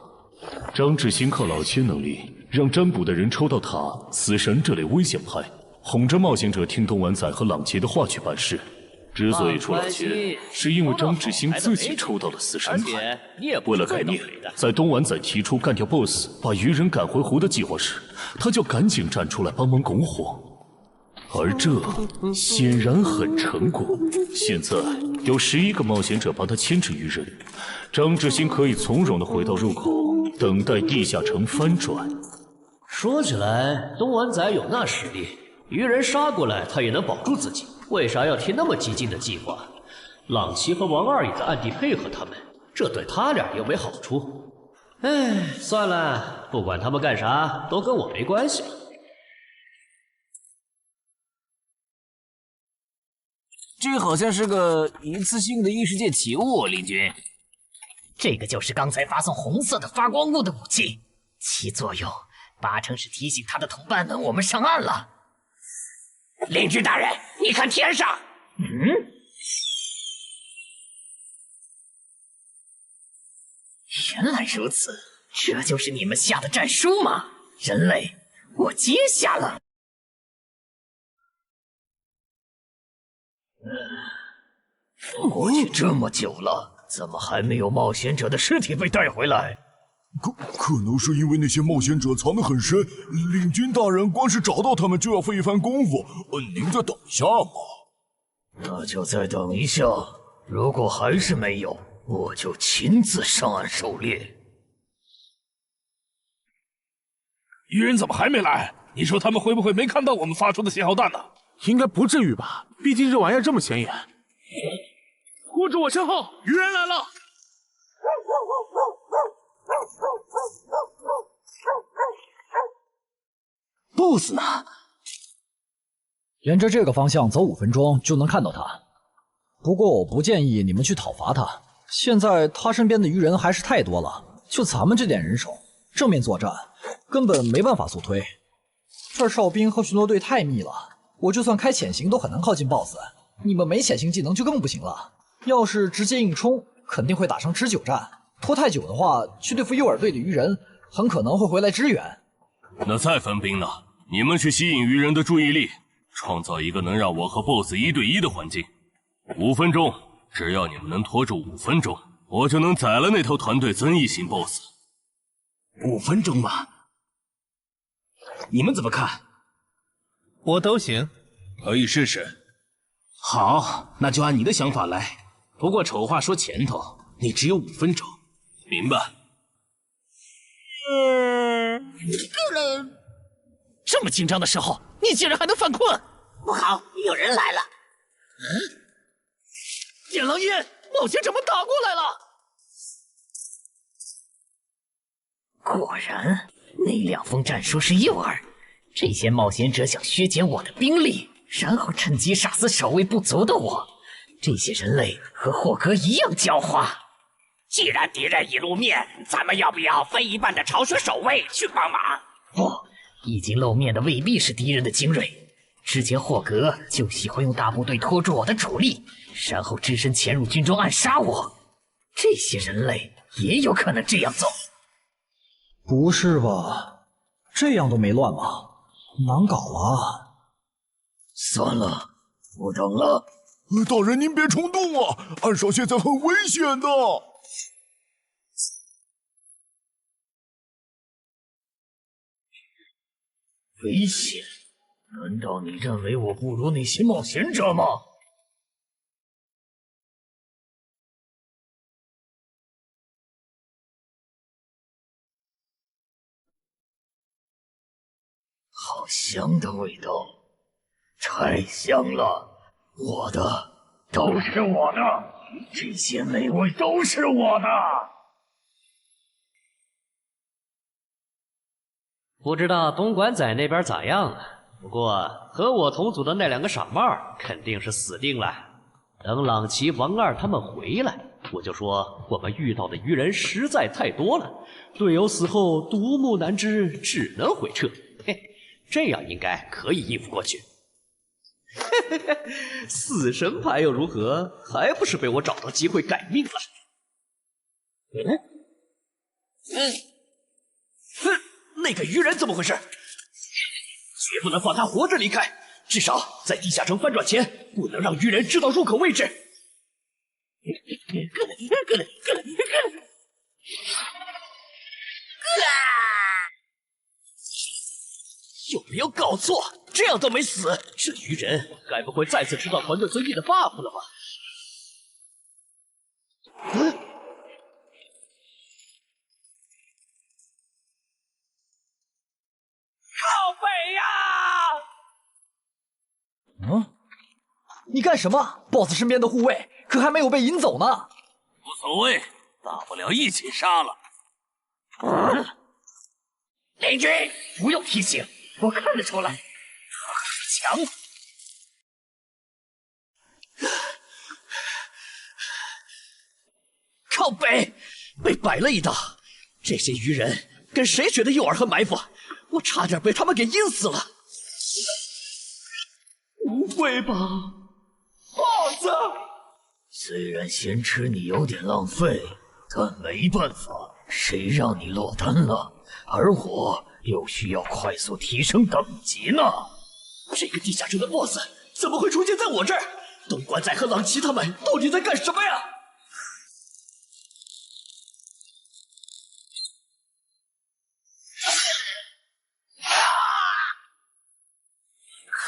张志兴靠老千能力，让占卜的人抽到塔、死神这类危险牌，哄着冒险者听东莞仔和朗杰的话去办事。之所以出老千，是因为张志兴自己抽到了死神牌。为了改孽，在东莞仔提出干掉 BOSS、把鱼人赶回湖的计划时，他就赶紧站出来帮忙拱火。而这显然很成功。现在有11个冒险者帮他牵制鱼人，张志兴可以从容地回到入口，等待地下城翻转。说起来，东莞仔有那实力，鱼人杀过来他也能保住自己，为啥要提那么激进的计划？朗奇和王二也在暗地配合他们，这对他俩又没好处。哎，算了，不管他们干啥，都跟我没关系。这好像是个一次性的异世界奇物，林军。这个就是刚才发送红色的发光物的武器，其作用八成是提醒他的同伴们我们上岸了。林军大人，你看天上。原来如此，这就是你们下的战书吗？人类，我接下了。过去这么久了，怎么还没有冒险者的尸体被带回来？可能是因为那些冒险者藏得很深，领军大人光是找到他们就要费一番功夫。您再等一下嘛。那就再等一下，如果还是没有，我就亲自上岸狩猎。鱼人怎么还没来？你说他们会不会没看到我们发出的信号弹呢？应该不至于吧，毕竟这玩意儿这么显眼。护住我身后，鱼人来了！BOSS 呢？沿着这个方向走5分钟就能看到他。不过我不建议你们去讨伐他，现在他身边的鱼人还是太多了，就咱们这点人手，正面作战根本没办法速推。这儿哨兵和巡逻队太密了，我就算开潜行都很难靠近 BOSS。你们没潜行技能就更不行了。要是直接硬冲，肯定会打成持久战。拖太久的话，去对付诱饵队的鱼人，很可能会回来支援。那再分兵呢？你们去吸引鱼人的注意力，创造一个能让我和 BOSS 1对1的环境。5分钟，只要你们能拖住5分钟，我就能宰了那头团队增益型 BOSS。5分钟吗？你们怎么看？我都行，可以试试。好，那就按你的想法来。不过丑话说前头，你只有5分钟，明白？这么紧张的时候，你竟然还能犯困？不好，有人来了！野狼烟，冒险者们打过来了！果然，那2封战书是诱饵。这些冒险者想削减我的兵力，然后趁机杀死守卫不足的我。这些人类和霍格一样狡猾。既然敌人已露面，咱们要不要分一半的巢穴守卫去帮忙？不，已经露面的未必是敌人的精锐。之前霍格就喜欢用大部队拖住我的主力，然后只身潜入军中暗杀我。这些人类也有可能这样做。不是吧？这样都没乱吗？难搞啊！算了，不等了。大人您别冲动啊，暗哨现在很危险的。危险？难道你认为我不如那些冒险者吗？好香的味道，太香了！我的都是我的，这些美味都是我的。不知道东莞仔那边咋样了？不过和我同组的那2个傻帽肯定是死定了。等朗奇、王二他们回来，我就说我们遇到的鱼人实在太多了，队友死后独木难支，只能回撤。嘿，这样应该可以应付过去。嘿嘿嘿，死神牌又如何？还不是被我找到机会改命了。那个鱼人怎么回事？绝不能放他活着离开，至少在地下城翻转前，不能让鱼人知道入口位置。有没有搞错？这样都没死，这鱼人该不会再次知道团队增益的 buff 了吧？靠北呀！你干什么 ？BOSS 身边的护卫可还没有被引走呢。无所谓，大不了一起杀了。联军，不用提醒，我看得出来，他可是强。靠北，被摆了一道。这些鱼人跟谁学的诱饵和埋伏？我差点被他们给阴死了。不会吧 ，BOSS！ 虽然先吃你有点浪费，但没办法，谁让你落单了？而我又需要快速提升等级呢。这个地下城的 BOSS 怎么会出现在我这儿？东莞仔和朗奇他们到底在干什么呀？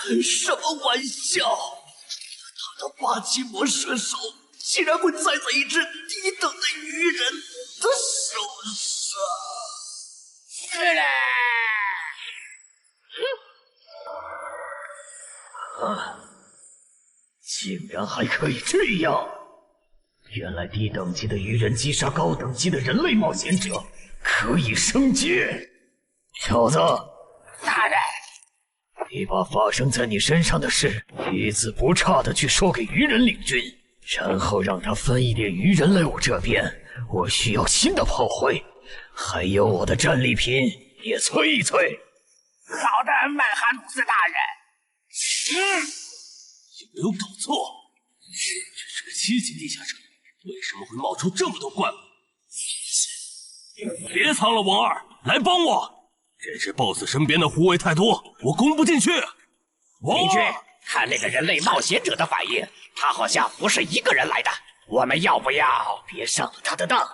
开什么玩笑！他的8级魔射手竟然会栽在一只低等的鱼人的手上！竟然还可以这样！原来低等级的鱼人击杀高等级的人类冒险者可以升阶。小子，大人，你把发生在你身上的事一字不差的去说给鱼人领军，然后让他分一点鱼人类我这边。我需要新的炮灰，还有我的战利品也催一催。好的，曼哈努斯大人。有没有搞错？这是个7级地下城，为什么会冒出这么多怪物？别藏了，王二，来帮我！这只 BOSS 身边的护卫太多，我攻不进去。邻居，看那个人类冒险者的反应，他好像不是一个人来的。我们要不要别上了他的当？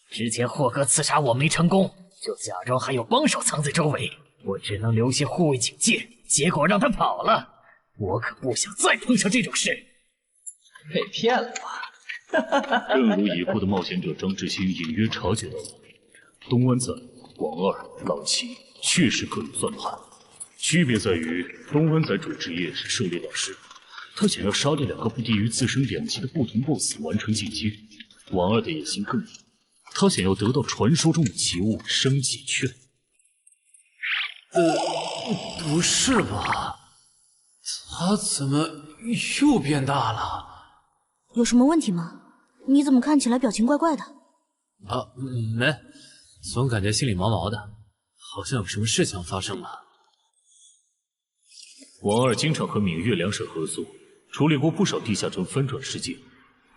之前霍哥刺杀我没成功，就假装还有帮手藏在周围，我只能留些护卫警戒，结果让他跑了。我可不想再碰上这种事。被骗了吧？正如已故的冒险者张志新隐约察觉到了，东湾仔、王二、老齐确实各有算盘，区别在于东湾仔主职业是狩猎导师，他想要杀掉2个不低于自身2级的不同 BOSS 完成进阶。王二的野心更大，他想要得到传说中的奇物升级券。不是吧？他怎么又变大了？有什么问题吗？你怎么看起来表情怪怪的？没，总感觉心里毛毛的，好像有什么事情发生了。王二经常和闽粤2省合作，处理过不少地下城翻转事件，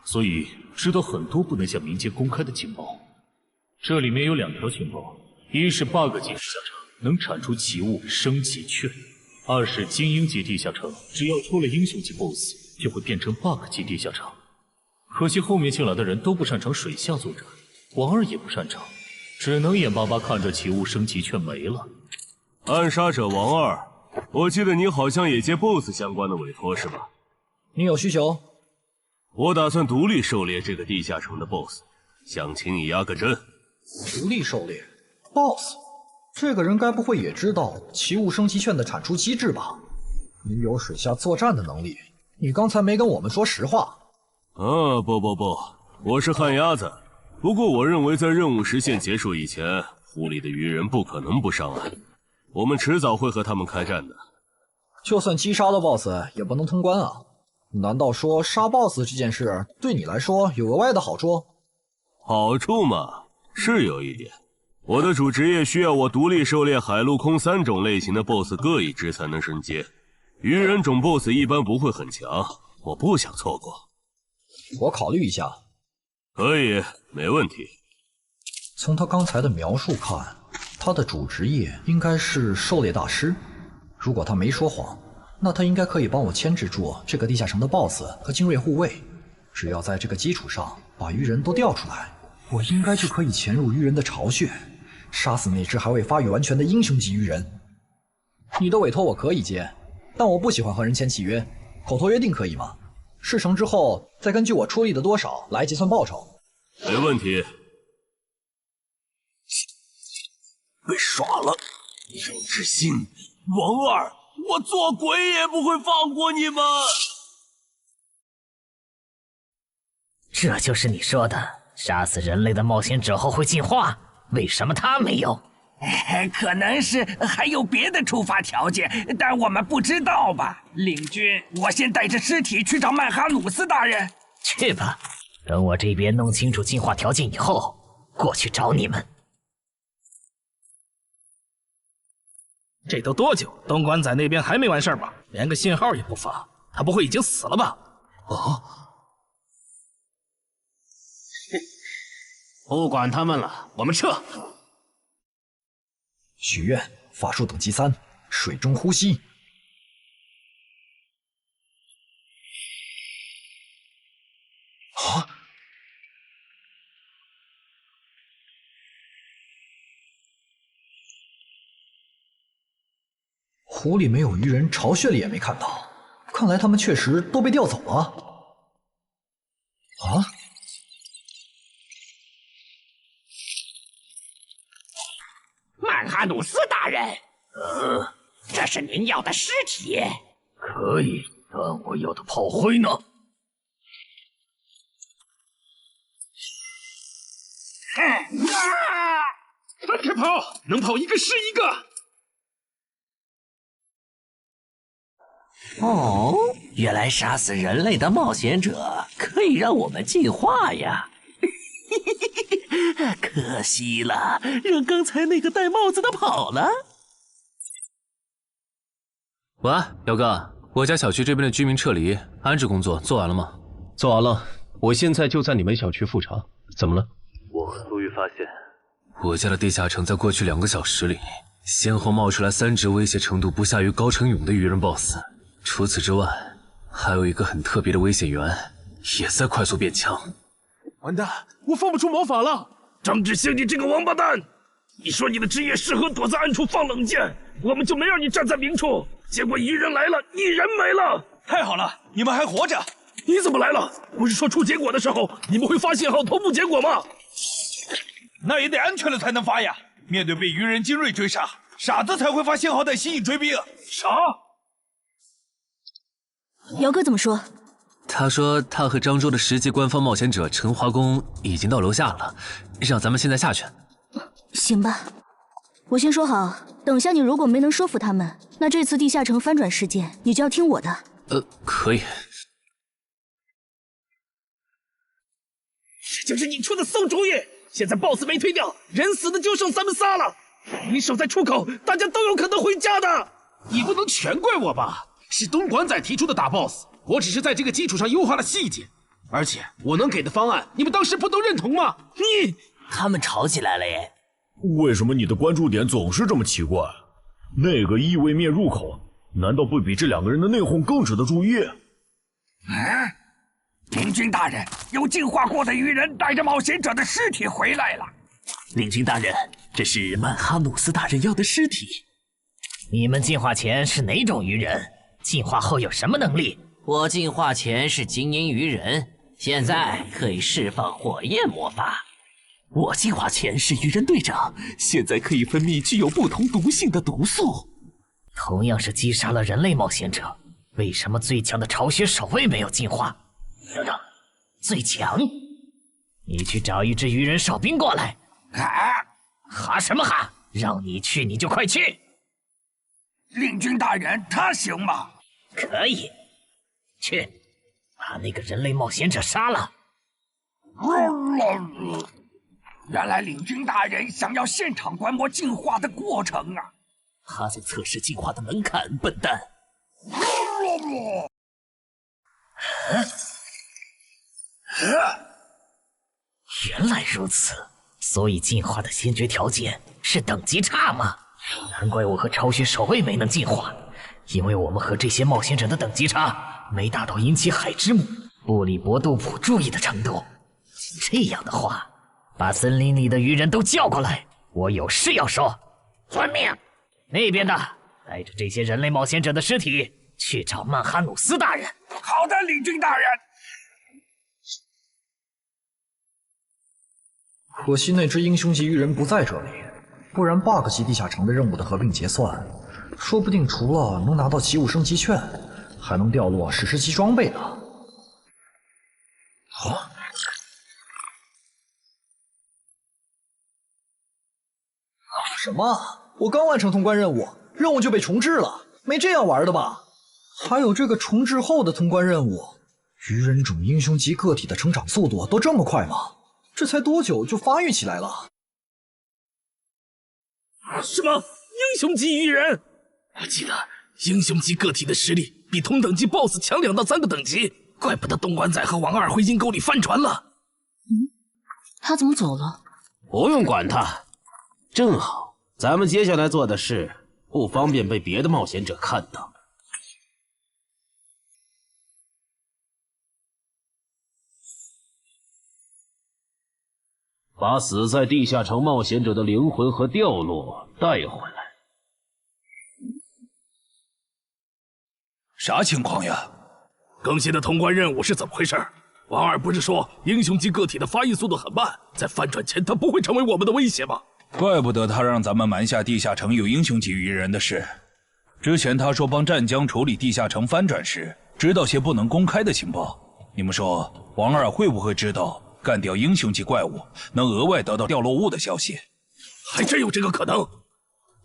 所以知道很多不能向民间公开的情报。这里面有2条情报，一是8个级地下城能产出奇物升级券，2是精英级地下城只要出了英雄级 BOSS 就会变成bug级地下城。可惜后面进来的人都不擅长水下作战，王二也不擅长，只能眼巴巴看着奇物升级券没了。暗杀者王二，我记得你好像也接 BOSS 相关的委托是吧？你有需求？我打算独立狩猎这个地下城的 BOSS， 想请你压个阵。独立狩猎 BOSS？这个人该不会也知道奇物升级券的产出机制吧？你有水下作战的能力，你刚才没跟我们说实话。不，我是旱鸭子。不过我认为在任务时限结束以前，湖里的鱼人不可能不上岸，我们迟早会和他们开战的。就算击杀了 BOSS， 也不能通关啊！难道说杀 BOSS 这件事对你来说有额外的好处？好处嘛，是有一点。我的主职业需要我独立狩猎海陆空3种类型的 BOSS 各一只才能升阶，鱼人种 BOSS 一般不会很强，我不想错过。我考虑一下。可以，没问题。从他刚才的描述看，他的主职业应该是狩猎大师。如果他没说谎，那他应该可以帮我牵制住这个地下城的 BOSS 和精锐护卫。只要在这个基础上把鱼人都调出来，我应该就可以潜入鱼人的巢穴，杀死那只还未发育完全的英雄级鱼人。你的委托我可以接，但我不喜欢和人签契约，口头约定可以吗？事成之后再根据我出力的多少来结算报酬。没问题。被耍了，任志兴、王二，我做鬼也不会放过你们。这就是你说的杀死人类的冒险者后会进化？为什么他没有？可能是还有别的触发条件，但我们不知道吧。领军，我先带着尸体去找曼哈努斯大人。去吧，等我这边弄清楚进化条件以后，过去找你们。这都多久？东莞仔那边还没完事吧？连个信号也不发，他不会已经死了吧？不管他们了，我们撤。许愿，法术等级3，水中呼吸。啊！湖里没有鱼人，巢穴里也没看到，看来他们确实都被调走了。啊！曼哈努斯大人，这是您要的尸体。可以，但我要的炮灰呢？分开跑，能跑一个是一个。哦，原来杀死人类的冒险者可以让我们进化呀！可惜了，让刚才那个戴帽子的跑了。喂，姚哥，我家小区这边的居民撤离安置工作做完了吗？做完了，我现在就在你们小区复查。怎么了？我和苏玉发现，我家的地下城在过去2个小时里，先后冒出来3只威胁程度不下于高成勇的鱼人 BOSS。除此之外，还有一个很特别的危险源，也在快速变强。完蛋，我放不出魔法了！张志兴，你这个王八蛋！你说你的职业适合躲在暗处放冷箭，我们就没让你站在明处。结果一人来了，一人没了。太好了，你们还活着！你怎么来了？不是说出结果的时候你们会发信号同步结果吗？那也得安全了才能发呀！面对被鱼人精锐追杀，傻子才会发信号弹吸引追兵。啥？姚哥怎么说？他说他和漳州的10级官方冒险者陈华公已经到楼下了，让咱们现在下去。行吧，我先说好，等下你如果没能说服他们，那这次地下城翻转事件你就要听我的。可以。这就是你出的馊主意！现在 BOSS 没推掉，人死的就剩咱们仨了。你守在出口，大家都有可能回家的。你不能全怪我吧？是东莞仔提出的打 BOSS， 我只是在这个基础上优化了细节。而且我能给的方案，你们当时不都认同吗？他们吵起来了耶！为什么你的关注点总是这么奇怪？那个异位面入口，难道不比这2个人的内讧更值得注意？领军大人，有进化过的鱼人带着冒险者的尸体回来了。领军大人，这是曼哈努斯大人要的尸体。你们进化前是哪种鱼人？进化后有什么能力？我进化前是精英鱼人，现在可以释放火焰魔法。我进化前是鱼人队长，现在可以分泌具有不同毒性的毒素。同样是击杀了人类冒险者，为什么最强的巢穴守卫没有进化？等等，最强？你去找一支鱼人哨兵过来。哈什么哈？让你去你就快去。令军大人，他行吗？可以，去把那个人类冒险者杀了。原来领军大人想要现场观摩进化的过程啊！他在测试进化的门槛，笨蛋。原来如此，所以进化的先决条件是等级差吗？难怪我和巢穴守卫没能进化，因为我们和这些冒险者的等级差没达到引起海之母布里伯杜普注意的程度。这样的话，把森林里的鱼人都叫过来，我有事要说。遵命。那边的，带着这些人类冒险者的尸体去找曼哈努斯大人。好的，领军大人。可惜那只英雄级鱼人不在这里，不然 bug 级地下城的任务的合并结算，说不定除了能拿到奇物升级券，还能掉落史诗级装备呢。什么？我刚完成通关任务，任务就被重置了？没这样玩的吧？还有这个重置后的通关任务，鱼人种英雄级个体的成长速度都这么快吗？这才多久就发育起来了？什么英雄级鱼人？我记得英雄级个体的实力比同等级 BOSS 强2到3个等级，怪不得东莞仔和王二会阴沟里翻船了。他怎么走了？不用管他，正好咱们接下来做的事不方便被别的冒险者看到。把死在地下城冒险者的灵魂和掉落带回来。啥情况呀？更新的通关任务是怎么回事？王二不是说英雄级个体的发育速度很慢，在翻转前他不会成为我们的威胁吗？怪不得他让咱们瞒下地下城有英雄级鱼人的事。之前他说帮湛江处理地下城翻转时，知道些不能公开的情报。你们说王二会不会知道干掉英雄级怪物能额外得到掉落物的消息？还真有这个可能。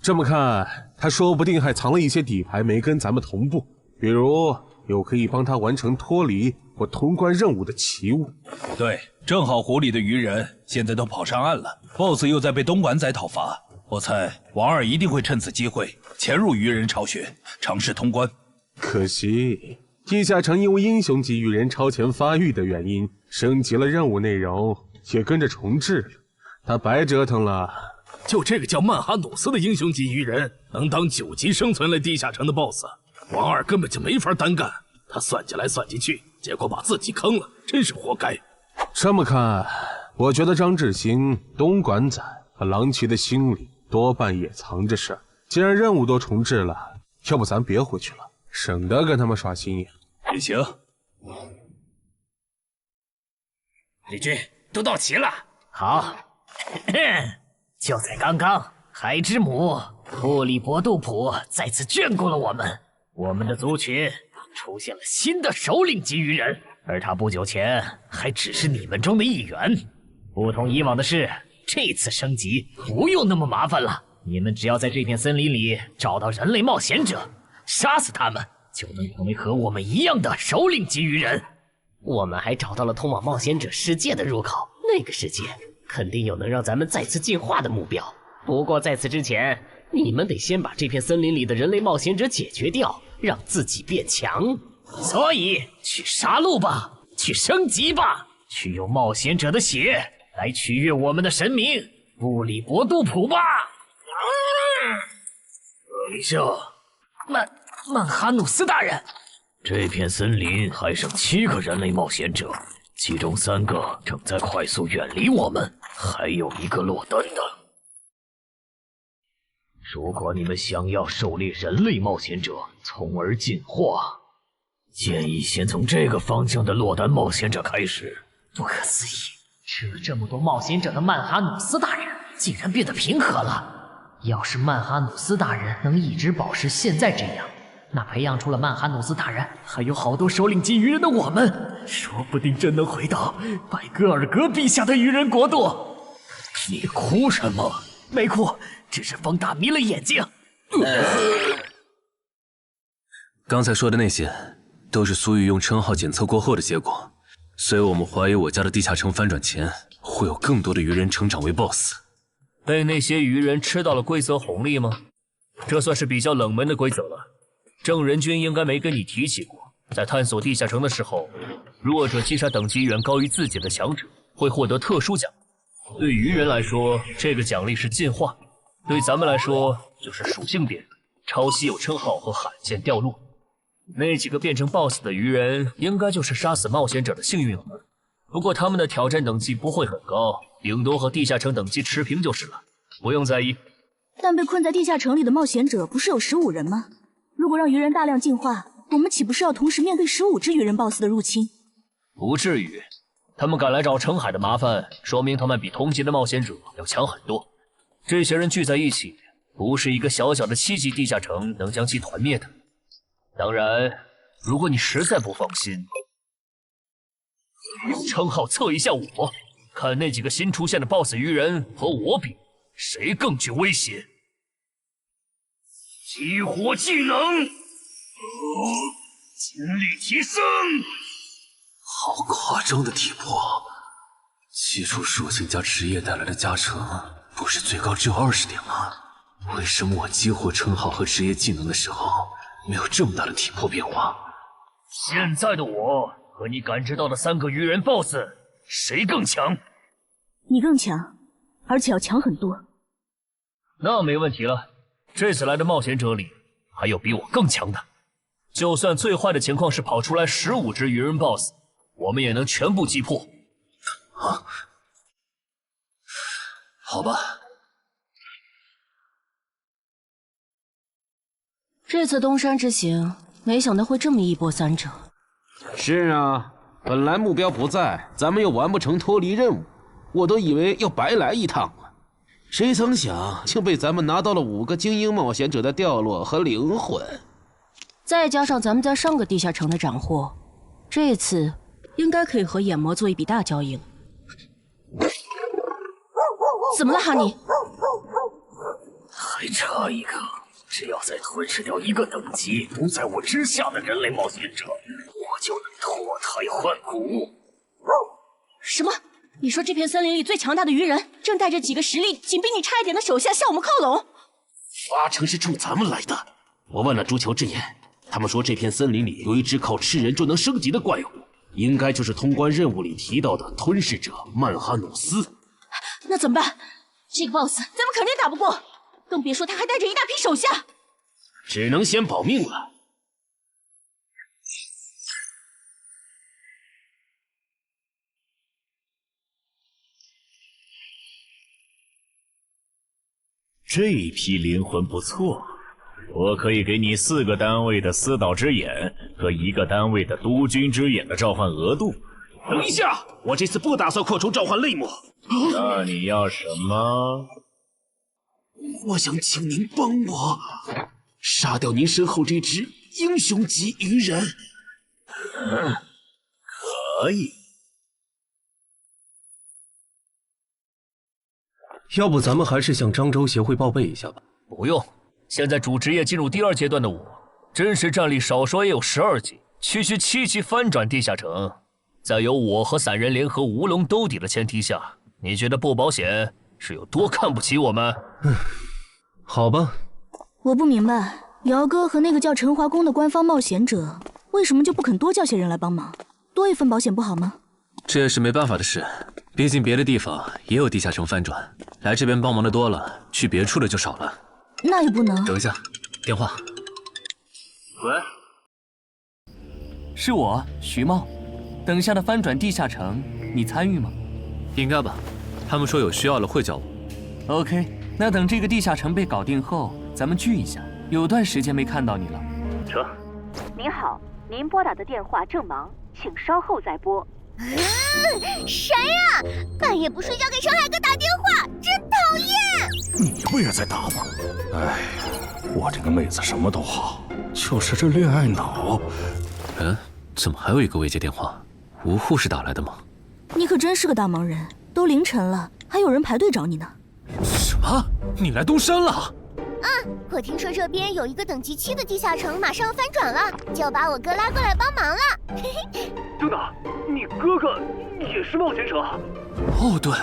这么看，他说不定还藏了一些底牌没跟咱们同步，比如有可以帮他完成脱离或通关任务的奇物。对，正好湖里的鱼人现在都跑上岸了， BOSS 又在被东莞仔讨伐，我猜王二一定会趁此机会潜入鱼人巢穴，尝试通关。可惜地下城因为英雄级鱼人超前发育的原因，升级了任务内容，也跟着重置了，他白折腾了。就这个叫曼哈努斯的英雄级鱼人，能当9级生存类地下城的 BOSS， 王二根本就没法单干。他算计来算计去，结果把自己坑了，真是活该。这么看，我觉得张志兴、东莞仔和狼骑的心里多半也藏着事儿。既然任务都重置了，要不咱别回去了，省得跟他们耍心眼。也行。李军都到齐了。好，就在刚刚，海之母布里伯杜普再次眷顾了我们，我们的族群出现了新的首领级鱼人，而他不久前还只是你们中的一员。不同以往的是，这次升级不用那么麻烦了，你们只要在这片森林里找到人类冒险者，杀死他们，就能成为和我们一样的首领级鱼人。我们还找到了通往冒险者世界的入口，那个世界肯定有能让咱们再次进化的目标。不过在此之前，你们得先把这片森林里的人类冒险者解决掉，让自己变强。所以去杀戮吧，去升级吧，去用冒险者的血来取悦我们的神明布里伯杜普吧。等一下，曼哈努斯大人，这片森林还剩7个人类冒险者，其中3个正在快速远离我们，还有1个落单的。如果你们想要狩猎人类冒险者，从而进化，建议先从这个方向的落单冒险者开始。不可思议，吃了这么多冒险者的曼哈努斯大人，竟然变得平和了。要是曼哈努斯大人能一直保持现在这样，那培养出了曼哈努斯大人，还有好多首领级鱼人的我们，说不定真能回到拜戈尔格陛下的鱼人国度。你哭什么？没哭，只是风大迷了眼睛。刚才说的那些，都是苏玉用称号检测过后的结果，所以我们怀疑我家的地下城翻转前，会有更多的鱼人成长为 BOSS。被那些鱼人吃到了规则红利吗？这算是比较冷门的规则了。正人君应该没跟你提起过，在探索地下城的时候，弱者击杀等级远高于自己的强者，会获得特殊奖。对鱼人来说，这个奖励是进化；对咱们来说，就是属性变，超稀有称号和罕见掉落。那几个变成 BOSS 的鱼人，应该就是杀死冒险者的幸运儿。不过他们的挑战等级不会很高，顶多和地下城等级持平就是了，不用在意。但被困在地下城里的冒险者不是有15人吗？如果让鱼人大量进化，我们岂不是要同时面对15只鱼人 BOSS 的入侵？不至于，他们敢来找澄海的麻烦，说明他们比同级的冒险者要强很多。这些人聚在一起，不是一个小小的7级地下城能将其团灭的。当然，如果你实在不放心，用称号测一下我，看那几个新出现的 BOSS 鱼人和我比，谁更具威胁。激活技能，精力提升。好夸张的体魄！基础属性加职业带来的加成，不是最高只有20点吗？为什么我激活称号和职业技能的时候，没有这么大的体魄变化？现在的我和你感知到的3个鱼人 BOSS， 谁更强？你更强，而且要强很多。那没问题了。这次来的冒险者里，还有比我更强的。就算最坏的情况是跑出来15只鱼人 BOSS， 我们也能全部击破。啊，好吧。这次东山之行，没想到会这么一波三折。是啊，本来目标不在，咱们又完不成脱离任务，我都以为要白来一趟了。谁曾想，竟被咱们拿到了5个精英冒险者的掉落和灵魂，再加上咱们在上个地下城的斩获，这次应该可以和眼魔做一笔大交易了。怎么了，哈尼？还差一个，只要再吞噬掉1个等级不在我之下的人类冒险者，我就能脱胎换骨。什么？你说这片森林里最强大的鱼人，正带着几个实力仅比你差一点的手下向我们靠拢？八成是冲咱们来的。我问了朱球之言，他们说这片森林里有一只靠吃人就能升级的怪物，应该就是通关任务里提到的吞噬者曼哈努斯。那怎么办？这个 BOSS 咱们肯定打不过，更别说他还带着一大批手下。只能先保命了。这批灵魂不错，我可以给你4个单位的司导之眼和1个单位的督军之眼的召唤额度。等一下，我这次不打算扩充召唤类目。那你要什么？我想请您帮我杀掉您身后这只英雄级鱼人。可以。要不咱们还是向漳州协会报备一下吧。不用，现在主职业进入第2阶段的我，真实战力少说也有12级，区区7级翻转地下城，在有我和散人联合吴龙兜底的前提下，你觉得不保险是有多看不起我们？好吧。我不明白，姚哥和那个叫陈华宫的官方冒险者，为什么就不肯多叫些人来帮忙，多一份保险不好吗？这也是没办法的事，毕竟别的地方也有地下城翻转，来这边帮忙的多了，去别处的就少了。那也不能。等一下，电话。喂，是我徐茂。等下的翻转地下城，你参与吗？应该吧，他们说有需要了会叫我。OK， 那等这个地下城被搞定后，咱们聚一下。有段时间没看到你了。车。您好，您拨打的电话正忙，请稍后再拨。谁呀？半夜不睡觉给上海哥打电话，真讨厌！你不也在打吗？哎，我这个妹子什么都好，就是这恋爱脑。怎么还有一个未接电话？吴护士打来的吗？你可真是个大忙人，都凌晨了，还有人排队找你呢。什么？你来东山了？我听说这边有一个等级7的地下城马上翻转了，就把我哥拉过来帮忙了。等等，你哥哥也是冒险者？哦，对，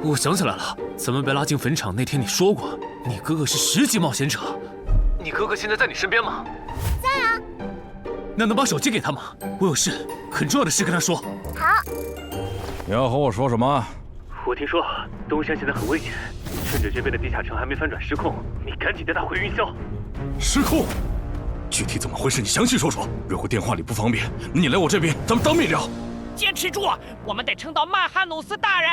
我想起来了，咱们被拉进坟场那天你说过，你哥哥是10级冒险者。你哥哥现在在你身边吗？在啊。那能把手机给他吗？我有事，很重要的事跟他说。好。你要和我说什么？我听说东山现在很危险，趁着这边的地下城还没翻转失控，你赶紧带他回云霄。失控？具体怎么回事？你详细说说。如果电话里不方便，你来我这边，咱们当面聊。坚持住，我们得撑到曼哈努斯大人。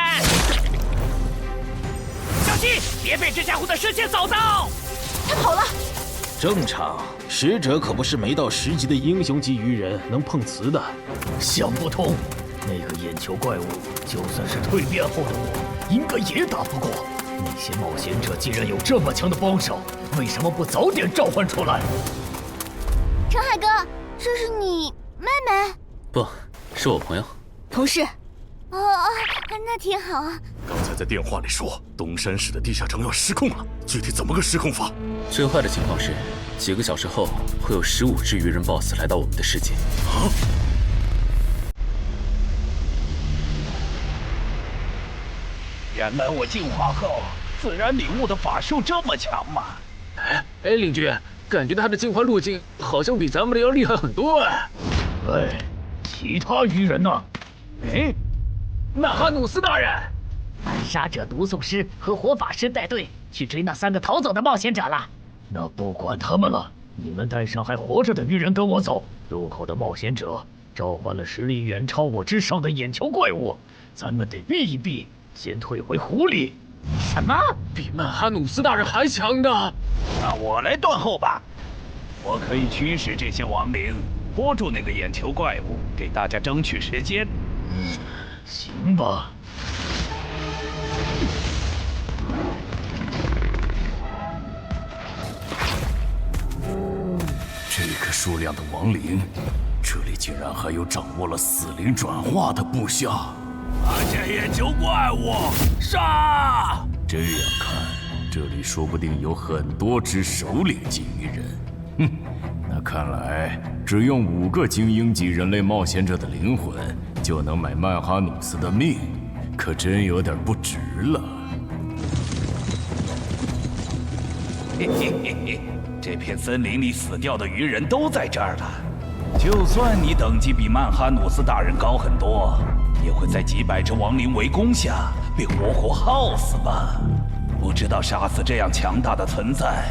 小心，别被这家伙的视线扫到。他跑了。正常，使者可不是没到10级的英雄级鱼人能碰瓷的。想不通。那个眼球怪物，就算是蜕变后的我，应该也打不过。那些冒险者既然有这么强的帮手，为什么不早点召唤出来？陈海哥，这是你妹妹？不，是我朋友。同事。哦，那挺好啊。刚才在电话里说东山市的地下城要失控了，具体怎么个失控法？最坏的情况是，几个小时后会有15只鱼人 BOSS 来到我们的世界。原来我进化后，自然领悟的法术这么强吗？哎，领军，感觉他的进化路径好像比咱们的要厉害很多哎。其他鱼人呢？曼哈努斯大人，杀者毒诵师和火法师带队去追那3个逃走的冒险者了。那不管他们了，你们带上还活着的鱼人跟我走。入口的冒险者召唤了实力远超我之上的眼球怪物，咱们得避一避。先退回湖里。什么？比曼哈努斯大人还强的？那我来断后吧。我可以驱使这些亡灵，拖住那个眼球怪物，给大家争取时间。行吧。这个数量的亡灵，这里竟然还有掌握了死灵转化的部下。发现眼球怪物，杀！这样看，这里说不定有很多只首领级鱼人。哼，那看来只用5个精英级人类冒险者的灵魂，就能买曼哈努斯的命，可真有点不值了。嘿嘿嘿嘿，这片森林里死掉的鱼人都在这儿了。就算你等级比曼哈努斯大人高很多，也会在几百只亡灵围攻下被活活耗死吧？不知道杀死这样强大的存在，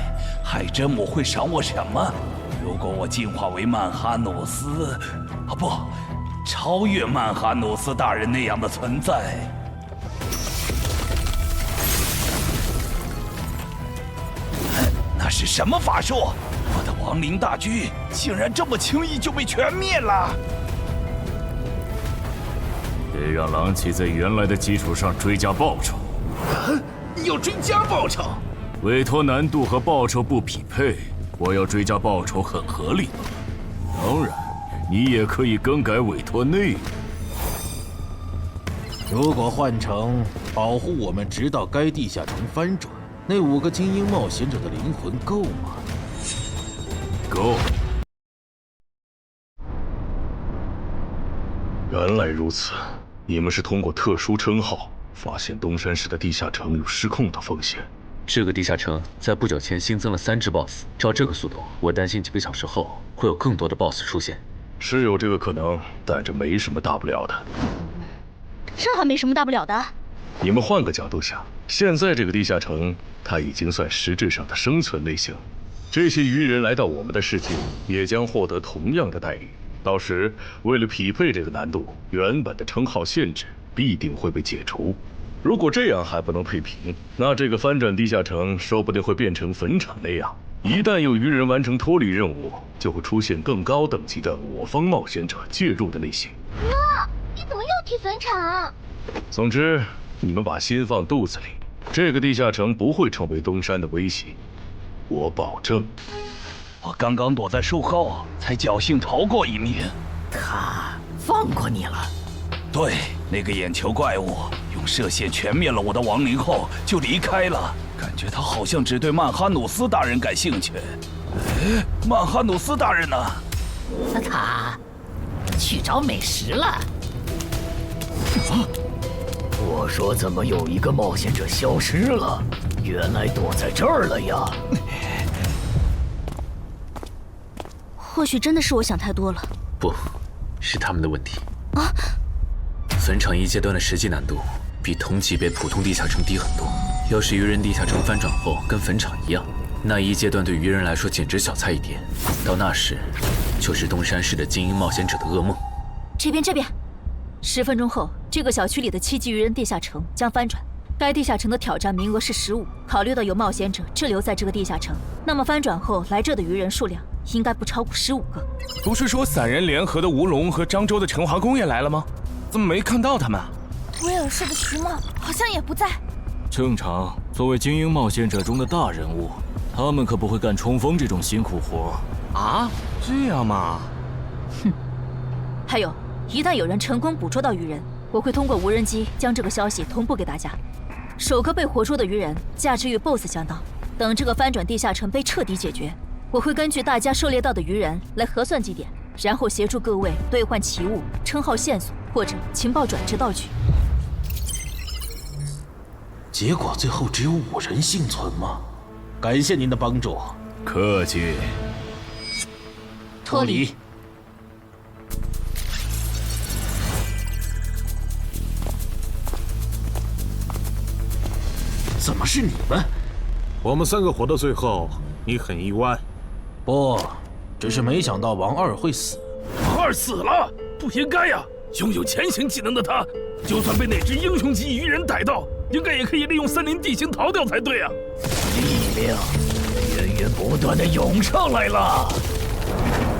海真母会赏我什么？如果我进化为曼哈努斯，不，超越曼哈努斯大人那样的存在，那是什么法术？我的亡灵大军竟然这么轻易就被全灭了！得让狼骑在原来的基础上追加报酬。要追加报酬？委托难度和报酬不匹配，我要追加报酬很合理。当然，你也可以更改委托内容。如果换成保护我们直到该地下城翻转，那5个精英冒险者的灵魂够吗？够。原来如此，你们是通过特殊称号发现东山市的地下城有失控的风险。这个地下城在不久前新增了3只 BOSS， 照这个速度，我担心几个小时后会有更多的 BOSS 出现。是有这个可能，但这没什么大不了的。这还没什么大不了的。你们换个角度想，现在这个地下城，它已经算实质上的生存类型。这些鱼人来到我们的世界，也将获得同样的待遇。到时，为了匹配这个难度，原本的称号限制必定会被解除。如果这样还不能配平，那这个翻转地下城说不定会变成坟场那样。一旦有鱼人完成脱离任务，就会出现更高等级的我方冒险者介入的类型。你怎么又提坟场？总之，你们把心放肚子里，这个地下城不会成为东山的威胁，我保证。我刚刚躲在树后，才侥幸逃过一命。他放过你了？对，那个眼球怪物用射线全灭了我的亡灵后就离开了，感觉他好像只对曼哈努斯大人感兴趣。哎，曼哈努斯大人呢？他去找美食了。我说怎么有一个冒险者消失了？原来躲在这儿了呀！或许真的是我想太多了。不，是他们的问题。啊！坟场一阶段的实际难度比同级别普通地下城低很多。要是愚人地下城翻转后跟坟场一样，那一阶段对愚人来说简直小菜一碟。到那时，就是东山市的精英冒险者的噩梦。这边，10分钟后，这个小区里的7级愚人地下城将翻转。该地下城的挑战名额是15。考虑到有冒险者滞留在这个地下城，那么翻转后来这的愚人数量应该不超过15个。不是说散人联合的吴龙和漳州的陈华公也来了吗？怎么没看到他们？威尔士的徐茂好像也不在。正常，作为精英冒险者中的大人物，他们可不会干冲锋这种辛苦活。啊，这样吗？哼。还有，一旦有人成功捕捉到愚人，我会通过无人机将这个消息同步给大家。首个被活捉的愚人价值与 BOSS 相当。等这个翻转地下城被彻底解决，我会根据大家狩猎到的愚人来核算绩点，然后协助各位兑换奇物、称号线索或者情报转制道具。结果最后只有5人幸存吗？感谢您的帮助。客气。脱离。怎么是你们？我们3个活到最后，你很意外？不，只是没想到王二会死。王二死了，不应该呀！拥有潜行技能的他，就算被哪只英雄级愚人逮到，应该也可以利用森林地形逃掉才对啊！力量源源不断的涌上来了。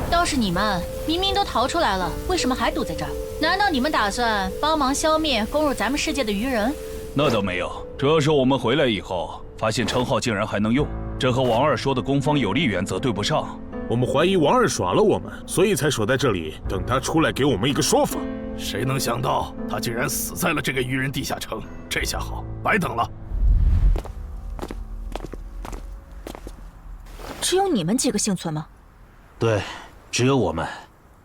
倒是你们，明明都逃出来了，为什么还堵在这儿？难道你们打算帮忙消灭攻入咱们世界的愚人？那倒没有，主要是我们回来以后，发现称号竟然还能用，这和王二说的攻方有利原则对不上。我们怀疑王二耍了我们，所以才守在这里，等他出来给我们一个说法。谁能想到他竟然死在了这个愚人地下城？这下好，白等了。只有你们几个幸存吗？对，只有我们。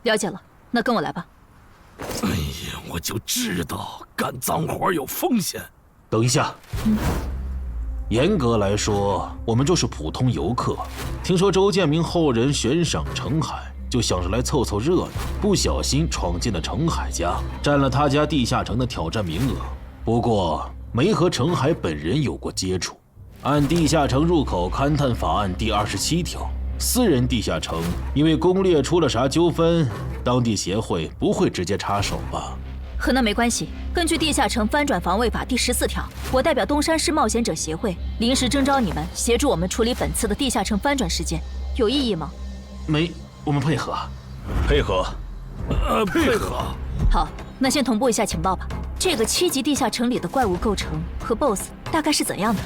了解了，那跟我来吧。哎呀，我就知道干脏活有风险。等一下，严格来说，我们就是普通游客。听说周建明后人悬赏程海，就想着来凑凑热闹，不小心闯进了程海家，占了他家地下城的挑战名额。不过没和程海本人有过接触。按地下城入口勘探法案第27条，私人地下城因为攻略出了啥纠纷，当地协会不会直接插手吧？和那没关系。根据地下城翻转防卫法第14条，我代表东山市冒险者协会临时征召你们协助我们处理本次的地下城翻转事件，有异议吗？没，我们配合。配合。配合。好，那先同步一下情报吧。这个7级地下城里的怪物构成和 BOSS 大概是怎样的？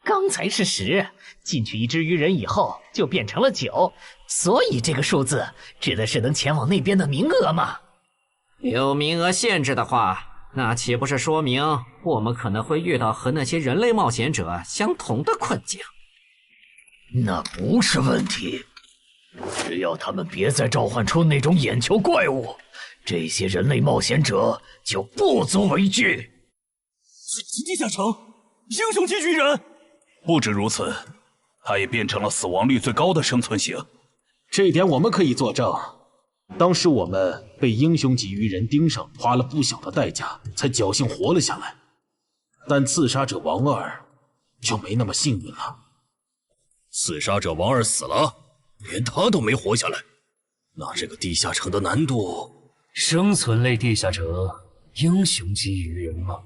刚才是10，进去一只愚人以后就变成了9，所以这个数字指的是能前往那边的名额嘛。有名额限制的话，那岂不是说明我们可能会遇到和那些人类冒险者相同的困境？那不是问题，只要他们别再召唤出那种眼球怪物，这些人类冒险者就不足为惧。最级地下城，英雄级巨人。不止如此，他也变成了死亡率最高的生存型。这一点我们可以作证。当时我们被英雄级愚人盯上，花了不小的代价才侥幸活了下来。但刺杀者王二就没那么幸运了。刺杀者王二死了，连他都没活下来，那这个地下城的难度……生存类地下城，英雄级愚人吗？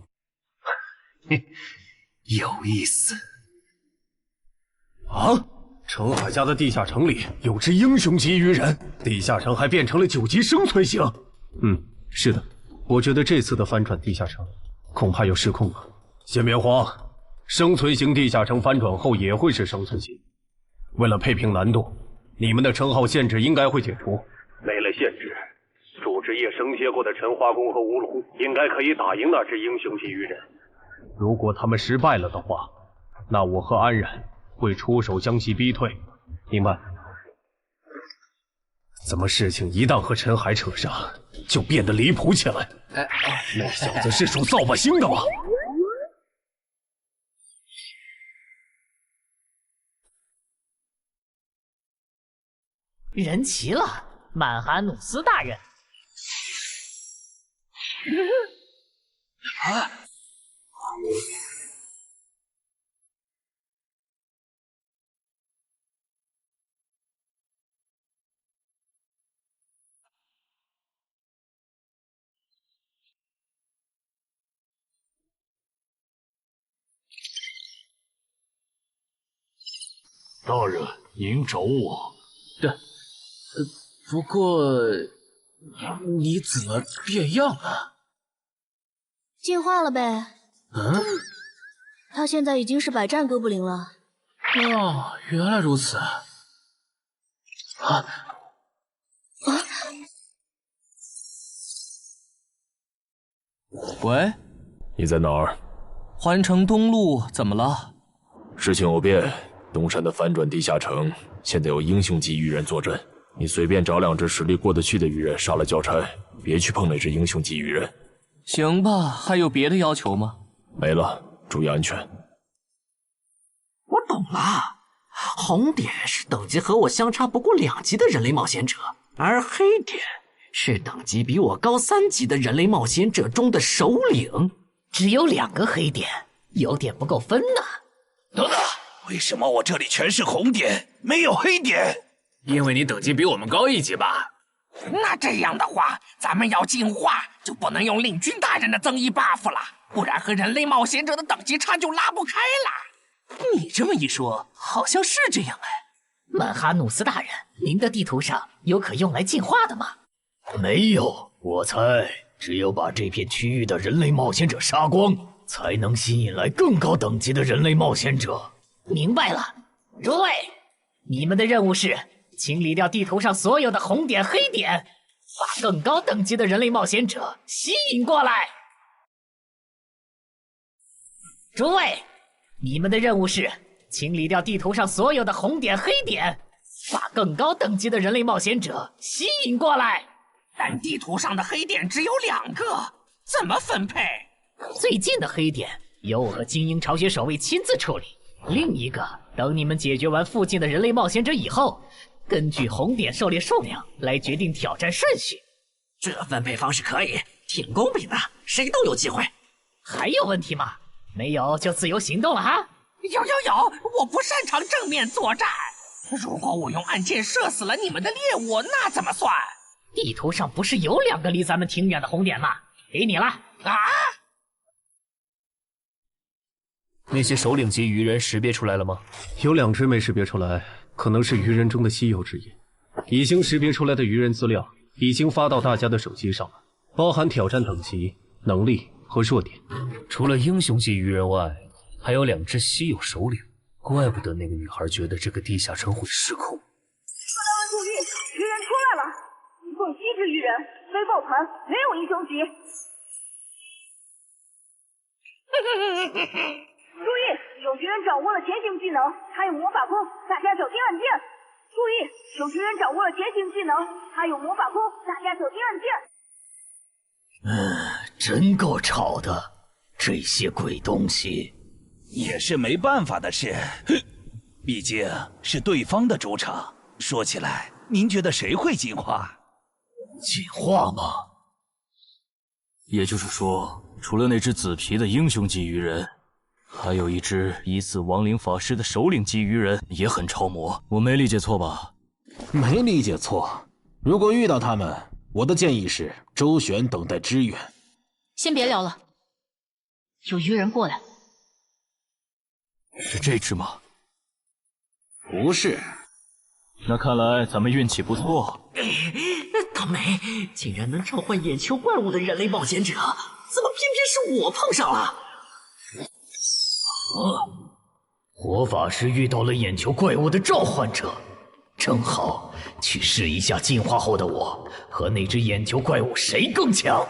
有意思。啊！陈海家的地下城里有只英雄级鱼人，地下城还变成了9级生存型。是的，我觉得这次的翻转地下城恐怕要失控了。先别慌，生存型地下城翻转后也会是生存型。为了配平难度，你们的称号限制应该会解除。没了限制，主之夜升阶过的陈华宫和吴龙应该可以打赢那只英雄级鱼人。如果他们失败了的话，那我和安然会出手将其逼退，明白？怎么事情一旦和陈海扯上，就变得离谱起来？那小子是属扫把星的吗？人齐了，曼哈努斯大人。大人，您找我？不过你怎么变样了？进化了呗。他现在已经是百战哥布林了。哦，原来如此。喂，你在哪儿？环城东路，怎么了？事情有变，东山的翻转地下城现在有英雄级鱼人坐镇，你随便找2只实力过得去的鱼人杀了交差，别去碰那只英雄级鱼人。行吧，还有别的要求吗？没了，注意安全。我懂了，红点是等级和我相差不过2级的人类冒险者，而黑点是等级比我高3级的人类冒险者中的首领。只有2个黑点，有点不够分呢。等等，为什么我这里全是红点，没有黑点？因为你等级比我们高1级吧？那这样的话，咱们要进化就不能用令君大人的增益 buff 了，不然和人类冒险者的等级差就拉不开了。你这么一说，好像是这样哎。曼哈努斯大人，您的地图上有可用来进化的吗？没有，我猜只有把这片区域的人类冒险者杀光，才能吸引来更高等级的人类冒险者。明白了，诸位，你们的任务是清理掉地图上所有的红点、黑点，把更高等级的人类冒险者吸引过来。诸位，你们的任务是清理掉地图上所有的红点、黑点，把更高等级的人类冒险者吸引过来。但地图上的黑点只有2个，怎么分配？最近的黑点由我和精英巢穴守卫亲自处理，另一个等你们解决完附近的人类冒险者以后，根据红点狩猎数量来决定挑战顺序。这分配方式可以，挺公平的，谁都有机会。还有问题吗？没有就自由行动了哈。有，我不擅长正面作战。如果我用暗箭射死了你们的猎物，那怎么算？地图上不是有2个离咱们挺远的红点吗？给你了啊！那些首领级鱼人识别出来了吗？有2只没识别出来，可能是鱼人中的稀有之一。已经识别出来的鱼人资料已经发到大家的手机上了，包含挑战等级、能力和弱点。除了英雄级鱼人外，还有2只稀有首领，怪不得那个女孩觉得这个地下城会失控。各单位注意，鱼人出来了，一共7只鱼人，非抱团，没有英雄级。注意，有鱼人掌握了潜行技能，还有魔法弓，大家小心按键。注意，有鱼人掌握了潜行技能，还有魔法弓，大家小心按键。真够吵的，这些鬼东西。也是没办法的事，毕竟是对方的主场。说起来，您觉得谁会进化？进化吗？也就是说，除了那只紫皮的英雄级鱼人，还有一只疑似亡灵法师的首领级鱼人也很超模。我没理解错吧？没理解错。如果遇到他们，我的建议是周旋，等待支援。先别聊了，有鱼人过来。是这只吗？不是。那看来咱们运气不错。倒霉，竟然能召唤眼球怪物的人类冒险者，怎么偏偏是我碰上了？火法师遇到了眼球怪物的召唤者，正好去试一下进化后的我和那只眼球怪物谁更强。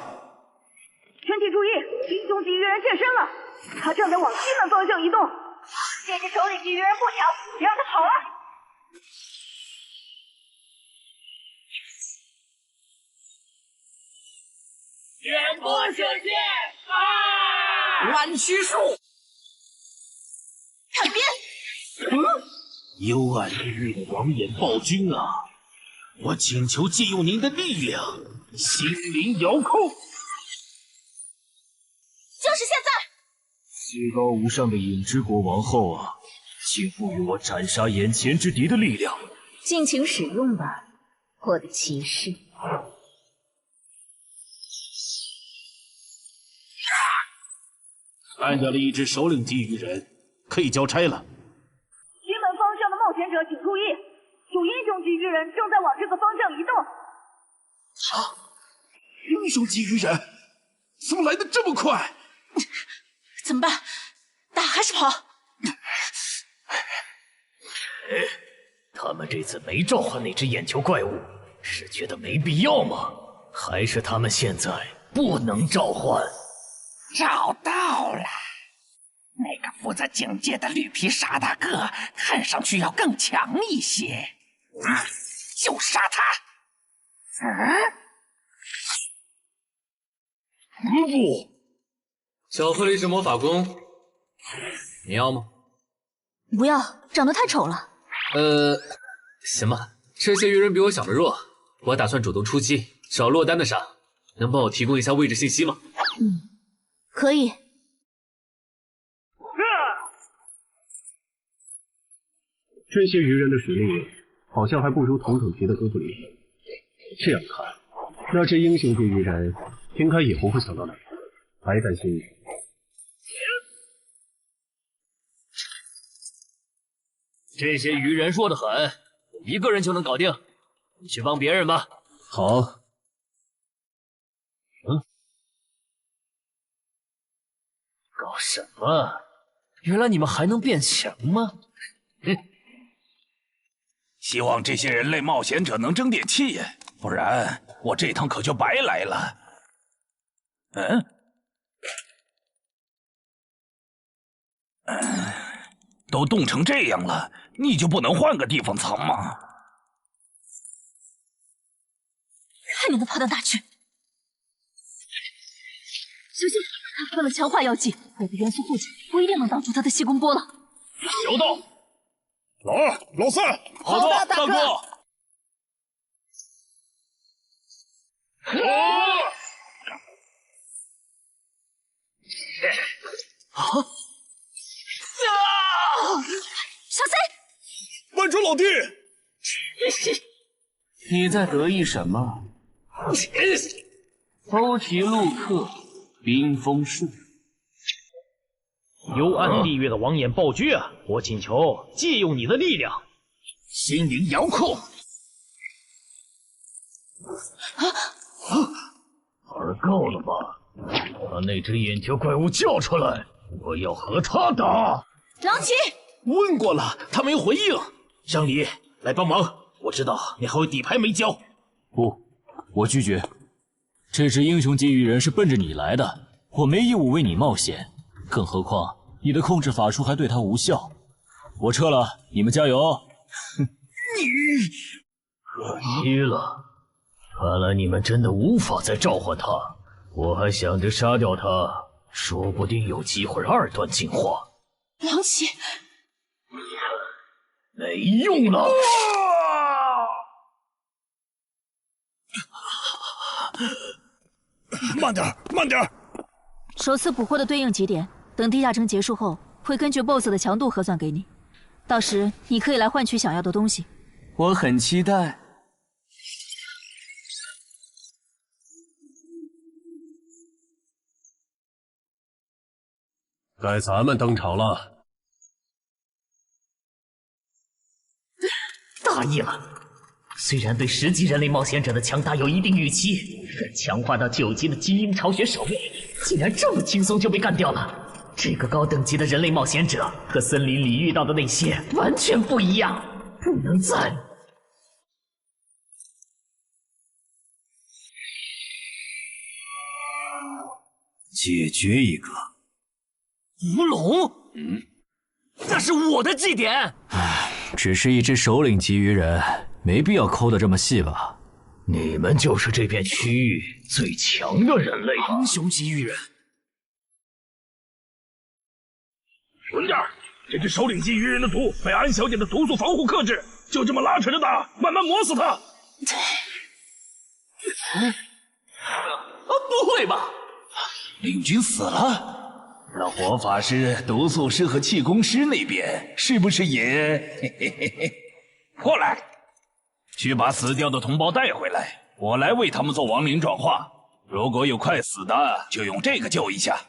全体注意，英雄级鱼人现身了，他正在往西门方向移动。这只首领级鱼人不强，让他跑了。远波射线啊！弯曲术，看边！幽暗地狱的王眼暴君啊！我请求借用您的力量，心灵遥控。就是现在！至高无上的影之国王后啊，请赋予我斩杀眼前之敌的力量。尽情使用吧，我的骑士。按下了一只首领级鱼人，可以交差了。西门方向的冒险者请注意，有英雄级鱼人正在往这个方向移动。英雄级鱼人怎么来的这么快？怎么办？打还是跑？他们这次没召唤那只眼球怪物，是觉得没必要吗？还是他们现在不能召唤？找到了，那个负责警戒的绿皮傻大个，看上去要更强一些。就杀他！不，小狐狸是魔法弓，你要吗？不要，长得太丑了。行吧，这些鱼人比我想的弱，我打算主动出击，找落单的杀。能帮我提供一下位置信息吗？可以。这些鱼人的实力好像还不如同等级的哥布林。这样看，那只英雄级鱼人应该也不会想到哪里，还担心你。这些鱼人弱得很，一个人就能搞定，你去帮别人吧。好。搞什么？原来你们还能变强吗？希望这些人类冒险者能争点气，不然我这趟可就白来了。都冻成这样了，你就不能换个地方藏吗？看你的炮弹打去！小心，他放了强化药剂，我的元素护甲不一定能挡住他的细弓波了。小道，老二、老三，好的，大哥。小C，慢着，老弟。你在得意什么？欧提路克，冰封术。幽暗地狱的王眼暴君啊，我请求借用你的力量，心灵遥控。玩够了吧？把那只眼球怪物叫出来，我要和他打。狼骑，问过了，他没回应。香梨，来帮忙，我知道你还有底牌没交。不，我拒绝。这只英雄级鱼人是奔着你来的，我没义务为你冒险。更何况你的控制法术还对他无效。我撤了，你们加油。哼，可惜了，看来你们真的无法再召唤他。我还想着杀掉他，说不定有机会2段进化。狼骑，没用了。慢点，慢点。首次捕获的对应级点，等地下城结束后，会根据 BOSS 的强度核算给你。到时你可以来换取想要的东西。我很期待。该咱们登场了。意了。虽然对10级人类冒险者的强大有一定预期，但强化到9级的基因巢穴守卫，竟然这么轻松就被干掉了。这个高等级的人类冒险者和森林里遇到的那些完全不一样，不能再……解决一个。吴龙，那是我的祭典。只是一只首领级鱼人，没必要抠得这么细吧？你们就是这片区域最强的人类英雄级鱼人。稳点，这只首领级鱼人的毒被安小姐的毒素防护克制，就这么拉扯着打，慢慢磨死他。不会吧？领军死了？那火法师、毒素师和气功师那边是不是也……过来，去把死掉的同胞带回来，我来为他们做亡灵转化。如果有快死的，就用这个救一下。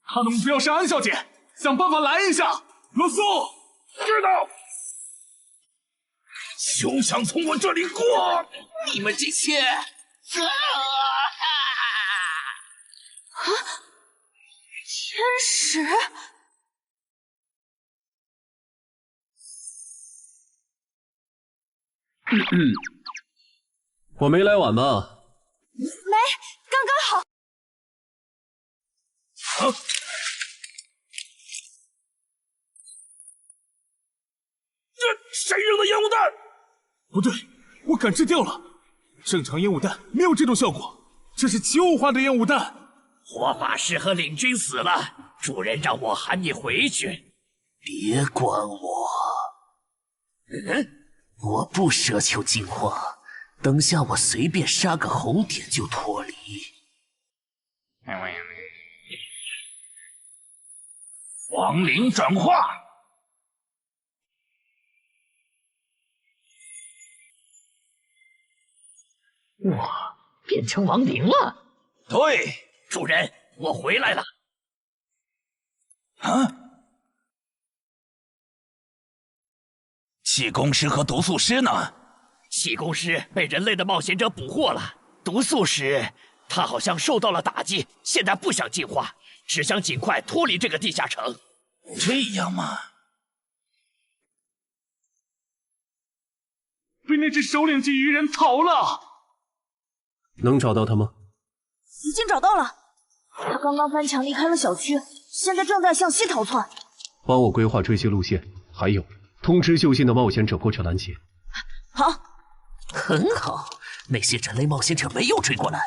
他的目标是安小姐，想办法拦一下。罗素，知道。休想从我这里过！你们这些……天使，我没来晚吧？没，刚刚好。啊！这谁扔的烟雾弹？不对，我感知掉了。正常烟雾弹没有这种效果，这是奇物化的烟雾弹。火法师和领军死了，主人让我喊你回去。别管我，我不奢求进化，等下我随便杀个红点就脱离。亡灵转化。我变成亡灵了。对，主人，我回来了。啊！气功师和毒素师呢？气功师被人类的冒险者捕获了，毒素师他好像受到了打击，现在不想进化，只想尽快脱离这个地下城。这样吗？被那只首领级鱼人逃了。能找到他吗？已经找到了，他刚刚翻墙离开了小区，现在正在向西逃窜。帮我规划追击路线，还有通知就近的冒险者过去拦截。好，很好，那些人类冒险者没有追过来。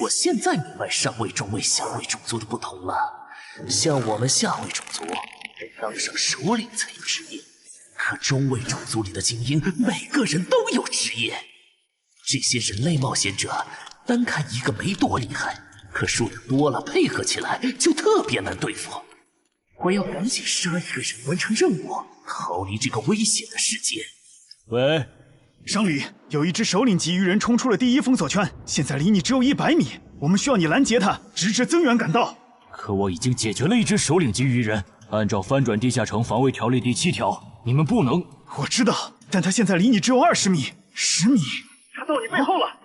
我现在明白上位、中位、下位种族的不同了。像我们下位种族，得当上首领才有职业，可中位种族里的精英，每个人都有职业。这些人类冒险者，单看一个没多厉害，可数量多了，配合起来就特别难对付。我要赶紧杀一个人完成任务，逃离这个危险的世界。喂，省里有一只首领级鱼人冲出了第1封锁圈，现在离你只有100米，我们需要你拦截他，直至增援赶到。可我已经解决了一只首领级鱼人，按照翻转地下城防卫条例第7条，你们不能。我知道，但他现在离你只有20米、10米，他到你背后了。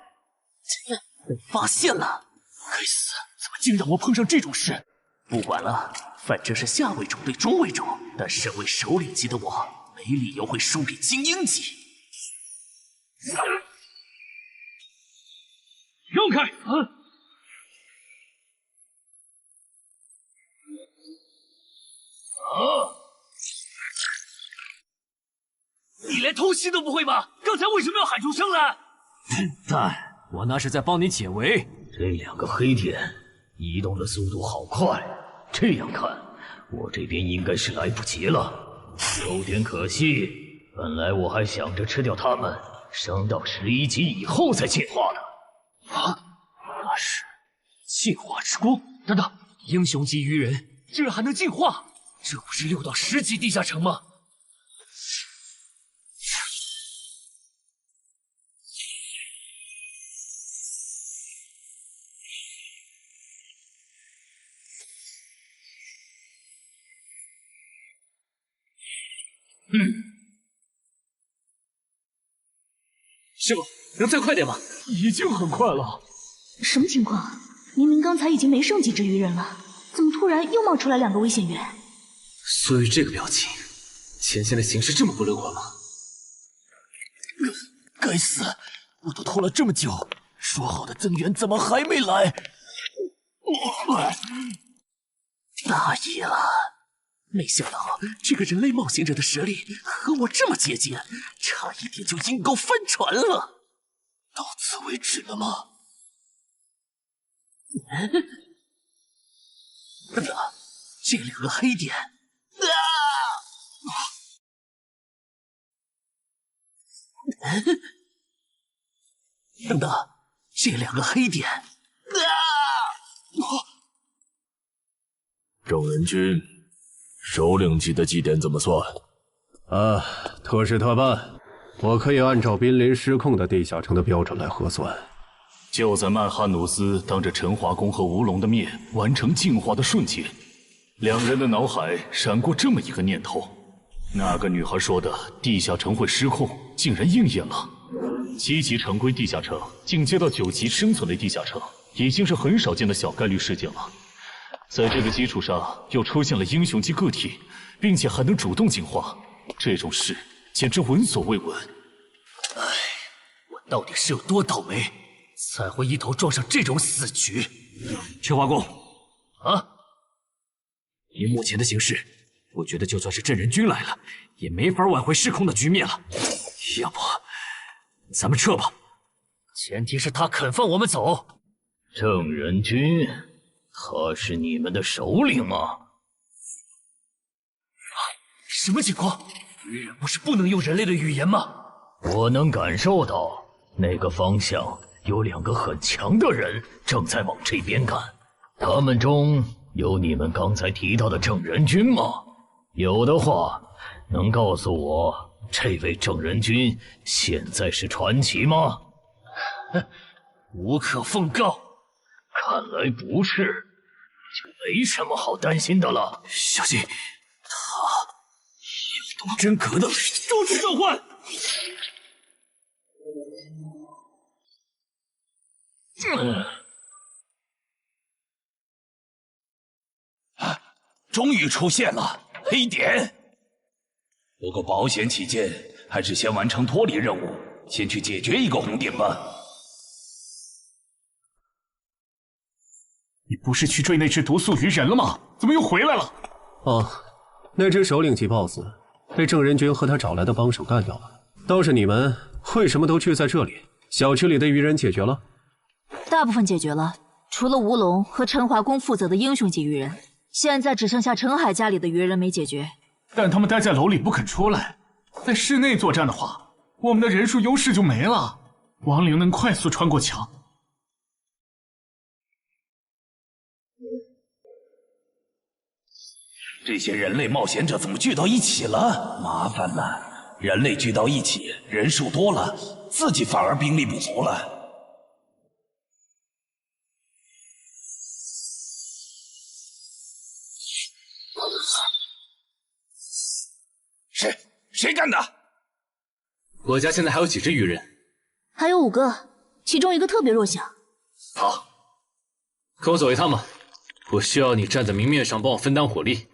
被发现了！该死，怎么竟让我碰上这种事？不管了，反正是下位种对中位种，但身为首领级的我，没理由会输给精英级。让开！你连偷袭都不会吗？刚才为什么要喊出声来？笨蛋，我那是在帮你解围。这2个黑点移动的速度好快，这样看，我这边应该是来不及了，有点可惜。本来我还想着吃掉他们，升到11级以后再进化的。啊，那是进化之光。等等，英雄级鱼人居然还能进化，这不是6到10级地下城吗？师傅，能再快点吗？已经很快了。什么情况？明明刚才已经没剩几只鱼人了，怎么突然又冒出来2个危险源？所以这个表情，前线的形势这么不乐观吗？该死，我都拖了这么久，说好的增援怎么还没来？大意了！没想到这个人类冒险者的实力和我这么接近，差一点就阴沟翻船了。到此为止了吗？这2个黑点，等等，这2个黑点，正人君，首领级的祭典怎么算？特事特办，我可以按照濒临失控的地下城的标准来核算。就在曼哈努斯当着陈华宫和吴龙的面完成净化的瞬间，2人的脑海闪过这么一个念头：那个女孩说的地下城会失控，竟然应验了。7级常规地下城进阶到9级生存类地下城，已经是很少见的小概率事件了。在这个基础上，又出现了英雄级个体，并且还能主动进化，这种事简直闻所未闻。唉，我到底是有多倒霉，才会一头撞上这种死局？陈华公，啊！以目前的形势，我觉得就算是镇人君来了，也没法挽回失控的局面了。要不，咱们撤吧。前提是他肯放我们走。郑人君，他是你们的首领吗？什么情况？鱼人不是不能用人类的语言吗？我能感受到那个方向有2个很强的人正在往这边赶。他们中有你们刚才提到的郑人君吗？有的话，能告诉我这位郑人君现在是传奇吗？无可奉告。看来不是，就没什么好担心的了。小心，他有动真格的终止召唤。终于出现了黑点，不过保险起见，还是先完成脱离任务，先去解决一个红点吧。你不是去追那只毒素鱼人了吗？怎么又回来了？哦，那只首领级 BOSS 被郑人君和他找来的帮手干掉了。倒是你们为什么都聚在这里？小区里的鱼人解决了？大部分解决了，除了吴龙和陈华宫负责的英雄级鱼人，现在只剩下陈海家里的鱼人没解决。但他们待在楼里不肯出来，在室内作战的话，我们的人数优势就没了。亡灵能快速穿过墙。这些人类冒险者怎么聚到一起了？麻烦了，人类聚到一起，人数多了，自己反而兵力不足了。谁干的？我家现在还有几只鱼人？还有5个，其中1个特别弱小。好，跟我走一趟吧。我需要你站在明面上帮我分担火力。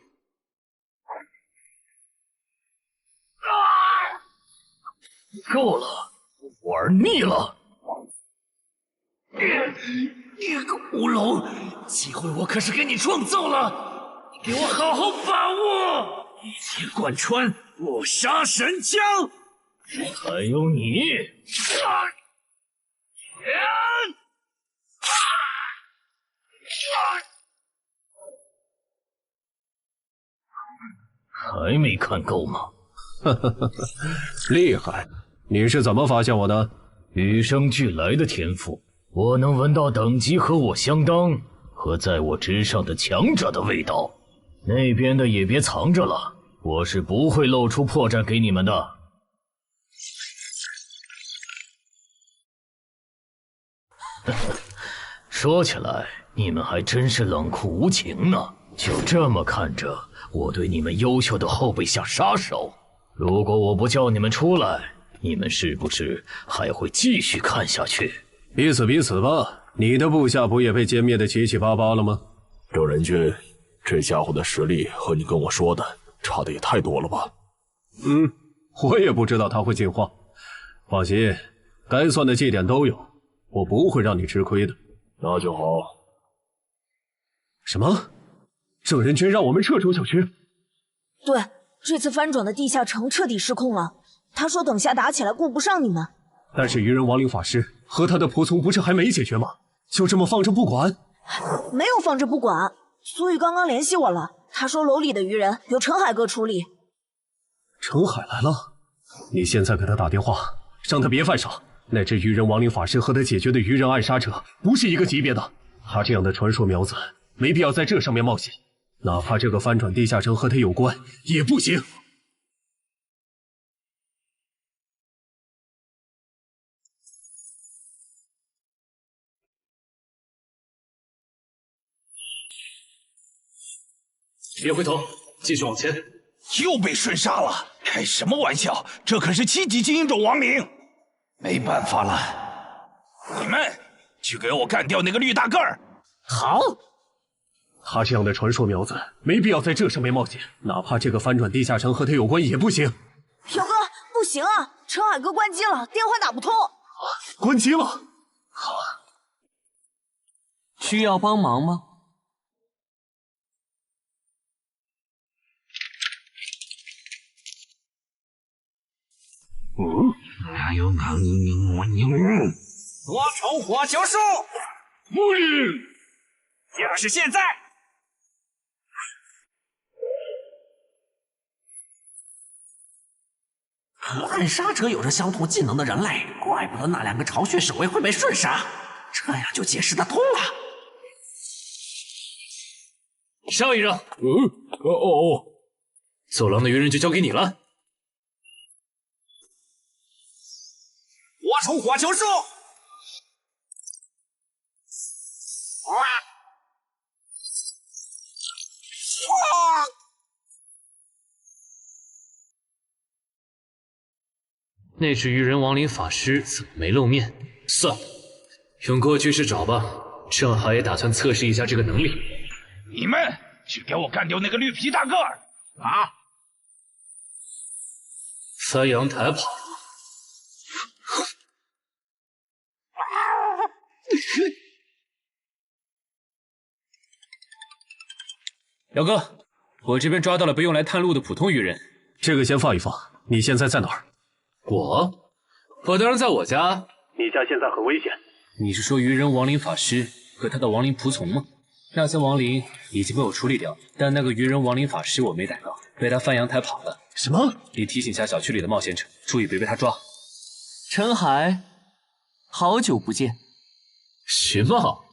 够了，玩腻了。你个乌龙，机会我可是给你创造了，你给我好好把握！一切贯穿我杀神枪。还有你，还没看够吗？厉害！你是怎么发现我的？与生俱来的天赋，我能闻到等级和我相当和在我之上的强者的味道。那边的也别藏着了，我是不会露出破绽给你们的。说起来，你们还真是冷酷无情呢，就这么看着我对你们优秀的后辈下杀手。如果我不叫你们出来，你们是不是还会继续看下去？彼此彼此吧。你的部下不也被歼灭的七七八八了吗？郑仁君，这家伙的实力和你跟我说的差的也太多了吧？我也不知道他会进化。放心，该算的绩点都有，我不会让你吃亏的。那就好。什么？郑仁君让我们撤出小区？对，这次翻转的地下城彻底失控了。他说等下打起来顾不上你们。但是鱼人亡灵法师和他的仆从不是还没解决吗？就这么放着不管？没有放着不管，苏玉刚刚联系我了，他说楼里的鱼人由陈海哥处理。陈海来了，你现在给他打电话，让他别犯傻。那只鱼人亡灵法师和他解决的鱼人暗杀者不是一个级别的，他这样的传说苗子没必要在这上面冒险，哪怕这个翻转地下城和他有关也不行。别回头，继续往前。又被瞬杀了，开什么玩笑？这可是7级精英种亡灵，没办法了，你们去给我干掉那个绿大个儿。好。他这样的传说苗子没必要在这上面冒险，哪怕这个翻转地下城和他有关也不行。朴哥，不行啊，陈海哥关机了，电话打不通。关机了。好啊。需要帮忙吗？多重火球术，就是现在！和暗杀者有着相同技能的人类，怪不得那2个巢穴守卫会被瞬杀，这样就解释得通了。上一任，走廊的鱼人就交给你了。多重火球术，那只鱼人亡灵法师怎么没露面？算了，用过去式找吧，正好也打算测试一下这个能力。你们去给我干掉那个绿皮大个儿！啊！翻阳台跑了。表哥，我这边抓到了不用来探路的普通鱼人。这个先放一放。你现在在哪儿？我当然在我家。你家现在很危险。你是说鱼人亡灵法师和他的亡灵仆从吗？那些亡灵已经被我处理掉，但那个鱼人亡灵法师我没逮到，被他翻阳台跑了。什么？你提醒下小区里的冒险者，注意别被他抓。陈海，好久不见。徐茂，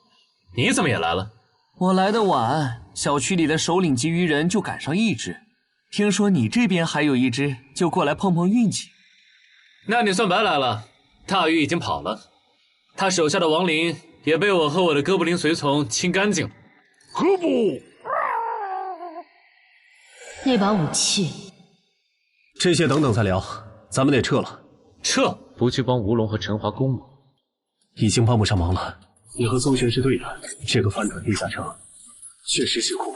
你怎么也来了？我来的晚，小区里的首领级鱼人就赶上1只，听说你这边还有1只，就过来碰碰运气。那你算白来了，大鱼已经跑了，他手下的亡灵也被我和我的哥布林随从清干净了。可不，那把武器，这些等等再聊，咱们得撤了。撤？不去帮吴龙和陈华攻吗？已经帮不上忙了。你和宗玄是对的，这个翻转地下城确实是苦。